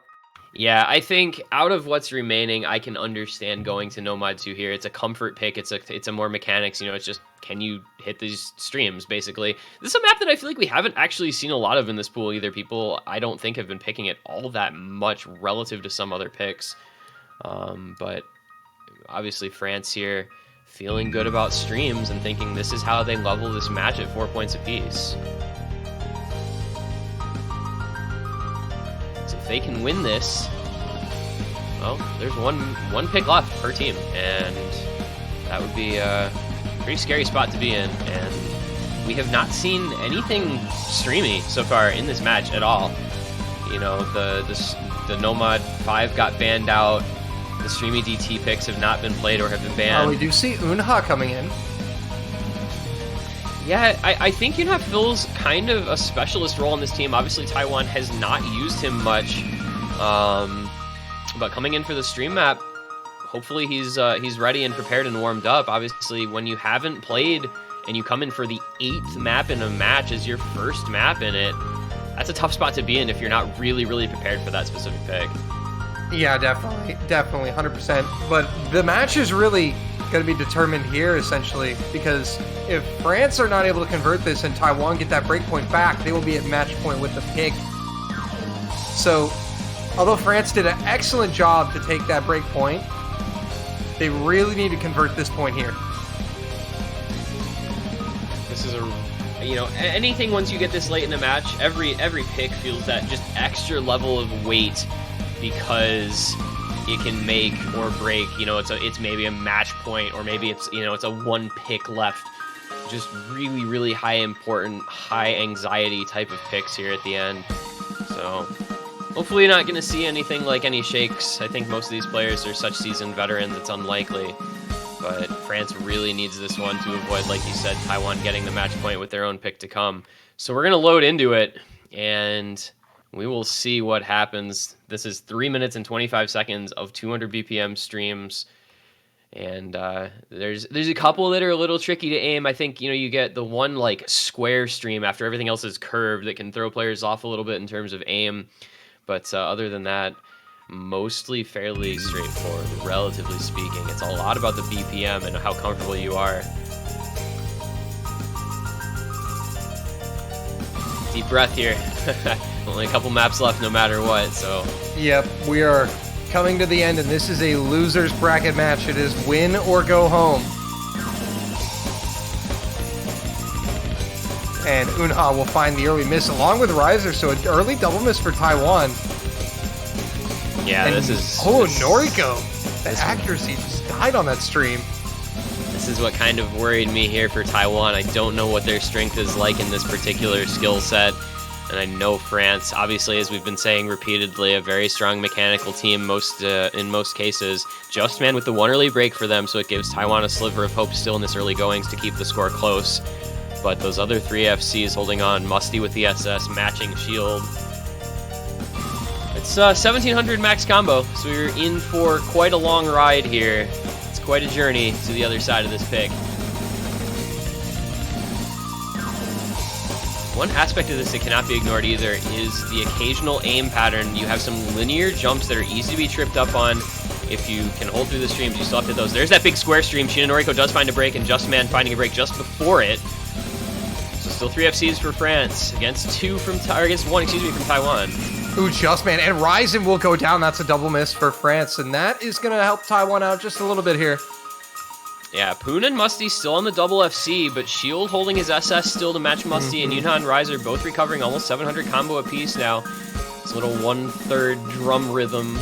Yeah, I think out of what's remaining, I can understand going to Nomad 2 here. It's a comfort pick. It's a more mechanics. You know, it's just, can you hit these streams, basically. This is a map that I feel like we haven't actually seen a lot of in this pool either. People, I don't think, have been picking it all that much relative to some other picks. But obviously France here feeling good about streams and thinking this is how they level this match at 4 points apiece. If they can win this, well, there's one pick left per team, and that would be a pretty scary spot to be in. And we have not seen anything streamy so far in this match at all. You know, the Nomad 5 got banned out. The streamy DT picks have not been played or have been banned. We do see Unha coming in. Yeah, I think Yunha fills kind of a specialist role on this team. Obviously, Taiwan has not used him much, but coming in for the stream map, hopefully he's ready and prepared and warmed up. Obviously, when you haven't played and you come in for the 8th map in a match as your first map in it, that's a tough spot to be in if you're not really, really prepared for that specific pick. Yeah, definitely, 100%. But the match is really going to be determined here, essentially, because if France are not able to convert this and Taiwan get that breakpoint back, they will be at match point with the pick. So, although France did an excellent job to take that breakpoint, they really need to convert this point here. This is anything once you get this late in a match, every pick feels that just extra level of weight because it can make or break. You know, it's maybe a match point, or maybe it's a one pick left. Just really, really high important, high anxiety type of picks here at the end. So hopefully you're not going to see anything like any shakes. I think most of these players are such seasoned veterans, it's unlikely. But France really needs this one to avoid, like you said, Taiwan getting the match point with their own pick to come. So we're going to load into it, and we will see what happens. This is 3 minutes and 25 seconds of 200 BPM streams. And there's a couple that are a little tricky to aim. I think, you get the one like square stream after everything else is curved that can throw players off a little bit in terms of aim. But other than that, mostly fairly straightforward, relatively speaking. It's a lot about the BPM and how comfortable you are. Deep breath here. Only a couple maps left no matter what, so. Yep, we are coming to the end, and this is a loser's bracket match. It is win or go home. And Unha will find the early miss along with Riser, so an early double miss for Taiwan. Yeah, and this is... Oh, Noriko! The accuracy just died on that stream. This is what kind of worried me here for Taiwan. I don't know what their strength is like in this particular skill set. And I know France, obviously, as we've been saying repeatedly, a very strong mechanical team in most cases. Justman with the one early break for them, so it gives Taiwan a sliver of hope still in this early goings to keep the score close. But those other three FCs holding on, Musty with the SS, matching shield. It's 1700 max combo, so we're in for quite a long ride here. It's quite a journey to the other side of this pick. One aspect of this that cannot be ignored either is the occasional aim pattern. You have some linear jumps that are easy to be tripped up on. If you can hold through the streams, you still have to hit those. There's that big square stream. Sheena Noriko does find a break, and Justman finding a break just before it. So still 3 FCs for France against one from Taiwan. Ooh, Justman, and Ryzen will go down. That's a double miss for France, and that is going to help Taiwan out just a little bit here. Yeah, Poon and Musty still on the double FC, but Shield holding his SS still to match Musty, and Yunha and Riser both recovering almost 700 combo apiece now. It's a little 1/3 drum rhythm.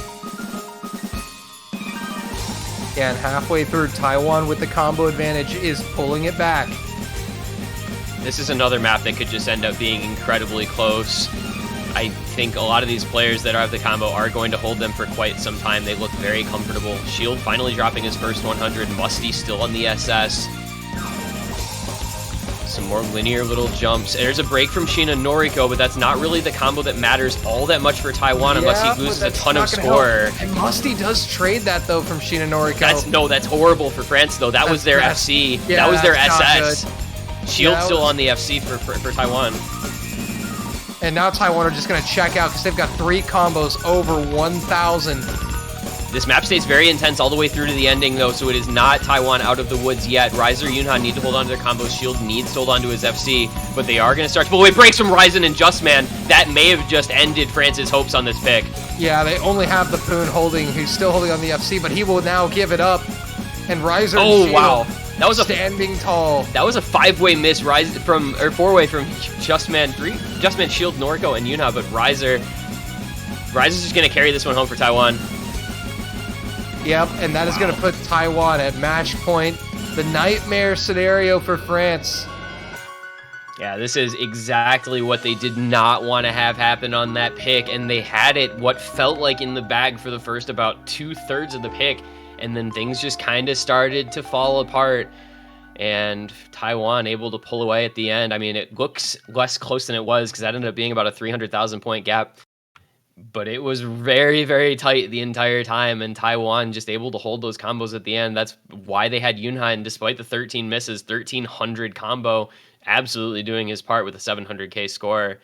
Yeah, and halfway through, Taiwan with the combo advantage is pulling it back. This is another map that could just end up being incredibly close. I think a lot of these players that have the combo are going to hold them for quite some time. They look very comfortable. Shield finally dropping his first 100. Musty still on the SS. Some more linear little jumps. There's a break from Sheena Noriko, but that's not really the combo that matters all that much for Taiwan unless he loses a ton of score. And Musty does trade that, though, from Sheena Noriko. That's horrible for France, though. That was their FC. Yeah, that was their SS. Shield's still on the FC for Taiwan. And now Taiwan are just going to check out because they've got 3 combos over 1,000. This map stays very intense all the way through to the ending, though, so it is not Taiwan out of the woods yet. Ryzer, Yunha need to hold on to their combos. Shield needs to hold on to his FC, but they are going to start to pull away. Breaks from Ryzen and Justman. That may have just ended France's hopes on this pick. Yeah, they only have the Poon holding, who's still holding on the FC, but he will now give it up. And Ryzer and Shield wow. That was standing tall. That was a 5-way miss, Ryzer from, or 4-way from Justman, Shield, Noriko, and Yunha, but Ryzer's just going to carry this one home for Taiwan. Yep, and that is going to put Taiwan at match point. The nightmare scenario for France. Yeah, this is exactly what they did not want to have happen on that pick, and they had it what felt like in the bag for the first about 2/3 of the pick, and then things just kind of started to fall apart, and Taiwan able to pull away at the end. I mean, it looks less close than it was because that ended up being about a 300,000 point gap. But it was very, very tight the entire time, and Taiwan just able to hold those combos at the end. That's why they had Yunha, and despite the 13 misses, 1,300 combo, absolutely doing his part with a 700k score.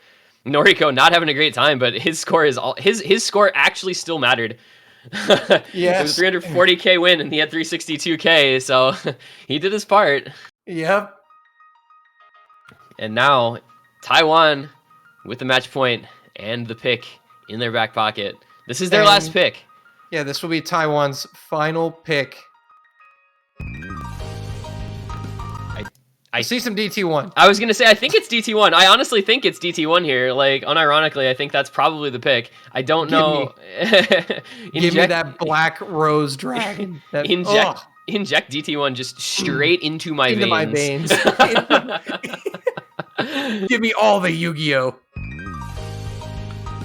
Noriko not having a great time, but his score is all his score actually still mattered. Yes. It was 340k win, and he had 362k, so he did his part. Yep. And now Taiwan with the match point and the pick in their back pocket. This is their last pick. Yeah, this will be Taiwan's final pick. I see some DT1. I was going to say, I think it's DT1. I honestly think it's DT1 here. Like, unironically, I think that's probably the pick. I don't know. Give me that black rose dragon. Inject DT1 just straight into my veins. Into my veins. Give me all the Yu-Gi-Oh!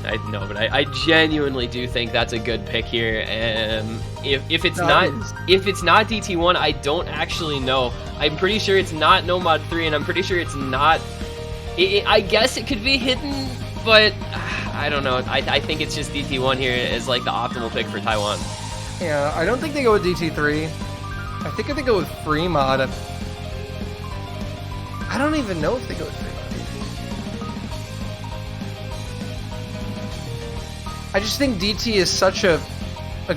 I know, but I genuinely do think that's a good pick here. If it's not DT1, I don't actually know. I'm pretty sure it's not No Mod 3, and I'm pretty sure it's not. I guess it could be hidden, but I don't know. I think it's just DT1 here as like the optimal pick for Taiwan. Yeah, I don't think they go with DT3. I think they go with free mod. I don't even know if they go with free mod. I just think DT is such a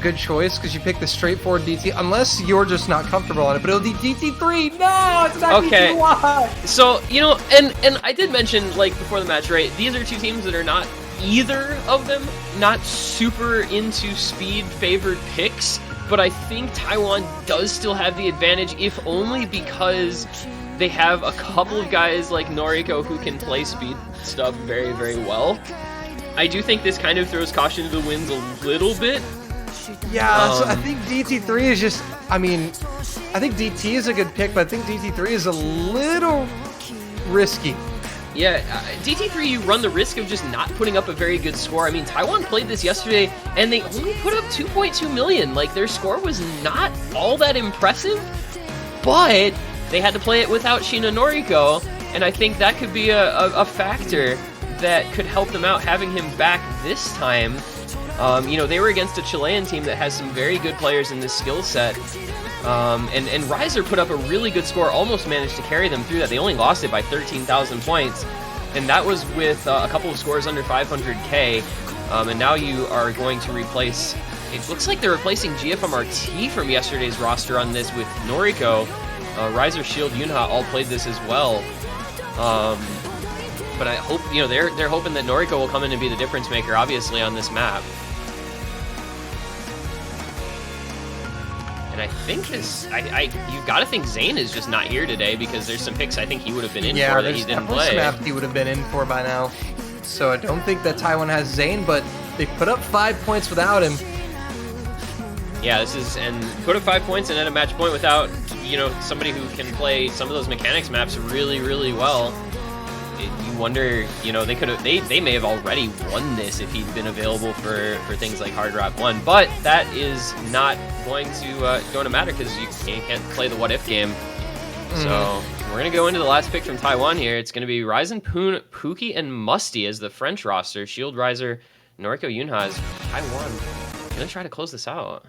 good choice because you pick the straightforward DT, unless you're just not comfortable on it. But it'll be DT3. No, it's not DT1. So, you know, and I did mention, like, before the match, right, these are two teams that are not, either of them, not super into speed-favored picks, but I think Taiwan does still have the advantage, if only because they have a couple of guys like Noriko who can play speed stuff very, very well. I do think this kind of throws caution to the winds a little bit. Yeah, so I think DT3 is just, I mean, I think DT is a good pick, but I think DT3 is a little risky. Yeah, DT3, you run the risk of just not putting up a very good score. I mean, Taiwan played this yesterday, and they only put up 2.2 million. Like, their score was not all that impressive, but they had to play it without Sheena Noriko, and I think that could be a factor that could help them out, having him back this time. You know, they were against a Chilean team that has some very good players in this skill set. And Ryzer put up a really good score, almost managed to carry them through that. They only lost it by 13,000 points, and that was with a couple of scores under 500k. And now you are going to replace, it looks like they're replacing GFMRT from yesterday's roster on this with Noriko. Ryzer, Shield, Yunha all played this as well. But I hope, you know, they're hoping that Noriko will come in and be the difference maker, obviously, on this map. And I think this, you've got to think Zane is just not here today, because there's some picks I think he would have been in for that he didn't play. Some maps he would have been in for by now. So I don't think that Taiwan has Zane, but they put up 5 points without him. Yeah, this is, and put up 5 points and at a match point without, you know, somebody who can play some of those mechanics maps really, really well. you wonder, you know, they may have already won this if he'd been available for things like Hard Rock 1, but that is not going to matter because you can't play the what if game. So we're going to go into the last pick from Taiwan here. It's going to be Ryzen, Pookie, and Musty as the French roster. Shield Riser, Noriko Yunha as Taiwan. Going to try to close this out.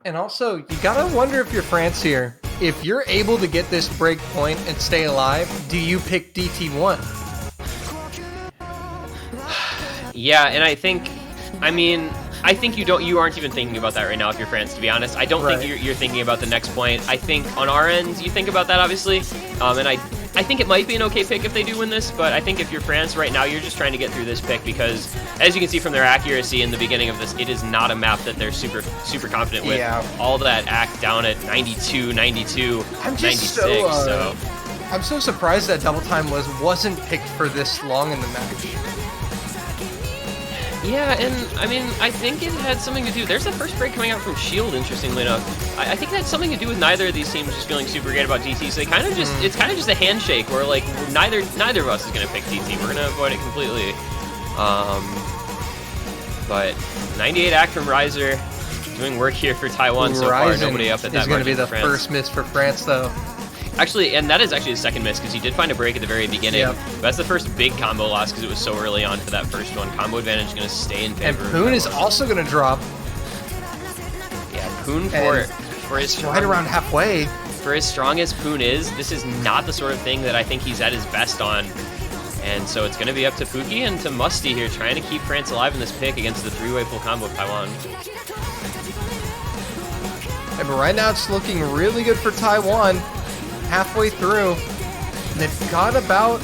And also, you gotta wonder if you're France here. If you're able to get this break point and stay alive, do you pick DT1? Yeah, and I think you aren't even thinking about that right now if you're France, to be honest. I don't think you're thinking about the next point. I think on our end, you think about that, obviously. And I think it might be an okay pick if they do win this, but I think if you're France right now, you're just trying to get through this pick because, as you can see from their accuracy in the beginning of this, it is not a map that they're super confident with. Yeah. All that act down at 92, 92, 96, so... I'm so surprised that Double Time wasn't picked for this long in the match. Yeah, and I mean, I think it had something to do. There's the first break coming out from Shield, interestingly enough. I think it had something to do with neither of these teams just feeling super great about DT. So they kind of it's kind of just a handshake where like neither of us is gonna pick DT. We're gonna avoid it completely. But 98 act from Riser, doing work here for Taiwan so far. Nobody up at that. Is gonna be the first miss for France though. Actually, and that is actually his second miss because he did find a break at the very beginning. Yep. That's the first big combo loss because it was so early on for that first one. Combo advantage is going to stay in favor. And Poon is also going to drop. Yeah, Poon for his right around halfway. For as strong as Poon is, this is not the sort of thing that I think he's at his best on. And so it's going to be up to Pookie and to Musty here, trying to keep France alive in this pick against the three-way full combo of Taiwan. Yeah, but right now it's looking really good for Taiwan. Halfway through, they've got about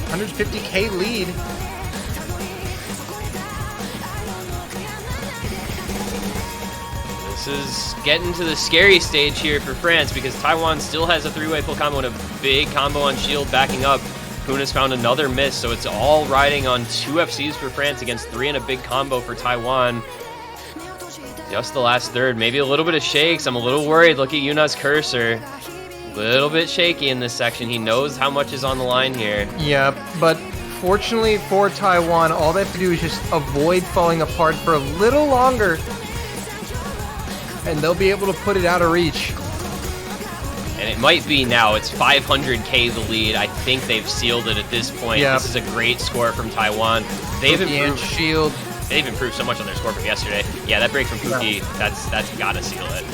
150k lead. This is getting to the scary stage here for France because Taiwan still has a three-way full combo and a big combo on Shield backing up. Poon has found another miss, so it's all riding on 2 FCs for France against 3 and a big combo for Taiwan. Just the last third, maybe a little bit of shakes. I'm a little worried. Look at Yuna's cursor. Little bit shaky in this section. He knows how much is on the line here. Yeah, but fortunately for Taiwan, all they have to do is just avoid falling apart for a little longer, and they'll be able to put it out of reach. And it might be now. It's 500k the lead. I think they've sealed it at this point. Yep. This is a great score from Taiwan. They've improved. Shield. They've improved so much on their score from yesterday. Yeah, that break from Pookie, that's gotta seal it.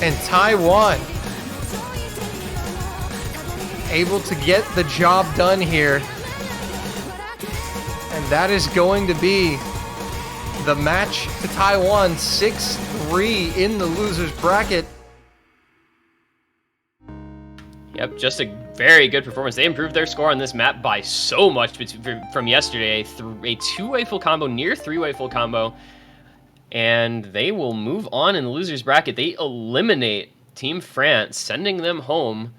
And Taiwan able to get the job done here, and that is going to be the match to Taiwan. 6-3 in the losers bracket. Yep, just a very good performance. They improved their score on this map by so much from yesterday. A two-way full combo, near three-way full combo, and they will move on in the losers bracket. They eliminate Team France, sending them home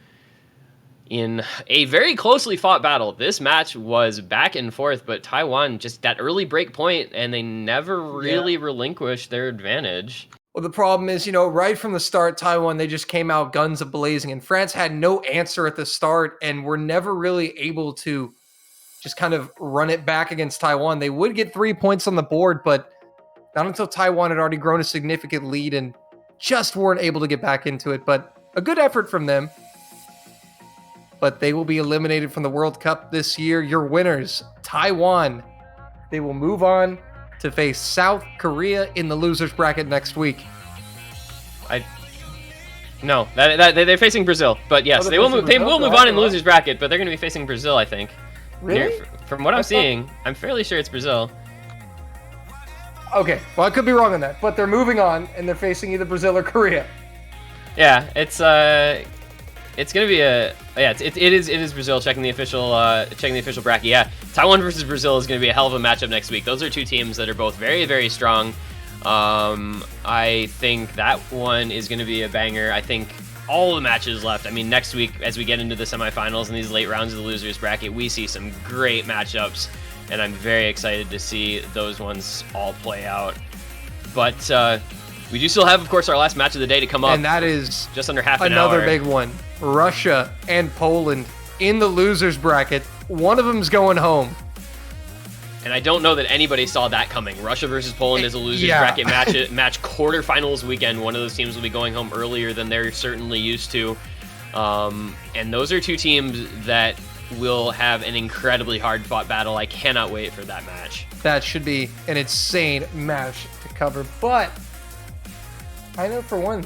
in a very closely fought battle. This match was back and forth, but Taiwan just that early break point, and they never really relinquished their advantage. Well, the problem is, right from the start, Taiwan, they just came out guns a-blazing, and France had no answer at the start, and were never really able to just kind of run it back against Taiwan. They would get 3 points on the board, but not until Taiwan had already grown a significant lead and just weren't able to get back into it. But a good effort from them. But they will be eliminated from the World Cup this year. Your winners, Taiwan. They will move on to face South Korea in the losers bracket next week. No, they're facing Brazil. But yes, they will move on in the losers bracket, but they're going to be facing Brazil, I think. Really? From what I'm seeing, I'm fairly sure it's Brazil. Okay, well, I could be wrong on that, but they're moving on, and they're facing either Brazil or Korea. Yeah, it's gonna be it is Brazil. Checking the official bracket. Yeah, Taiwan versus Brazil is gonna be a hell of a matchup next week. Those are two teams that are both very, very strong. I think that one is gonna be a banger. I think all the matches left. I mean, next week as we get into the semifinals and these late rounds of the losers bracket, we see some great matchups, and I'm very excited to see those ones all play out. But We do still have, of course, our last match of the day to come up. And that is just under half an hour. Another big one. Russia and Poland in the losers bracket. One of them's going home. And I don't know that anybody saw that coming. Russia versus Poland is a losers Yeah. bracket match quarterfinals weekend. One of those teams will be going home earlier than they're certainly used to. And those are two teams that will have an incredibly hard-fought battle. I cannot wait for that match. That should be an insane match to cover. But I know for one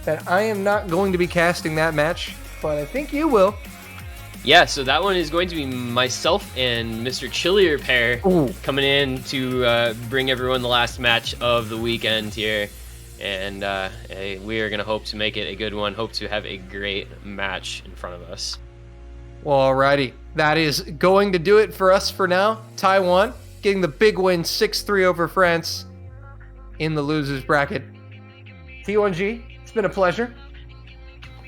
that I am not going to be casting that match, but I think you will. Yeah, so that one is going to be myself and Mr. Chillier pair coming in to bring everyone the last match of the weekend here. And we are going to hope to make it a good one, hope to have a great match in front of us. Well, alrighty. That is going to do it for us for now. Taiwan getting the big win 6-3 over France in the losers bracket. T1G, it's been a pleasure.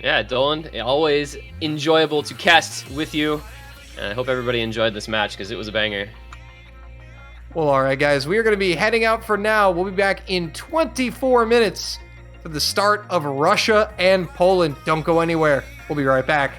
Yeah, Dolan, always enjoyable to cast with you. And I hope everybody enjoyed this match because it was a banger. Well, all right, guys, we are going to be heading out for now. We'll be back in 24 minutes for the start of Russia and Poland. Don't go anywhere. We'll be right back.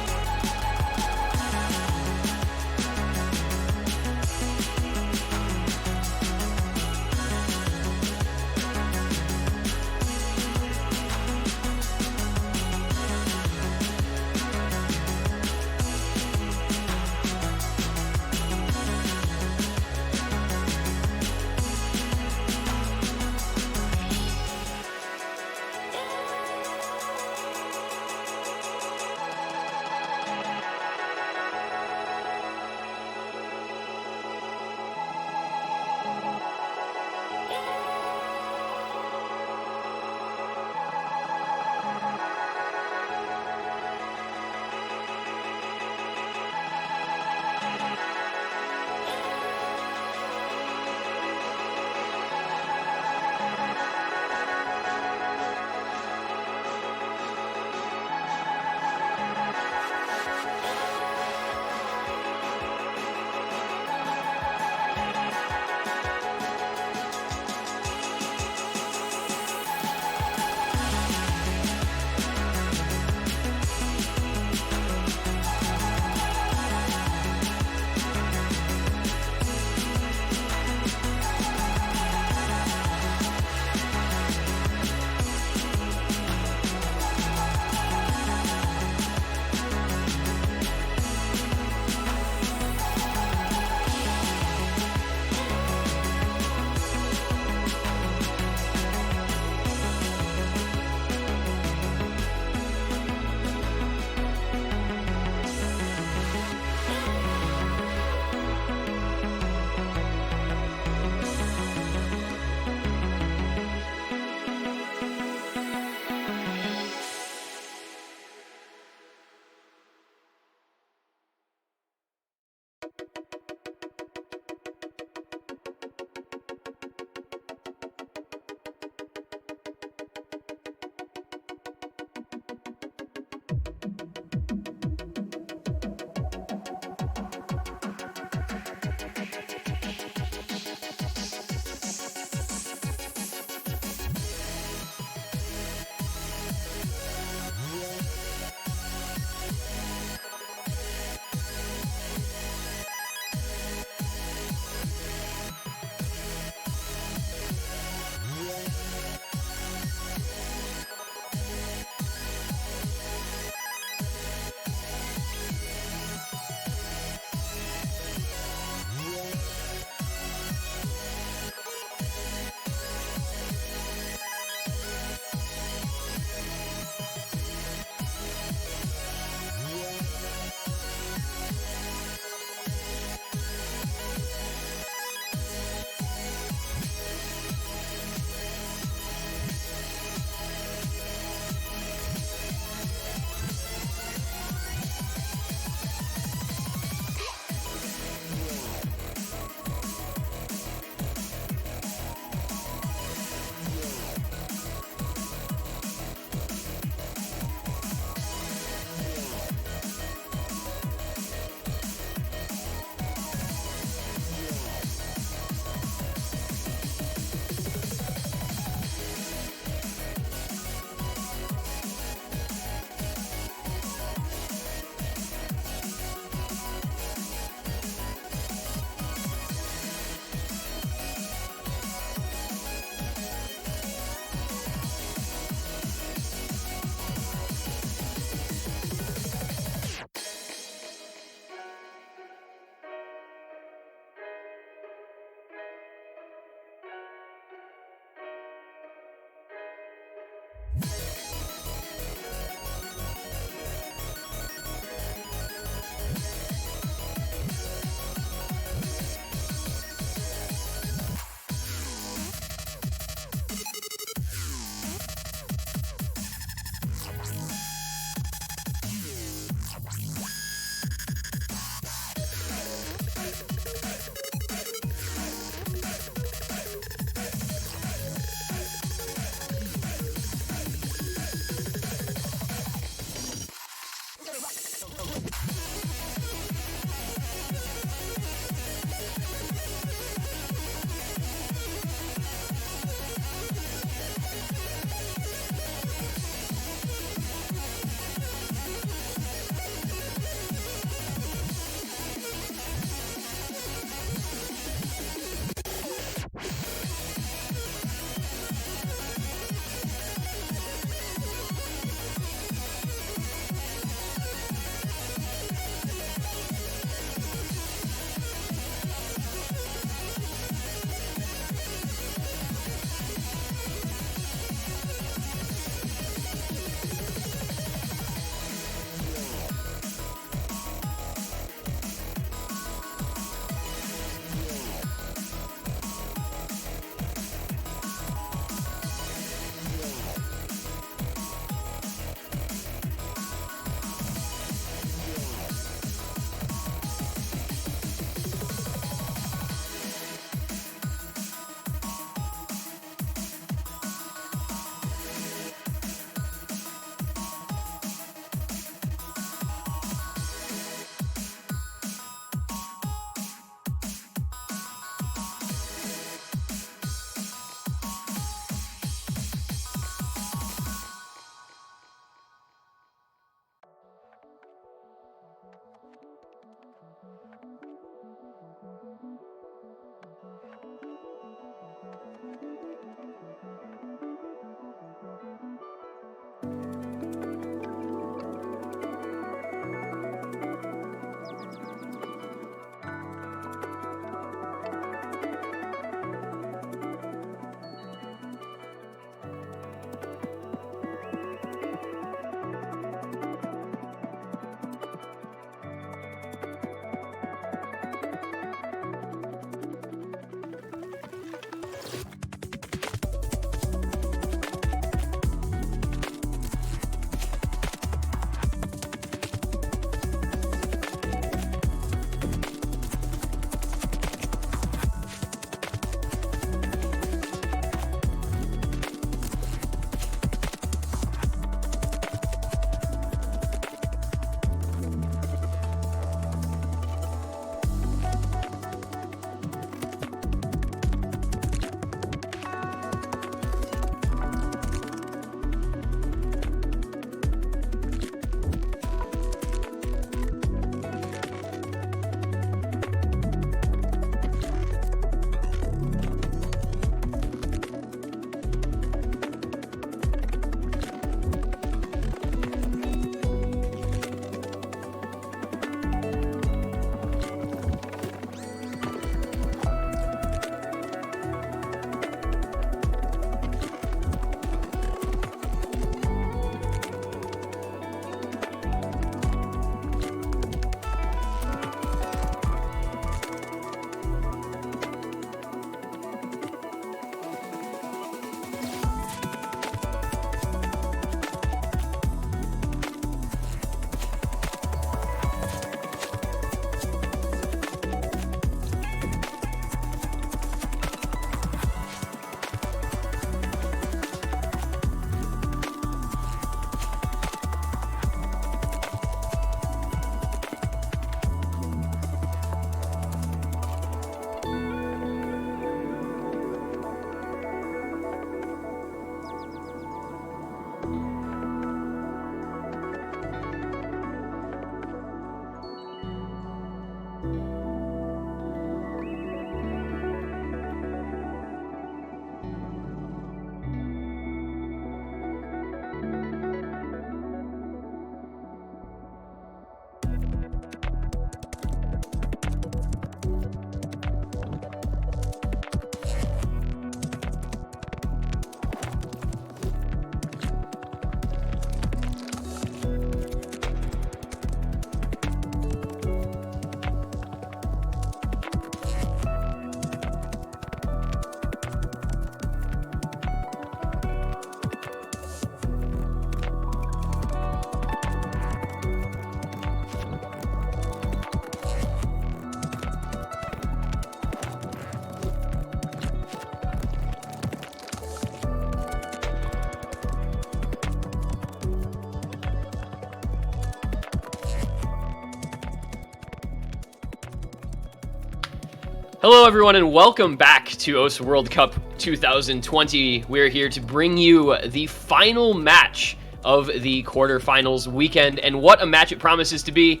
Hello, everyone, and welcome back to OS World Cup 2020. We're here to bring you the final match of the quarterfinals weekend, and what a match it promises to be.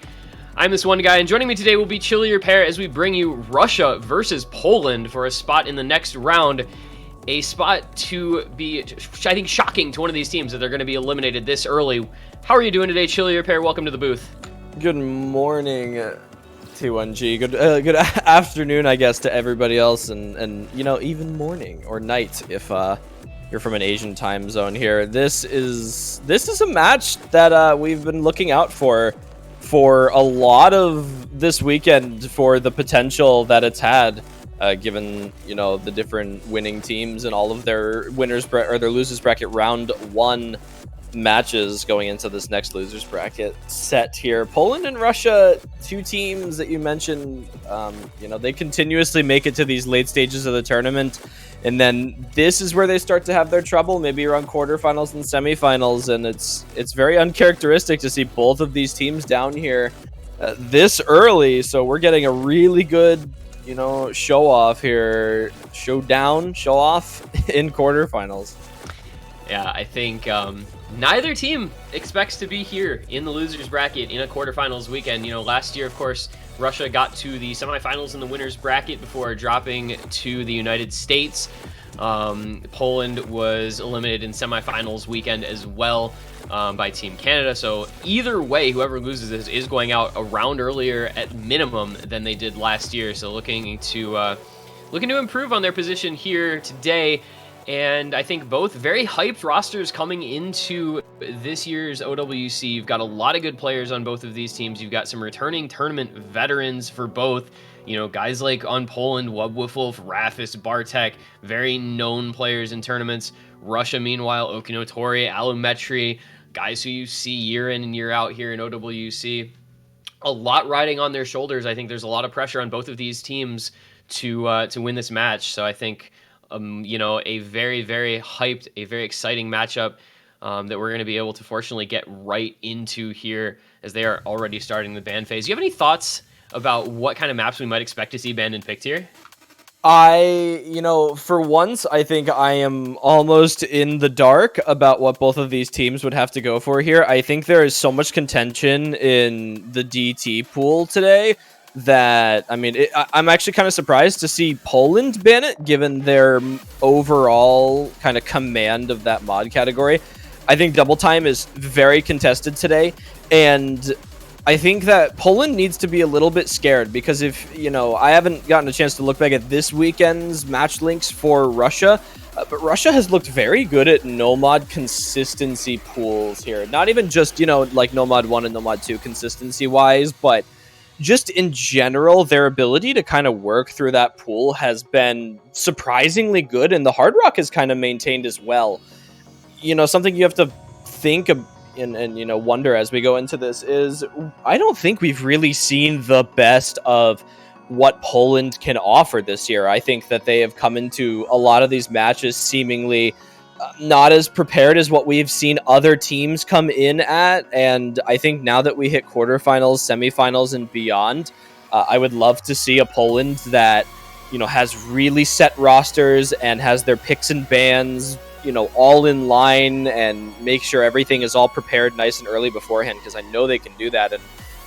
I'm this one guy, and joining me today will be Chillier Pair as we bring you Russia versus Poland for a spot in the next round. A spot to be, I think, shocking to one of these teams that they're going to be eliminated this early. How are you doing today, Chillier Pair? Welcome to the booth. Good morning, T1G. Good afternoon, I guess, to everybody else, and you know, even morning or night if you're from an Asian time zone here. This is a match that we've been looking out for a lot of this weekend for the potential that it's had, given, you know, the different winning teams and all of their their losers bracket round 1 matches going into this next losers bracket set here. Poland and Russia, 2 teams that you mentioned, you know, they continuously make it to these late stages of the tournament, and then this is where they start to have their trouble, maybe around quarterfinals and semifinals, and it's very uncharacteristic to see both of these teams down here this early. So we're getting a really good, you know, show off here, show off in quarterfinals. Yeah, I think neither team expects to be here in the losers bracket in a quarterfinals weekend. You know, last year, of course, Russia got to the semifinals in the winners bracket before dropping to the United States. Poland was eliminated in semifinals weekend as well by Team Canada. So either way, whoever loses this is going out a round earlier at minimum than they did last year. So looking to improve on their position here today. And I think both very hyped rosters coming into this year's OWC. You've got a lot of good players on both of these teams. You've got some returning tournament veterans for both. You know, guys like on Poland, Wubwiflf, Rafis, Bartek, very known players in tournaments. Russia, meanwhile, Okinotori, Alumetri, guys who you see year in and year out here in OWC. A lot riding on their shoulders. I think there's a lot of pressure on both of these teams to win this match. So I think, you know, a very, very hyped, a very exciting matchup that we're going to be able to fortunately get right into here as they are already starting the ban phase. Do you have any thoughts about what kind of maps we might expect to see banned and picked here? You know, for once, I think I am almost in the dark about what both of these teams would have to go for here. I think there is so much contention in the DT pool today that, I mean, I'm actually kind of surprised to see Poland ban it, given their overall kind of command of that mod category. I think Double Time is very contested today, and I think that Poland needs to be a little bit scared, because if, you know, I haven't gotten a chance to look back at this weekend's match links for Russia, but Russia has looked very good at no-mod consistency pools here. Not even just, you know, like no-mod 1 and no-mod 2 consistency-wise, but just in general, their ability to kind of work through that pool has been surprisingly good, and the Hard Rock has kind of maintained as well. You know, something you have to think of and you know, wonder as we go into this is, I don't think we've really seen the best of what Poland can offer this year. I think that they have come into a lot of these matches seemingly not as prepared as what we've seen other teams come in at, and I think now that we hit quarterfinals, semifinals, and beyond, I would love to see a Poland that, you know, has really set rosters and has their picks and bans, you know, all in line, and make sure everything is all prepared nice and early beforehand, because I know they can do that. And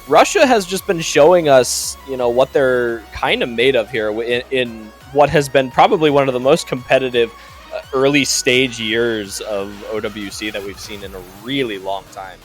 Russia has just been showing us, you know, what they're kind of made of here in what has been probably one of the most competitive early stage years of OWC that we've seen in a really long time.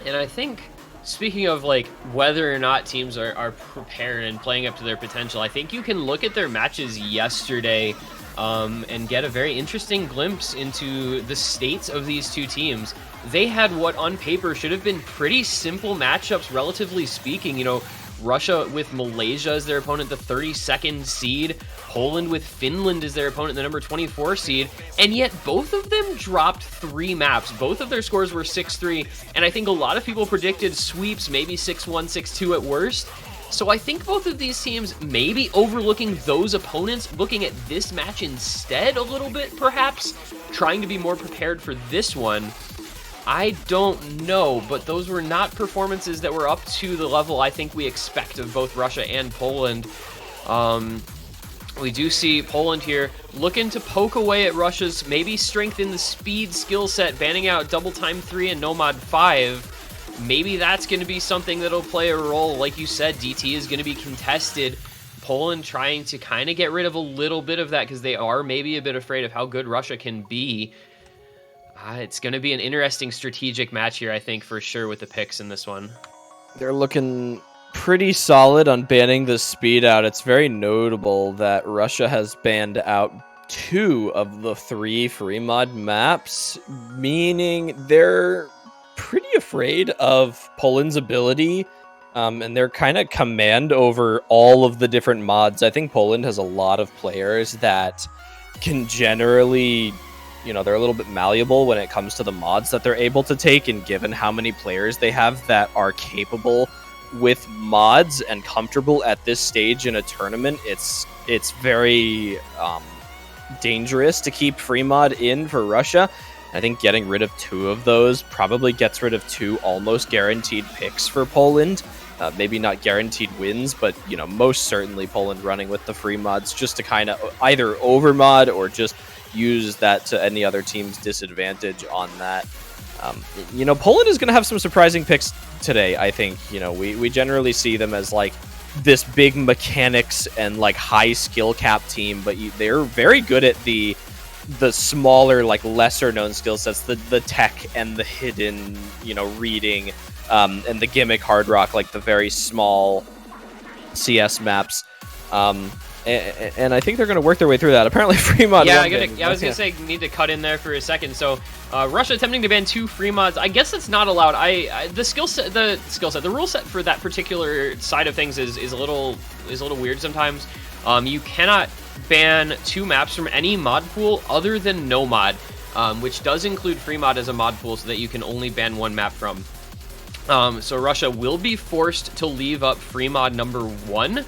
And I think, speaking of like whether or not teams are prepared and playing up to their potential, I think you can look at their matches yesterday and get a very interesting glimpse into the states of these two teams. They had what on paper should have been pretty simple matchups, relatively speaking. You know, Russia with Malaysia as their opponent, the 32nd seed. Poland with Finland as their opponent, the number 24 seed. And yet both of them dropped 3 maps. Both of their scores were 6-3. And I think a lot of people predicted sweeps, maybe 6-1, 6-2 at worst. So I think both of these teams maybe overlooking those opponents, looking at this match instead a little bit, perhaps, trying to be more prepared for this one. I don't know, but those were not performances that were up to the level I think we expect of both Russia and Poland. We do see Poland here looking to poke away at Russia's maybe strength in the speed skill set, banning out Double Time 3 and Nomad 5. Maybe that's going to be something that'll play a role. Like you said, DT is going to be contested. Poland trying to kind of get rid of a little bit of that because they are maybe a bit afraid of how good Russia can be. It's going to be an interesting strategic match here, I think, for sure, with the picks in this one. They're looking pretty solid on banning the speed out. It's very notable that Russia has banned out 2 of the 3 free mod maps, meaning they're pretty afraid of Poland's ability, and their kind of command over all of the different mods. I think Poland has a lot of players that can generally, they're a little bit malleable when it comes to the mods that they're able to take, and given how many players they have that are capable with mods and comfortable at this stage in a tournament, it's very dangerous to keep free mod in for Russia. I think getting rid of 2 of those probably gets rid of 2 almost guaranteed picks for Poland. Maybe not guaranteed wins, but most certainly Poland running with the free mods just to kind of either overmod or just use that to any other team's disadvantage on that. Poland is going to have some surprising picks today, I think. We generally see them as like this big mechanics and like high skill cap team, but they're very good at the smaller, like lesser known skill sets, the tech and the hidden, reading, and the gimmick hard rock, like the very small CS maps. And I think they're going to work their way through that. Apparently, free mod. Yeah, I was going to say, need to cut in there for a second. So, Russia attempting to ban 2 free mods. I guess that's not allowed. The rule set for that particular side of things is a little weird sometimes. You cannot ban 2 maps from any mod pool other than no mod, which does include free mod as a mod pool, so that you can only ban 1 map from. So Russia will be forced to leave up free mod number 1.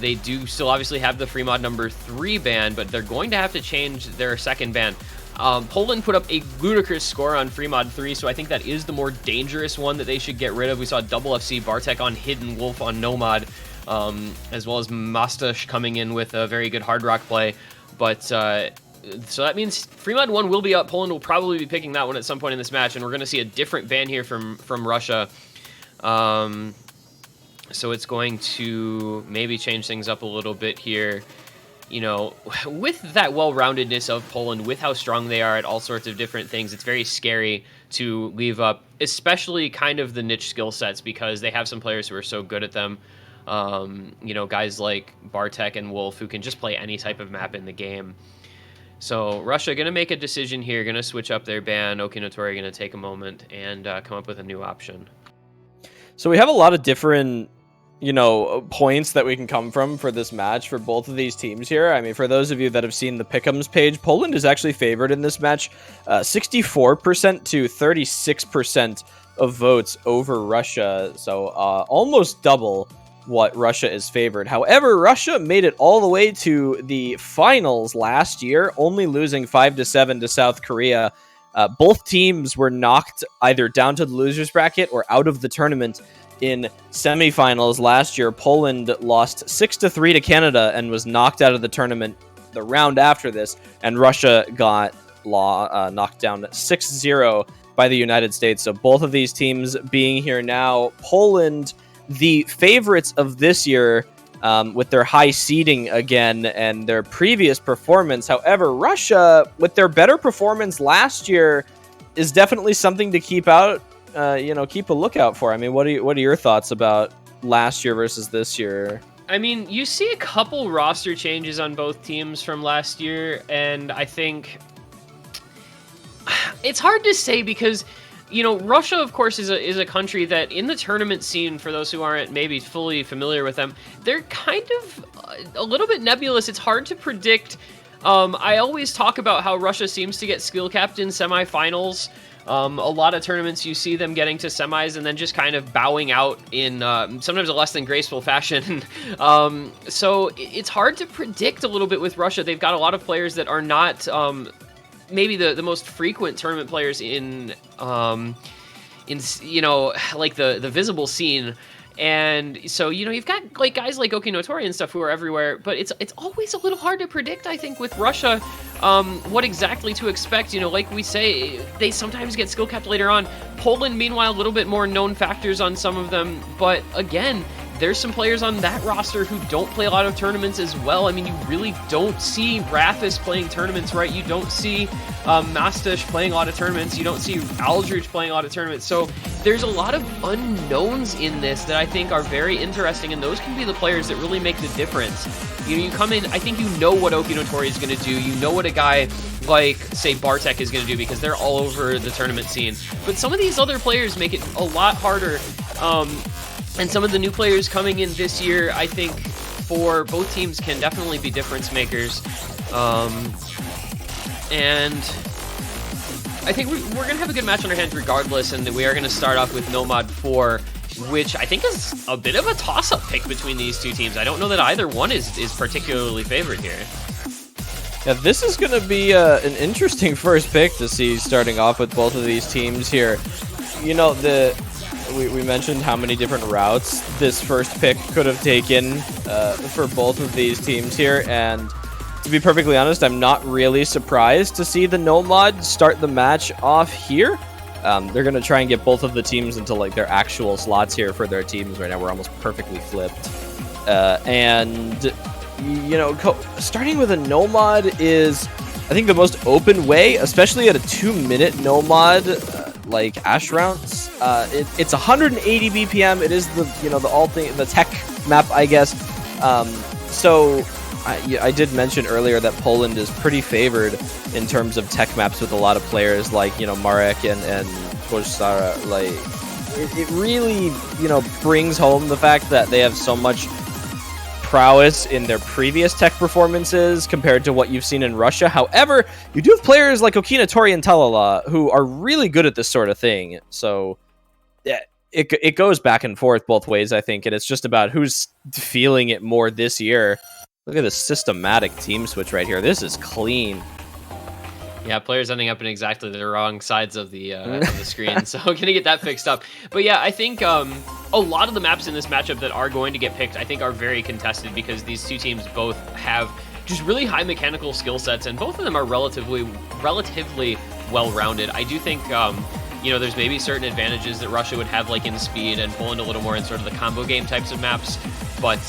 They do still obviously have the free mod number 3 ban, but they're going to have to change their second ban. Poland put up a ludicrous score on free mod 3, so I think that is the more dangerous one that they should get rid of. We saw Double FC, Bartek on Hidden, Wolf on Nomad, as well as Mastash coming in with a very good hard rock play. But so that means free mod 1 will be up. Poland will probably be picking that one at some point in this match, and we're going to see a different ban here from Russia. So it's going to maybe change things up a little bit here. With that well-roundedness of Poland, with how strong they are at all sorts of different things, it's very scary to leave up, especially kind of the niche skill sets, because they have some players who are so good at them. Guys like Bartek and Wolf who can just play any type of map in the game. So Russia going to make a decision here, going to switch up their ban. Okinotori going to take a moment and come up with a new option. So we have a lot of different points that we can come from for this match for both of these teams here. I mean, for those of you that have seen the Pick'ems page, Poland is actually favored in this match, 64% to 36% of votes over Russia, so almost double what Russia is favored. However, Russia made it all the way to the finals last year, only losing 5-7 to South Korea. Both teams were knocked either down to the losers bracket or out of the tournament in semifinals last year. Poland lost 6-3 to Canada and was knocked out of the tournament the round after this, and Russia got knocked down 6-0 by the United States. So both of these teams being here now. Poland, the favorites of this year, with their high seeding again and their previous performance. However, Russia, with their better performance last year, is definitely something to keep out. Keep a lookout for. I mean, what are your thoughts about last year versus this year? I mean, you see a couple roster changes on both teams from last year, and I think it's hard to say because, Russia, of course, is a country that in the tournament scene, for those who aren't maybe fully familiar with them, they're kind of a little bit nebulous. It's hard to predict. I always talk about how Russia seems to get skill capped in semifinals. A lot of tournaments, you see them getting to semis and then just kind of bowing out in sometimes a less than graceful fashion. So it's hard to predict a little bit with Russia. They've got a lot of players that are not maybe the most frequent tournament players in like the visible scene. And so, you've got like guys like Okinotori and stuff who are everywhere, but it's always a little hard to predict, I think, with Russia, what exactly to expect. Like we say, they sometimes get skill capped later on. Poland, meanwhile, a little bit more known factors on some of them, but again, there's some players on that roster who don't play a lot of tournaments as well. I mean, you really don't see Rafis playing tournaments, right? You don't see Mastish playing a lot of tournaments. You don't see Aldrich playing a lot of tournaments. So there's a lot of unknowns in this that I think are very interesting, and those can be the players that really make the difference. You come in, I think you know what Okinotori is going to do. You know what a guy like, say, Bartek is going to do because they're all over the tournament scene. But some of these other players make it a lot harder. And some of the new players coming in this year, I think, for both teams can definitely be difference makers. And I think we're going to have a good match on our hands regardless, and that we are going to start off with Nomad 4, which I think is a bit of a toss-up pick between these two teams. I don't know that either one is particularly favored here. Yeah, this is going to be an interesting first pick to see starting off with both of these teams here. We mentioned how many different routes this first pick could have taken for both of these teams here, and to be perfectly honest, I'm not really surprised to see the Nomad start the match off here. They're going to try and get both of the teams into like their actual slots here for their teams right now. We're almost perfectly flipped. Starting with a Nomad is, I think, the most open way, especially at a 2-minute Nomad like Ash rounds. It's 180 BPM. It is the tech map, I guess. So I did mention earlier that Poland is pretty favored in terms of tech maps with a lot of players like Marek and Korsara. Like it really brings home the fact that they have so much prowess in their previous tech performances compared to what you've seen in Russia. However, you do have players like Okinotori and Talala who are really good at this sort of thing. So yeah, it goes back and forth both ways, I think, and it's just about who's feeling it more this year. Look at this systematic team switch right here. This is clean. Yeah, players ending up in exactly the wrong sides of the screen, so gonna get that fixed up. But yeah, I think a lot of the maps in this matchup that are going to get picked, I think, are very contested because these two teams both have just really high mechanical skill sets, and both of them are relatively well-rounded. I do think there's maybe certain advantages that Russia would have, like in speed, and Poland a little more in sort of the combo game types of maps. But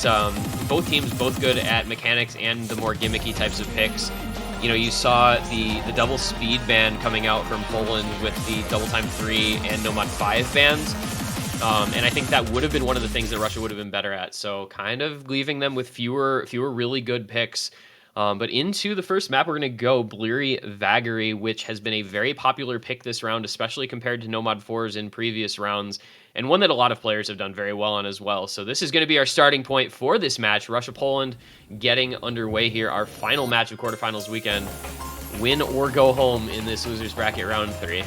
both teams both good at mechanics and the more gimmicky types of picks. You saw the double speed ban coming out from Poland with the double time 3 and Nomad 5 bans. And I think that would have been one of the things that Russia would have been better at. So kind of leaving them with fewer really good picks. But into the first map, we're going to go Bleary Vagary, which has been a very popular pick this round, especially compared to Nomad 4s in previous rounds, and one that a lot of players have done very well on as well. So this is going to be our starting point for this match. Russia-Poland getting underway here, our final match of quarterfinals weekend. Win or go home in this losers bracket round 3.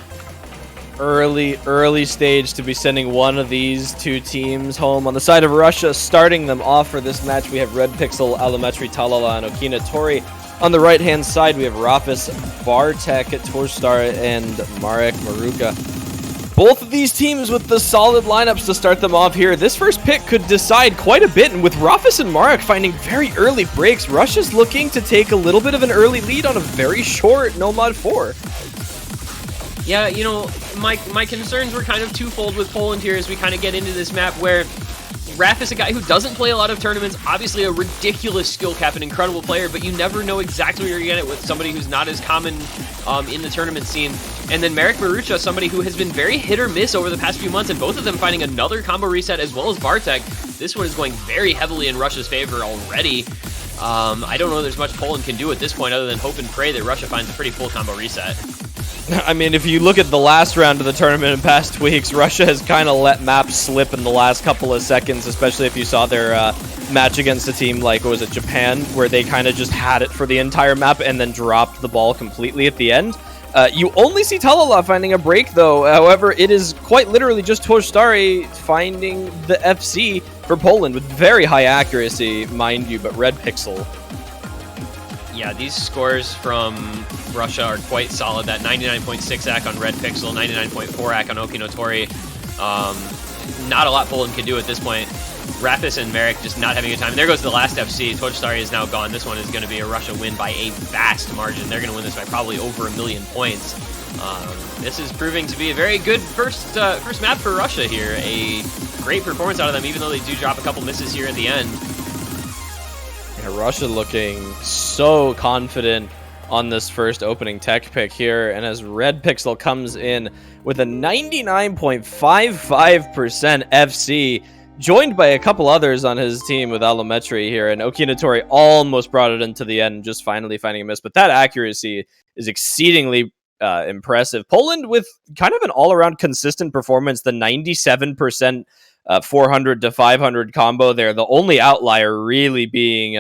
Early stage to be sending one of these two teams home. On the side of Russia, starting them off for this match, we have Red Pixel, Alametri, Talala, and Okinotori. On the right-hand side, we have Rafis, Bartek, Torstar, and Marek Maruka. Both of these teams with the solid lineups to start them off here. This first pick could decide quite a bit, and with Rafis and Marek finding very early breaks, Russia's looking to take a little bit of an early lead on a very short Nomad 4. Yeah, my concerns were kind of twofold with Poland here as we kind of get into this map where Raf is a guy who doesn't play a lot of tournaments, obviously a ridiculous skill cap, an incredible player, but you never know exactly where you're going to get it with somebody who's not as common in the tournament scene. And then Marek Marucha, somebody who has been very hit or miss over the past few months, and both of them finding another combo reset as well as Bartek. This one is going very heavily in Russia's favor already. I don't know there's much Poland can do at this point other than hope and pray that Russia finds a pretty full combo reset. I mean, if you look at the last round of the tournament in past weeks, Russia has kind of let maps slip in the last couple of seconds, especially if you saw their match against a team like, what was it, Japan, where they kind of just had it for the entire map and then dropped the ball completely at the end. You only see Talala finding a break, though. However, it is quite literally just Torstari finding the FC for Poland with very high accuracy, mind you, but Red Pixel. Yeah, these scores from Russia are quite solid. That 99.6 AC on Red Pixel, 99.4 AC on Okinotori. not a lot Poland can do at this point. Rapis and Merrick just not having a time. There goes the last FC. Torchstari is now gone. This one is going to be a Russia win by a vast margin. They're going to win this by probably over 1 million points. This is proving to be a very good first map for Russia here. A great performance out of them, even though they do drop a couple misses here at the end. Yeah, Russia looking so confident on this first opening tech pick here, and as Red Pixel comes in with a 99.55% FC, joined by a couple others on his team with Allometry here, and Okinatori almost brought it into the end, just finally finding a miss, but that accuracy is exceedingly impressive. Poland with kind of an all-around consistent performance, the 97% 400 to 500 combo there, the only outlier really being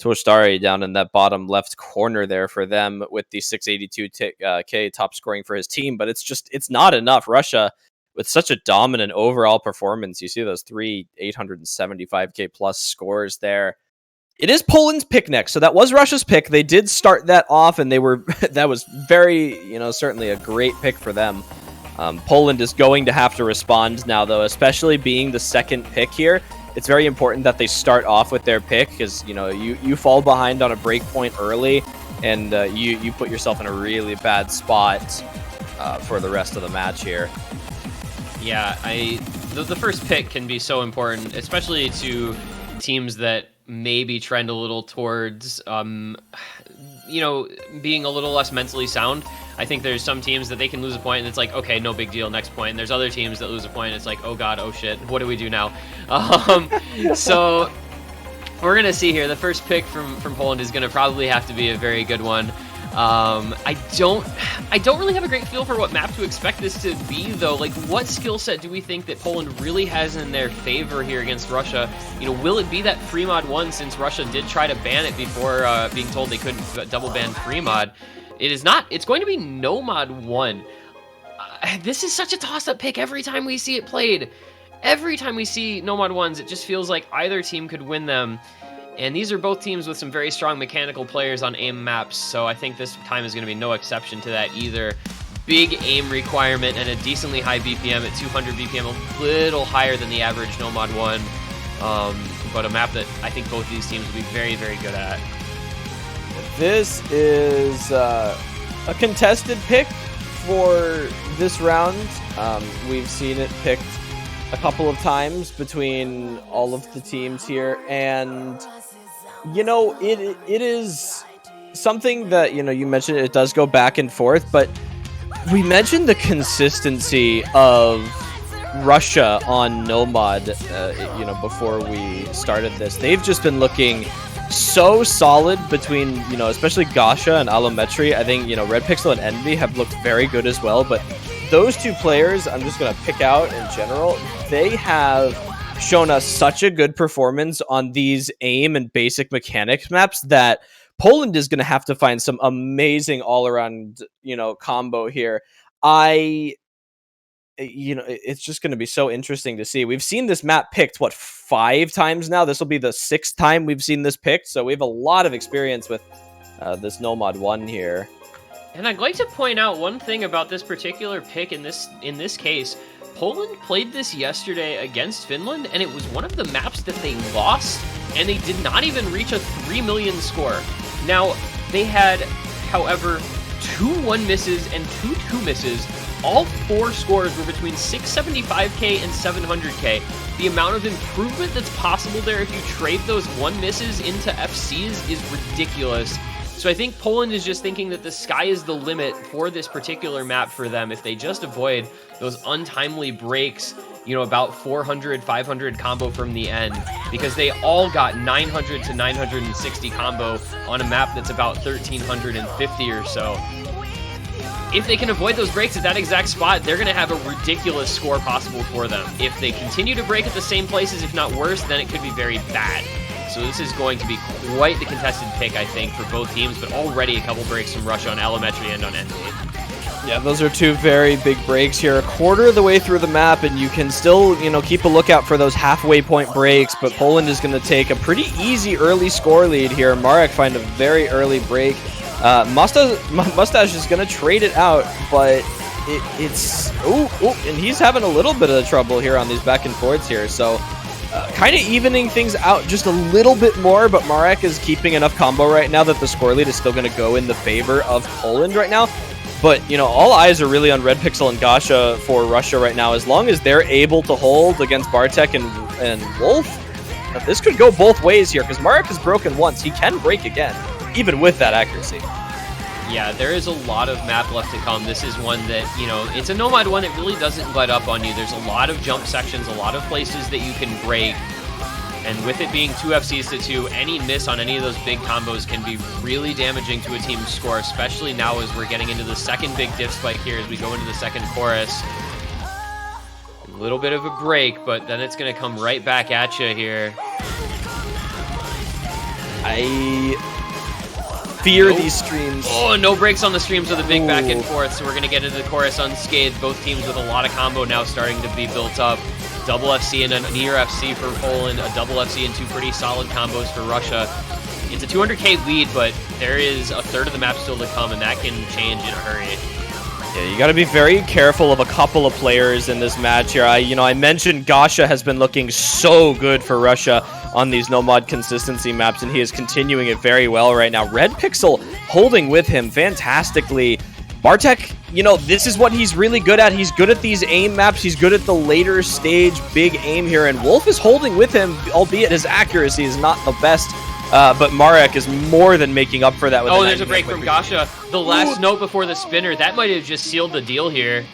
Torchstari down in that bottom left corner there for them with the 682k top scoring for his team, but it's not enough. Russia with such a dominant overall performance. You see those 3 875k plus scores there. It is Poland's pick next, so that was Russia's pick. They did start that off, and that was very, certainly a great pick for them. Poland is going to have to respond now, though, especially being the second pick here. It's very important that they start off with their pick, because you fall behind on a break point early, and you put yourself in a really bad spot for the rest of the match here. Yeah, the first pick can be so important, especially to teams that maybe trend a little towards being a little less mentally sound. I think there's some teams that they can lose a point and it's like, okay, no big deal, next point. And there's other teams that lose a point and it's like, oh god, oh shit, what do we do now? So we're gonna see here. The first pick from Poland is gonna probably have to be a very good one. I don't really have a great feel for what map to expect this to be, though. Like, what skill set do we think that Poland really has in their favor here against Russia? Will it be that free mod 1, since Russia did try to ban it before being told they couldn't double ban free mod? It is not. It's going to be no mod 1. This is such a toss-up pick every time we see it played. Every time we see no mod 1s, it just feels like either team could win them. And these are both teams with some very strong mechanical players on aim maps, so I think this time is going to be no exception to that either. Big aim requirement and a decently high BPM at 200 BPM, a little higher than the average No Mod 1, but a map that I think both of these teams will be very, very good at. This is a contested pick for this round. We've seen it picked a couple of times between all of the teams here, and it is something that you mentioned. It does go back and forth, but we mentioned the consistency of Russia on Nomad before we started this. They've just been looking so solid between especially Gasha and Allometry. I think Red Pixel and Envy have looked very good as well, but those two players I'm just going to pick out in general. They have shown us such a good performance on these aim and basic mechanics maps that Poland is going to have to find some amazing all-around, combo here. It's just going to be so interesting to see. We've seen this map picked, 5 times now? This will be the 6th time we've seen this picked, so we have a lot of experience with this No Mod 1 here. And I'd like to point out one thing about this particular pick in this case. Poland played this yesterday against Finland, and it was one of the maps that they lost, and they did not even reach a 3 million score. Now, they had, however, 2 1 misses and 2 2 misses. All 4 scores were between 675k and 700k. The amount of improvement that's possible there if you trade those 1 misses into FCs is ridiculous. So I think Poland is just thinking that the sky is the limit for this particular map for them if they just avoid those untimely breaks, about 400, 500 combo from the end, because they all got 900 to 960 combo on a map that's about 1350 or so. If they can avoid those breaks at that exact spot, they're going to have a ridiculous score possible for them. If they continue to break at the same places, if not worse, then it could be very bad. So this is going to be quite the contested pick, I think, for both teams, but already a couple breaks from Russia on Allometry and on Envy. Yeah, those are 2 very big breaks here. A quarter of the way through the map, and you can still, keep a lookout for those halfway point breaks, but Poland is going to take a pretty easy early score lead here. Marek find a very early break. Mustache is going to trade it out, but it's and he's having a little bit of trouble here on these back and forths here. So kind of evening things out just a little bit more, but Marek is keeping enough combo right now that the score lead is still going to go in the favor of Poland right now. But, you know, all eyes are really on Red Pixel and Gasha for Russia right now. As long as they're able to hold against Bartek and Wolf, this could go both ways here, because Marek has broken once. He can break again, even with that accuracy. Yeah, there is a lot of map left to come. This is one that, you know, it's a Nomad one that really doesn't let up on you. There's a lot of jump sections, a lot of places that you can break. And with it being 2 FCs to 2, any miss on any of those big combos can be really damaging to a team's score, especially now as we're getting into the second big diff spike here as we go into the second chorus. A little bit of a break, but then it's going to come right back at you here. I fear these streams. Oh, no breaks on the streams with a big back and forth, so we're going to get into the chorus unscathed. Both teams with a lot of combo now starting to be built up. Double FC and a near FC for Poland, a double FC and 2 pretty solid combos for Russia. It's a 200k lead, but there is a third of the map still to come, and that can change in a hurry. Yeah, you got to be very careful of a couple of players in this match here. I mentioned Gasha has been looking so good for Russia on these no-mod consistency maps, and he is continuing it very well right now. Red Pixel holding with him fantastically. Bartek, you know, this is what he's really good at. He's good at these aim maps. He's good at the later stage big aim here, and Wolf is holding with him, albeit his accuracy is not the best. But Marek is more than making up for that. With there's a break from Gasha. The last note before the spinner, that might have just sealed the deal here.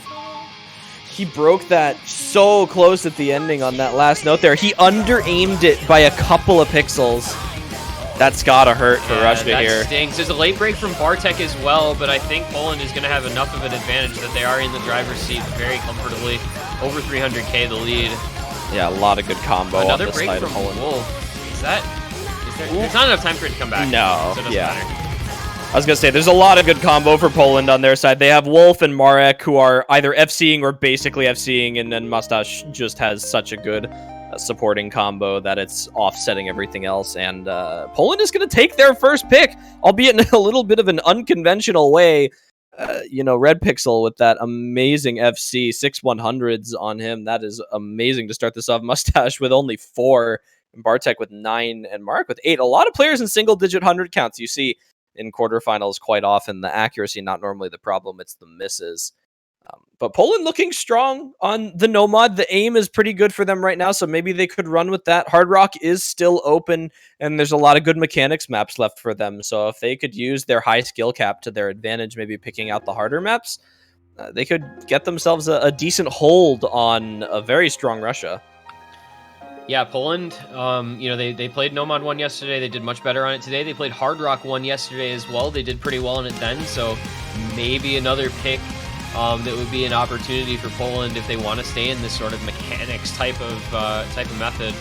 He broke that so close at the ending on that last note there. He under-aimed it by a couple of pixels. That's gotta hurt for Russia here. That stings. There's a late break from Bartek as well, but I think Poland is going to have enough of an advantage that they are in the driver's seat very comfortably. Over 300k the lead. Yeah, a lot of good combo Another on this break side from of Poland. Wolf. Is there, there's not enough time for it to come back. No, so it doesn't matter. I was going to say, there's a lot of good combo for Poland on their side. They have Wolf and Marek, who are either FCing or basically FCing, and then Mustache just has such a good supporting combo that it's offsetting everything else. And Poland is going to take their first pick, albeit in a little bit of an unconventional way. You know, Red Pixel with that amazing FC, 6-100s on him. That is amazing to start this off. Mustache with only 4, and Bartek with 9, and Mark with 8. A lot of players in single-digit 100 counts. You see in quarterfinals quite often the accuracy not normally the problem, it's the misses. But Poland looking strong on the no-mod. The aim is pretty good for them right now, so maybe they could run with that. Hard Rock is still open, and there's a lot of good mechanics maps left for them. So if they could use their high skill cap to their advantage, maybe picking out the harder maps, they could get themselves a decent hold on a very strong Russia. Yeah, Poland, you know, they played Nomad 1 yesterday. They did much better on it today. They played Hard Rock 1 yesterday as well. They did pretty well on it then, so maybe another pick that would be an opportunity for Poland if they want to stay in this sort of mechanics type of method.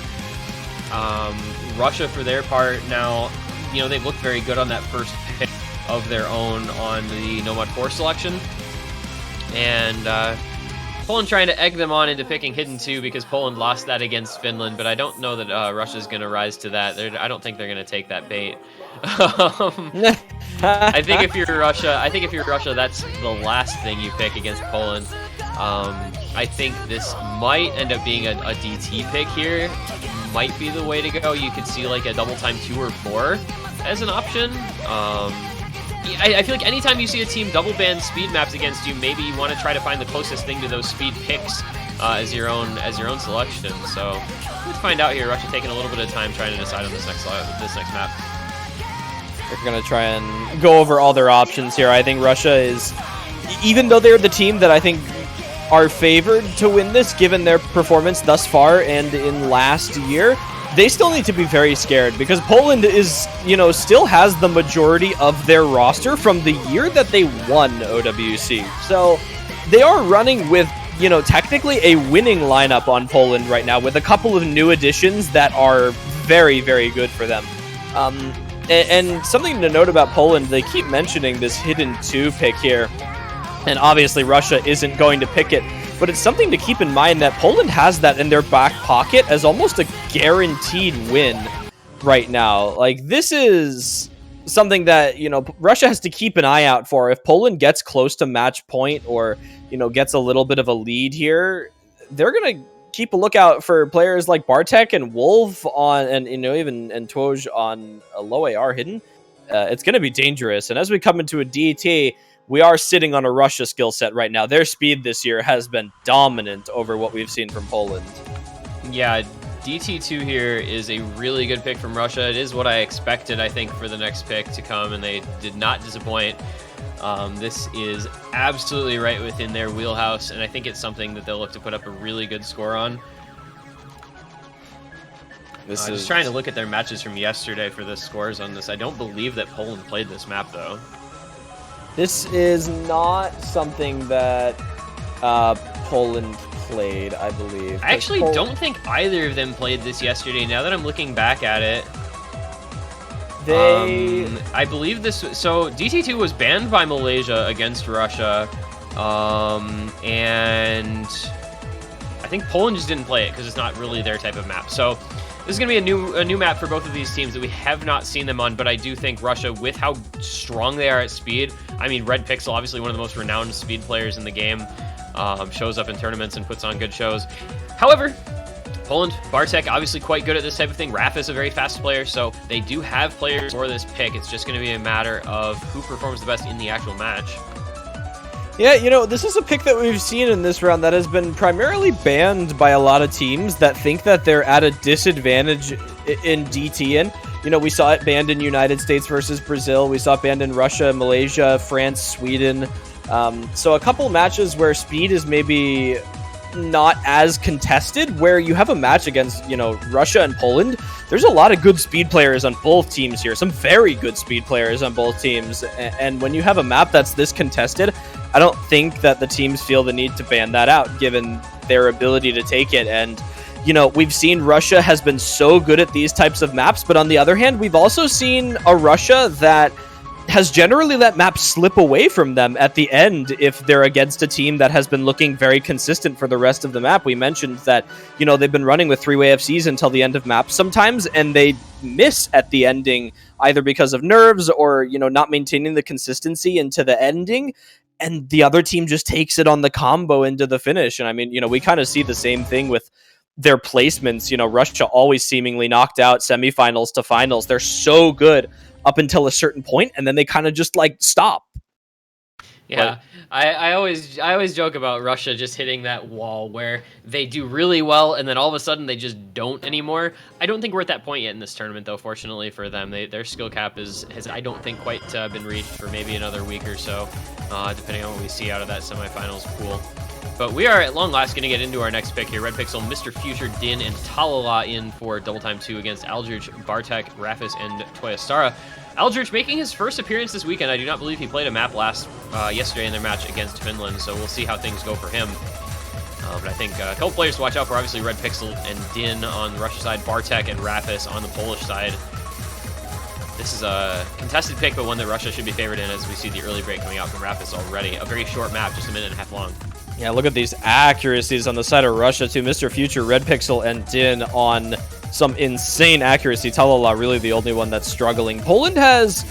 Russia, for their part, now, you know, they've looked very good on that first pick of their own on the Nomad 4 selection. And Poland trying to egg them on into picking Hidden 2 because Poland lost that against Finland, but I don't know that Russia's going to rise to that. I don't think they're going to take that bait. I think if you're Russia, that's the last thing you pick against Poland. I think this might end up being a DT pick here. Might be the way to go. You could see like a double time 2 or 4 as an option. I feel like anytime you see a team double ban speed maps against you, maybe you want to try to find the closest thing to those speed picks as your own selection. So let's find out here. Russia taking a little bit of time trying to decide on this next map. They're going to try and go over all their options here. I think Russia is, even though they're the team that I think are favored to win this, given their performance thus far and in last year, they still need to be very scared because Poland is, you know, still has the majority of their roster from the year that they won OWC. So they are running with, you know, technically a winning lineup on Poland right now with a couple of new additions that are very, very good for them. And something to note about Poland, they keep mentioning this Hidden 2 pick here. And obviously Russia isn't going to pick it. But it's something to keep in mind that Poland has that in their back pocket as almost a guaranteed win right now. Like, this is something that, Russia has to keep an eye out for. If Poland gets close to match point or, gets a little bit of a lead here, they're going to keep a lookout for players like Bartek and Wolf on, and, even and Twoj on a low AR hidden. It's going to be dangerous. And as we come into a DT, we are sitting on a Russia skill set right now. Their speed this year has been dominant over what we've seen from Poland. Yeah, DT2 here is a really good pick from Russia. It is what I expected, I think, for the next pick to come, and they did not disappoint. This is absolutely right within their wheelhouse, and I think it's something that they'll look to put up a really good score on. Just trying to look at their matches from yesterday for the scores on this. I don't believe that Poland played this map, though. This is not something that Poland played, I believe. I actually don't think either of them played this yesterday. Now that I'm looking back at it, I believe this. So DT2 was banned by Malaysia against Russia, and I think Poland just didn't play it because it's not really their type of map. So this is going to be a new map for both of these teams that we have not seen them on, but I do think Russia, with how strong they are at speed, I mean, Red Pixel, obviously one of the most renowned speed players in the game, shows up in tournaments and puts on good shows. However, Poland, Bartek, obviously quite good at this type of thing. Raph is a very fast player, so they do have players for this pick. It's just going to be a matter of who performs the best in the actual match. Yeah, this is a pick that we've seen in this round that has been primarily banned by a lot of teams that think that they're at a disadvantage in DT. And, we saw it banned in United States versus Brazil. We saw it banned in Russia, Malaysia, France, Sweden. So a couple matches where speed is maybe not as contested, where you have a match against, Russia and Poland. There's a lot of good speed players on both teams here, some very good speed players on both teams. And when you have a map that's this contested, I don't think that the teams feel the need to ban that out, given their ability to take it. And, we've seen Russia has been so good at these types of maps, but on the other hand, we've also seen a Russia that has generally let maps slip away from them at the end if they're against a team that has been looking very consistent for the rest of the map. We mentioned that, they've been running with three-way FCs until the end of maps sometimes, and they miss at the ending either because of nerves or, not maintaining the consistency into the ending, and the other team just takes it on the combo into the finish. And I mean, we kind of see the same thing with their placements. Russia always seemingly knocked out semifinals to finals. They're so good up until a certain point, and then they kind of just stop. Yeah, I always joke about Russia just hitting that wall where they do really well, and then all of a sudden they just don't anymore. I don't think we're at that point yet in this tournament, though. Fortunately for them, their skill cap has I don't think quite been reached for maybe another week or so, depending on what we see out of that semifinals pool. But we are at long last going to get into our next pick here. Red Pixel, Mr. Future, Din, and Talala in for Double Time 2 against Aldrich, Bartek, Rafis, and Toyastara. Aldrich making his first appearance this weekend. I do not believe he played a map yesterday in their match against Finland, so we'll see how things go for him. But I think a couple players to watch out for. Obviously, Red Pixel and Din on the Russia side, Bartek and Rafis on the Polish side. This is a contested pick, but one that Russia should be favored in, as we see the early break coming out from Rafis already. A very short map, just a minute and a half long. Yeah, look at these accuracies on the side of Russia, too. Mr. Future, Red Pixel, and Din on some insane accuracy. Talala really the only one that's struggling. Poland has,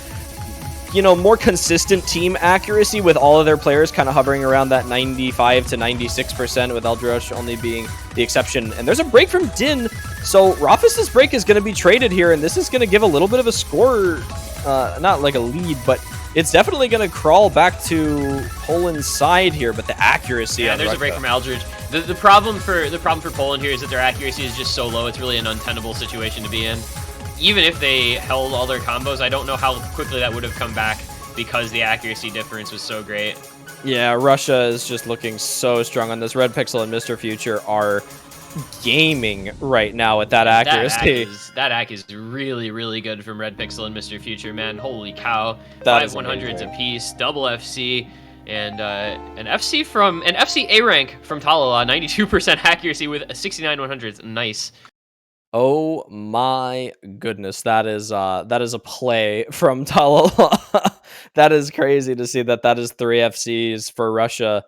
more consistent team accuracy with all of their players kind of hovering around that 95 to 96%, with Aldrich only being the exception. And there's a break from Din, so Rafis' break is going to be traded here, and this is going to give a little bit of a score, not like a lead, but it's definitely going to crawl back to Poland's side here, but the accuracy. Yeah, there's a break from Aldrich. The problem for Poland here is that their accuracy is just so low. It's really an untenable situation to be in. Even if they held all their combos, I don't know how quickly that would have come back because the accuracy difference was so great. Yeah, Russia is just looking so strong on this. Red Pixel and Mr. Future are gaming right now at that accuracy. That hack is really, really good from Red Pixel and Mr. Future, man. Holy cow. That 5 100s apiece, double FC, and an FC A rank from Talala, 92% accuracy with 69 100s. Nice. Oh my goodness, that is a play from Talala. That is crazy to see that is 3 FCs for Russia.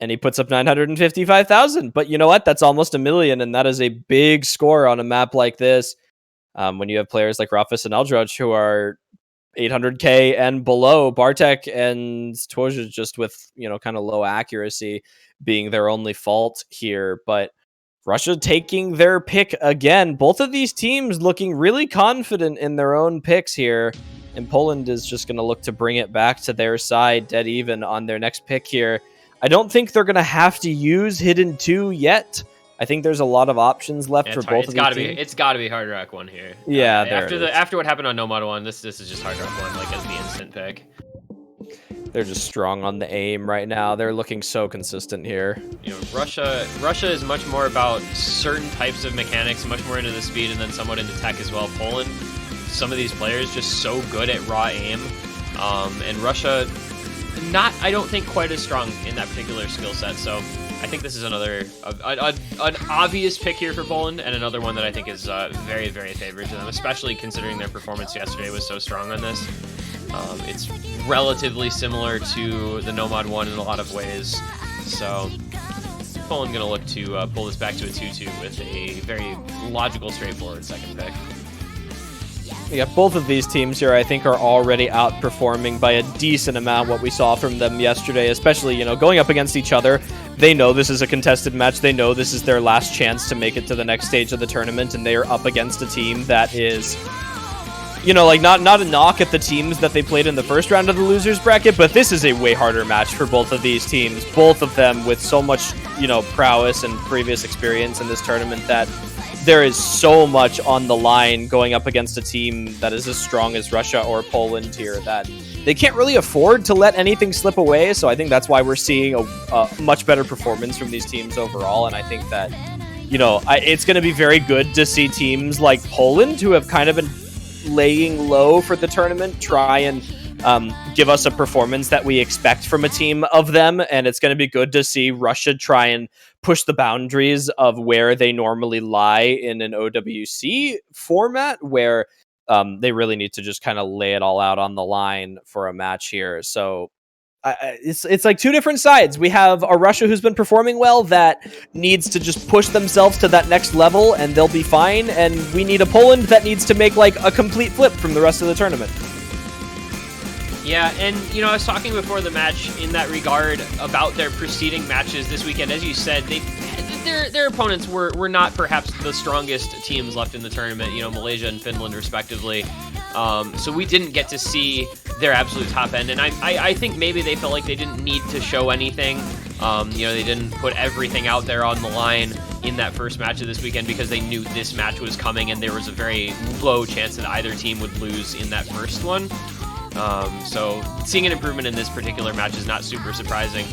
And he puts up 955,000. But you know what? That's almost 1 million, and that is a big score on a map like this. When you have players like Rafis and Aldrich who are 800k and below. Bartek and Twoja just with, kind of low accuracy being their only fault here. But Russia taking their pick again. Both of these teams looking really confident in their own picks here. And Poland is just going to look to bring it back to their side, dead even on their next pick here. I don't think they're going to have to use Hidden 2 yet. I think there's a lot of options left for both of these teams. It's got to be Hard Rock 1 here. Yeah, after what happened on Nomad 1, this is just Hard Rock 1, like, as the instant pick. They're just strong on the aim right now. They're looking so consistent here. Russia is much more about certain types of mechanics, much more into the speed, and then somewhat into tech as well. Poland, some of these players just so good at raw aim, and Russia not, I don't think, quite as strong in that particular skill set. So I think this is another an obvious pick here for Poland, and another one that I think is very, very favored to them, especially considering their performance yesterday was so strong on this. It's relatively similar to the Nomad 1 in a lot of ways. So Poland going to look to pull this back to a 2-2 with a very logical, straightforward second pick. Yeah, both of these teams here, I think, are already outperforming by a decent amount what we saw from them yesterday, especially, going up against each other. They know this is a contested match. They know this is their last chance to make it to the next stage of the tournament, and they are up against a team that is, not a knock at the teams that they played in the first round of the losers bracket, but this is a way harder match for both of these teams. Both of them with so much, prowess and previous experience in this tournament that there is so much on the line going up against a team that is as strong as Russia or Poland here that they can't really afford to let anything slip away. So I think that's why we're seeing a much better performance from these teams overall. And I think that, it's going to be very good to see teams like Poland, who have kind of been laying low for the tournament, try and give us a performance that we expect from a team of them. And it's going to be good to see Russia try and push the boundaries of where they normally lie in an OWC format, where they really need to just kind of lay it all out on the line for a match here. So it's like two different sides. We have a Russia who's been performing well that needs to just push themselves to that next level and they'll be fine. And we need a Poland that needs to make like a complete flip from the rest of the tournament. Yeah, and, I was talking before the match in that regard about their preceding matches this weekend. As you said, their opponents were not perhaps the strongest teams left in the tournament, Malaysia and Finland respectively. So we didn't get to see their absolute top end, and I think maybe they felt like they didn't need to show anything. They didn't put everything out there on the line in that first match of this weekend because they knew this match was coming and there was a very low chance that either team would lose in that first one. So seeing an improvement in this particular match is not super surprising.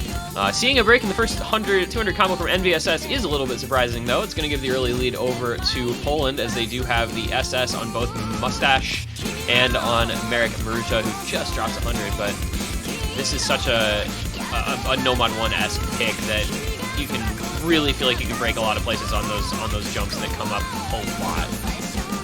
Seeing a break in the first 200 combo from NVSS is a little bit surprising, though. It's going to give the early lead over to Poland, as they do have the SS on both Mustache and on Marek Marucha, who just drops 100. But this is such a Nomad 1-esque pick that you can really feel like you can break a lot of places on those jumps that come up a lot.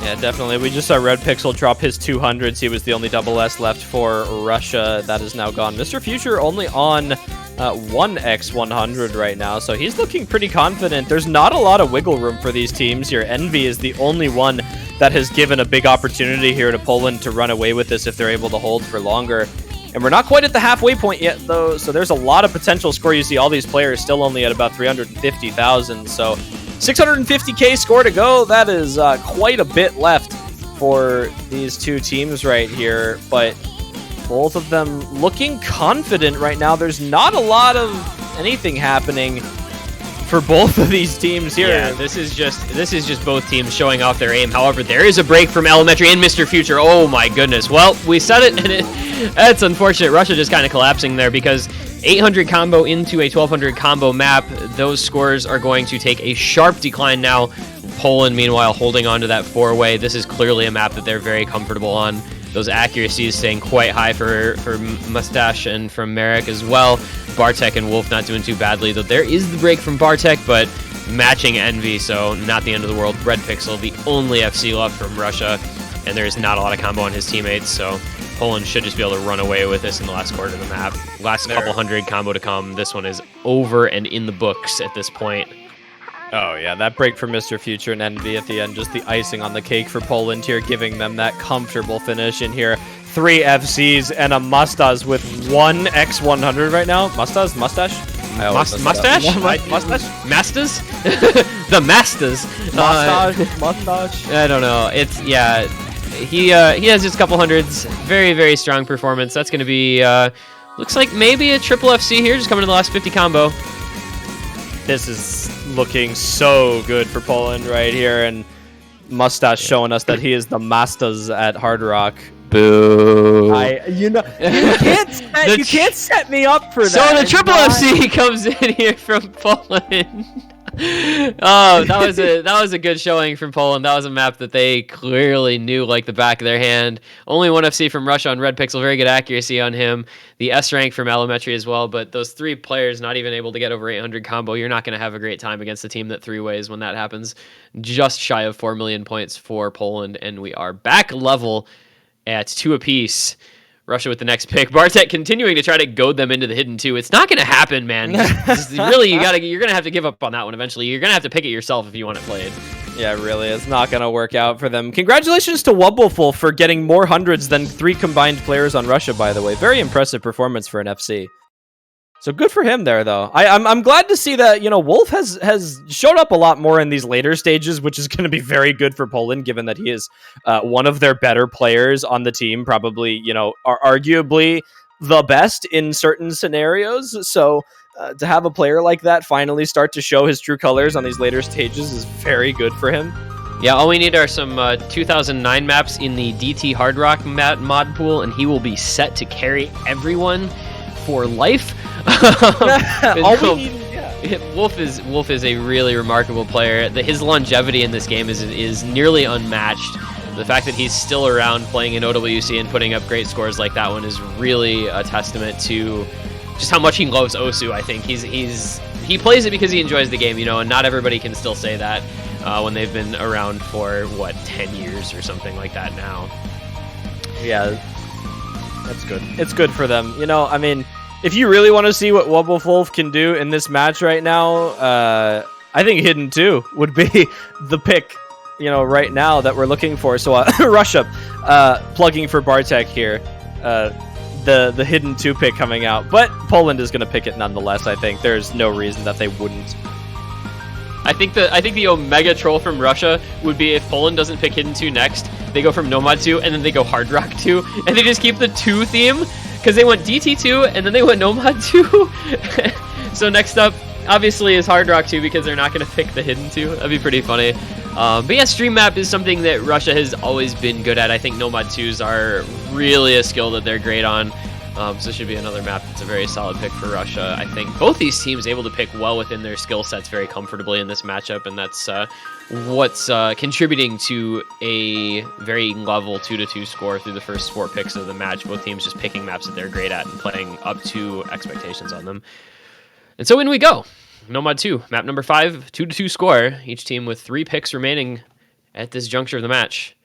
Yeah, definitely. We just saw Red Pixel drop his 200s. He was the only double S left for Russia. That is now gone. Mr. Future only on 1x100 right now, so he's looking pretty confident. There's not a lot of wiggle room for these teams here. Envy is the only one that has given a big opportunity here to Poland to run away with this if they're able to hold for longer. And we're not quite at the halfway point yet, though, so there's a lot of potential score. You see all these players still only at about 350,000, so 650k score to go. That is quite a bit left for these two teams right here, but both of them looking confident right now. There's not a lot of anything happening for both of these teams here. Yeah, this is just both teams showing off their aim. However, there is a break from Elementary and Mr. Future. Oh my goodness. Well, we said it, and that's unfortunate. Russia just kind of collapsing there because 800 combo into a 1200 combo map, those scores are going to take a sharp decline now. Poland, meanwhile, holding on to that four-way. This is clearly a map that they're very comfortable on. Those accuracies staying quite high for Mustache and from Marek as well. Bartek and Wolf not doing too badly, though there is the break from Bartek, but matching Envy, so not the end of the world. Red Pixel, the only FC left from Russia, and there is not a lot of combo on his teammates, so Poland should just be able to run away with this in the last quarter of the map. Last couple hundred combo to come. This one is over and in the books at this point. Oh yeah, that break for Mr. Future and Envy at the end, just the icing on the cake for Poland here, giving them that comfortable finish in here. 3 FCs and a Mustache with 1 X100 right now. Mustache? Mustache? Mustache? Mustache? Masters? The Masters. Mustache? I don't know. It's, yeah. He has just a couple hundreds. Very, very strong performance. That's going to be, looks like maybe a triple FC here, just coming to the last 50 combo. This is looking so good for Poland right here, and Mustache showing us that he is the Masters at Hard Rock. Boo. You can't set me up for that. So the triple FC comes in here from Poland. Oh, that was a good showing from Poland. That was a map that they clearly knew like the back of their hand. Only 1 FC from Russia on Red Pixel, very good accuracy on him. The S rank from Allometry as well, but those 3 players not even able to get over 800 combo. You're not going to have a great time against a team that 3-ways when that happens. Just shy of 4 million points for Poland, and we are back level at 2 apiece. Russia with the next pick. Bartek continuing to try to goad them into the hidden 2. It's not going to happen, man. Really, you're going to have to give up on that one eventually. You're going to have to pick it yourself if you want it played. Yeah, really, it's not going to work out for them. Congratulations to Wubbleful for getting more hundreds than 3 combined players on Russia, by the way. Very impressive performance for an FC. So good for him there, though. I'm glad to see that, Wolf has showed up a lot more in these later stages, which is going to be very good for Poland, given that he is one of their better players on the team, probably, arguably the best in certain scenarios. So to have a player like that finally start to show his true colors on these later stages is very good for him. Yeah, all we need are some 2009 maps in the DT Hard Rock mod pool, and he will be set to carry everyone for life. Wolf is a really remarkable player. His longevity in this game is nearly unmatched. The fact that he's still around playing in OWC and putting up great scores like that one is really a testament to just how much he loves Osu. I think he plays it because he enjoys the game, and not everybody can still say that when they've been around for 10 years or something like that now. Yeah, that's good. It's good for them. If you really want to see what Wubbleful can do in this match right now, I think Hidden 2 would be the pick, right now that we're looking for. So Russia, plugging for Bartek here, the Hidden 2 pick coming out. But Poland is going to pick it nonetheless, I think. There's no reason that they wouldn't. I think the Omega troll from Russia would be if Poland doesn't pick Hidden 2 next, they go from Nomad 2, and then they go Hard Rock 2, and they just keep the 2 theme. Because they went DT2, and then they went Nomad 2. So next up, obviously, is Hard Rock 2, because they're not going to pick the Hidden 2. That'd be pretty funny. But yeah, Stream Map is something that Russia has always been good at. I think Nomad 2s are really a skill that they're great on. So this should be another map that's a very solid pick for Russia. I think both these teams able to pick well within their skill sets very comfortably in this matchup, and that's what's contributing to a very level 2-2 score through the first 4 picks of the match. Both teams just picking maps that they're great at and playing up to expectations on them. And so in we go. Nomad 2, map number 5, 2-2 score. Each team with 3 picks remaining at this juncture of the match.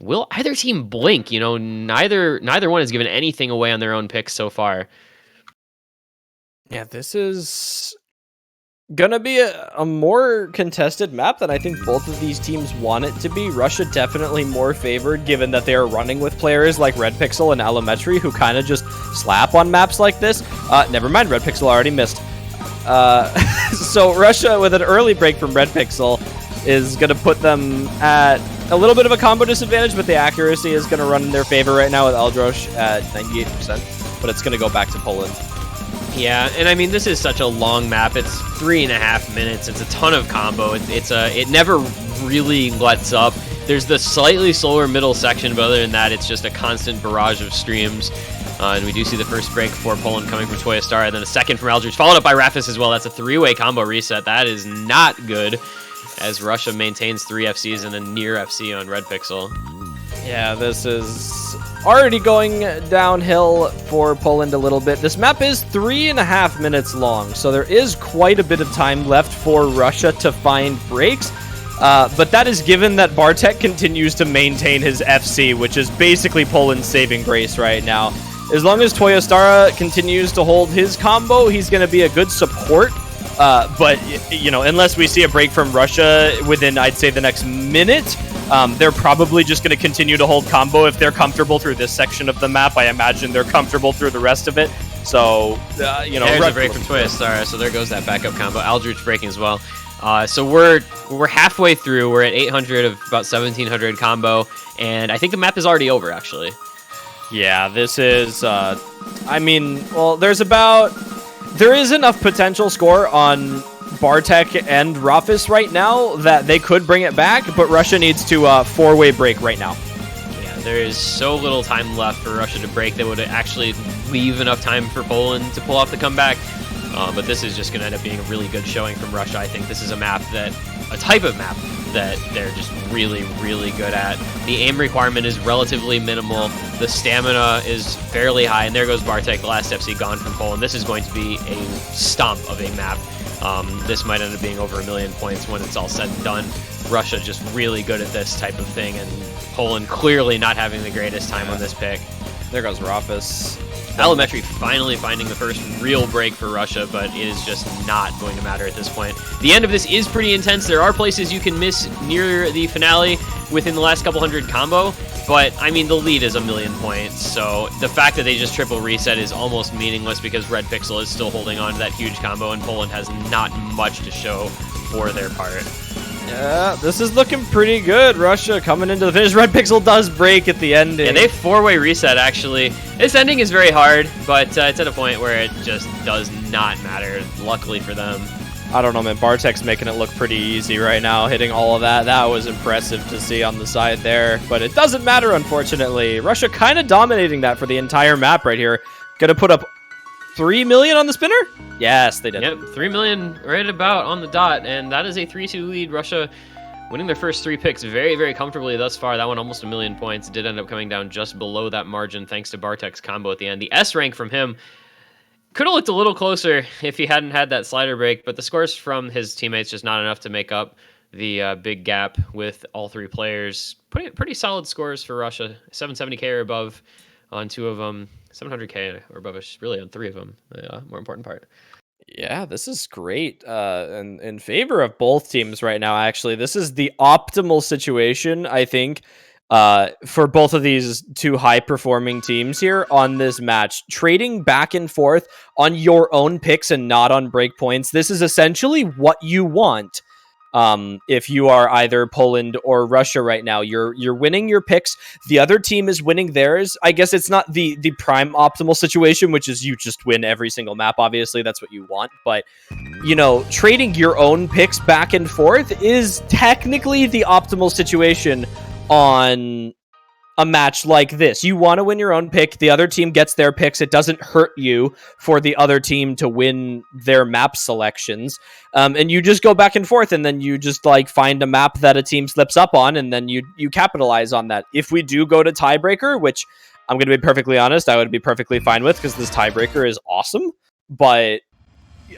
Will either team blink? Neither one has given anything away on their own picks so far. Yeah, this is gonna be a more contested map than I think both of these teams want it to be. Russia definitely more favored, given that they are running with players like Red Pixel and Allometry, who kind of just slap on maps like this. Never mind, Red Pixel already missed. So Russia, with an early break from Red Pixel, is gonna put them at a little bit of a combo disadvantage, but the accuracy is going to run in their favor right now with Eldrosh at 98%, but it's going to go back to Poland. Yeah, and I mean, this is such a long map. It's 3.5 minutes. It's a ton of combo. It never really lets up. There's the slightly slower middle section, but other than that, it's just a constant barrage of streams. And we do see the first break for Poland coming from Toya Star, and then a second from Eldrosh, followed up by Rafis as well. That's a 3-way combo reset. That is not good, as Russia maintains 3 FCs and a near FC on Red Pixel. Yeah, this is already going downhill for Poland a little bit. This map is 3.5 minutes long, so there is quite a bit of time left for Russia to find breaks. But that is given that Bartek continues to maintain his FC, which is basically Poland's saving grace right now. As long as Toya Stara continues to hold his combo, he's going to be a good support. But, unless we see a break from Russia within, I'd say, the next minute, They're probably just going to continue to hold combo if they're comfortable through this section of the map. I imagine they're comfortable through the rest of it. So, there's a break from Twist. All right, so there goes that backup combo. Aldrich breaking as well. So we're halfway through. We're at 800 of about 1700 combo, and I think the map is already over, actually. Yeah, this is. There is enough potential score on Bartek and Rafis right now that they could bring it back, but Russia needs to four-way break right now. Yeah, there is so little time left for Russia to break that would actually leave enough time for Poland to pull off the comeback. But this is just going to end up being a really good showing from Russia. I think this is a type of map that they're just really, really good at. The aim requirement is relatively minimal. The stamina is fairly high. And there goes Bartek, the last FC gone from Poland. This is going to be a stomp of a map. This might end up being over 1 million points when it's all said and done. Russia just really good at this type of thing, and Poland clearly not having the greatest time on this pick. There goes Rafis. Allometry finally finding the first real break for Russia, but it is just not going to matter at this point. The end of this is pretty intense. There are places you can miss near the finale within the last couple hundred combo, but I mean, the lead is 1 million points, so the fact that they just triple reset is almost meaningless because Red Pixel is still holding on to that huge combo, and Poland has not much to show for their part. Yeah, this is looking pretty good. Russia coming into the finish. Red Pixel does break at the ending. Yeah, they four-way reset, actually. This ending is very hard, but it's at a point where it just does not matter, luckily for them. I don't know, man. Bartek's making it look pretty easy right now, hitting all of that. That was impressive to see on the side there, but it doesn't matter, unfortunately. Russia kind of dominating that for the entire map right here. Gonna put up 3 million on the spinner? Yes, they did. Yep, 3 million right about on the dot, and that is a 3-2 lead. Russia winning their first 3 picks very, very comfortably thus far. That one almost 1 million points. It did end up coming down just below that margin thanks to Bartek's combo at the end. The S rank from him could have looked a little closer if he hadn't had that slider break, but the scores from his teammates just not enough to make up the big gap with all 3 players. Pretty solid scores for Russia. 770k or above on 2 of them. 700k or above is really on 3 of them. More important part. Yeah, this is great. And in favor of both teams right now, actually. This is the optimal situation, I think, for both of these 2 high-performing teams here on this match. Trading back and forth on your own picks and not on breakpoints. This is essentially what you want. If you are either Poland or Russia right now, you're winning your picks. The other team is winning theirs. I guess it's not the prime optimal situation, which is you just win every single map. Obviously, that's what you want. But, trading your own picks back and forth is technically the optimal situation on a match like this. You want to win your own pick. The other team gets their picks. It doesn't hurt you for the other team to win their map selections. And you just go back and forth, and then you just find a map that a team slips up on, and then you capitalize on that. If we do go to tiebreaker, which I'm going to be perfectly honest, I would be perfectly fine with because this tiebreaker is awesome. But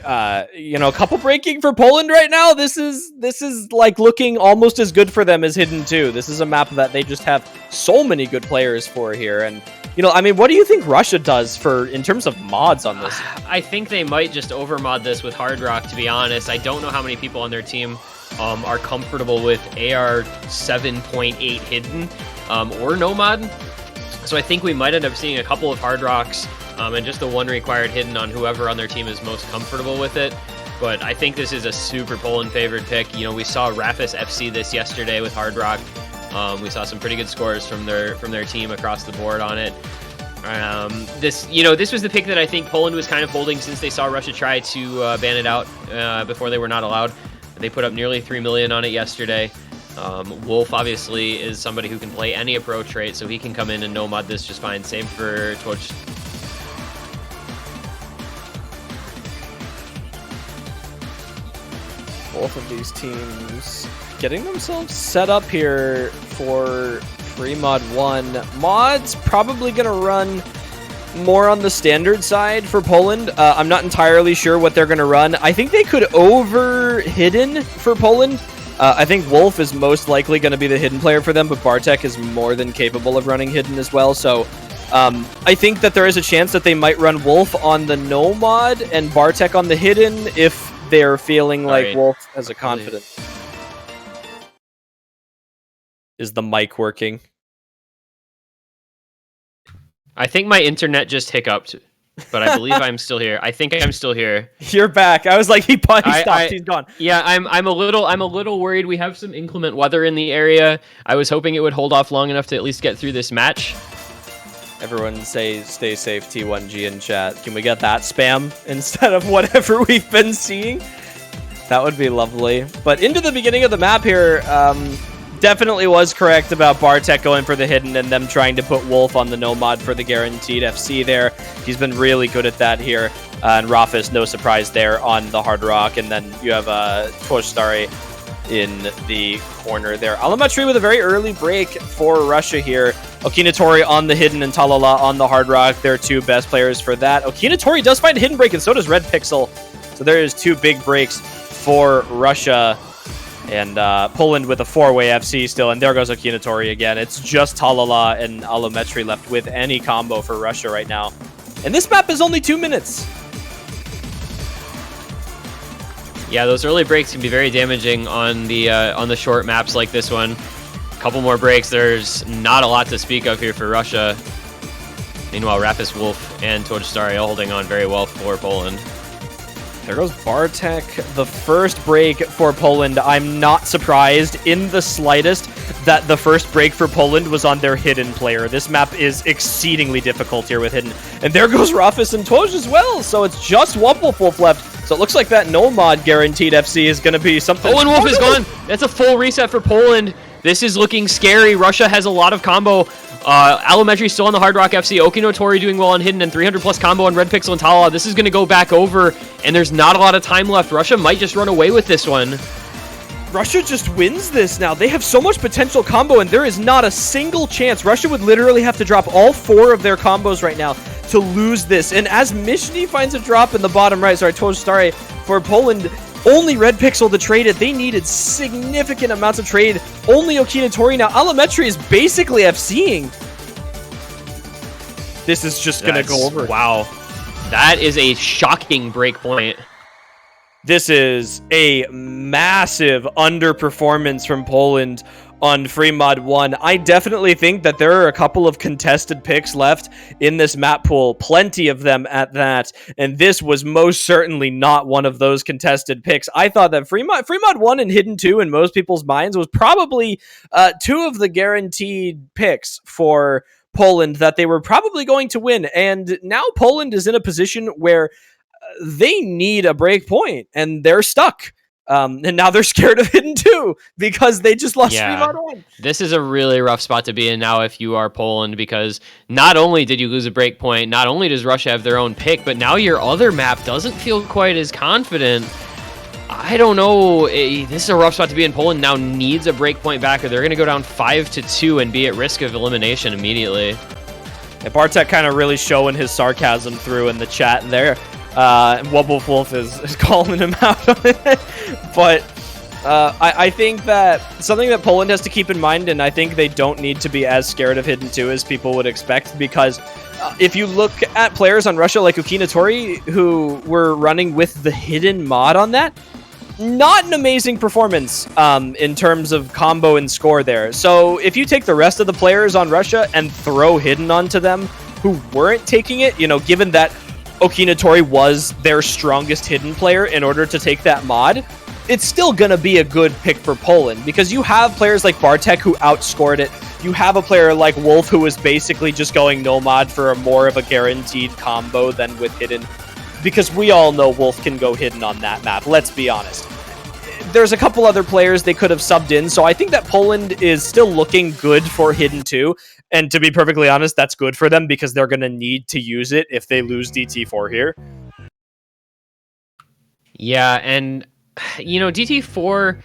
couple breaking for Poland right now. This is looking almost as good for them as Hidden 2. This is a map that they just have so many good players for here. And what do you think Russia does in terms of mods on this? I think they might just overmod this with Hard Rock, to be honest. I don't know how many people on their team are comfortable with AR 7.8 Hidden or no mod. So I think we might end up seeing a couple of Hard Rocks and just the 1 required Hidden on whoever on their team is most comfortable with it. But I think this is a super Poland favored pick. We saw Rafis FC this yesterday with Hard Rock. We saw some pretty good scores from their team across the board on it. This was the pick that I think Poland was kind of holding since they saw Russia try to ban it out before they were not allowed. They put up nearly 3 million on it yesterday. Wolf obviously is somebody who can play any approach rate, so he can come in and no mod this just fine. Same for Twitch. Both of these teams getting themselves set up here for free mod 1. Mod's probably going to run more on the standard side for Poland. I'm not entirely sure what they're going to run. I think they could over Hidden for Poland. I think Wolf is most likely going to be the Hidden player for them, but Bartek is more than capable of running Hidden as well. So I think that there is a chance that they might run Wolf on the no mod and Bartek on the Hidden if they're feeling like Wolf has a confidence. Is the mic working? I think my internet just hiccuped, but I believe I'm still here. I think I'm still here. You're back. I was like, he stopped. He's gone. Yeah, I'm a little worried. We have some inclement weather in the area. I was hoping it would hold off long enough to at least get through this match. Everyone say stay safe T1G in chat. Can we get that spam instead of whatever we've been seeing? That would be lovely. But into the beginning of the map here, definitely was correct about Bartek going for the hidden and them trying to put Wolf on the Nomad for the guaranteed FC there. He's been really good at that here. And Rafis, no surprise there on the Hard Rock. And then you have Toshstari in the corner there. Alamatri with a very early break for Russia here. Okinatori on the hidden and Talala on the Hard Rock. They're two best players for that. Okinatori does find a hidden break and so does Red Pixel. So there is two big breaks for Russia. And Poland with a 4-way FC still, and there goes Okinatori again. It's just Talala and Alametri left with any combo for Russia right now. And this map is only 2 minutes. Yeah, those early breaks can be very damaging on the short maps like this one. A couple more breaks, there's not a lot to speak of here for Russia. Meanwhile, Rapis, Wolf, and Tojdstari all holding on very well for Poland. There goes Bartek, the first break for Poland. I'm not surprised in the slightest that the first break for Poland was on their hidden player. This map is exceedingly difficult here with hidden. And there goes Rafis and Toj as well, so it's just Wumpelwolf left. So it looks like that Nomad guaranteed FC is going to be something... Oh, and Wolf is gone! That's a full reset for Poland. This is looking scary. Russia has a lot of combo. Alametri still on the Hard Rock FC. Okinotori doing well on hidden and 300 plus combo on Red Pixel and Tala. This is going to go back over, and there's not a lot of time left. Russia might just run away with this one. Russia just wins this now. They have so much potential combo, and there is not a single chance. Russia would literally have to drop all 4 of their combos right now to lose this. And as Mishni finds a drop in the bottom right, sorry, Tojdstari for Poland, only Red Pixel to trade it. They needed significant amounts of trade. Only Okinatori now. Alametri is basically FCing. This is just going to go over. Wow. That is a shocking break point. This is a massive underperformance from Poland on Free Mod 1. I definitely think that there are a couple of contested picks left in this map pool. Plenty of them at that. And this was most certainly not one of those contested picks. I thought that Free Mod 1 and Hidden 2 in most people's minds was probably 2 of the guaranteed picks for Poland that they were probably going to win. And now Poland is in a position where they need a break point and they're stuck. And now they're scared of Hidden 2 because they just lost 3 mod 1. This is a really rough spot to be in now if you are Poland, because not only did you lose a break point, not only does Russia have their own pick, but now your other map doesn't feel quite as confident. I don't know. This is a rough spot to be in. Poland now needs a break point back, or they're going to go down 5-2 and be at risk of elimination immediately. Yeah, Bartek kind of really showing his sarcasm through in the chat there. Wumpelwolf is calling him out on it. But I think that something that Poland has to keep in mind, and I think they don't need to be as scared of Hidden 2 as people would expect, because if you look at players on Russia like Okinatori who were running with the hidden mod on that, not an amazing performance in terms of combo and score there. So if you take the rest of the players on Russia and throw hidden onto them who weren't taking it, you know, given that Okinatori was their strongest hidden player in order to take that mod, it's still going to be a good pick for Poland, because you have players like Bartek who outscored it. You have a player like Wolf who was basically just going no mod for a more of a guaranteed combo than with hidden, because we all know Wolf can go hidden on that map, let's be honest. There's a couple other players they could have subbed in, so I think that Poland is still looking good for Hidden 2, and to be perfectly honest, that's good for them because they're going to need to use it if they lose DT4 here. Yeah, and you know, DT4,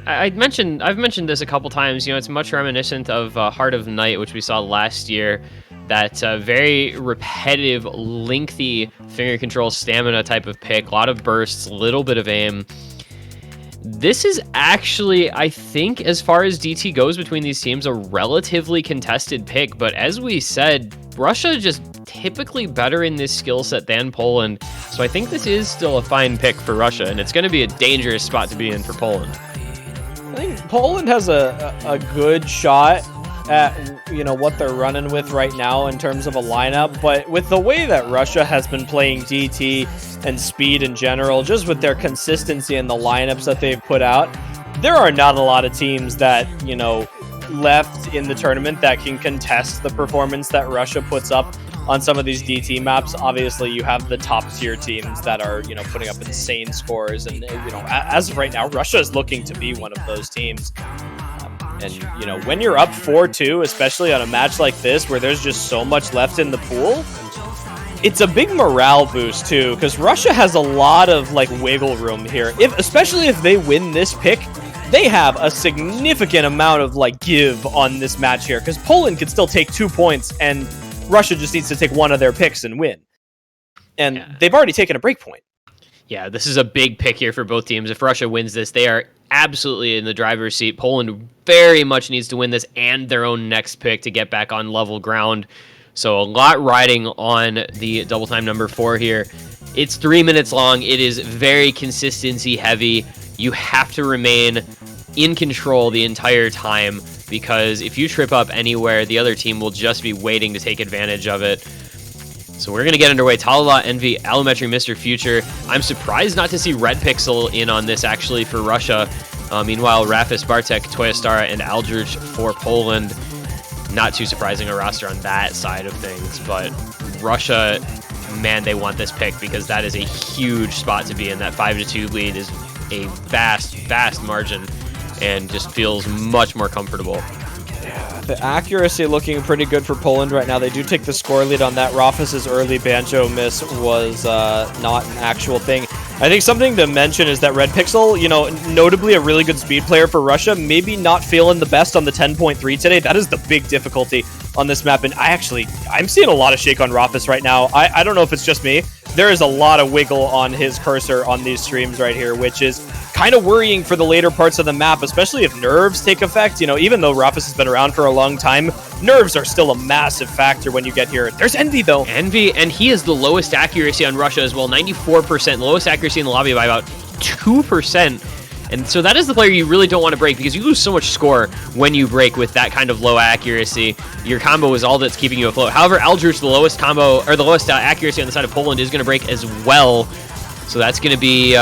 I've mentioned this a couple times, you know, it's much reminiscent of Heart of Night, which we saw last year. That very repetitive, lengthy finger control stamina type of pick, a lot of bursts, a little bit of aim. This is actually, I think, as far as DT goes between these teams, a relatively contested pick. But as we said, Russia just typically better in this skill set than Poland. So I think this is still a fine pick for Russia, and it's going to be a dangerous spot to be in for Poland. I think Poland has a good shot at what they're running with right now in terms of a lineup, but with the way that Russia has been playing DT and speed in general, just with their consistency in the lineups that they've put out, there are not a lot of teams that left in the tournament that can contest the performance that Russia puts up on some of these DT maps. Obviously, you have the top tier teams that are putting up insane scores, and as of right now, Russia is looking to be one of those teams. And when you're up 4-2, especially on a match like this where there's just so much left in the pool, it's a big morale boost too, because Russia has a lot of wiggle room here. Especially if they win this pick, they have a significant amount of give on this match here, because Poland could still take 2 points and Russia just needs to take one of their picks and win. And they've already taken a break point. Yeah, this is a big pick here for both teams. If Russia wins this, they are absolutely in the driver's seat. Poland very much needs to win this and their own next pick to get back on level ground. So a lot riding on the double time number 4 here. It's 3 minutes long. It is very consistency heavy. You have to remain in control the entire time, because if you trip up anywhere, the other team will just be waiting to take advantage of it. So we're going to get underway. Talala, Envy, Allometry, Mr. Future. I'm surprised not to see Red Pixel in on this, actually, for Russia. Meanwhile, Rafis, Bartek, Toyastara, and Aldrich for Poland. Not too surprising a roster on that side of things, but Russia, man, they want this pick, because that is a huge spot to be in. That 5-2 lead is a vast, vast margin and just feels much more comfortable. The accuracy looking pretty good for Poland right now. They do take the score lead on that. Rafis' early banjo miss was not an actual thing. I think something to mention is that Red Pixel, notably a really good speed player for Russia, maybe not feeling the best on the 10.3 today. That is the big difficulty on this map, and I'm seeing a lot of shake on Rafis right now. I don't know if it's just me. There is a lot of wiggle on his cursor on these streams right here, which is kind of worrying for the later parts of the map, especially if nerves take effect. Even though Rafis has been around for a long time, nerves are still a massive factor when you get here. There's Envy, though. Envy, and he is the lowest accuracy on Russia as well, 94%. Lowest accuracy in the lobby by about 2%. And so that is the player you really don't want to break, because you lose so much score when you break with that kind of low accuracy. Your combo is all that's keeping you afloat. However, Aldrich, the lowest combo, or the lowest accuracy on the side of Poland, is going to break as well. So that's going to be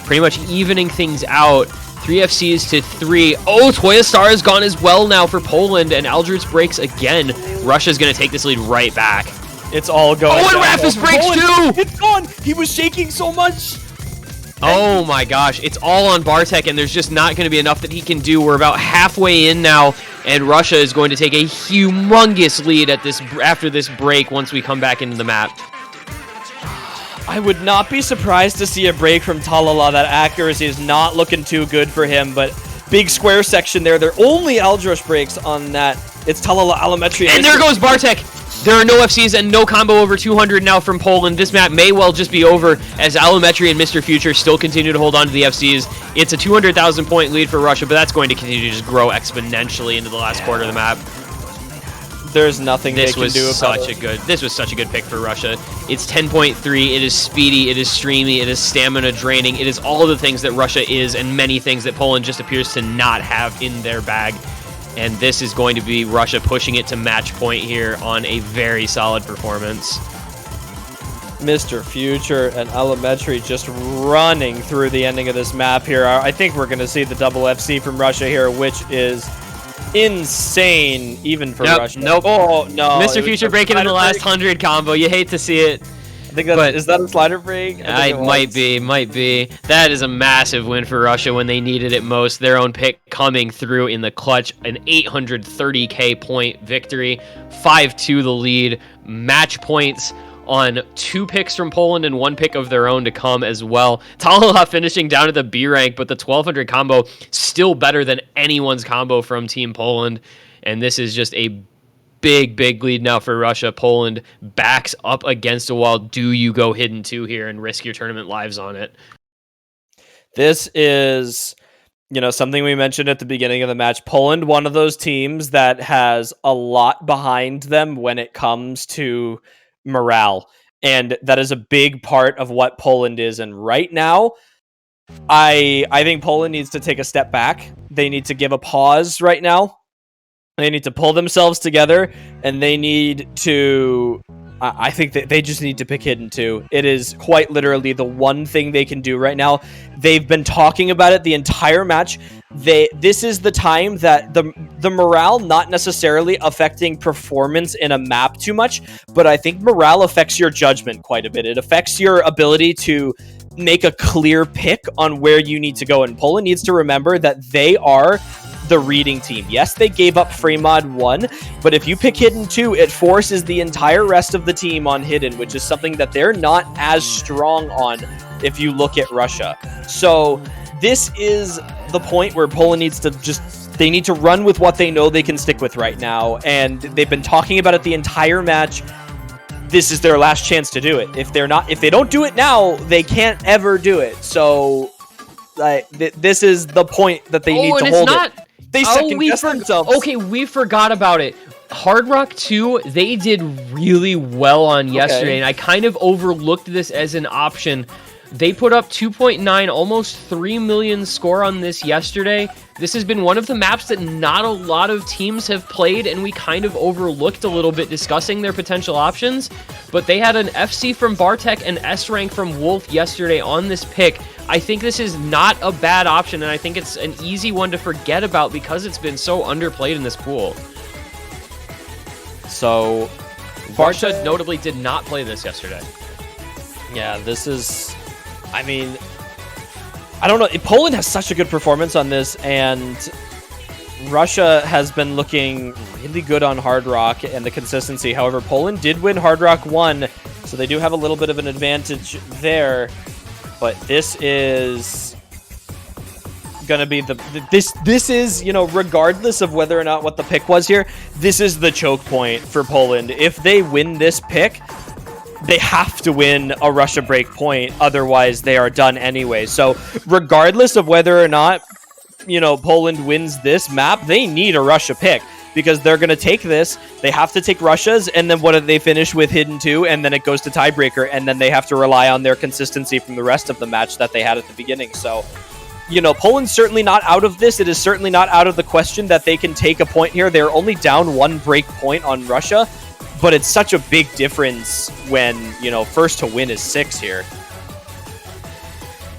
pretty much evening things out. 3 FCs to 3. Oh, Toyastar is gone as well now for Poland, and Aldrich breaks again. Russia's going to take this lead right back. It's all going. Oh, and Rafis breaks too! It's gone! He was shaking so much! Oh my gosh, it's all on Bartek, and there's just not going to be enough that he can do. We're about halfway in now, and Russia is going to take a humongous lead after this break once we come back into the map. I would not be surprised to see a break from Talala. That accuracy is not looking too good for him, but big square section there. Their only Aldrich breaks on that. It's Talala, Allometry. And there goes Bartek. There are no FCs and no combo over 200 now from Poland. This map may well just be over, as Allometry and Mr. Future still continue to hold on to the FCs. It's a 200,000 point lead for Russia, but that's going to continue to just grow exponentially into the last quarter of the map. There's nothing they can do about it. This was such a good pick for Russia. It's 10.3. It is speedy. It is streamy. It is stamina draining. It is all the things that Russia is, and many things that Poland just appears to not have in their bag. And this is going to be Russia pushing it to match point here on a very solid performance. Mr. Future and Allometry just running through the ending of this map here. I think we're going to see the double FC from Russia here, which is insane even for Russia. Nope. Oh, no. Mr. Future breaking in the last 100 combo. You hate to see it. I think is that a slider break? It might be. That is a massive win for Russia when they needed it most. Their own pick coming through in the clutch. An 830k point victory. 5-2 the lead. Match points on 2 picks from Poland and 1 pick of their own to come as well. Talala finishing down at the B rank, but the 1200 combo still better than anyone's combo from Team Poland. And this is just a big lead now for Russia. Poland backs up against a wall. Do you go hidden 2 here and risk your tournament lives on it? This is, something we mentioned at the beginning of the match. Poland, one of those teams that has a lot behind them when it comes to morale. And that is a big part of what Poland is. And right now, I think Poland needs to take a step back they need to give a pause right now. They need to pull themselves together, and they need to... I think that they just need to pick Hidden 2. It is quite literally the one thing they can do right now. They've been talking about it the entire match. This is the time that the morale not necessarily affecting performance in a map too much, but I think morale affects your judgment quite a bit. It affects your ability to make a clear pick on where you need to go. And Poland needs to remember that they are the reading team. Yes, they gave up free mod 1, but if you pick Hidden 2, it forces the entire rest of the team on Hidden, which is something that they're not as strong on if you look at Russia. So this is the point where Poland needs to they need to run with what they know they can stick with right now, and they've been talking about it the entire match. This is their last chance to do it. If they don't do it now, they can't ever do it. So this is the point that they need to hold it. They second-guessed themselves. Okay, we forgot about it. Hard Rock 2, they did really well on yesterday, and I kind of overlooked this as an option. They put up 2.9, almost 3 million score on this yesterday. This has been one of the maps that not a lot of teams have played, and we kind of overlooked a little bit discussing their potential options. But they had an FC from Bartek and S rank from Wolf yesterday on this pick. I think this is not a bad option, and I think it's an easy one to forget about because it's been so underplayed in this pool. So, Bartek notably did not play this yesterday. Yeah, this is... I mean, I don't know. Poland has such a good performance on this, and Russia has been looking really good on Hard Rock and the consistency. However, Poland did win Hard Rock 1, so they do have a little bit of an advantage there. But this is going to be this is, you know, regardless of whether or not what the pick was here, this is the choke point for Poland. If they win this pick, they have to win a Russia break point, otherwise they are done anyway. So regardless of whether or not, you know, Poland wins this map, they need a Russia pick because they're going to take this. They have to take Russia's, and then what do they finish with? Hidden 2, and then it goes to tiebreaker, and then they have to rely on their consistency from the rest of the match that they had at the beginning. So, you know, Poland's certainly not out of this. It is certainly not out of the question that they can take a point here. They're only down 1 break point on Russia, but it's such a big difference when, you know, first to win is 6 here.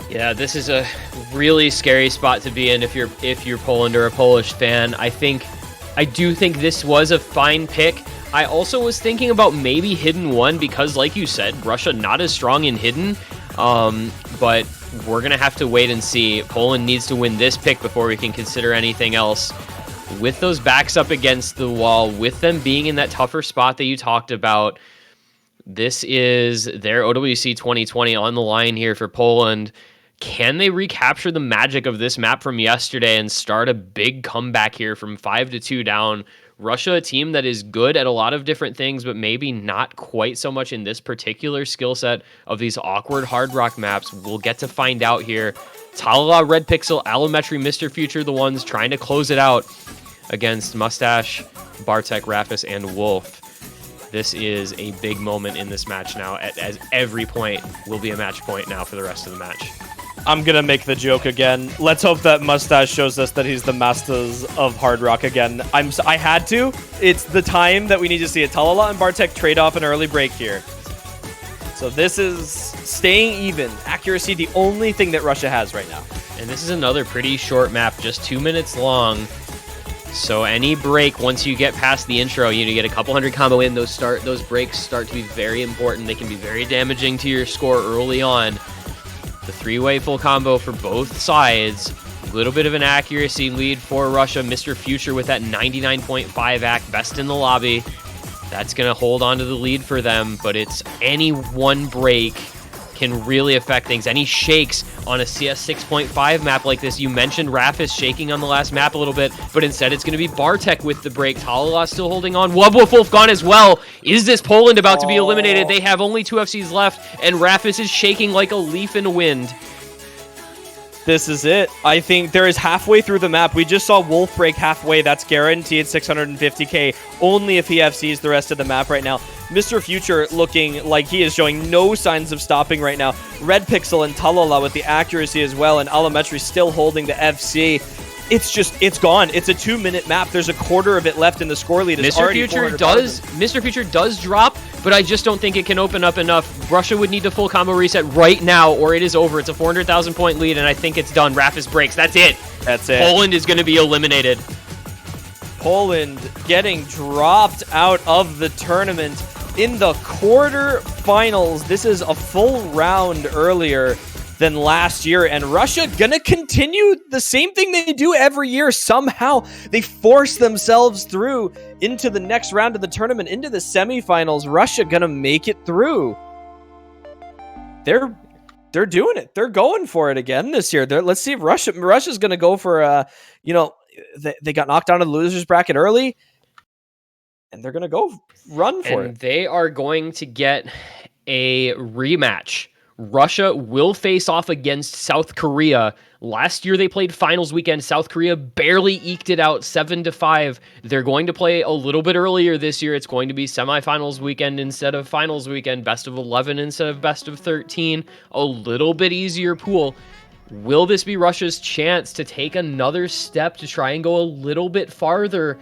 Yeah, this is a really scary spot to be in if you're Poland or a Polish fan. I do think this was a fine pick. I also was thinking about maybe Hidden 1 because, like you said, Russia not as strong in Hidden, but we're going to have to wait and see. Poland needs to win this pick before we can consider anything else. With those backs up against the wall, with them being in that tougher spot that you talked about, this is their OWC 2020 on the line here for Poland. Can they recapture the magic of this map from yesterday and start a big comeback here from 5-2 down? Russia, a team that is good at a lot of different things, but maybe not quite so much in this particular skill set of these awkward Hard Rock maps. We'll get to find out here. Talala, Red Pixel, Allometry, Mr. Future, the ones trying to close it out against Mustache, Bartek, Rapis, and Wolf. This is a big moment in this match now, as every point will be a match point now for the rest of the match. I'm going to make the joke again. Let's hope that Mustache shows us that he's the masters of Hard Rock again. I had to. It's the time that we need to see it. Talala and Bartek trade off an early break here. So this is staying even. Accuracy, the only thing that Russia has right now. And this is another pretty short map, just 2 minutes long. So any break, once you get past the intro, you get a couple hundred combo in. Those breaks start to be very important. They can be very damaging to your score early on. The 3-way full combo for both sides. A little bit of an accuracy lead for Russia. Mr. Future with that 99.5 AC, best in the lobby. That's going to hold on to the lead for them, but it's any one break can really affect things. Any shakes on a CS 6.5 map like this, you mentioned Rapis shaking on the last map a little bit, but instead it's going to be Bartek with the break. Talala still holding on. Wolf gone as well. Is this Poland about to be eliminated? They have only 2 FCs left, and Rapis is shaking like a leaf in the wind. This is it. I think there is halfway through the map. We just saw Wolf break halfway. That's guaranteed 650k only if he FCs the rest of the map right now. Mr. Future looking like he is showing no signs of stopping right now. Red Pixel and Talala with the accuracy as well, and Allometry still holding the FC. it's gone. It's a 2-minute map. There's a quarter of it left in the score lead. It's Mr. Future does drop, but I just don't think it can open up enough. Russia would need to full combo reset right now, or it is over. It's a 400,000 point lead, and I think it's done. Rafis breaks. That's it. Poland is going to be eliminated. Poland getting dropped out of the tournament in the quarterfinals. This is a full round earlier than last year, and Russia gonna continue the same thing they do every year. Somehow they force themselves through into the next round of the tournament, into the semifinals. Russia gonna make it through. They're doing it. They're going for it again this year. Let's see if Russia's gonna go for they got knocked out of the losers bracket early, and they're gonna go run for it. They are going to get a rematch. Russia will face off against South Korea. Last year they played finals weekend. South Korea barely eked it out 7-5. They're going to play a little bit earlier this year. It's going to be semifinals weekend instead of finals weekend, best of 11 instead of best of 13. A little bit easier pool. Will this be Russia's chance to take another step to try and go a little bit farther?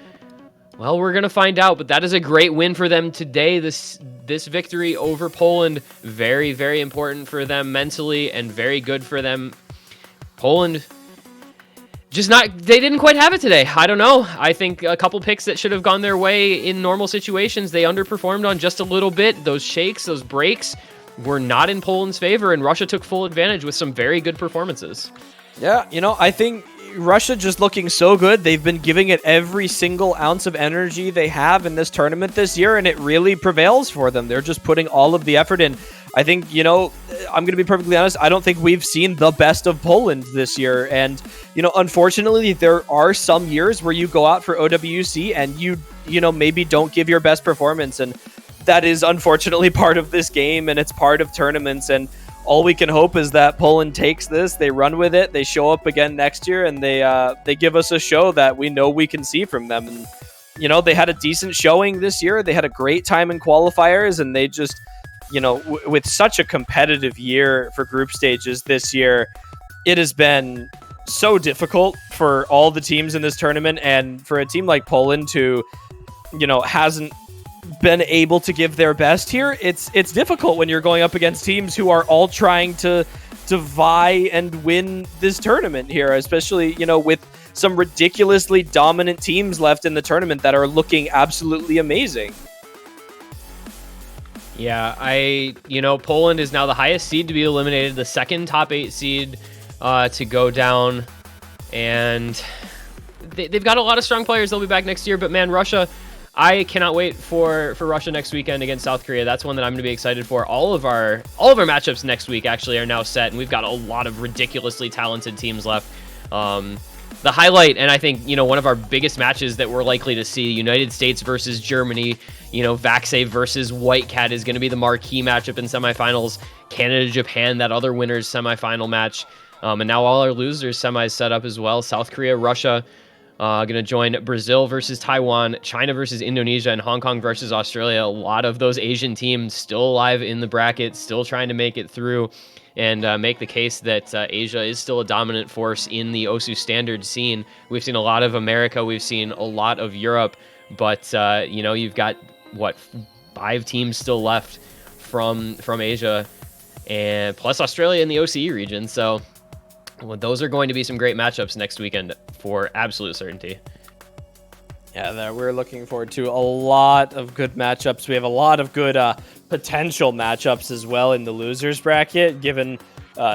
Well, we're going to find out, but that is a great win for them today. This victory over Poland, very, very important for them mentally and very good for them. Poland, they didn't quite have it today. I don't know. I think a couple picks that should have gone their way in normal situations, they underperformed on just a little bit. Those shakes, those breaks were not in Poland's favor, and Russia took full advantage with some very good performances. Yeah, I think Russia just looking so good. They've been giving it every single ounce of energy they have in this tournament this year, and it really prevails for them. They're just putting all of the effort in. I think, I'm going to be perfectly honest, I don't think we've seen the best of Poland this year. And, unfortunately, there are some years where you go out for OWC and you maybe don't give your best performance. And that is unfortunately part of this game, and it's part of tournaments. And all we can hope is that Poland takes this, they run with it, they show up again next year, and they give us a show that we know we can see from them. And, they had a decent showing this year. They had a great time in qualifiers, and they just, with such a competitive year for group stages this year, it has been so difficult for all the teams in this tournament, and for a team like Poland who, hasn't been able to give their best here. It's difficult when you're going up against teams who are all trying to vie and win this tournament here, especially, with some ridiculously dominant teams left in the tournament that are looking absolutely amazing. Yeah, Poland is now the highest seed to be eliminated, the second top 8 seed to go down, and they've got a lot of strong players. They'll be back next year, but man, Russia, I cannot wait for Russia next weekend against South Korea. That's one that I'm going to be excited for. All of our matchups next week actually are now set, and we've got a lot of ridiculously talented teams left. The highlight, and I think, one of our biggest matches that we're likely to see, United States versus Germany, Vaxay versus White Cat is going to be the marquee matchup in semifinals. Canada, Japan, that other winner's semifinal match. And now all our losers semis set up as well. South Korea, Russia, going to join Brazil versus Taiwan, China versus Indonesia, and Hong Kong versus Australia. A lot of those Asian teams still alive in the bracket, still trying to make it through and make the case that Asia is still a dominant force in the OSU standard scene. We've seen a lot of America, we've seen a lot of Europe, but you've got 5 teams still left from Asia, and plus Australia in the OCE region. So those are going to be some great matchups next weekend for absolute certainty. Yeah, we're looking forward to a lot of good matchups. We have a lot of good potential matchups as well in the losers bracket, given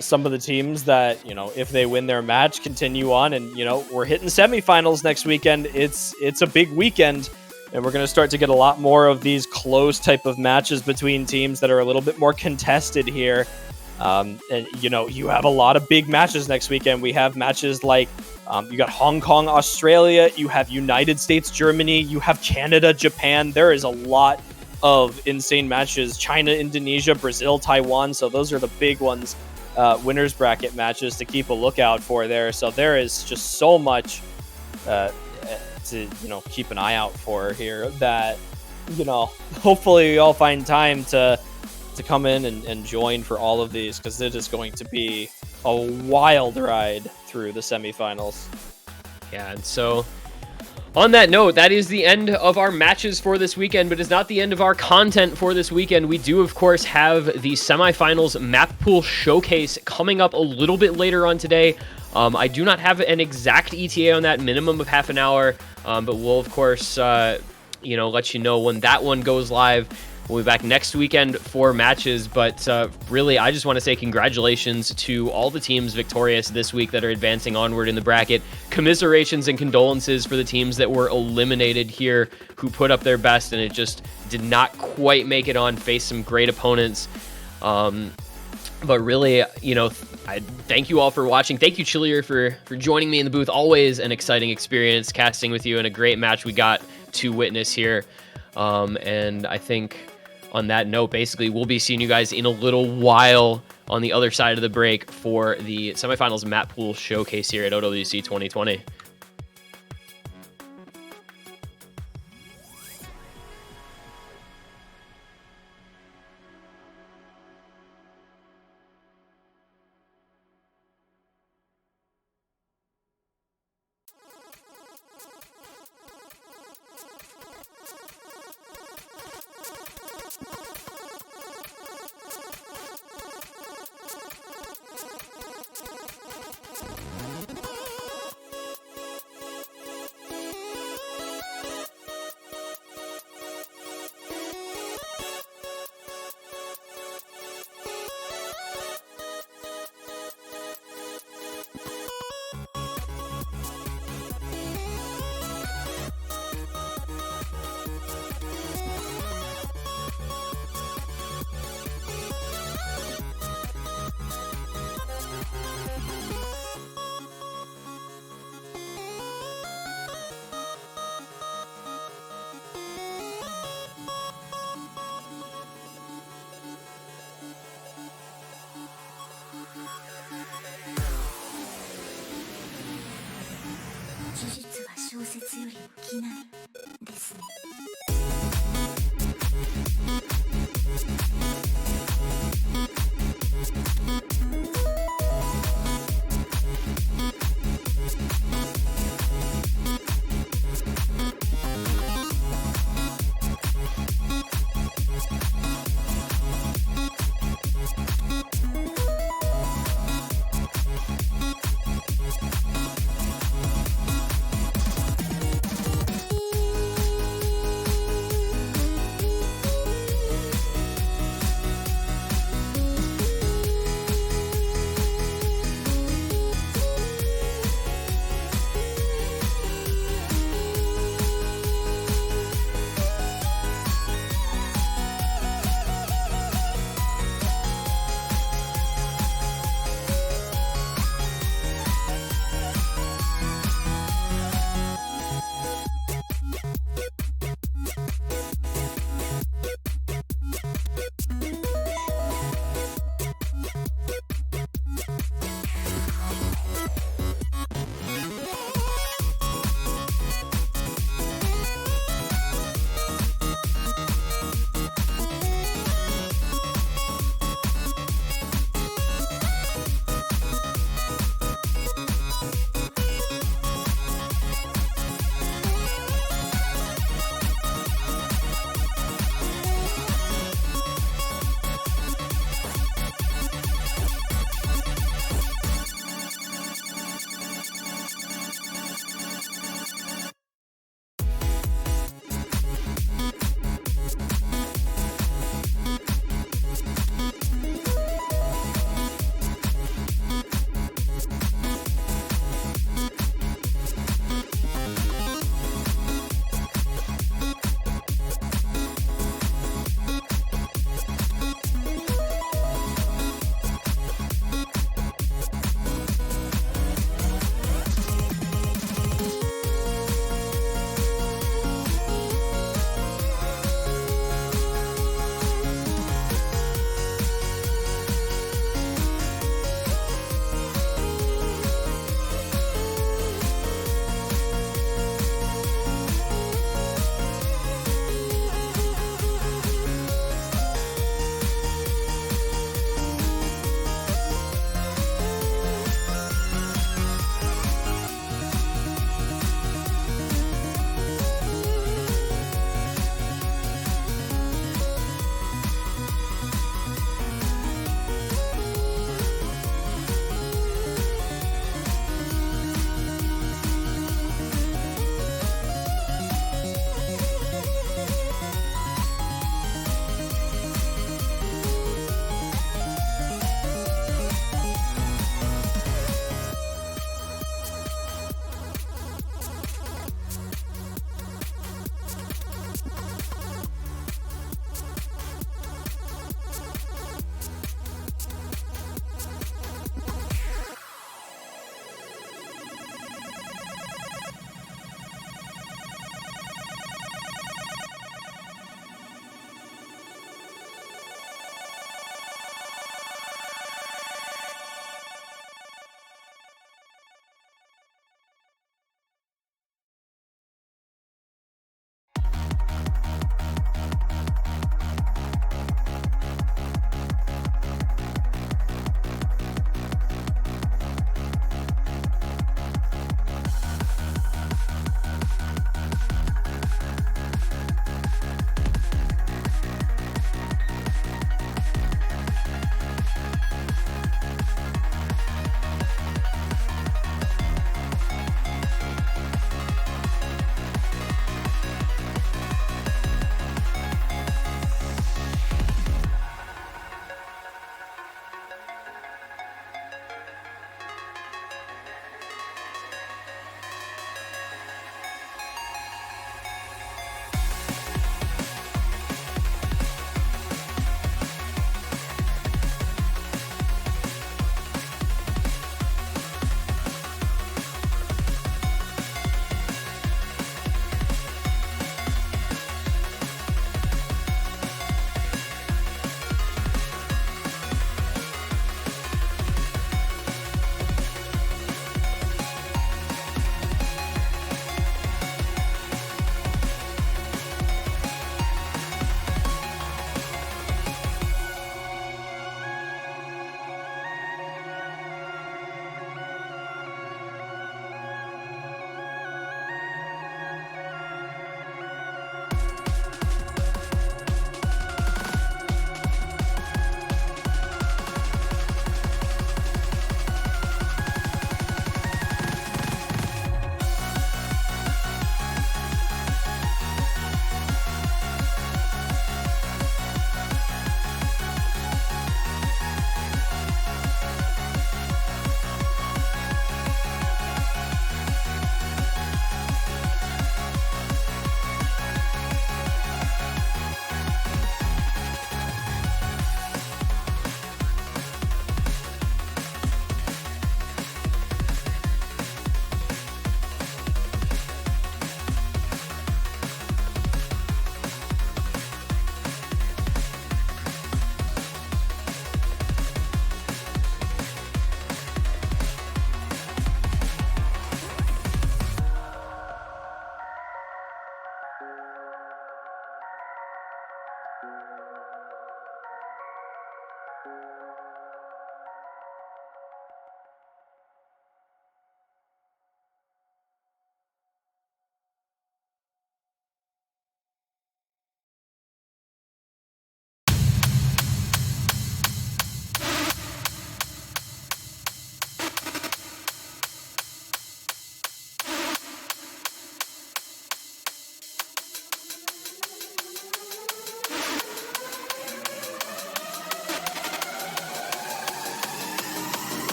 some of the teams that, if they win their match, continue on. And, we're hitting semifinals next weekend. It's a big weekend, and we're going to start to get a lot more of these close type of matches between teams that are a little bit more contested here. And, you have a lot of big matches next weekend. We have matches like you got Hong Kong, Australia, you have United States, Germany, you have Canada, Japan. There is a lot of insane matches. China, Indonesia, Brazil, Taiwan. So those are the big ones, winners bracket matches to keep a lookout for there. So there is just so much to, keep an eye out for here that, hopefully we all find time to come in and join for all of these, because it is going to be a wild ride through the semifinals. Yeah, and so on that note, that is the end of our matches for this weekend, but it's not the end of our content for this weekend. We do, of course, have the semifinals map pool showcase coming up a little bit later on today. I do not have an exact ETA on that, minimum of half an hour, but we'll, of course, let you know when that one goes live. We'll be back next weekend for matches, but really, I just want to say congratulations to all the teams victorious this week that are advancing onward in the bracket. Commiserations and condolences for the teams that were eliminated here, who put up their best, and it just did not quite make it on, faced some great opponents. But really, I thank you all for watching. Thank you, Chillier, for joining me in the booth. Always an exciting experience casting with you, and a great match we got to witness here. And I think on that note, basically, we'll be seeing you guys in a little while on the other side of the break for the semifinals map pool showcase here at OWC 2020.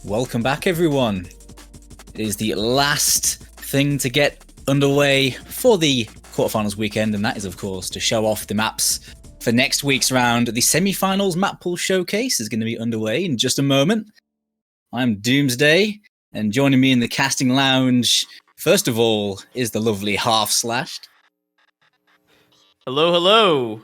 Welcome back, everyone. It is the last thing to get underway for the quarterfinals weekend, and that is, of course, to show off the maps for next week's round. The semi-finals map pool showcase is going to be underway in just a moment. I'm Doomsday, and joining me in the casting lounge, first of all, is the lovely Half Slashed. Hello, hello.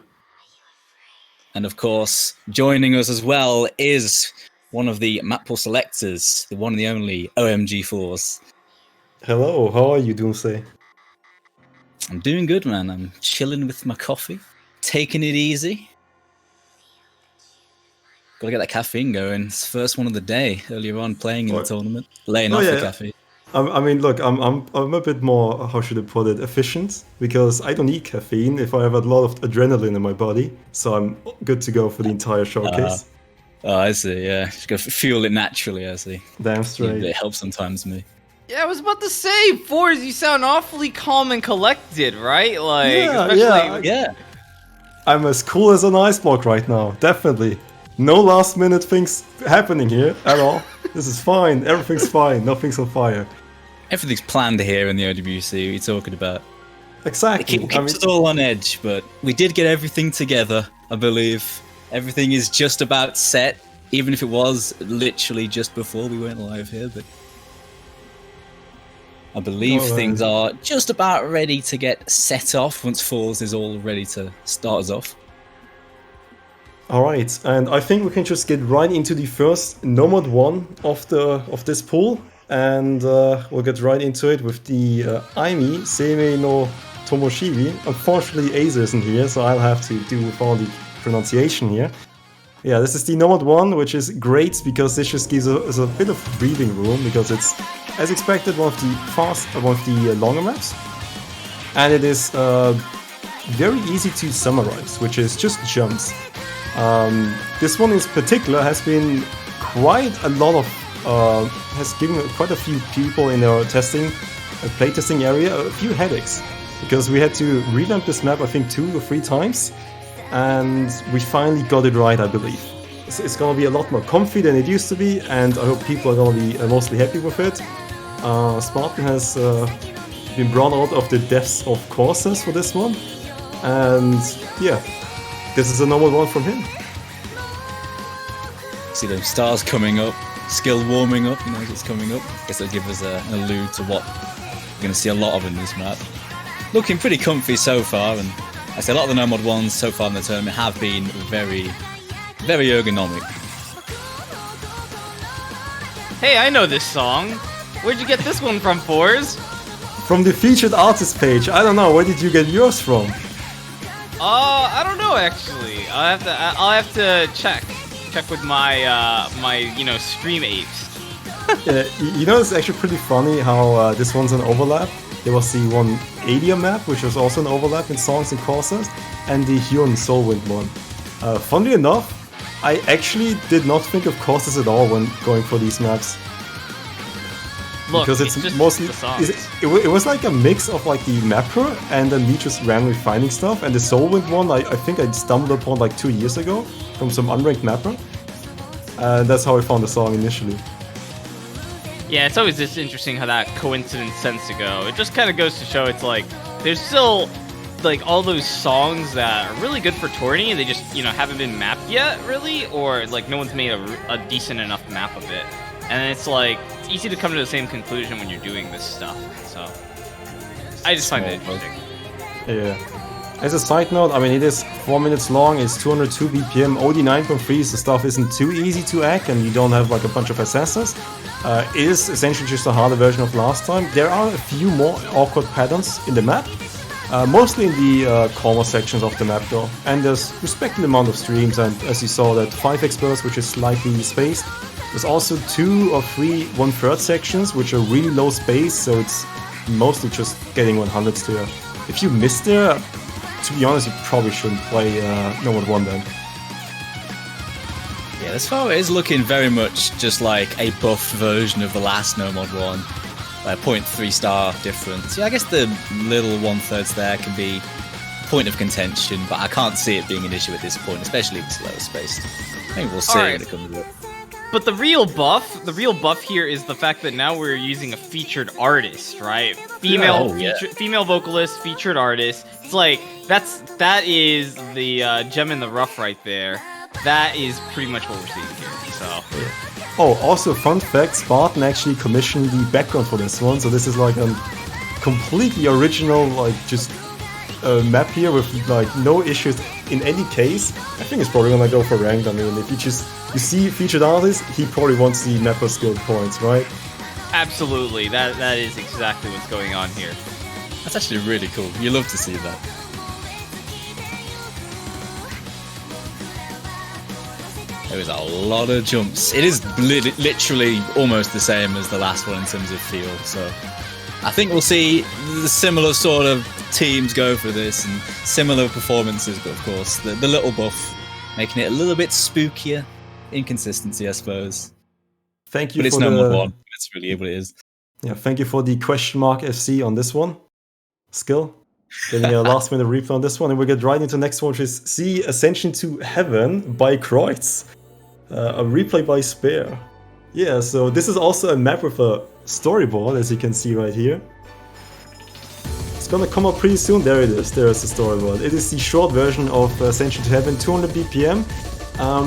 And of course, joining us as well is one of the map pool selectors, the one and the only OMG Force. Hello, how are you, Doomsday? I'm doing good, man. I'm chilling with my coffee, taking it easy. Gotta get that caffeine going. It's the first one of the day, earlier on playing in the tournament, laying off the caffeine. I mean, look, I'm a bit more, how should I put it, efficient, because I don't need caffeine if I have a lot of adrenaline in my body, so I'm good to go for the entire showcase. Oh, I see, yeah. Just gotta fuel it naturally, I see. Damn straight. Yeah, it helps sometimes me. Yeah, I was about to say, Forz, you sound awfully calm and collected, right? Like, yeah. I'm as cool as an ice block right now, definitely. No last minute things happening here at all. This is fine, everything's fine, nothing's on fire. Everything's planned here in the OWC, what are you talking about? Exactly. It keeps us all on edge, but we did get everything together, I believe. Everything is just about set, even if it was literally just before we went live here, but I believe things are just about ready to get set off once Falls is all ready to start us off. Alright, and I think we can just get right into the first Nomad 1 of this pool, and we'll get right into it with the Aimi Seimei no Tomoshibi. Unfortunately, Aza isn't here, so I'll have to do with all the pronunciation here. Yeah, this is the Nomad 1, which is great because this just gives us a bit of breathing room, because it's, as expected, one of the longer maps, and it is very easy to summarize, which is just jumps. This one in particular has been quite a lot of has given quite a few people in our playtesting area a few headaches, because we had to revamp this map I think 2 or 3 times, and we finally got it right, I believe. It's gonna be a lot more comfy than it used to be, and I hope people are gonna be mostly happy with it. Spartan has been brought out of the depths of courses for this one, and yeah, this is a normal one from him. See the stars coming up, skill warming up, as it's coming up. I guess it'll give us an allude to what we're going to see a lot of in this map. Looking pretty comfy so far, and I say a lot of the Nomad ones so far in the tournament have been very, very ergonomic. Hey, I know this song. Where'd you get this one from, Forz? From the featured artist page. I don't know, where did you get yours from? I don't know actually. I'll have to check with my stream apes. Yeah, it's actually pretty funny how this one's an overlap. There was the one Adia map, which was also an overlap in songs and courses, and the Hyun Soulwind one. Funnily enough, I actually did not think of courses at all when going for these maps. Look, because it's mostly it was like a mix of like the mapper and then me just randomly finding stuff, and the Soulwind one I think I stumbled upon like 2 years ago from some unranked mapper, and that's how I found the song initially. Yeah, it's always just interesting how that coincidence tends to go. It just kind of goes to show it's like there's still like all those songs that are really good for tourney, and they just haven't been mapped yet really, or like no one's made a decent enough map of it. And it's like, it's easy to come to the same conclusion when you're doing this stuff, so I just find it interesting. Yeah. As a side note, I mean, it is 4 minutes long, it's 202 BPM, OD 9.3, so stuff isn't too easy to hack, and you don't have like a bunch of assessors. It is essentially just a harder version of last time. There are a few more awkward patterns in the map, mostly in the corner sections of the map though, and there's respected amount of streams, and as you saw that 5x burst, which is slightly spaced. There's also 2 or 3 1/3 sections, which are really low space, so it's mostly just getting 100s there. If you miss there, to be honest, you probably shouldn't play Nomad 1 then. Yeah, this far it is looking very much just like a buffed version of the last Nomad 1. Like 0.3 star difference. Yeah, I guess the little 1/3 there can be a point of contention, but I can't see it being an issue at this point, especially if it's low spaced. Maybe we'll see when it comes to it. But the real buff here is the fact that now we're using a featured artist, right? Female vocalist, featured artist. It's like that is the gem in the rough right there. That is pretty much what we're seeing here. So. Oh, also fun fact: Spartan actually commissioned the background for this one, so this is like a completely original, like just map here with like no issues in any case. I think it's probably gonna go for ranked. I mean, if you see featured artist, he probably wants the mapper skill points, right? Absolutely, that is exactly what's going on here. That's actually really cool. You love to see that. There is a lot of jumps. It is literally almost the same as the last one in terms of feel, so I think we'll see the similar sort of teams go for this and similar performances, but of course the little buff making it a little bit spookier. Inconsistency, I suppose. Thank you. But it's no mod one. That's really what it is. Yeah, thank you for the question mark FC on this one. Skill. Getting a last minute replay on this one, and we'll get right into the next one, which is C Ascension to Heaven by Kreutz. A replay by Spare. Yeah, so this is also a map with a storyboard, as you can see right here. It's gonna come up pretty soon. There it is. There is the storyboard. It is the short version of Ascension to Heaven, 200 BPM.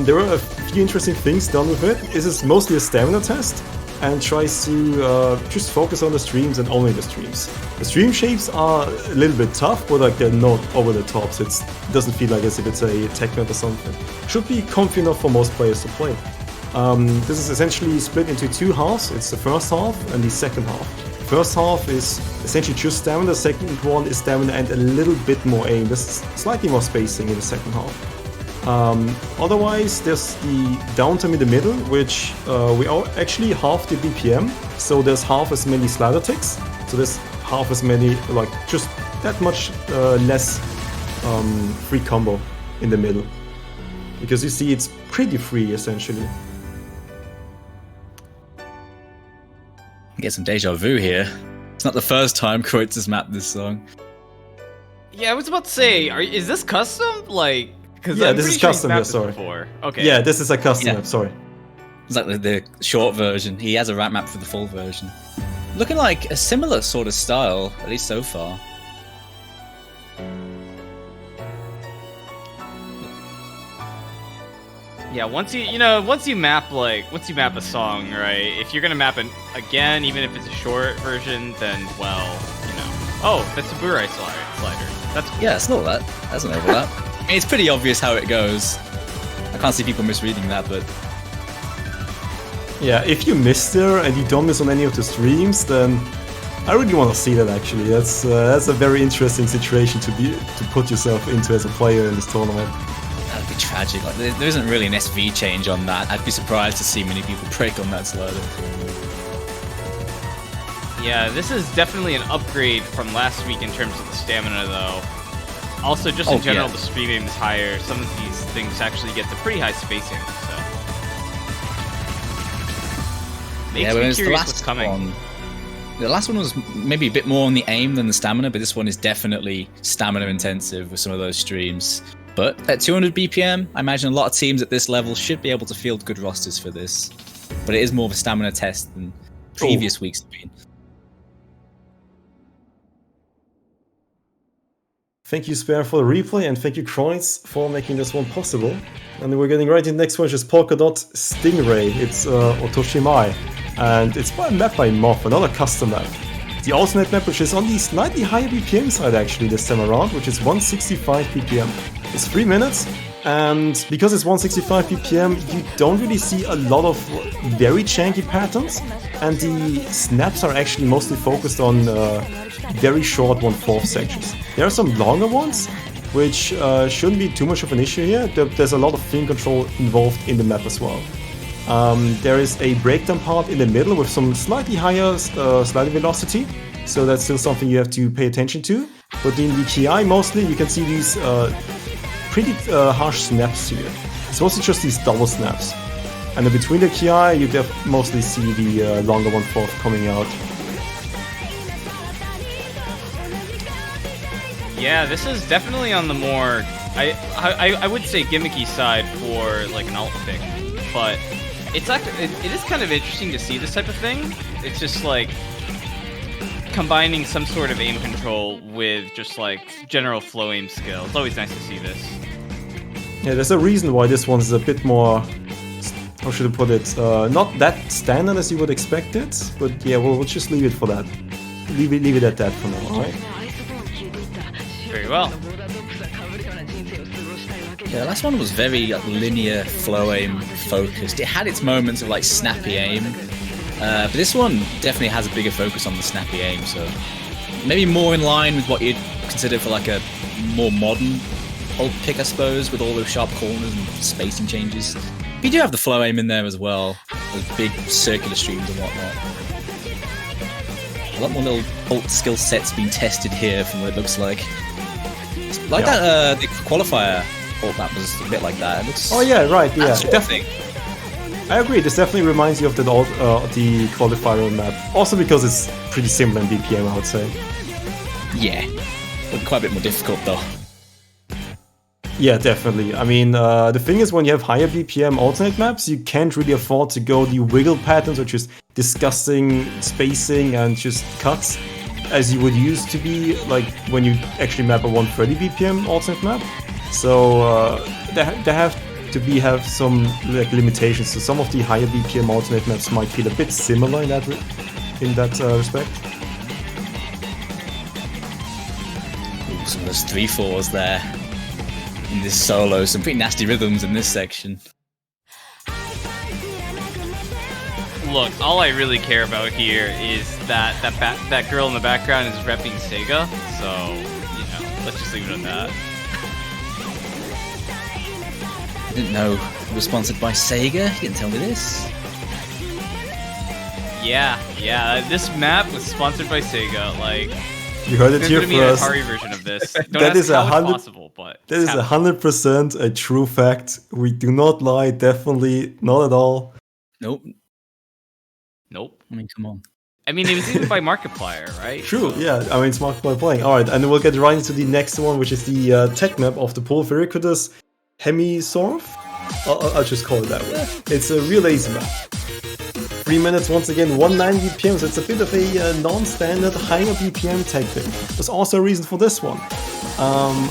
There were a few interesting things done with it. This is mostly a stamina test and tries to just focus on the streams and only the streams. The stream shapes are a little bit tough, but like they're not over the top, so it doesn't feel like as if it's a tech map or something. Should be comfy enough for most players to play. This is essentially split into two halves. It's the first half and the second half. First half is essentially just stamina, the second one is stamina and a little bit more aim. There's slightly more spacing in the second half. Otherwise, there's the downtime in the middle, which we are actually half the BPM, so there's half as many slider ticks, so there's half as many, like just that much less free combo in the middle. Because you see it's pretty free, essentially. Get some deja vu here. It's not the first time Kreutz has mapped this song. Yeah, I was about to say, is this custom? Like, yeah, this is custom. Yeah, sorry. Okay. Yeah, this is a custom map. Sorry. It's like the short version. He has a ramp map for the full version. Looking like a similar sort of style, at least so far. Yeah, once you map a song, right? If you're gonna map it again, even if it's a short version, then oh, that's a Burai slider. That's cool. Yeah, it's not that. That's an overlap. I mean, it's pretty obvious how it goes. I can't see people misreading that, but yeah, if you missed there and you don't miss on any of the streams, then I really want to see that. Actually, that's a very interesting situation to put yourself into as a player in this tournament. That'd be tragic. Like, there isn't really an SV change on that. I'd be surprised to see many people break on that slider. Yeah, this is definitely an upgrade from last week in terms of the stamina, though. Also, just in general, the speed aim is higher. Some of these things actually get the pretty high spacing, so makes me curious what's coming. The last one was maybe a bit more on the aim than the stamina, but this one is definitely stamina intensive with some of those streams. But at 200 BPM, I imagine a lot of teams at this level should be able to field good rosters for this. But it is more of a stamina test than previous weeks have been. Thank you, Spare, for the replay, and thank you, Kreutz, for making this one possible. And then we're getting right into the next one, which is Polka Dot Stingray. It's Otoshimai, and it's by a map by Moth, another custom map. The alternate map, which is on the slightly higher BPM side actually this time around, which is 165 BPM. It's 3 minutes, and because it's 165 BPM, you don't really see a lot of very janky patterns, and the snaps are actually mostly focused on very short 1/4 sections. There are some longer ones, which shouldn't be too much of an issue here. There's a lot of theme control involved in the map as well. There is a breakdown part in the middle with some slightly higher sliding velocity, so that's still something you have to pay attention to. But in the KI mostly you can see these pretty harsh snaps here. It's mostly just these double snaps. And then between the KI you mostly see the longer 1/4 coming out. Yeah, this is definitely on the more, I would say gimmicky side for like an alt pick, but It's actually it is kind of interesting to see this type of thing. It's just like combining some sort of aim control with just like general flow aim skill. It's always nice to see this. Yeah, there's a reason why this one's a bit more, how should I put it, not that standard as you would expect it, but yeah, we'll just leave it for that. Leave it at that for now, alright? Very well. Yeah, the last one was very linear flow aim focused. It had its moments of like snappy aim, but this one definitely has a bigger focus on the snappy aim, so maybe more in line with what you'd consider for like a more modern old pick, I suppose, with all those sharp corners and spacing changes. But you do have the flow aim in there as well, those big circular streams and whatnot. A lot more little alt skill sets being tested here from what it looks like. Like that, the qualifier alt map was a bit like that. It looks, oh yeah, right, yeah. Definitely. I agree, this definitely reminds you of the qualifier map. Also because it's pretty similar in BPM, I would say. Yeah, but quite a bit more difficult though. Yeah, definitely. I mean, the thing is, when you have higher BPM alternate maps, you can't really afford to go the wiggle patterns, which is disgusting spacing and just cuts, as you would used to be, like when you actually map a 130 BPM alternate map. So they have to have some like limitations. So some of the higher BPM alternate maps might feel a bit similar in that respect. Ooh, some of those 3/4s there. In this solo, some pretty nasty rhythms in this section. Look, all I really care about here is that girl in the background is repping Sega, so, you know, let's just leave it at that. I didn't know it was sponsored by Sega, you didn't tell me this. Yeah, this map was sponsored by Sega, like... You heard it There's here gonna be an first. Atari version of this. Don't That ask is how 100. it's possible, but That is 100% a true fact. We do not lie. Definitely not at all. Nope. Nope. I mean, come on. I mean, it was even by Markiplier, right? True. Yeah. I mean, it's Markiplier playing. All right, and then we'll get right into the next one, which is the tech map of the pool Vericudus Hemisorf. I'll just call it that way. It's a real easy map. 3 minutes once again, 190 BPM, so it's a bit of a non-standard higher BPM tactic. There's also a reason for this one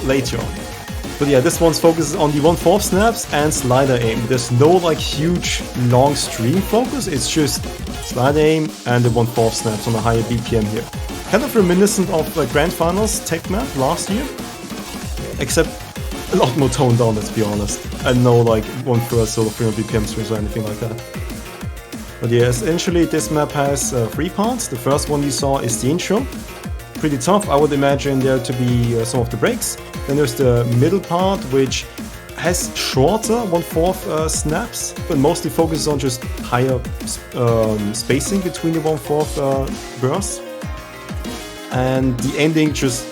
later on. But yeah, this one's focuses on the 1/4 snaps and slider aim. There's no like huge long stream focus, it's just slider aim and the 1/4 snaps on a higher BPM here. Kind of reminiscent of the Grand Finals tech map last year, except a lot more toned down, let's be honest. And no like 1/3 or 300 BPM streams or anything like that. But yeah, essentially this map has 3 parts. The first one you saw is the intro. Pretty tough, I would imagine there to be some of the breaks. Then there's the middle part, which has shorter 1/4 snaps, but mostly focuses on just higher spacing between the 1/4 bursts. And the ending just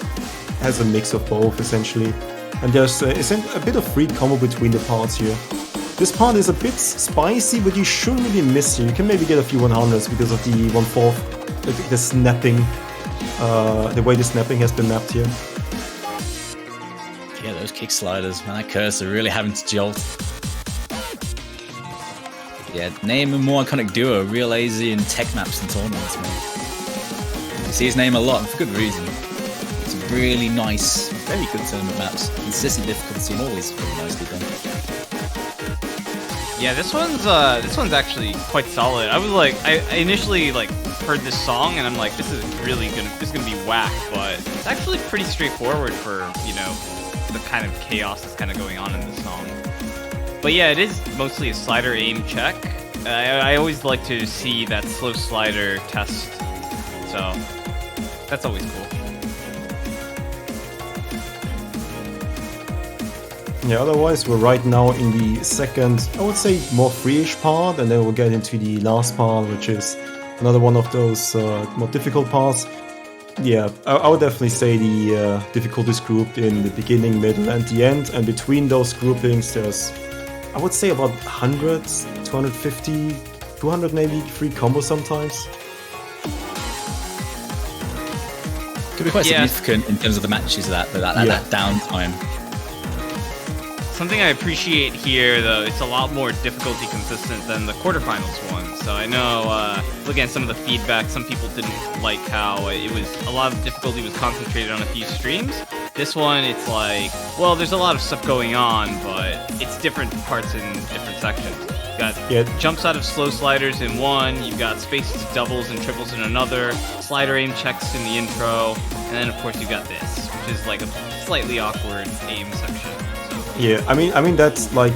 has a mix of both, essentially. And there's a bit of free combo between the parts here. This part is a bit spicy, but you shouldn't really miss it. You can maybe get a few 100s because of the 1/4, the snapping, the way the snapping has been mapped here. Yeah, those kick sliders, man, that cursor really having to jolt. Yeah, name a more iconic duo, real AZ and tech maps and tournaments, man. You see his name a lot, and for good reason. It's really nice, very good tournament maps. Consistent difficulty and always very nicely done. Yeah, this one's actually quite solid. I was like, I initially like heard this song and I'm like, this is gonna be whack, but it's actually pretty straightforward for, you know, the kind of chaos that's kind of going on in this song. But yeah, it is mostly a slider aim check. I always like to see that slow slider test, so that's always cool. Yeah, otherwise we're right now in the second, I would say, more free-ish part, and then we'll get into the last part, which is another one of those more difficult parts. Yeah, I would definitely say the difficulties grouped in the beginning, middle, and the end, and between those groupings there's, I would say, about 100, 250, 200 maybe free combos sometimes. Could be quite significant in terms of the matches that downtime. Something I appreciate here, though, it's a lot more difficulty consistent than the quarterfinals one. So I know, looking at some of the feedback, some people didn't like how it was a lot of difficulty was concentrated on a few streams. This one, it's like, well, there's a lot of stuff going on, but it's different parts in different sections. You've got jumps out of slow sliders in one, you've got spaced doubles and triples in another, slider aim checks in the intro, and then of course you've got this, which is like a slightly awkward aim section. Yeah, I mean that's like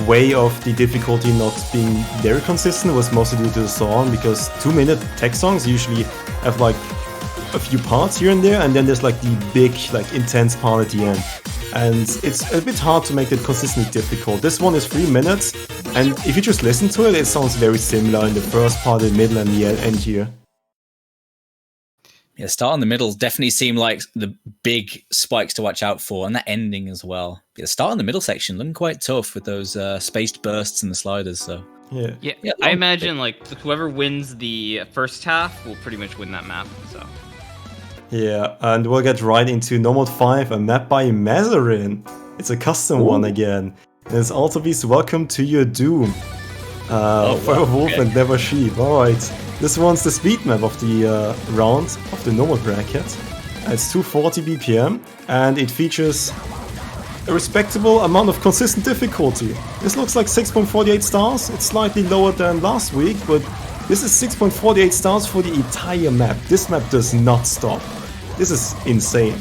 way of the difficulty not being very consistent was mostly due to the song, because 2-minute tech songs usually have like a few parts here and there, and then there's like the big like intense part at the end, and it's a bit hard to make it consistently difficult. This one is 3 minutes, and if you just listen to it, it sounds very similar in the first part, the middle, and the end here. Yeah, start in the middle definitely seem like the big spikes to watch out for, and that ending as well. Yeah, start in the middle section looking quite tough with those spaced bursts and the sliders. So yeah, I imagine like whoever wins the first half will pretty much win that map. So yeah, and we'll get right into Nomad 5, a map by Mazarin. It's a custom one again. And it's also Beast, welcome to your doom. Fire Wolf and Never Sheep. Alright. This one's the speed map of the round of the Nomad bracket. It's 240 BPM, and it features a respectable amount of consistent difficulty. This looks like 6.48 stars. It's slightly lower than last week, but this is 6.48 stars for the entire map. This map does not stop. This is insane.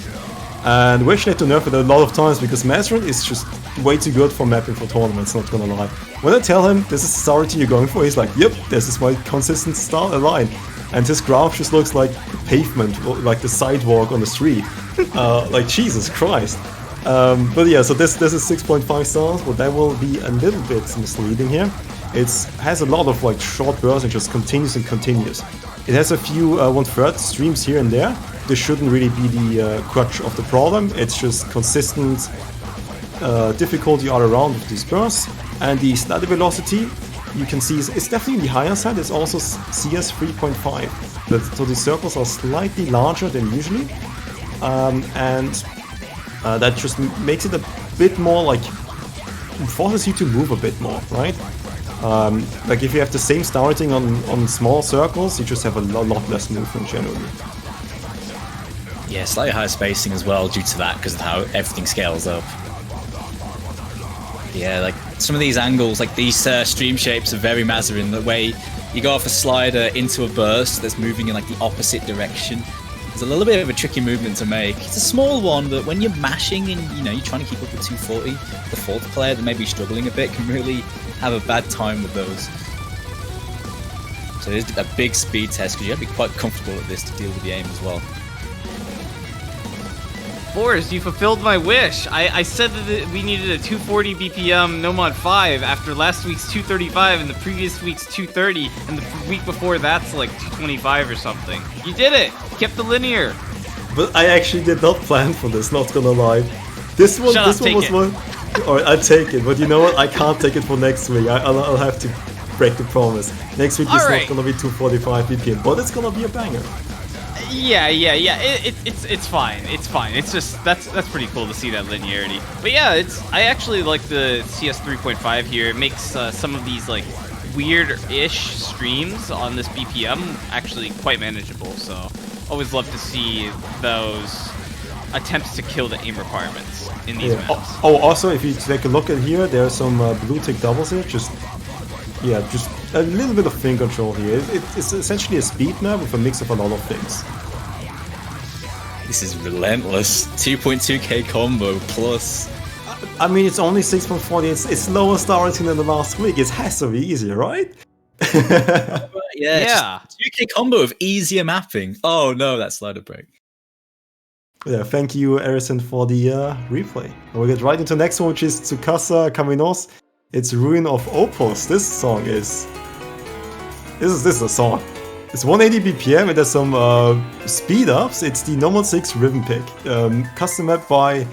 And we actually had to nerf it a lot of times because Mazarin is just way too good for mapping for tournaments, not gonna lie. When I tell him this is the star routine you're going for, he's like, yep, this is my consistent star line. And his graph just looks like pavement, like the sidewalk on the street. Like, Jesus Christ. But yeah, so this is 6.5 stars, but that will be a little bit misleading here. It has a lot of like short bursts and just continues and continues. It has a few 1/3 streams here and there. This shouldn't really be the crutch of the problem. It's just consistent difficulty all around with these bursts. And the slider velocity, you can see, it's definitely the higher side. It's also CS 3.5. So the circles are slightly larger than usually. That just makes it a bit more like, forces you to move a bit more, right? Like if you have the same starting on small circles, you just have a lot less movement generally. Yeah, slightly higher spacing as well due to that, because of how everything scales up. Yeah, like some of these angles, like these stream shapes are very Mazarin. The way you go off a slider into a burst that's moving in like the opposite direction. It's a little bit of a tricky movement to make. It's a small one, but when you're mashing and you're trying to keep up with 240, the fourth player that may be struggling a bit can really have a bad time with those. So it is a big speed test because you have to be quite comfortable at this to deal with the aim as well. Forrest, you fulfilled my wish. I said that we needed a 240 BPM Nomad 5 after last week's 235 and the previous week's 230, and the week before that's like 225 or something. You did it! You kept the linear! But I actually did not plan for this, not gonna lie. This one was one... Alright, I'll take it, but you know what? I can't take it for next week. I'll have to break the promise. Next week is not gonna be 245 BPM, but it's gonna be a banger. Yeah. It's fine. It's fine. It's just that's pretty cool to see that linearity. But yeah, I actually like the CS 3.5 here. It makes some of these like weird-ish streams on this BPM actually quite manageable. So always love to see those attempts to kill the aim requirements in these maps. Oh, also if you take a look at here, there are some blue tick doubles here. Just a little bit of finger control here. It's essentially a speed map with a mix of a lot of things. This is relentless. 2.2k combo plus. I mean, it's only 6.40. It's lower star rating than the last week. It has to be easier, right? Yeah. 2k combo of easier mapping. Oh no, that slider break. Yeah, thank you, Erison, for the replay. We'll get right into the next one, which is Tsukasa Kaminos. It's Ruin of Opus. This song is a song. It's 180 BPM. It has some speed ups. It's the Nomad 6 Ribbon Pick, custom map by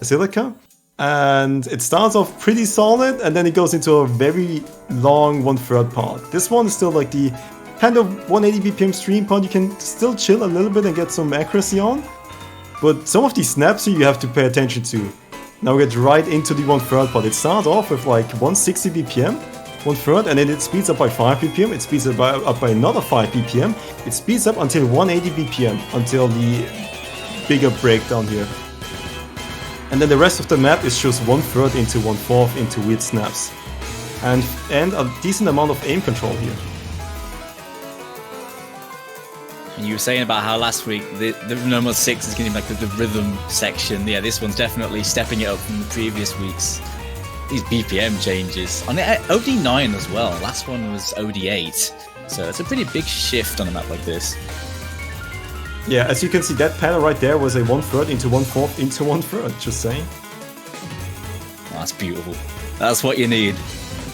Silica, and it starts off pretty solid, and then it goes into a very long 1/3 part. This one is still like the kind of 180 BPM stream part. You can still chill a little bit and get some accuracy on, but some of these snaps here you have to pay attention to. Now we get right into the 1/3 part. It starts off with like 160 BPM, 1/3, and then it speeds up by 5 BPM, it speeds up by another 5 BPM, it speeds up until 180 BPM, until the bigger breakdown here. And then the rest of the map is just 1/3 into 1/4 into weird snaps. And a decent amount of aim control here. And you were saying about how last week the number 6 is going to be like the rhythm section. Yeah, this one's definitely stepping it up from the previous weeks. These BPM changes. On the OD9 as well. Last one was OD8. So it's a pretty big shift on a map like this. Yeah, as you can see, that panel right there was a 1/3 into 1/4 into 1/3, just saying. Oh, that's beautiful. That's what you need.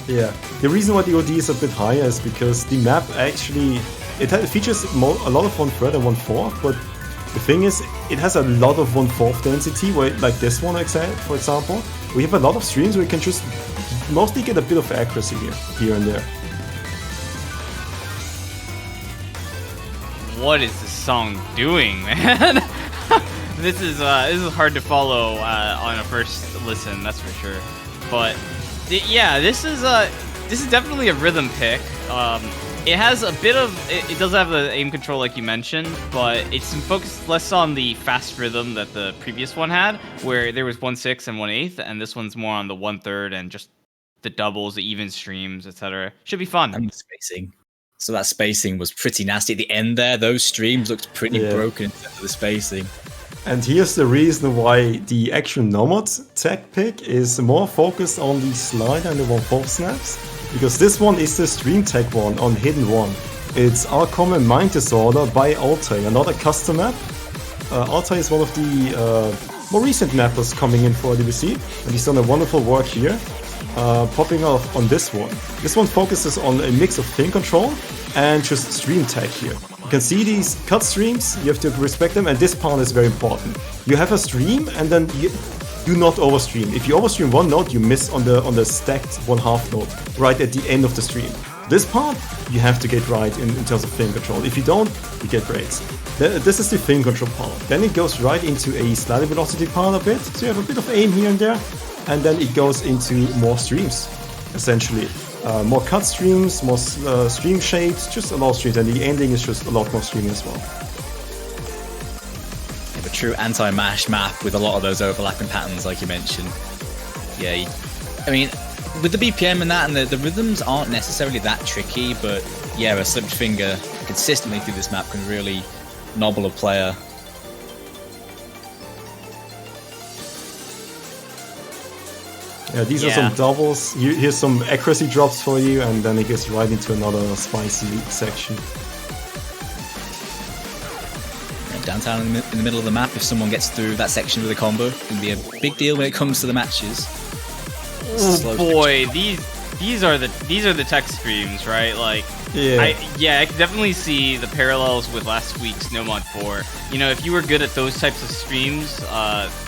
Yeah, the reason why the OD is a bit higher is because the map actually, it features a lot of 1/3 and 1/4, but the thing is, it has a lot of 1/4 density, where, like this one, for example. We have a lot of streams where you can just mostly get a bit of accuracy here and there. What is this song doing, man? This is hard to follow on a first listen, that's for sure. But yeah, this is definitely a rhythm pick. It has a bit of it does have the aim control like you mentioned, but it's focused less on the fast rhythm that the previous one had, where there was 1/6 and 1/8, and this one's more on the 1/3 and just the doubles, the even streams, etc. Should be fun. And the spacing. So that spacing was pretty nasty at the end there. Those streams looked pretty broken in terms of the spacing. And here's the reason why the actual Nomad tech pick is more focused on the slide and the 1/4 snaps. Because this one is the stream tech one on Hidden 1. It's Our Common Mind Disorder by Altai, another custom map. Altai is one of the more recent mappers coming in for DBC, and he's done a wonderful work here. Popping off on this one. This one focuses on a mix of ping control and just stream tech here. You can see these cut streams, you have to respect them, and this part is very important. You have a stream and then you do not overstream. If you overstream one note, you miss on the stacked 1/2 note right at the end of the stream. This part you have to get right in terms of ping control. If you don't, you get breaks. This is the ping control part. Then it goes right into a sliding velocity part a bit, so you have a bit of aim here and there. And then it goes into more streams, essentially. More cut streams, more stream shades, just a lot of streams, and the ending is just a lot more streaming as well. A true anti-mash map with a lot of those overlapping patterns, like you mentioned. Yeah, I mean, with the BPM and that, and the rhythms aren't necessarily that tricky, but yeah, a slipped finger consistently through this map can really nobble a player. Yeah, these are some doubles. Here's some accuracy drops for you, and then it gets right into another spicy section. Downtown in the middle of the map, if someone gets through that section with a combo, it can be a big deal when it comes to the matches. Oh boy, these are the tech streams, right? Like, I can definitely see the parallels with last week's No Mod 4. You know, if you were good at those types of streams,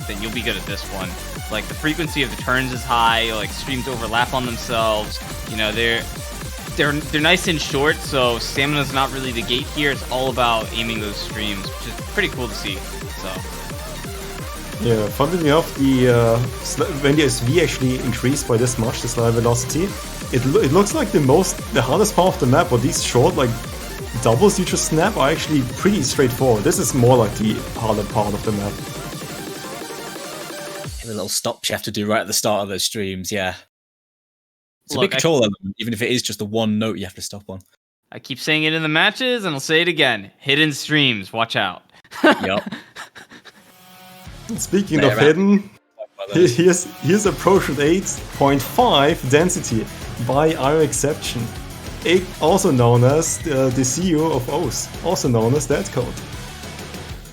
then you'll be good at this one. Like, the frequency of the turns is high, like streams overlap on themselves. You know, they're nice and short, so stamina's not really the gate here. It's all about aiming those streams, which is pretty cool to see. So yeah, funnily enough, when the SV actually increased by this much, the slide velocity, it looks like the hardest part of the map, but these short like doubles you just snap are actually pretty straightforward. This is more like the harder part of the map. The little stops you have to do right at the start of those streams, yeah. It's a big Look, control element, even if it is just the one note you have to stop on. I keep saying it in the matches, and I'll say it again. Hidden streams, watch out. Yup. Speaking of hidden, here's approach with 8.5 density by our exception. Also known as the CEO of O's, also known as Dead Code.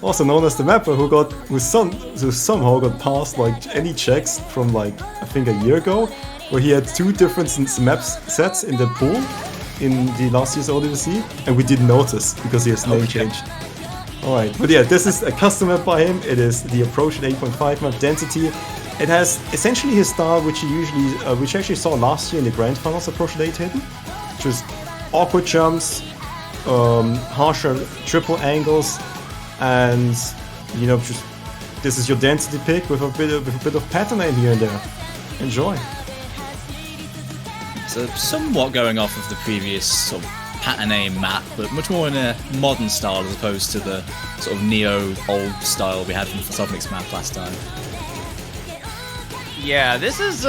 Also known as the mapper who somehow got past like any checks from like I think a year ago, where he had 2 different map sets in the pool in the last year's ODVC, and we didn't notice because his name changed. Alright, but yeah, this is a custom map by him. It is the approach at 8.5 map density. It has essentially his style, which you actually saw last year in the Grand Finals approach at 8 hidden. Just awkward jumps, harsher triple angles, and you know, just this is your density pick with a bit of pattern aim here and there. Enjoy. So somewhat going off of the previous sort of pattern aim map, but much more in a modern style as opposed to the sort of neo old style we had from Photopnic's map last time. Yeah, this is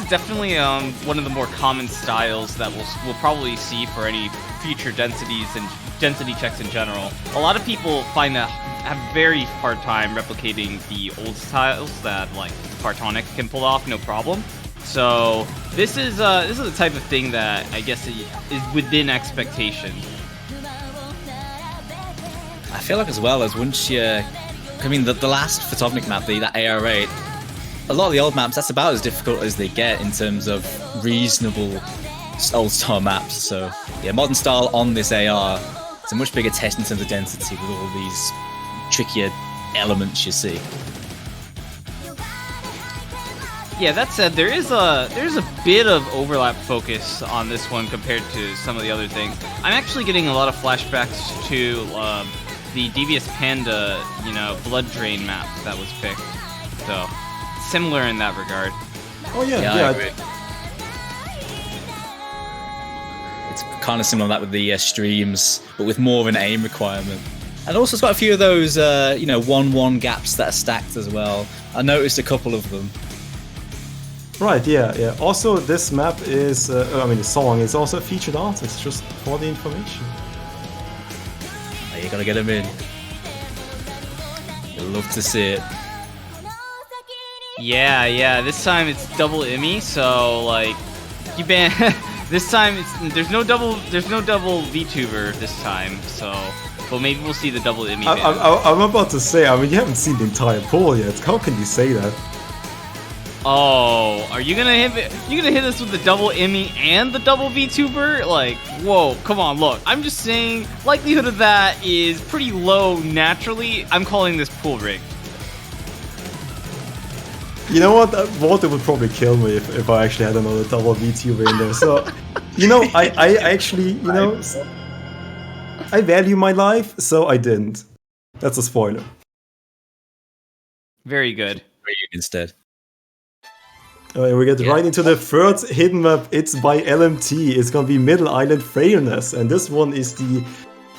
definitely one of the more common styles that we'll probably see for any future densities and density checks in general. A lot of people find that have very hard time replicating the old styles that like Partonic can pull off no problem. So this is the type of thing that I guess is within expectation. I feel like as well as once you, I mean the last Photopnic map, that AR8, a lot of the old maps, that's about as difficult as they get in terms of reasonable old style maps. So yeah, modern style on this AR, it's a much bigger test in terms of density with all these trickier elements you see. Yeah, that said, there's a bit of overlap focus on this one compared to some of the other things. I'm actually getting a lot of flashbacks to the Devious Panda, Blood Drain map that was picked. So similar in that regard. Oh yeah. I agree. It's kind of similar to that with the streams, but with more of an aim requirement. And also it's got a few of those 1-1 gaps that are stacked as well. I noticed a couple of them. Right, yeah. Also, this map is, the song is also a featured artist, just for the information. Oh, you gotta get him in. You'll love to see it. Yeah. This time it's double Emmy, so like you ban. This time there's no double VTuber this time, so. But maybe we'll see the double Emmy. I'm about to say, you haven't seen the entire poll yet. How can you say that? Oh, are you gonna hit us with the double Emmy and the double VTuber? Like, whoa, come on, look. I'm just saying, likelihood of that is pretty low naturally. I'm calling this pool rigged. You know what? Walter would probably kill me if I actually had another double VTuber in there. So, I actually, I value my life, so I didn't. That's a spoiler. Very good. Instead. We get right into the third hidden map. It's by LMT. It's gonna be Middle Island Frailness, and this one is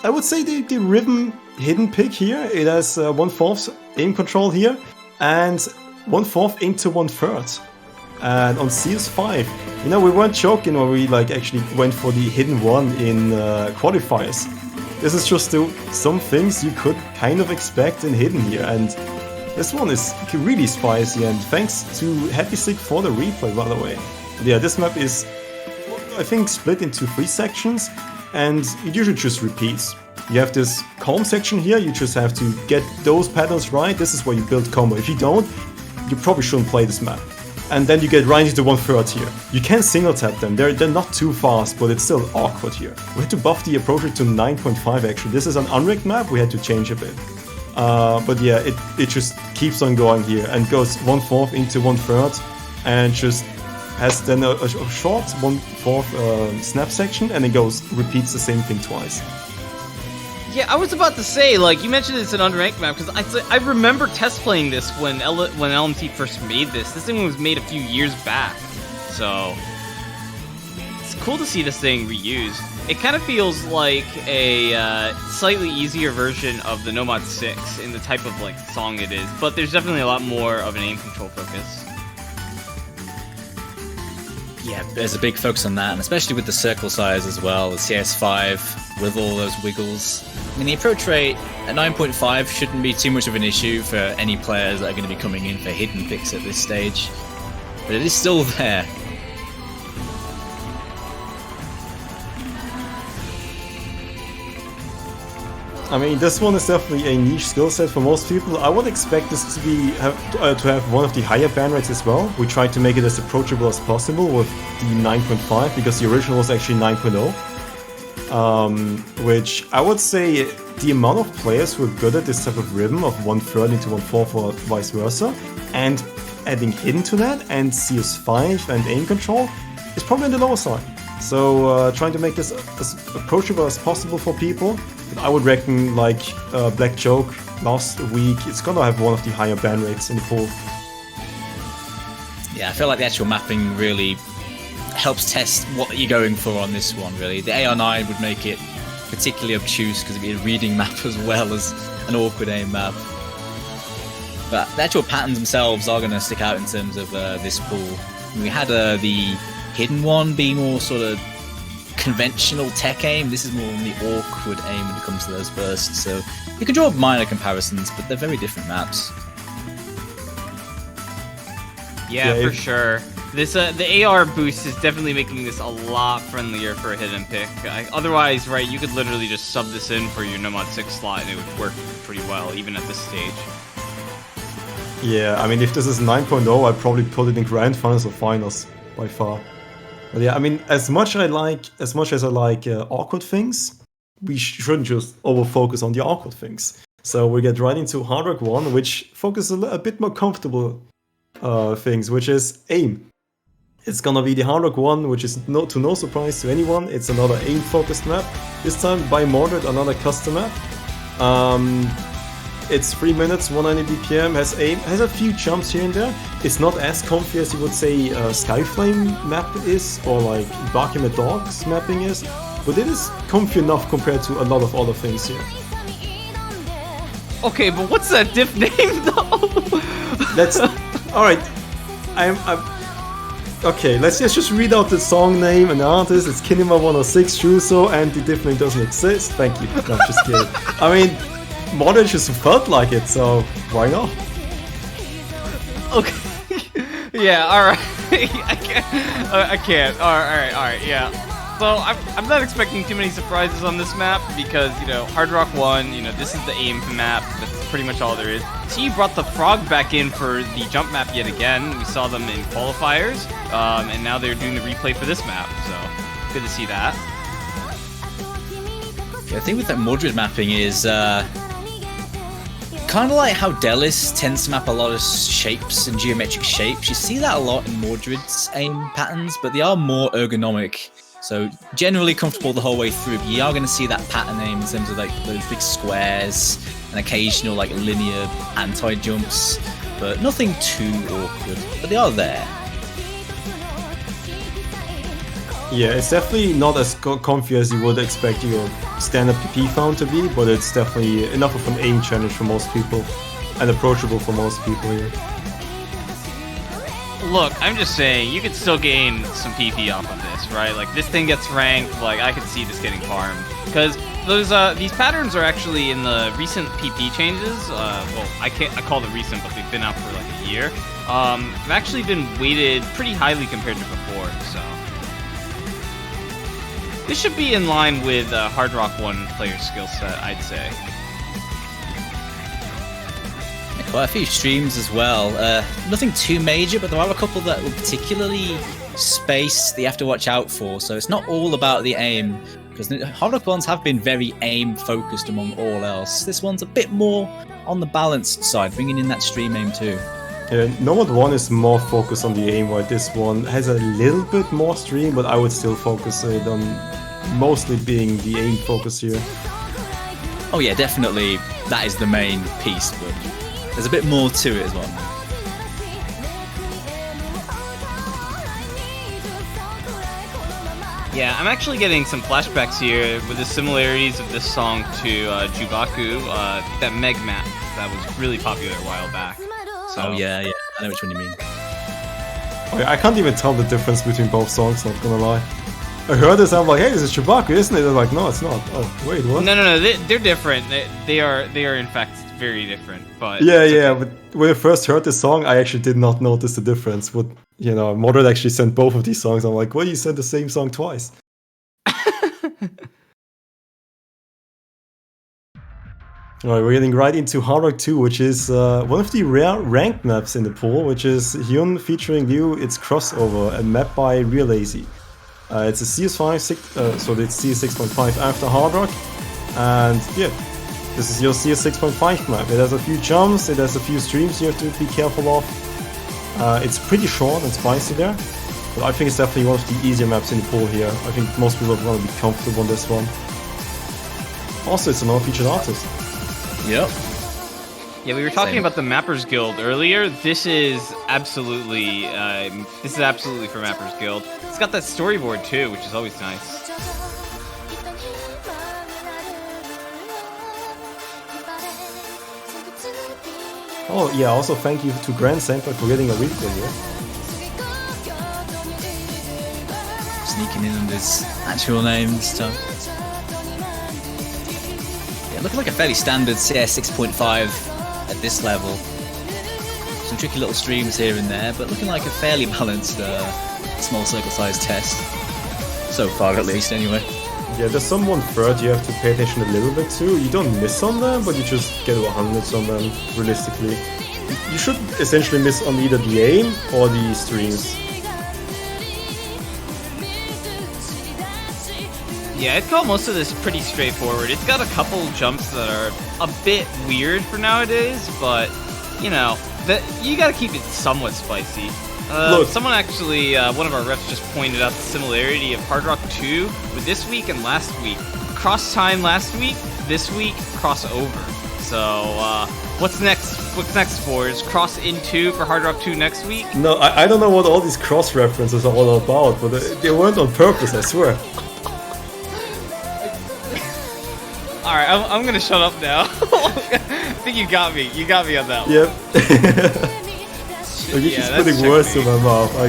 I would say the rhythm hidden pick here. It has 1/4 aim control here, and 1/4 into 1/3. And on CS5, we weren't joking when we actually went for the hidden one in qualifiers. This is just some things you could kind of expect in hidden here, and this one is really spicy, and thanks to Happy Sick for the replay, by the way. Yeah, this map is, I think, split into 3 sections, and it usually just repeats. You have this calm section here, you just have to get those patterns right. This is where you build combo. If you don't, you probably shouldn't play this map. And then you get right into 1/3 here. You can single tap them, they're not too fast, but it's still awkward here. We had to buff the approach rate to 9.5 actually. This is an unrigged map, we had to change a bit. But yeah, it just keeps on going here and goes 1/4 into 1/3 and just has then a short 1/4 snap section, and it repeats the same thing twice. Yeah, I was about to say, you mentioned it's an unranked map, because I remember test playing this when LMT first made this. This thing was made a few years back, so it's cool to see this thing reused. It kind of feels like a slightly easier version of the Nomad 6 in the type of song it is, but there's definitely a lot more of an aim control focus. Yeah, there's a big focus on that, and especially with the circle size as well, the CS5 with all those wiggles. The approach rate at 9.5 shouldn't be too much of an issue for any players that are going to be coming in for hidden picks at this stage, but it is still there. This one is definitely a niche skill set for most people. I would expect this to have one of the higher ban rates as well. We tried to make it as approachable as possible with the 9.5, because the original was actually 9.0. Which I would say the amount of players who are good at this type of rhythm of 1/3 into 1/4 or vice versa, and adding hidden to that and CS5 and aim control is probably on the lower side. So trying to make this as approachable as possible for people. I would reckon Black Joke last week, it's gonna have one of the higher ban rates in the pool. Yeah, I feel like the actual mapping really helps test what you're going for on this one, really. The AR9 would make it particularly obtuse because it'd be a reading map as well as an awkward aim map. But the actual patterns themselves are going to stick out in terms of this pool. We had the hidden one be more sort of conventional tech aim. This is more on the awkward aim when it comes to those bursts. So you can draw minor comparisons, but they're very different maps. Yeah, for sure. This the AR boost is definitely making this a lot friendlier for a hidden pick. Otherwise, right, you could literally just sub this in for your Nomad 6 slot and it would work pretty well, even at this stage. Yeah, I mean, if this is 9.0, I'd probably put it in Grand Finals or Finals, by far. But yeah, I mean, as much as I like awkward things, we shouldn't just over-focus on the awkward things. So we get right into Hard Rock 1, which focuses a bit more comfortable things, which is aim. It's gonna be the Hard Rock 1, which is to no surprise to anyone. It's another aim-focused map, this time by Mordred, another custom map. It's 3 minutes, 190 BPM, has aim, has a few jumps here and there. It's not as comfy as you would say Skyflame map is, or like Bakhmut Dogs mapping is, but it is comfy enough compared to a lot of other things here. Okay, but what's that diff name though? Alright, okay, let's just read out the song name and the artist. It's Kinema 106 Shuso, and the diff name doesn't exist. Thank you. No, just kidding. I mean, Modern just felt like it, so why not? Okay. Yeah, alright. I can't. Alright, yeah. So I'm not expecting too many surprises on this map because, you know, Hard Rock 1, you know, this is the aim map. That's pretty much all there is. So you brought the frog back in for the jump map yet again. We saw them in qualifiers, and now they're doing the replay for this map. So good to see that. Yeah, the thing with that Mordred mapping is kind of like how Delis tends to map a lot of shapes and geometric shapes. You see that a lot in Mordred's aim patterns, but they are more ergonomic. So generally comfortable the whole way through, but you are going to see that pattern aim in terms of like those big squares and occasional like linear anti-jumps, but nothing too awkward, but they are there. Yeah, it's definitely not as comfy as you would expect your standard PP found to be, but it's definitely enough of an aim challenge for most people and approachable for most people here. Look, I'm just saying, you could still gain some PP off of this, right? Like, this thing gets ranked, like, I could see this getting farmed. Because these patterns are actually in the recent PP changes. Well, I call them recent, but they've been out for like a year. Have actually been weighted pretty highly compared to before, so. This should be in line with Hard Rock 1 player skill set, I'd say. Quite a few streams as well. Nothing too major, but there are a couple that were particularly spaced that you have to watch out for. So it's not all about the aim, because the Hard Rock ones have been very aim focused among all else. This one's a bit more on the balanced side, bringing in that stream aim too. Yeah, Nomad 1 is more focused on the aim, while this one has a little bit more stream, but I would still focus it on mostly being the aim focus here. Oh yeah, definitely that is the main piece, but there's a bit more to it as well. Yeah, I'm actually getting some flashbacks here with the similarities of this song to Jubaku, that Meg map that was really popular a while back. So, oh yeah, I know which one you mean. Okay, I can't even tell the difference between both songs, not gonna lie. I heard this, I'm like, hey, this is Jubaku, isn't it? They're like, no, it's not. Oh, wait, what? No, they're different. They are in fact very different. But yeah, but when I first heard this song, I actually did not notice the difference. But you know, Mordred actually sent both of these songs. I'm like, well, you sent the same song twice. Alright, we're getting right into Hard Rock 2, which is one of the rare ranked maps in the pool, which is Hyun featuring Liu. It's Crossover, a map by Real Lazy. It's a CS5, so it's CS6.5 after Hard Rock, and yeah, this is your CS6.5 map. It has a few jumps, it has a few streams you have to be careful of. It's pretty short and spicy there, but I think it's definitely one of the easier maps in the pool here. I think most people are going to be comfortable on this one. Also, it's an unfeatured artist. Yep. Yeah, we were talking Same. about the Mappers Guild earlier. This is absolutely for Mappers Guild. It's got that storyboard too, which is always nice. Oh yeah, also thank you to Grand Senpai for getting a week here. Sneaking in under his actual name this time. Yeah, looking like a fairly standard CS 6.5 at this level. Some tricky little streams here and there, but looking like a fairly balanced small circle size test. So far at least, anyway. Yeah, there's some 1/3 you have to pay attention a little bit to. You don't miss on them, but you just get 100s on them, realistically. You should essentially miss on either the aim or the streams. Yeah, I'd call most of this pretty straightforward. It's got a couple jumps that are a bit weird for nowadays, but, you know, you gotta keep it somewhat spicy. Look. Someone actually, one of our refs just pointed out the similarity of Hard Rock 2 with this week and last week. Cross time last week, this week, crossover. So, what's next? What's next for? Is Cross in 2 for Hard Rock 2 next week? No, I don't know what all these cross references are all about, but they weren't on purpose, I swear. Alright, I'm gonna shut up now. I think you got me. You got me on that one. Yep. Look, you're just putting words in my mouth. I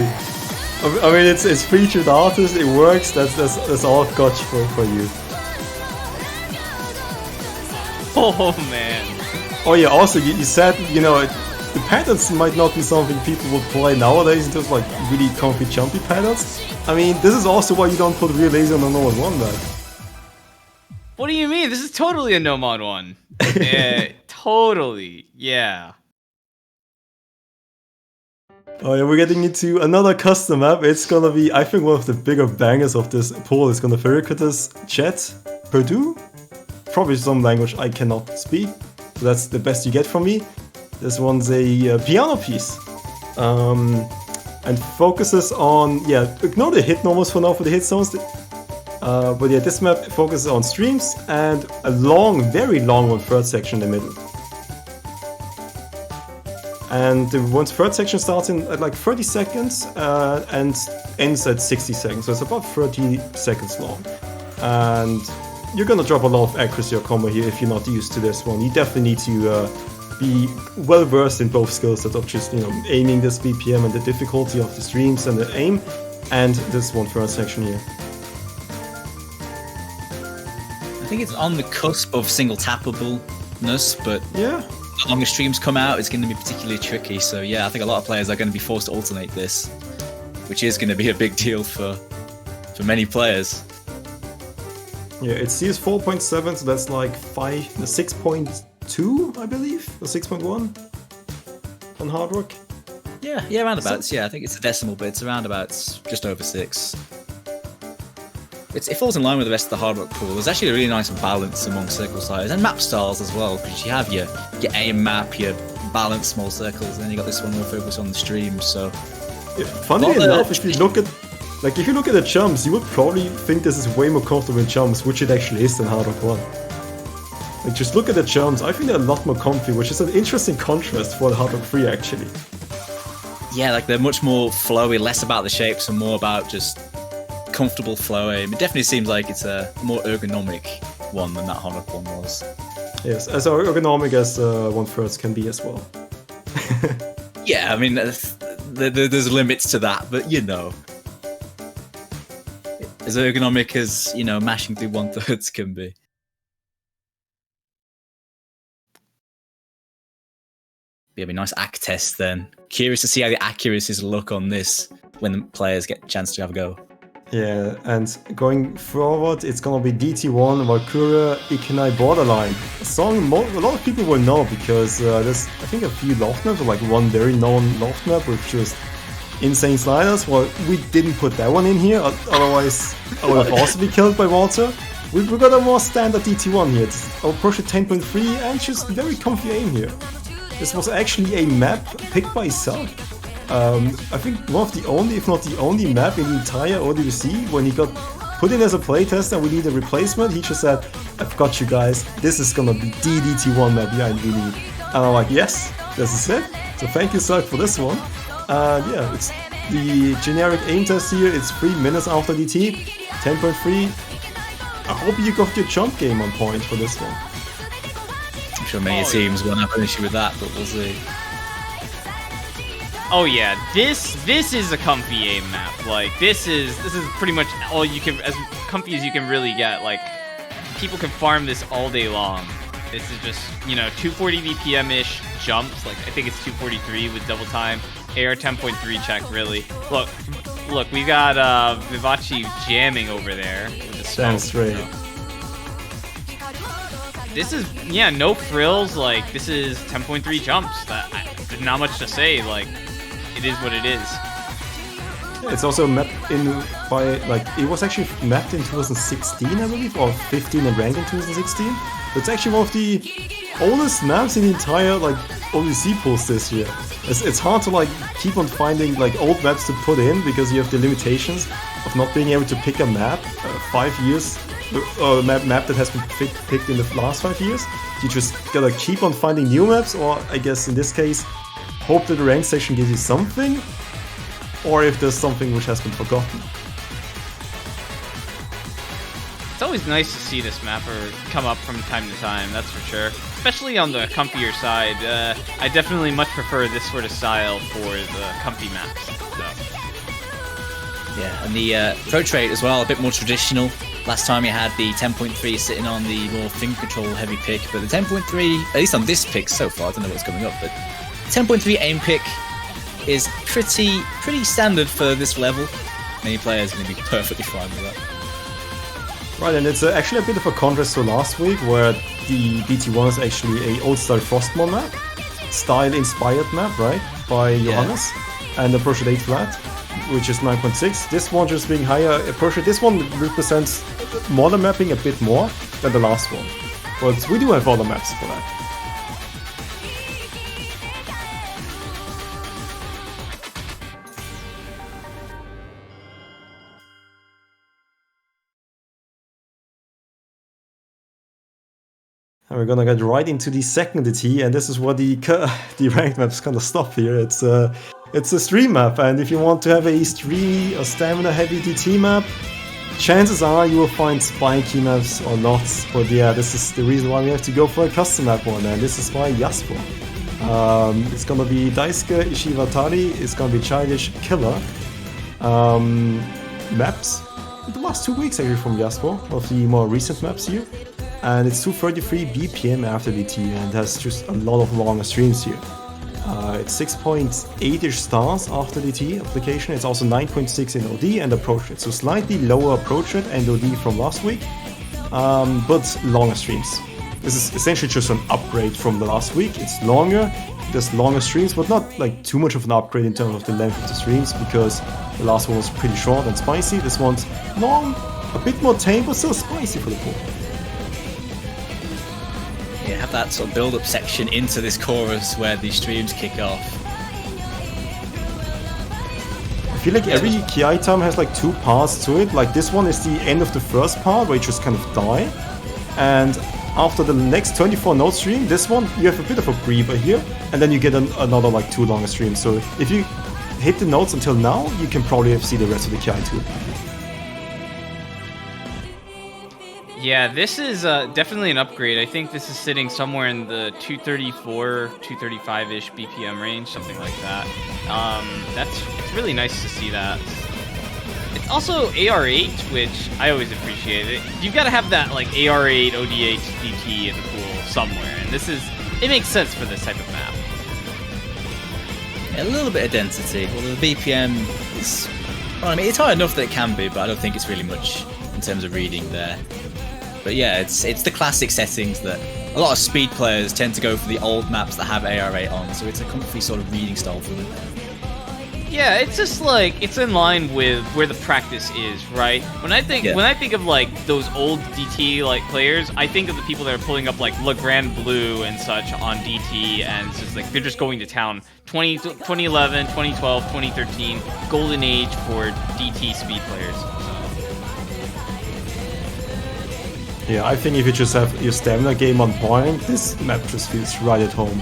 mean, it's featured artist. It works. That's all I've got for you. Oh man. Oh yeah. Also, you said the patterns might not be something people would play nowadays in terms of like really comfy, jumpy patterns. I mean, this is also why you don't put real laser on a normal one, man. What do you mean? This is totally a no mod one. Yeah, totally. Yeah. Oh yeah, we're getting into another custom map. It's gonna be, I think, one of the bigger bangers of this pool. It's gonna Vericata's Chat Purdue. Probably some language I cannot speak. So that's the best you get from me. This one's a piano piece. And focuses on, ignore the hit normals for now for the hit zones. But yeah, this map focuses on streams and a long, very long 1/3 section in the middle. And the 1/3 section starts at like 30 seconds and ends at 60 seconds, so it's about 30 seconds long. And you're gonna drop a lot of accuracy or combo here if you're not used to this one. You definitely need to be well versed in both skill sets of just aiming this BPM and the difficulty of the streams and the aim, and this 1/3 section here. I think it's on the cusp of single tappableness, but yeah, the longer streams come out, it's going to be particularly tricky. So yeah, I think a lot of players are going to be forced to alternate this, which is going to be a big deal for many players. Yeah, it sees 4.7, so that's like 6.2, I believe, or 6.1 on Hard Rock. Yeah, roundabouts. Yeah, I think it's a decimal, but it's roundabouts just over 6. It falls in line with the rest of the Hard Rock pool. There's actually a really nice balance among circle sizes and map styles as well, because you have your aim map, your balanced small circles, and then you got this one more focused on the streams. So, funnily enough, if you look at the jumps, you would probably think this is way more comfortable in jumps, which it actually is than Hard Rock 1. Like, just look at the jumps. I think they're a lot more comfy, which is an interesting contrast for the Hard Rock 3 actually. Yeah, like they're much more flowy, less about the shapes and more about just comfortable flow aim. It definitely seems like it's a more ergonomic one than that Hard Rock 1 was. Yes, as ergonomic as 1/3 can be as well. Yeah, I mean, there's limits to that, but as ergonomic as, mashing through 1/3 can be. It'll be a nice act test then. Curious to see how the accuracies look on this when the players get a chance to have a go. Yeah, and going forward, it's gonna be DT1 Valkyria Ikenai Borderline. A song a lot of people will know because there's, I think, a few loft maps, or like one very known loft map with just insane sliders. Well, we didn't put that one in here, otherwise I would have also been killed by Walter. We got a more standard DT1 here. It's our Porsche 10.3 and just very comfy aim here. This was actually a map picked by Sal. I think one of the only, if not the only map in the entire ODWC. When he got put in as a playtest and we need a replacement, he just said, I've got you guys, this is gonna be the DT1 map, yeah, we need. And I'm like, yes, this is it. So thank you, Zerg, for this one. Yeah, it's the generic aim test here. It's 3 minutes after DT, 10.3. I hope you got your jump game on point for this one. I'm sure many teams won't have an issue with that, but we'll see. Oh yeah, this is a comfy aim map. Like this is pretty much all you can, as comfy as you can really get. Like people can farm this all day long. This is just, you know, 240 BPM ish jumps. Like I think it's 243 with double time. AR 10.3 check really. Look, we got Vivace jamming over there with the smoke. Straight. This is, yeah, no frills. Like this is 10.3 jumps. There's not much to say. Like it is what it is. It's also mapped in by, like, it was actually mapped in 2016, I believe, or 15 and ranked in 2016. It's actually one of the oldest maps in the entire, like, ODC pools this year. It's hard to, like, keep on finding, like, old maps to put in because you have the limitations of not being able to pick a map 5 years, or a map that has been picked in the last 5 years. You just gotta keep on finding new maps, or I guess in this case, hope that the rank section gives you something, or if there's something which has been forgotten. It's always nice to see this mapper come up from time to time, that's for sure. Especially on the comfier side. I definitely much prefer this sort of style for the comfy maps. So. Yeah, and the Pro Trait as well, a bit more traditional. Last time you had the 10.3 sitting on the more finger control heavy pick, but the 10.3, at least on this pick so far, I don't know what's coming up, but 10.3 aim pick is pretty standard for this level. Many players are going to be perfectly fine with that. Right, and it's actually a bit of a contrast to last week, where the DT1 is actually a old-style Frostmon map, style-inspired map, right, by Johannes, and the Approach 8 flat, which is 9.6. This one just being higher Approach. This one represents modern mapping a bit more than the last one, but we do have other maps for that. And we're gonna get right into the second DT, and this is where the ranked maps kind of stop here. It's a stream map, and if you want to have a stamina heavy DT map, chances are you will find spiky maps or not. But yeah, this is the reason why we have to go for a custom map one, and this is by Jasper. It's gonna be Daisuke Ishiwatari, it's gonna be Childish Killer. Maps the last 2 weeks actually from Jasper, of the more recent maps here. And it's 233 BPM after DT, and has just a lot of longer streams here. It's 6.8ish stars after DT application. It's also 9.6 in OD and approach rate, so slightly lower approach rate and OD from last week, but longer streams. This is essentially just an upgrade from the last week. It's longer, there's longer streams, but not like too much of an upgrade in terms of the length of the streams, because the last one was pretty short and spicy. This one's long, a bit more tame, but still spicy for the pool. You have that sort of build-up section into this chorus where the streams kick off. I feel like every key item has like 2 parts to it. Like this one is the end of the first part where you just kind of die, and after the next 24 note stream, this one you have a bit of a breather here, and then you get another like 2 longer streams. So if you hit the notes until now, you can probably see the rest of the key too. Yeah, this is definitely an upgrade. I think this is sitting somewhere in the 234, 235-ish BPM range, something like that. It's really nice to see that. It's also AR8, which I always appreciate it. You've got to have that like AR8, OD8, DT in the pool somewhere, and it makes sense for this type of map. Yeah, a little bit of density. Well, the BPM is, well, I mean, it's high enough that it can be, but I don't think it's really much in terms of reading there. But yeah, it's the classic settings that a lot of speed players tend to go for, the old maps that have AR8 on, so it's a comfy sort of reading style for them. Yeah, it's just like, it's in line with where the practice is, right? When I think of like those old DT like players, I think of the people that are pulling up like Le Grand Blue and such on DT, and it's just like they're just going to town. 2011, 2012, 2013, golden age for DT speed players. Yeah, I think if you just have your stamina game on point, this map just feels right at home.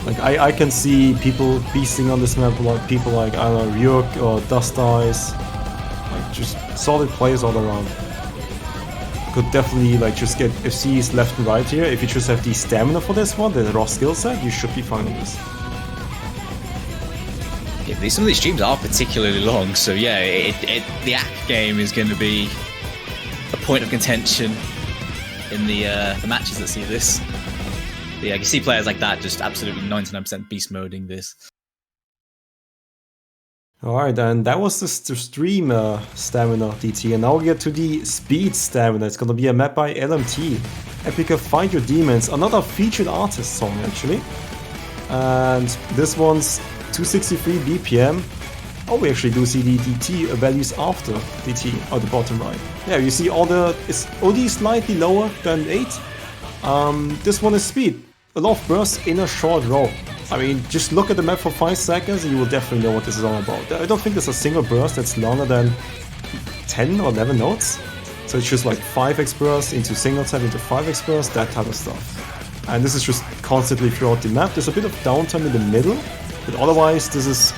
Like, I can see people beasting on this map, like people like, I don't know, Ryuk or Dust Eyes. Like, just solid players all around. Could definitely, like, just get FCs left and right here. If you just have the stamina for this one, the raw skill set, you should be fine with this. Yeah, some of these streams are particularly long, so yeah, the ACK game is going to be a point of contention in the matches that see this. But yeah, you see players like that just absolutely 99% beast moding this. Alright, and that was the stream stamina DT, and now we get to the speed stamina. It's gonna be a map by LMT. Epica Find Your Demons, another featured artist song actually. And this one's 263 BPM. Oh, we actually do see the DT values after DT at the bottom right. Yeah, you see it's only slightly lower than 8. This one is speed. A lot of bursts in a short row. I mean, just look at the map for 5 seconds and you will definitely know what this is all about. I don't think there's a single burst that's longer than 10 or 11 notes. So it's just like 5x burst into single tap into 5x burst, that type of stuff. And this is just constantly throughout the map. There's a bit of downtime in the middle, but otherwise this is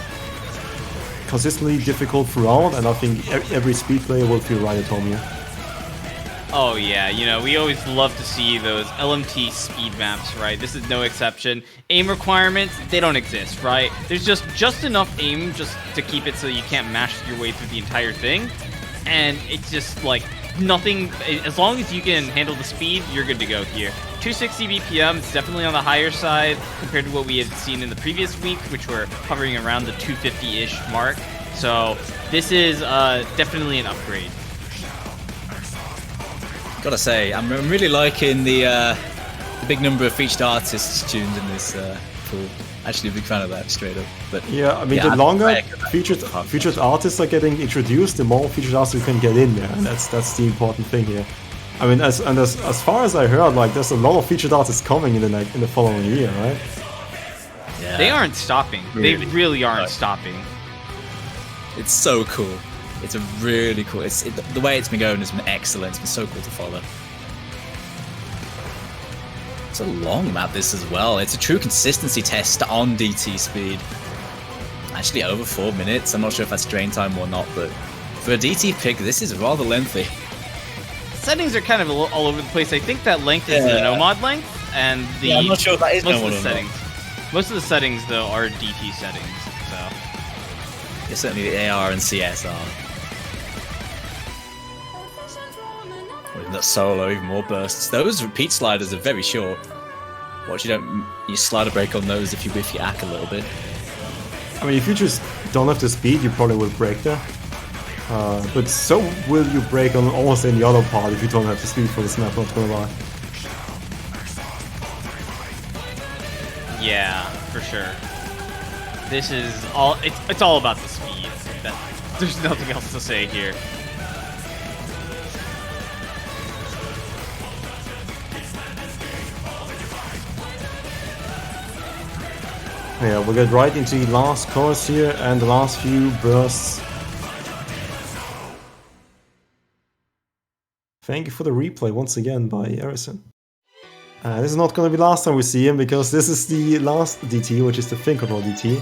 consistently difficult throughout, and I think every speed player will feel right at home here. Oh yeah, you know, we always love to see those LMT speed maps, right? This is no exception. Aim requirements, they don't exist, right? There's just enough aim just to keep it so you can't mash your way through the entire thing. And it's just like nothing, as long as you can handle the speed, you're good to go here. 260 BPM, it's definitely on the higher side compared to what we had seen in the previous week, which were hovering around the 250-ish mark. So this is definitely an upgrade. Gotta say, I'm really liking the big number of featured artists tunes in this pool. Actually, a big fan of that, straight up. But yeah, I mean, the longer featured artists are getting introduced, the more featured artists you can get in there, and that's the important thing here. I mean, as far as I heard, like there's a lot of featured artists coming in the following year, right? Yeah. They aren't stopping. They really aren't stopping. It's so cool. It's a really cool. The way it's been going has been excellent. It's been so cool to follow. It's a long map, this as well. It's a true consistency test on DT speed. Actually, over 4 minutes. I'm not sure if that's drain time or not, but for a DT pick, this is rather lengthy. Settings are kind of all over the place. I think that length is the no-mod length, and I'm not sure if that is most of the settings. Most of the settings, though, are DT settings. So yeah, certainly the AR and CS are. With that solo, even more bursts. Those repeat sliders are very short. Watch you slider break on those if you whiff your ACK a little bit. I mean, if you just don't have the speed, you probably will break there. But so will you break on almost any other part if you don't have the speed for this map, not gonna lie. Yeah, for sure. This is all, it's all about the speed. There's nothing else to say here. Yeah, we'll get right into the last course here and the last few bursts. Thank you for the replay once again by Erison. This is not going to be last time we see him, because this is the last DT, which is the Fin Control DT.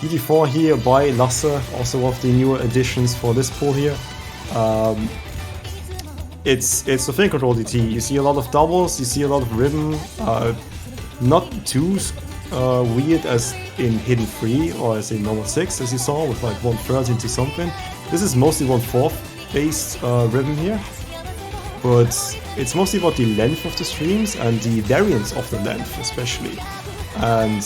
DT4 here by Lasse, also of the newer additions for this pool here. It's the Fin Control DT. You see a lot of doubles, you see a lot of rhythm, not too weird as in Hidden 3 or as in Normal 6, as you saw, with like 1/3 into something. This is mostly 1/4 based rhythm here. But it's mostly about the length of the streams and the variance of the length, especially. And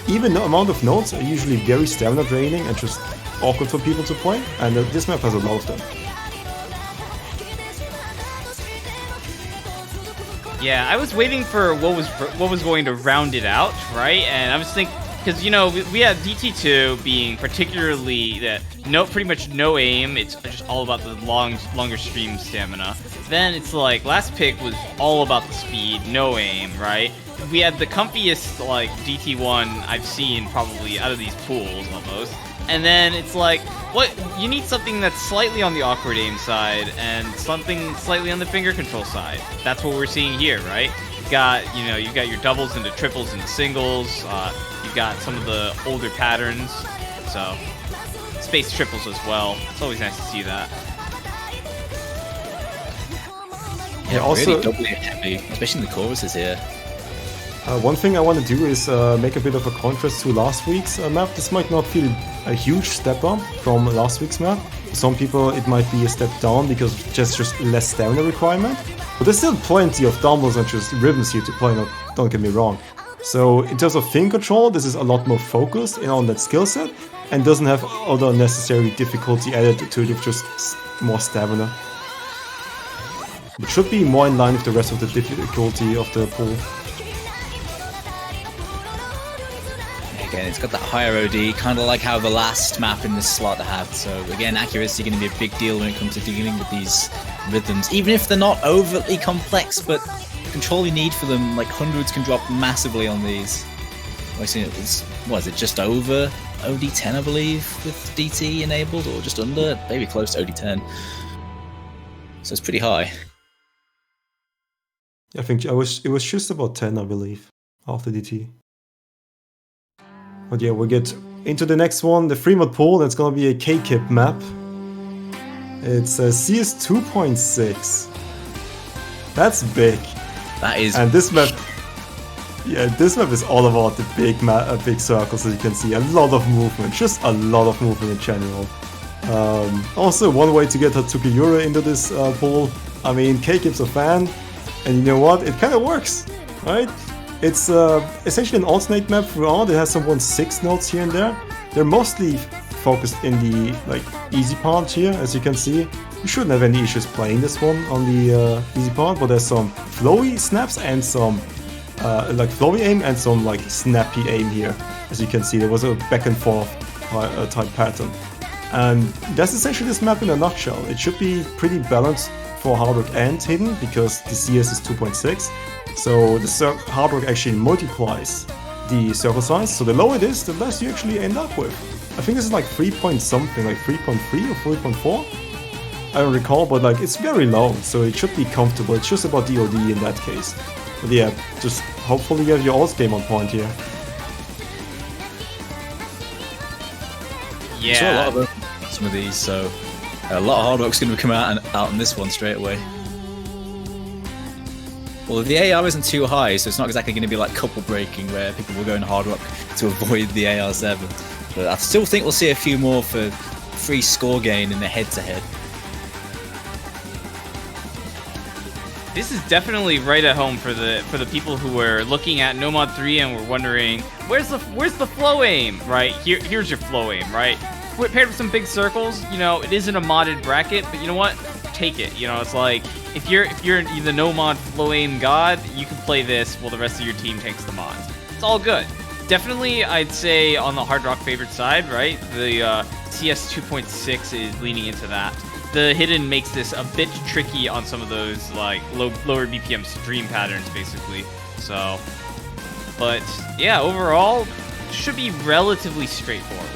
even the amount of notes are usually very stamina draining and just awkward for people to play. And this map has a lot of them. Yeah, I was waiting for what was going to round it out, right? And I was thinking, because you know we had DT2 being particularly pretty much no aim. It's just all about the longer stream stamina. Then it's like last pick was all about the speed, no aim, right? We had the comfiest like DT1 I've seen probably out of these pools almost. And then it's like, what you need something that's slightly on the awkward aim side and something slightly on the finger control side. That's what we're seeing here, right? You've got your doubles into triples into singles. You've got some of the older patterns, so space triples as well. It's always nice to see that. Yeah, also really doubly heavy, especially in the choruses here. One thing I want to do is make a bit of a contrast to last week's map. This might not feel a huge step up from last week's map. For some people it might be a step down because of just less stamina requirement. But there's still plenty of doubles and just ribbons here to play, don't get me wrong. So in terms of finger control, this is a lot more focused on that skill set and doesn't have other necessary difficulty added to it with just more stamina. It should be more in line with the rest of the difficulty of the pool. Again, it's got that higher OD, kind of like how the last map in this slot had. So again, accuracy going to be a big deal when it comes to dealing with these rhythms, even if they're not overtly complex, but control you need for them, like hundreds can drop massively on these. What is it, just over OD10 I believe with DT enabled, or just under, maybe close to OD10. So it's pretty high. I think it was just about 10 I believe, after DT. But yeah, we'll get into the next one, the Fremont pool. That's gonna be a K-Kip map. It's a CS 2.6. That's big. That is. And this map, yeah, this map is all about the big circles, as you can see. A lot of movement, just a lot of movement in general. Also, one way to get Hatsuki Yura into this pool. I mean, K-Kip's a fan, and you know what? It kind of works, right? It's essentially an alternate map throughout. It has some 1/6 nodes here and there. They're mostly focused in the easy part here, as you can see. You shouldn't have any issues playing this one on the easy part, but there's some flowy snaps and some flowy aim and some snappy aim here. As you can see, there was a back and forth type pattern. And that's essentially this map in a nutshell. It should be pretty balanced for hard work and hidden, because the CS is 2.6. So the hard work actually multiplies the circle size. So the lower it is, the less you actually end up with. I think this is like 3 point something, like 3.3 or 3.4. I don't recall, but it's very low, so it should be comfortable. It's just about DOD in that case. But yeah, just hopefully you have your ult game on point here. Yeah. Saw a lot of some of these, so a lot of hard work's going to come out in this one straight away. Well, the AR isn't too high, so it's not exactly going to be like couple breaking where people will go in hard work to avoid the AR7. But I still think we'll see a few more for free score gain in the head-to-head. This is definitely right at home for the people who were looking at Nomad 3 and were wondering, where's the flow aim, right? Here's your flow aim, right? Paired with some big circles, it isn't a modded bracket, but you know what? Take it. It's like if you're the Nomad flow aim god, you can play this while the rest of your team takes the mods. It's all good. Definitely, I'd say on the Hard Rock favorite side, right? The CS 2.6 is leaning into that. The hidden makes this a bit tricky on some of those lower BPM stream patterns, basically. So, but yeah, overall should be relatively straightforward.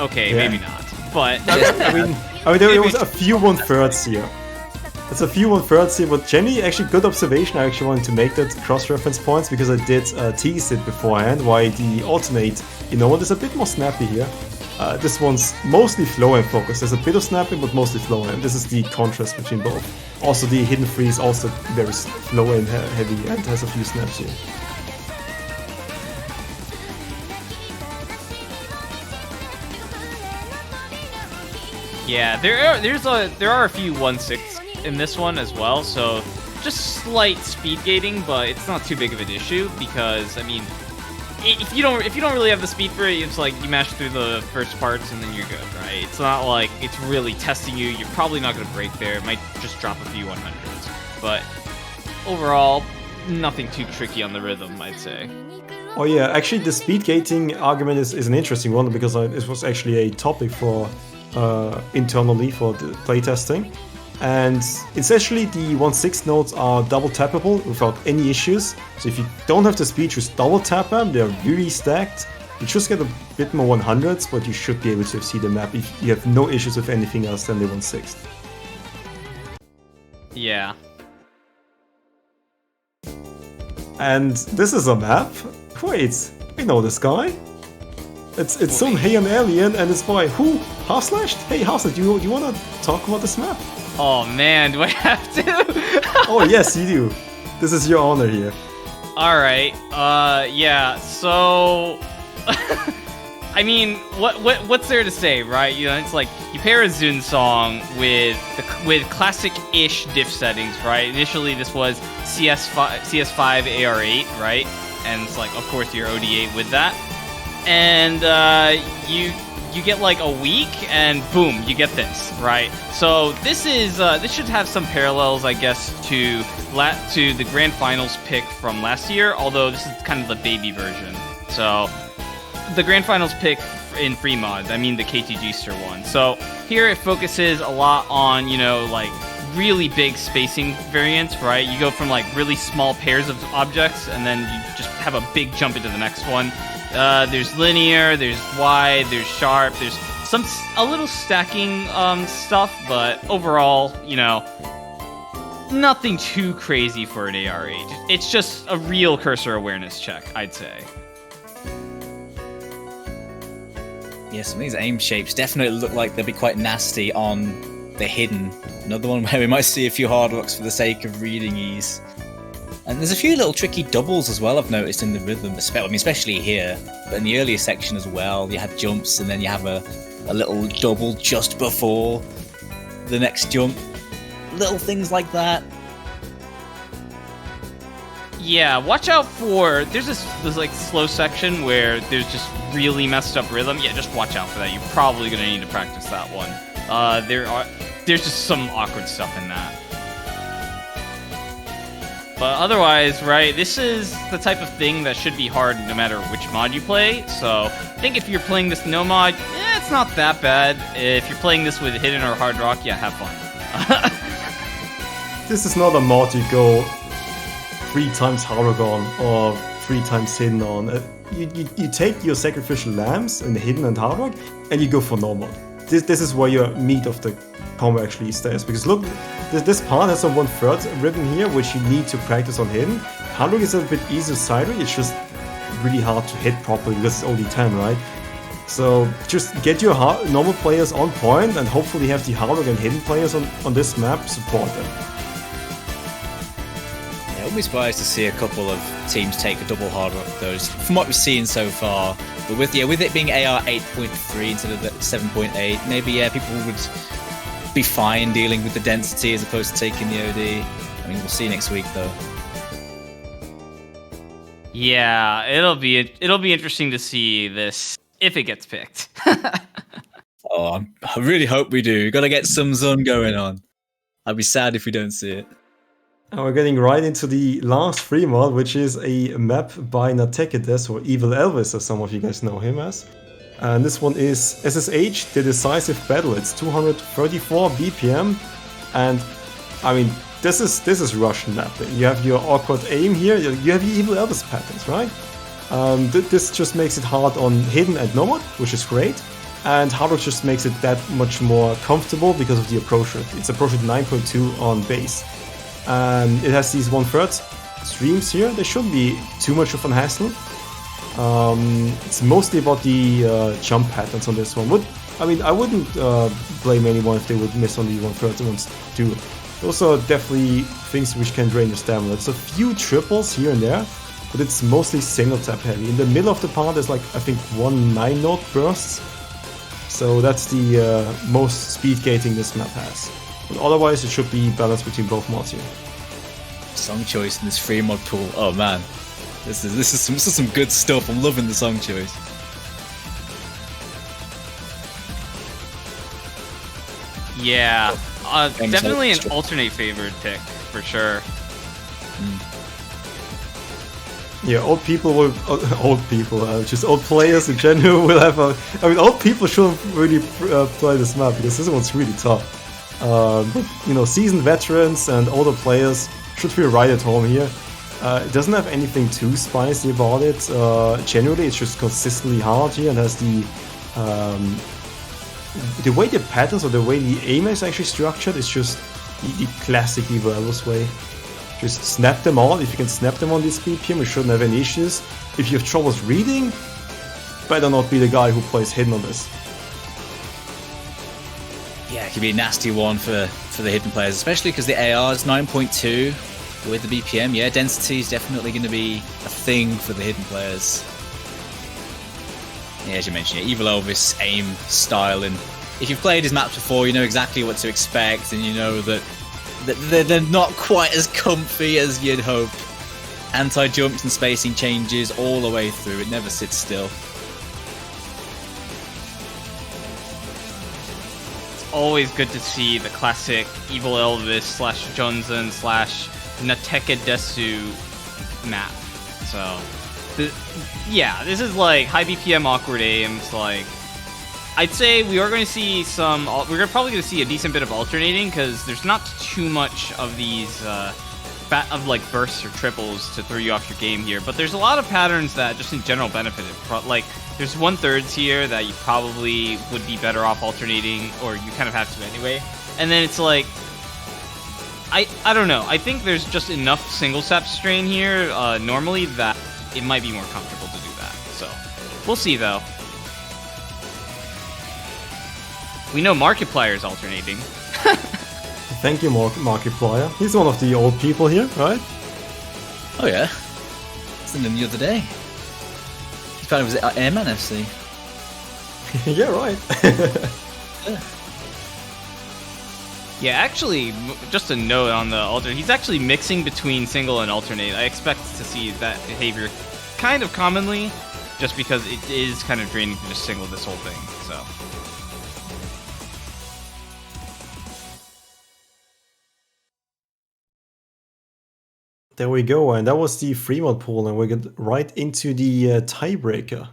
Okay, yeah. Maybe not, but I mean there was a few 1/3 here. It's a few 1/3 here, but generally, actually, good observation. I actually wanted to make that cross-reference points because I did tease it beforehand. Why the alternate, is a bit more snappy here. This one's mostly flow aim focused. There's a bit of snapping, but mostly flow aim. This is the contrast between both. Also, the hidden freeze also very flow aim heavy and has a few snaps here. yeah, there are a few 1/6 in this one as well. So just slight speed gating, but it's not too big of an issue because if you don't really have the speed for it, it's like you mash through the first parts and then you're good, right? It's not like it's really testing you. You're probably not going to break there. It might just drop a few 100s. But overall, nothing too tricky on the rhythm, I'd say. Oh yeah, actually the speed gating argument is an interesting one because it was actually a topic for internally for the playtesting. And essentially the 1/6 nodes are double tappable without any issues. So if you don't have the speed, just double tap them. They're really stacked. You just get a bit more 100s, but you should be able to see the map if you have no issues with anything else than the 1/6. Yeah. And this is a map? Wait, we know this guy. It's some Heian alien, and it's by who? Half-Slashed? Hey, Half-Slashed, you wanna talk about this map? Oh man, do I have to? Oh yes, you do. This is your honor here. All right. Yeah. So, I mean, what's there to say, right? You know, it's like you pair a Zun song with classic-ish diff settings, right? Initially, this was CS5 AR8, right? And it's like, of course, your OD8 with that, and you get like a week, and boom, you get this, right? So this should have some parallels, I guess, to the Grand Finals pick from last year, although this is kind of the baby version. So the Grand Finals pick in free mods, I mean the KTG-ster one. So here it focuses a lot on, you know, like really big spacing variants, right? You go from like really small pairs of objects, and then you just have a big jump into the next one. There's linear, there's wide, there's sharp, there's a little stacking stuff, but overall, you know, nothing too crazy for an AR8. It's just a real cursor awareness check, I'd say. Yeah, some of these aim shapes definitely look like they'll be quite nasty on the hidden. Another one where we might see a few hard rocks for the sake of reading ease. And there's a few little tricky doubles as well, I've noticed, in the rhythm, especially here, but in the earlier section as well. You had jumps, and then you have a little double just before the next jump. Little things like that. Yeah, watch out for... There's this like slow section where there's just really messed up rhythm. Yeah, just watch out for that. You're probably going to need to practice that one. There's just some awkward stuff in that. But otherwise, right, this is the type of thing that should be hard no matter which mod you play. So I think if you're playing this no mod, it's not that bad. If you're playing this with hidden or hard rock, yeah, have fun. This is not a mod you go 3 times Haragon or 3 times hidden on. You take your sacrificial lambs in the hidden and hard rock, and you go for normal. This is where your meat of the combo actually stays. Because look, this part has some 1/3 ribbon here, which you need to practice on hidden. Hard rock is a bit easier side rock, it's just really hard to hit properly because it's only 10, right? So just get your normal players on point, and hopefully have the hard rock and hidden players on this map support them. Yeah, I wouldn't be surprised to see a couple of teams take a double hard rock those from what we've seen so far. But with it being AR 8.3 instead of the 7.8, maybe people would be fine dealing with the density as opposed to taking the OD. I mean, we'll see next week though. Yeah, it'll be interesting to see this if it gets picked. Oh, I really hope we do. We've got to get some Zun going on. I'd be sad if we don't see it. And we're getting right into the last free mod, which is a map by Natekedes, or Evil Elvis, as some of you guys know him as. And this one is SSH, The Decisive Battle. It's 234 BPM, and I mean, this is Russian map. You have your awkward aim here, you have your Evil Elvis patterns, right? This just makes it hard on hidden and nomad, which is great. And hard just makes it that much more comfortable because of the approach rate. It's approach rate 9.2 on base. And it has these 1/3 streams here. They shouldn't be too much of an hassle. It's mostly about the jump patterns on this one. I wouldn't blame anyone if they would miss on the 1/3 ones too. Those are definitely things which can drain your stamina. There's a few triples here and there, but it's mostly single tap heavy. In the middle of the part there's like, I think, 1 9-note bursts. So that's the most speed gating this map has. But otherwise, it should be balanced between both mods here. Song choice in this free mod pool. Oh man, this is some good stuff. I'm loving the song choice. Yeah, definitely an alternate favored pick for sure. Yeah, old players in general will have a. I mean, old people shouldn't really play this map because this one's really tough. But, seasoned veterans and older players should feel right at home here. It doesn't have anything too spicy about it. Generally, it's just consistently hard here and has the way the patterns or the way the aim is actually structured is just the classic Evo Elvis way. Just snap them all. If you can snap them on this BPM, you shouldn't have any issues. If you have troubles reading, better not be the guy who plays hidden on this. Yeah, it could be a nasty one for the hidden players, especially because the AR is 9.2 with the BPM. Yeah, density is definitely going to be a thing for the hidden players. Yeah, as you mentioned, yeah, Evil Elvis aim style, and if you've played his maps before, you know exactly what to expect, and you know that they're not quite as comfy as you'd hope. Anti-jumps and spacing changes all the way through. It never sits still. Always good to see the classic Evil Elvis / Johnson / Nateka Desu map. So, yeah, this is like high BPM awkward aims. Like, I'd say we are going to see some. We're probably going to see a decent bit of alternating because there's not too much of these like bursts or triples to throw you off your game here. But there's a lot of patterns that just in general benefit it. Like, there's 1/3s here that you probably would be better off alternating, or you kind of have to anyway. And then it's like, I don't know. I think there's just enough single sap strain here normally that it might be more comfortable to do that. So we'll see though. We know Markiplier is alternating. Thank you, Markiplier. He's one of the old people here, right? Oh yeah, seen him the other day. He kind of was at Airman FC. Yeah, right. Yeah, actually, just a note on the alternate. He's actually mixing between single and alternate. I expect to see that behavior kind of commonly, just because it is kind of draining to just single this whole thing. So. There we go, and that was the Fremont pool, and we get right into the tiebreaker,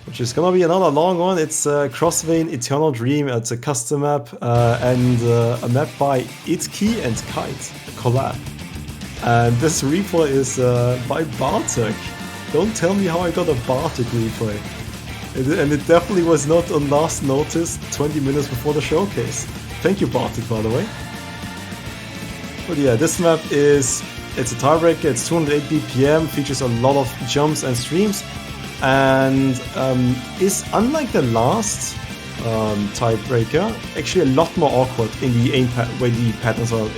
which is gonna be another long one. It's Crossvein Eternal Dream. It's a custom map and a map by Itki and Kite, a collab. And this replay is by Bartek. Don't tell me how I got a Bartek replay. And it definitely was not on last notice 20 minutes before the showcase. Thank you, Bartek, by the way. But yeah, this map it's a tiebreaker. It's 208 BPM, features a lot of jumps and streams, and is, unlike the last tiebreaker, actually a lot more awkward in the aim way the patterns are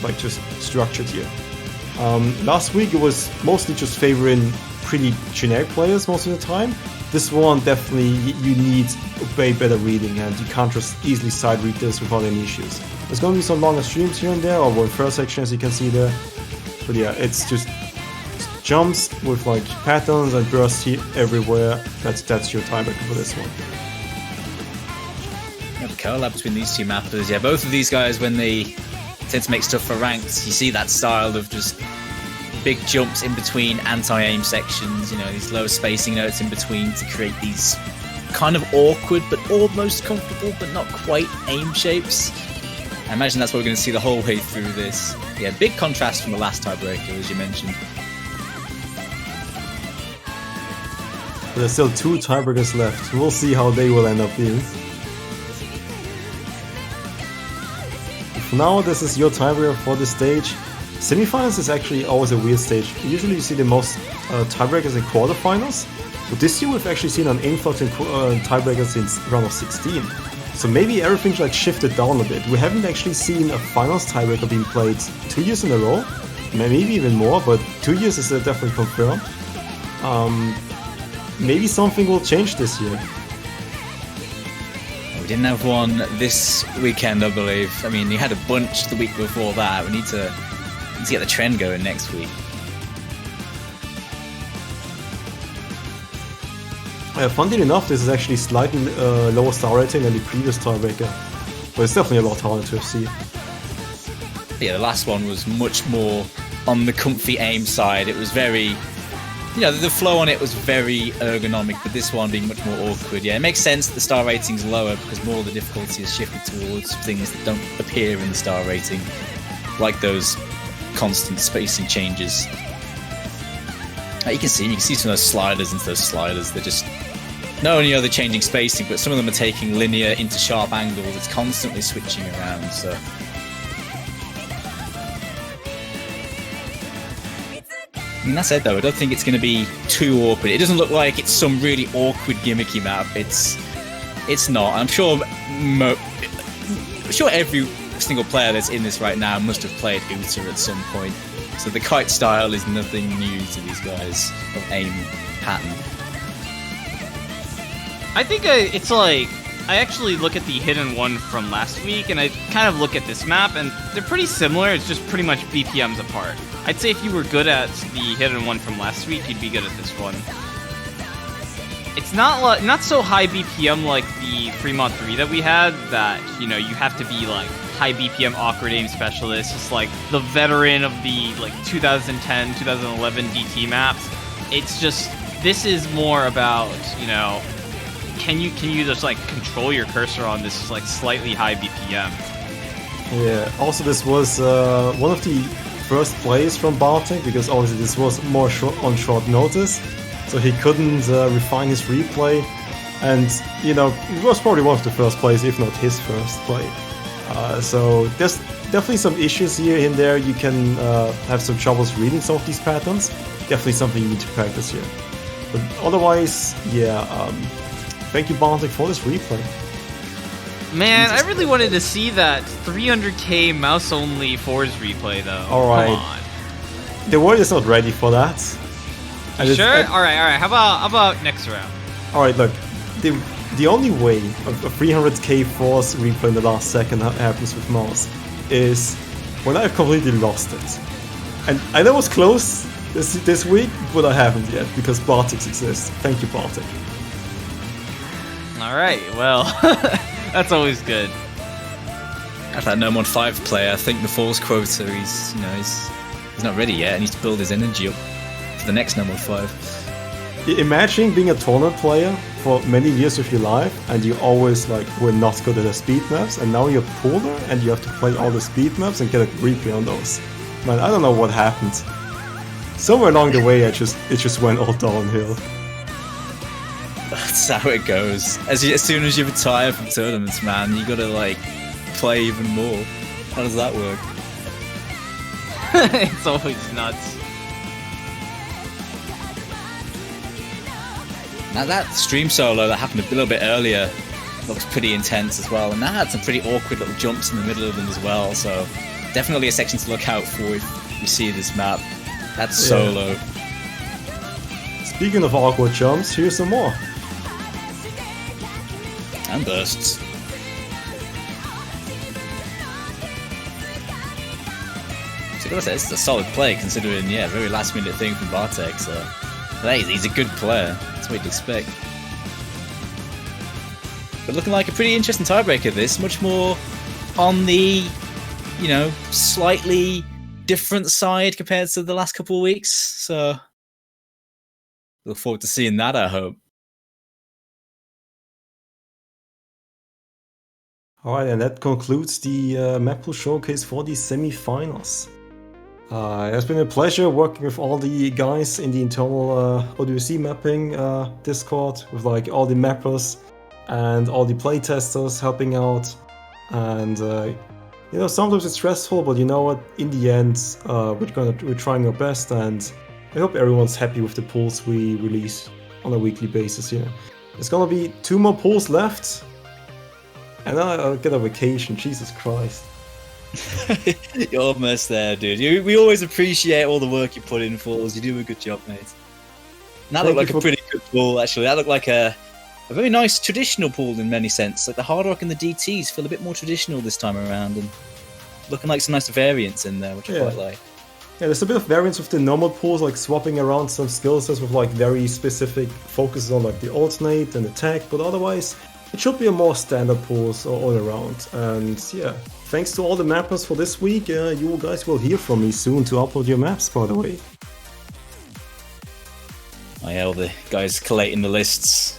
like just structured here. Last week it was mostly just favoring pretty generic players most of the time. This one definitely you need way better reading, and you can't just easily side read this without any issues. There's going to be some longer streams here and there, or one first section as you can see there. But yeah, it's just jumps with like patterns and bursts here everywhere. That's your tiebreaker for this one. Yeah, the collab between these two mappers. Yeah, both of these guys, when they tend to make stuff for ranks, you see that style of just big jumps in between anti-aim sections, you know, these low spacing notes in between to create these kind of awkward but almost comfortable but not quite aim shapes. I imagine that's what we're going to see the whole way through this. Yeah, big contrast from the last tiebreaker, as you mentioned. But there's still 2 tiebreakers left. We'll see how they will end up being. For now, this is your tiebreaker for this stage. Semifinals is actually always a weird stage. Usually you see the most tiebreakers in quarterfinals. But this year we've actually seen an influx in tiebreakers since round of 16. So maybe everything's like shifted down a bit. We haven't actually seen a finals tiebreaker being played 2 years in a row, maybe even more, but 2 years is definitely confirmed. Maybe something will change this year. We didn't have one this weekend, I believe. I mean, you had a bunch the week before that. We need to get the trend going next week. Funnily enough, this is actually slightly lower star rating than the previous tiebreaker, but it's definitely a lot harder to see. Yeah, the last one was much more on the comfy aim side. It was very, you know, the flow on it was very ergonomic, but this one being much more awkward. Yeah, it makes sense that the star rating's lower because more of the difficulty is shifted towards things that don't appear in the star rating, like those constant spacing changes. You can see some of those sliders into those sliders. They're just not only are they changing spacing, but some of them are taking linear into sharp angles. It's constantly switching around. So. I mean, that said, though, I don't think it's going to be too awkward. It doesn't look like it's some really awkward, gimmicky map. It's not. I'm sure every single player that's in this right now must have played Uta at some point. So the kite style is nothing new to these guys of aim pattern. I think it's like, I actually look at the hidden one from last week, and I kind of look at this map, and they're pretty similar. It's just pretty much BPMs apart. I'd say if you were good at the hidden one from last week, you'd be good at this one. It's not so high BPM like the Fremont 3 that we had, that, you know, you have to be like high BPM awkward aim specialist. It's like the veteran of the like 2010, 2011 DT maps. It's just, this is more about, you know, can you just like control your cursor on this like slightly high BPM? Yeah. Also, this was one of the first plays from Bartek, because obviously this was more on short notice, so he couldn't refine his replay, and you know, it was probably one of the first plays, if not his first play. So there's definitely some issues here and there. You can have some troubles reading some of these patterns. Definitely something you need to practice here. But otherwise, yeah. Thank you, Bartek, for this replay. Man, I really wanted to see that 300k mouse-only Force replay, though. Alright. Come on. The world is not ready for that. Sure? Alright. How about next round? Alright, look. The only way a 300k Force replay in the last second happens with mouse is when I've completely lost it. And I know it was close this week, but I haven't yet, because Bartek exists. Thank you, Bartek. Alright, well... That's always good. After that No Mod 5 player, I think the Falls quota, he's not ready yet, and needs to build his energy up for the next No Mod 5. Imagine being a tournament player for many years of your life, and you always were not good at the speed maps, and now you're polar, and you have to play all the speed maps and get a replay on those. Man, I don't know what happened. Somewhere along the way, it just went all downhill. That's how it goes. As soon as you retire from tournaments, man, you gotta play even more. How does that work? It's always nuts. Now that stream solo that happened a little bit earlier looks pretty intense as well, and that had some pretty awkward little jumps in the middle of them as well, so definitely a section to look out for if you see this map. That's solo. Speaking of awkward jumps, here's some more. And bursts. So I gotta say, it's a solid play considering, very last minute thing from Bartek, so he's a good player. That's what you'd expect. But looking like a pretty interesting tiebreaker, this. Much more on the, slightly different side compared to the last couple of weeks, so look forward to seeing that, I hope. Alright, and that concludes the map pool showcase for the semi-finals. It has been a pleasure working with all the guys in the internal ODC mapping Discord, with all the mappers and all the playtesters helping out. And sometimes it's stressful, but you know what? In the end, we're trying our best, and I hope everyone's happy with the pools we release on a weekly basis here. There's gonna be 2 more pools left. And then I'll get a vacation, Jesus Christ. You're almost there, dude. We always appreciate all the work you put in for us. You do a good job, mate. And that looked like a pretty good pool, actually. That looked like a very nice traditional pool in many sense. Like the Hard Rock and the DTs feel a bit more traditional this time around, and looking like some nice variants in there, which I quite like. Yeah, there's a bit of variance with the normal pools, swapping around some skill sets with very specific focuses on the alternate and attack, but otherwise it should be a more standard pools all around. And yeah, thanks to all the mappers for this week. You guys will hear from me soon to upload your maps, by the way. Oh yeah, all the guys collating the lists.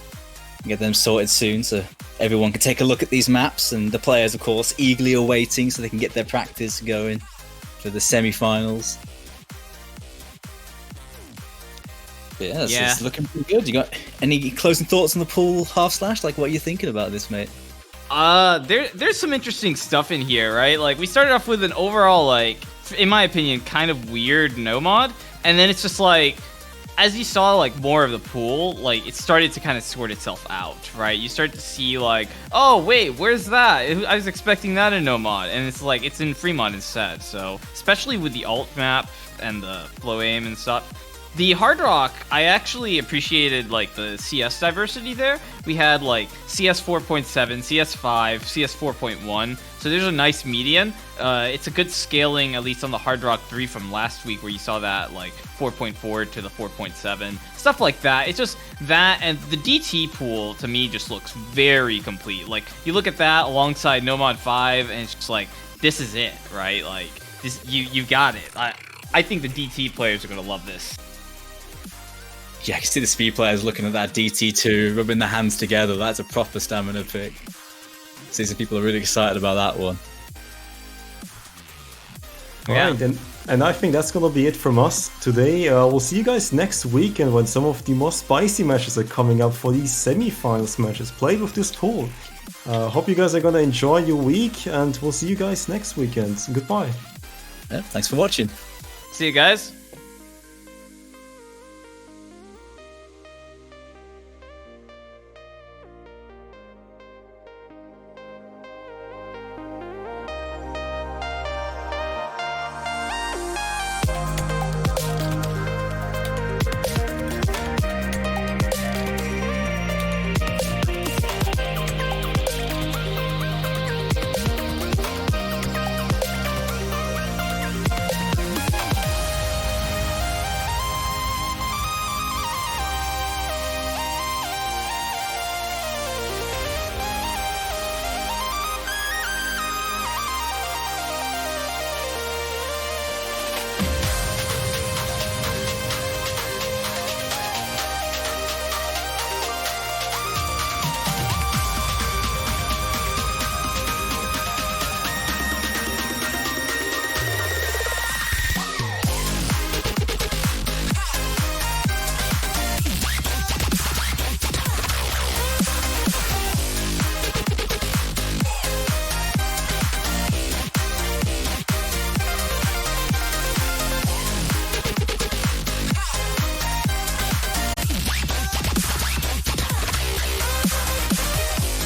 Get them sorted soon so everyone can take a look at these maps, and the players, of course, eagerly awaiting so they can get their practice going for the semi-finals. Yeah, it's looking pretty good. You got any closing thoughts on the pool half slash? Like, what are you thinking about this, mate? There's some interesting stuff in here, right? Like, we started off with an overall, like, in my opinion, kind of weird no mod, and then it's just like, as you saw, like, more of the pool, like, it started to kind of sort itself out, right? You start to see, like, oh, wait, where's that? I was expecting that in no mod, and it's like, it's in free mod instead, so, especially with the alt map and the flow aim and stuff. The Hard Rock, I actually appreciated, like, the CS diversity there. We had, like, CS 4.7, CS 5, CS 4.1, so there's a nice median. It's a good scaling, at least on the Hard Rock 3 from last week, where you saw that, like, 4.4 to the 4.7, stuff like that. It's just that, and the DT pool, to me, just looks very complete. Like, you look at that alongside No Mod 5, and it's just like, this is it, right? Like, this, you got it. I think the DT players are going to love this. Yeah, I can see the speed players looking at that DT2, rubbing their hands together. That's a proper stamina pick. See some people are really excited about that one. Yeah. Right, and I think that's gonna be it from us today. We'll see you guys next week, and when some of the more spicy matches are coming up for these semi-finals matches played with this pool. Hope you guys are gonna enjoy your week, and we'll see you guys next weekend. Goodbye. Yeah, thanks for watching. See you guys.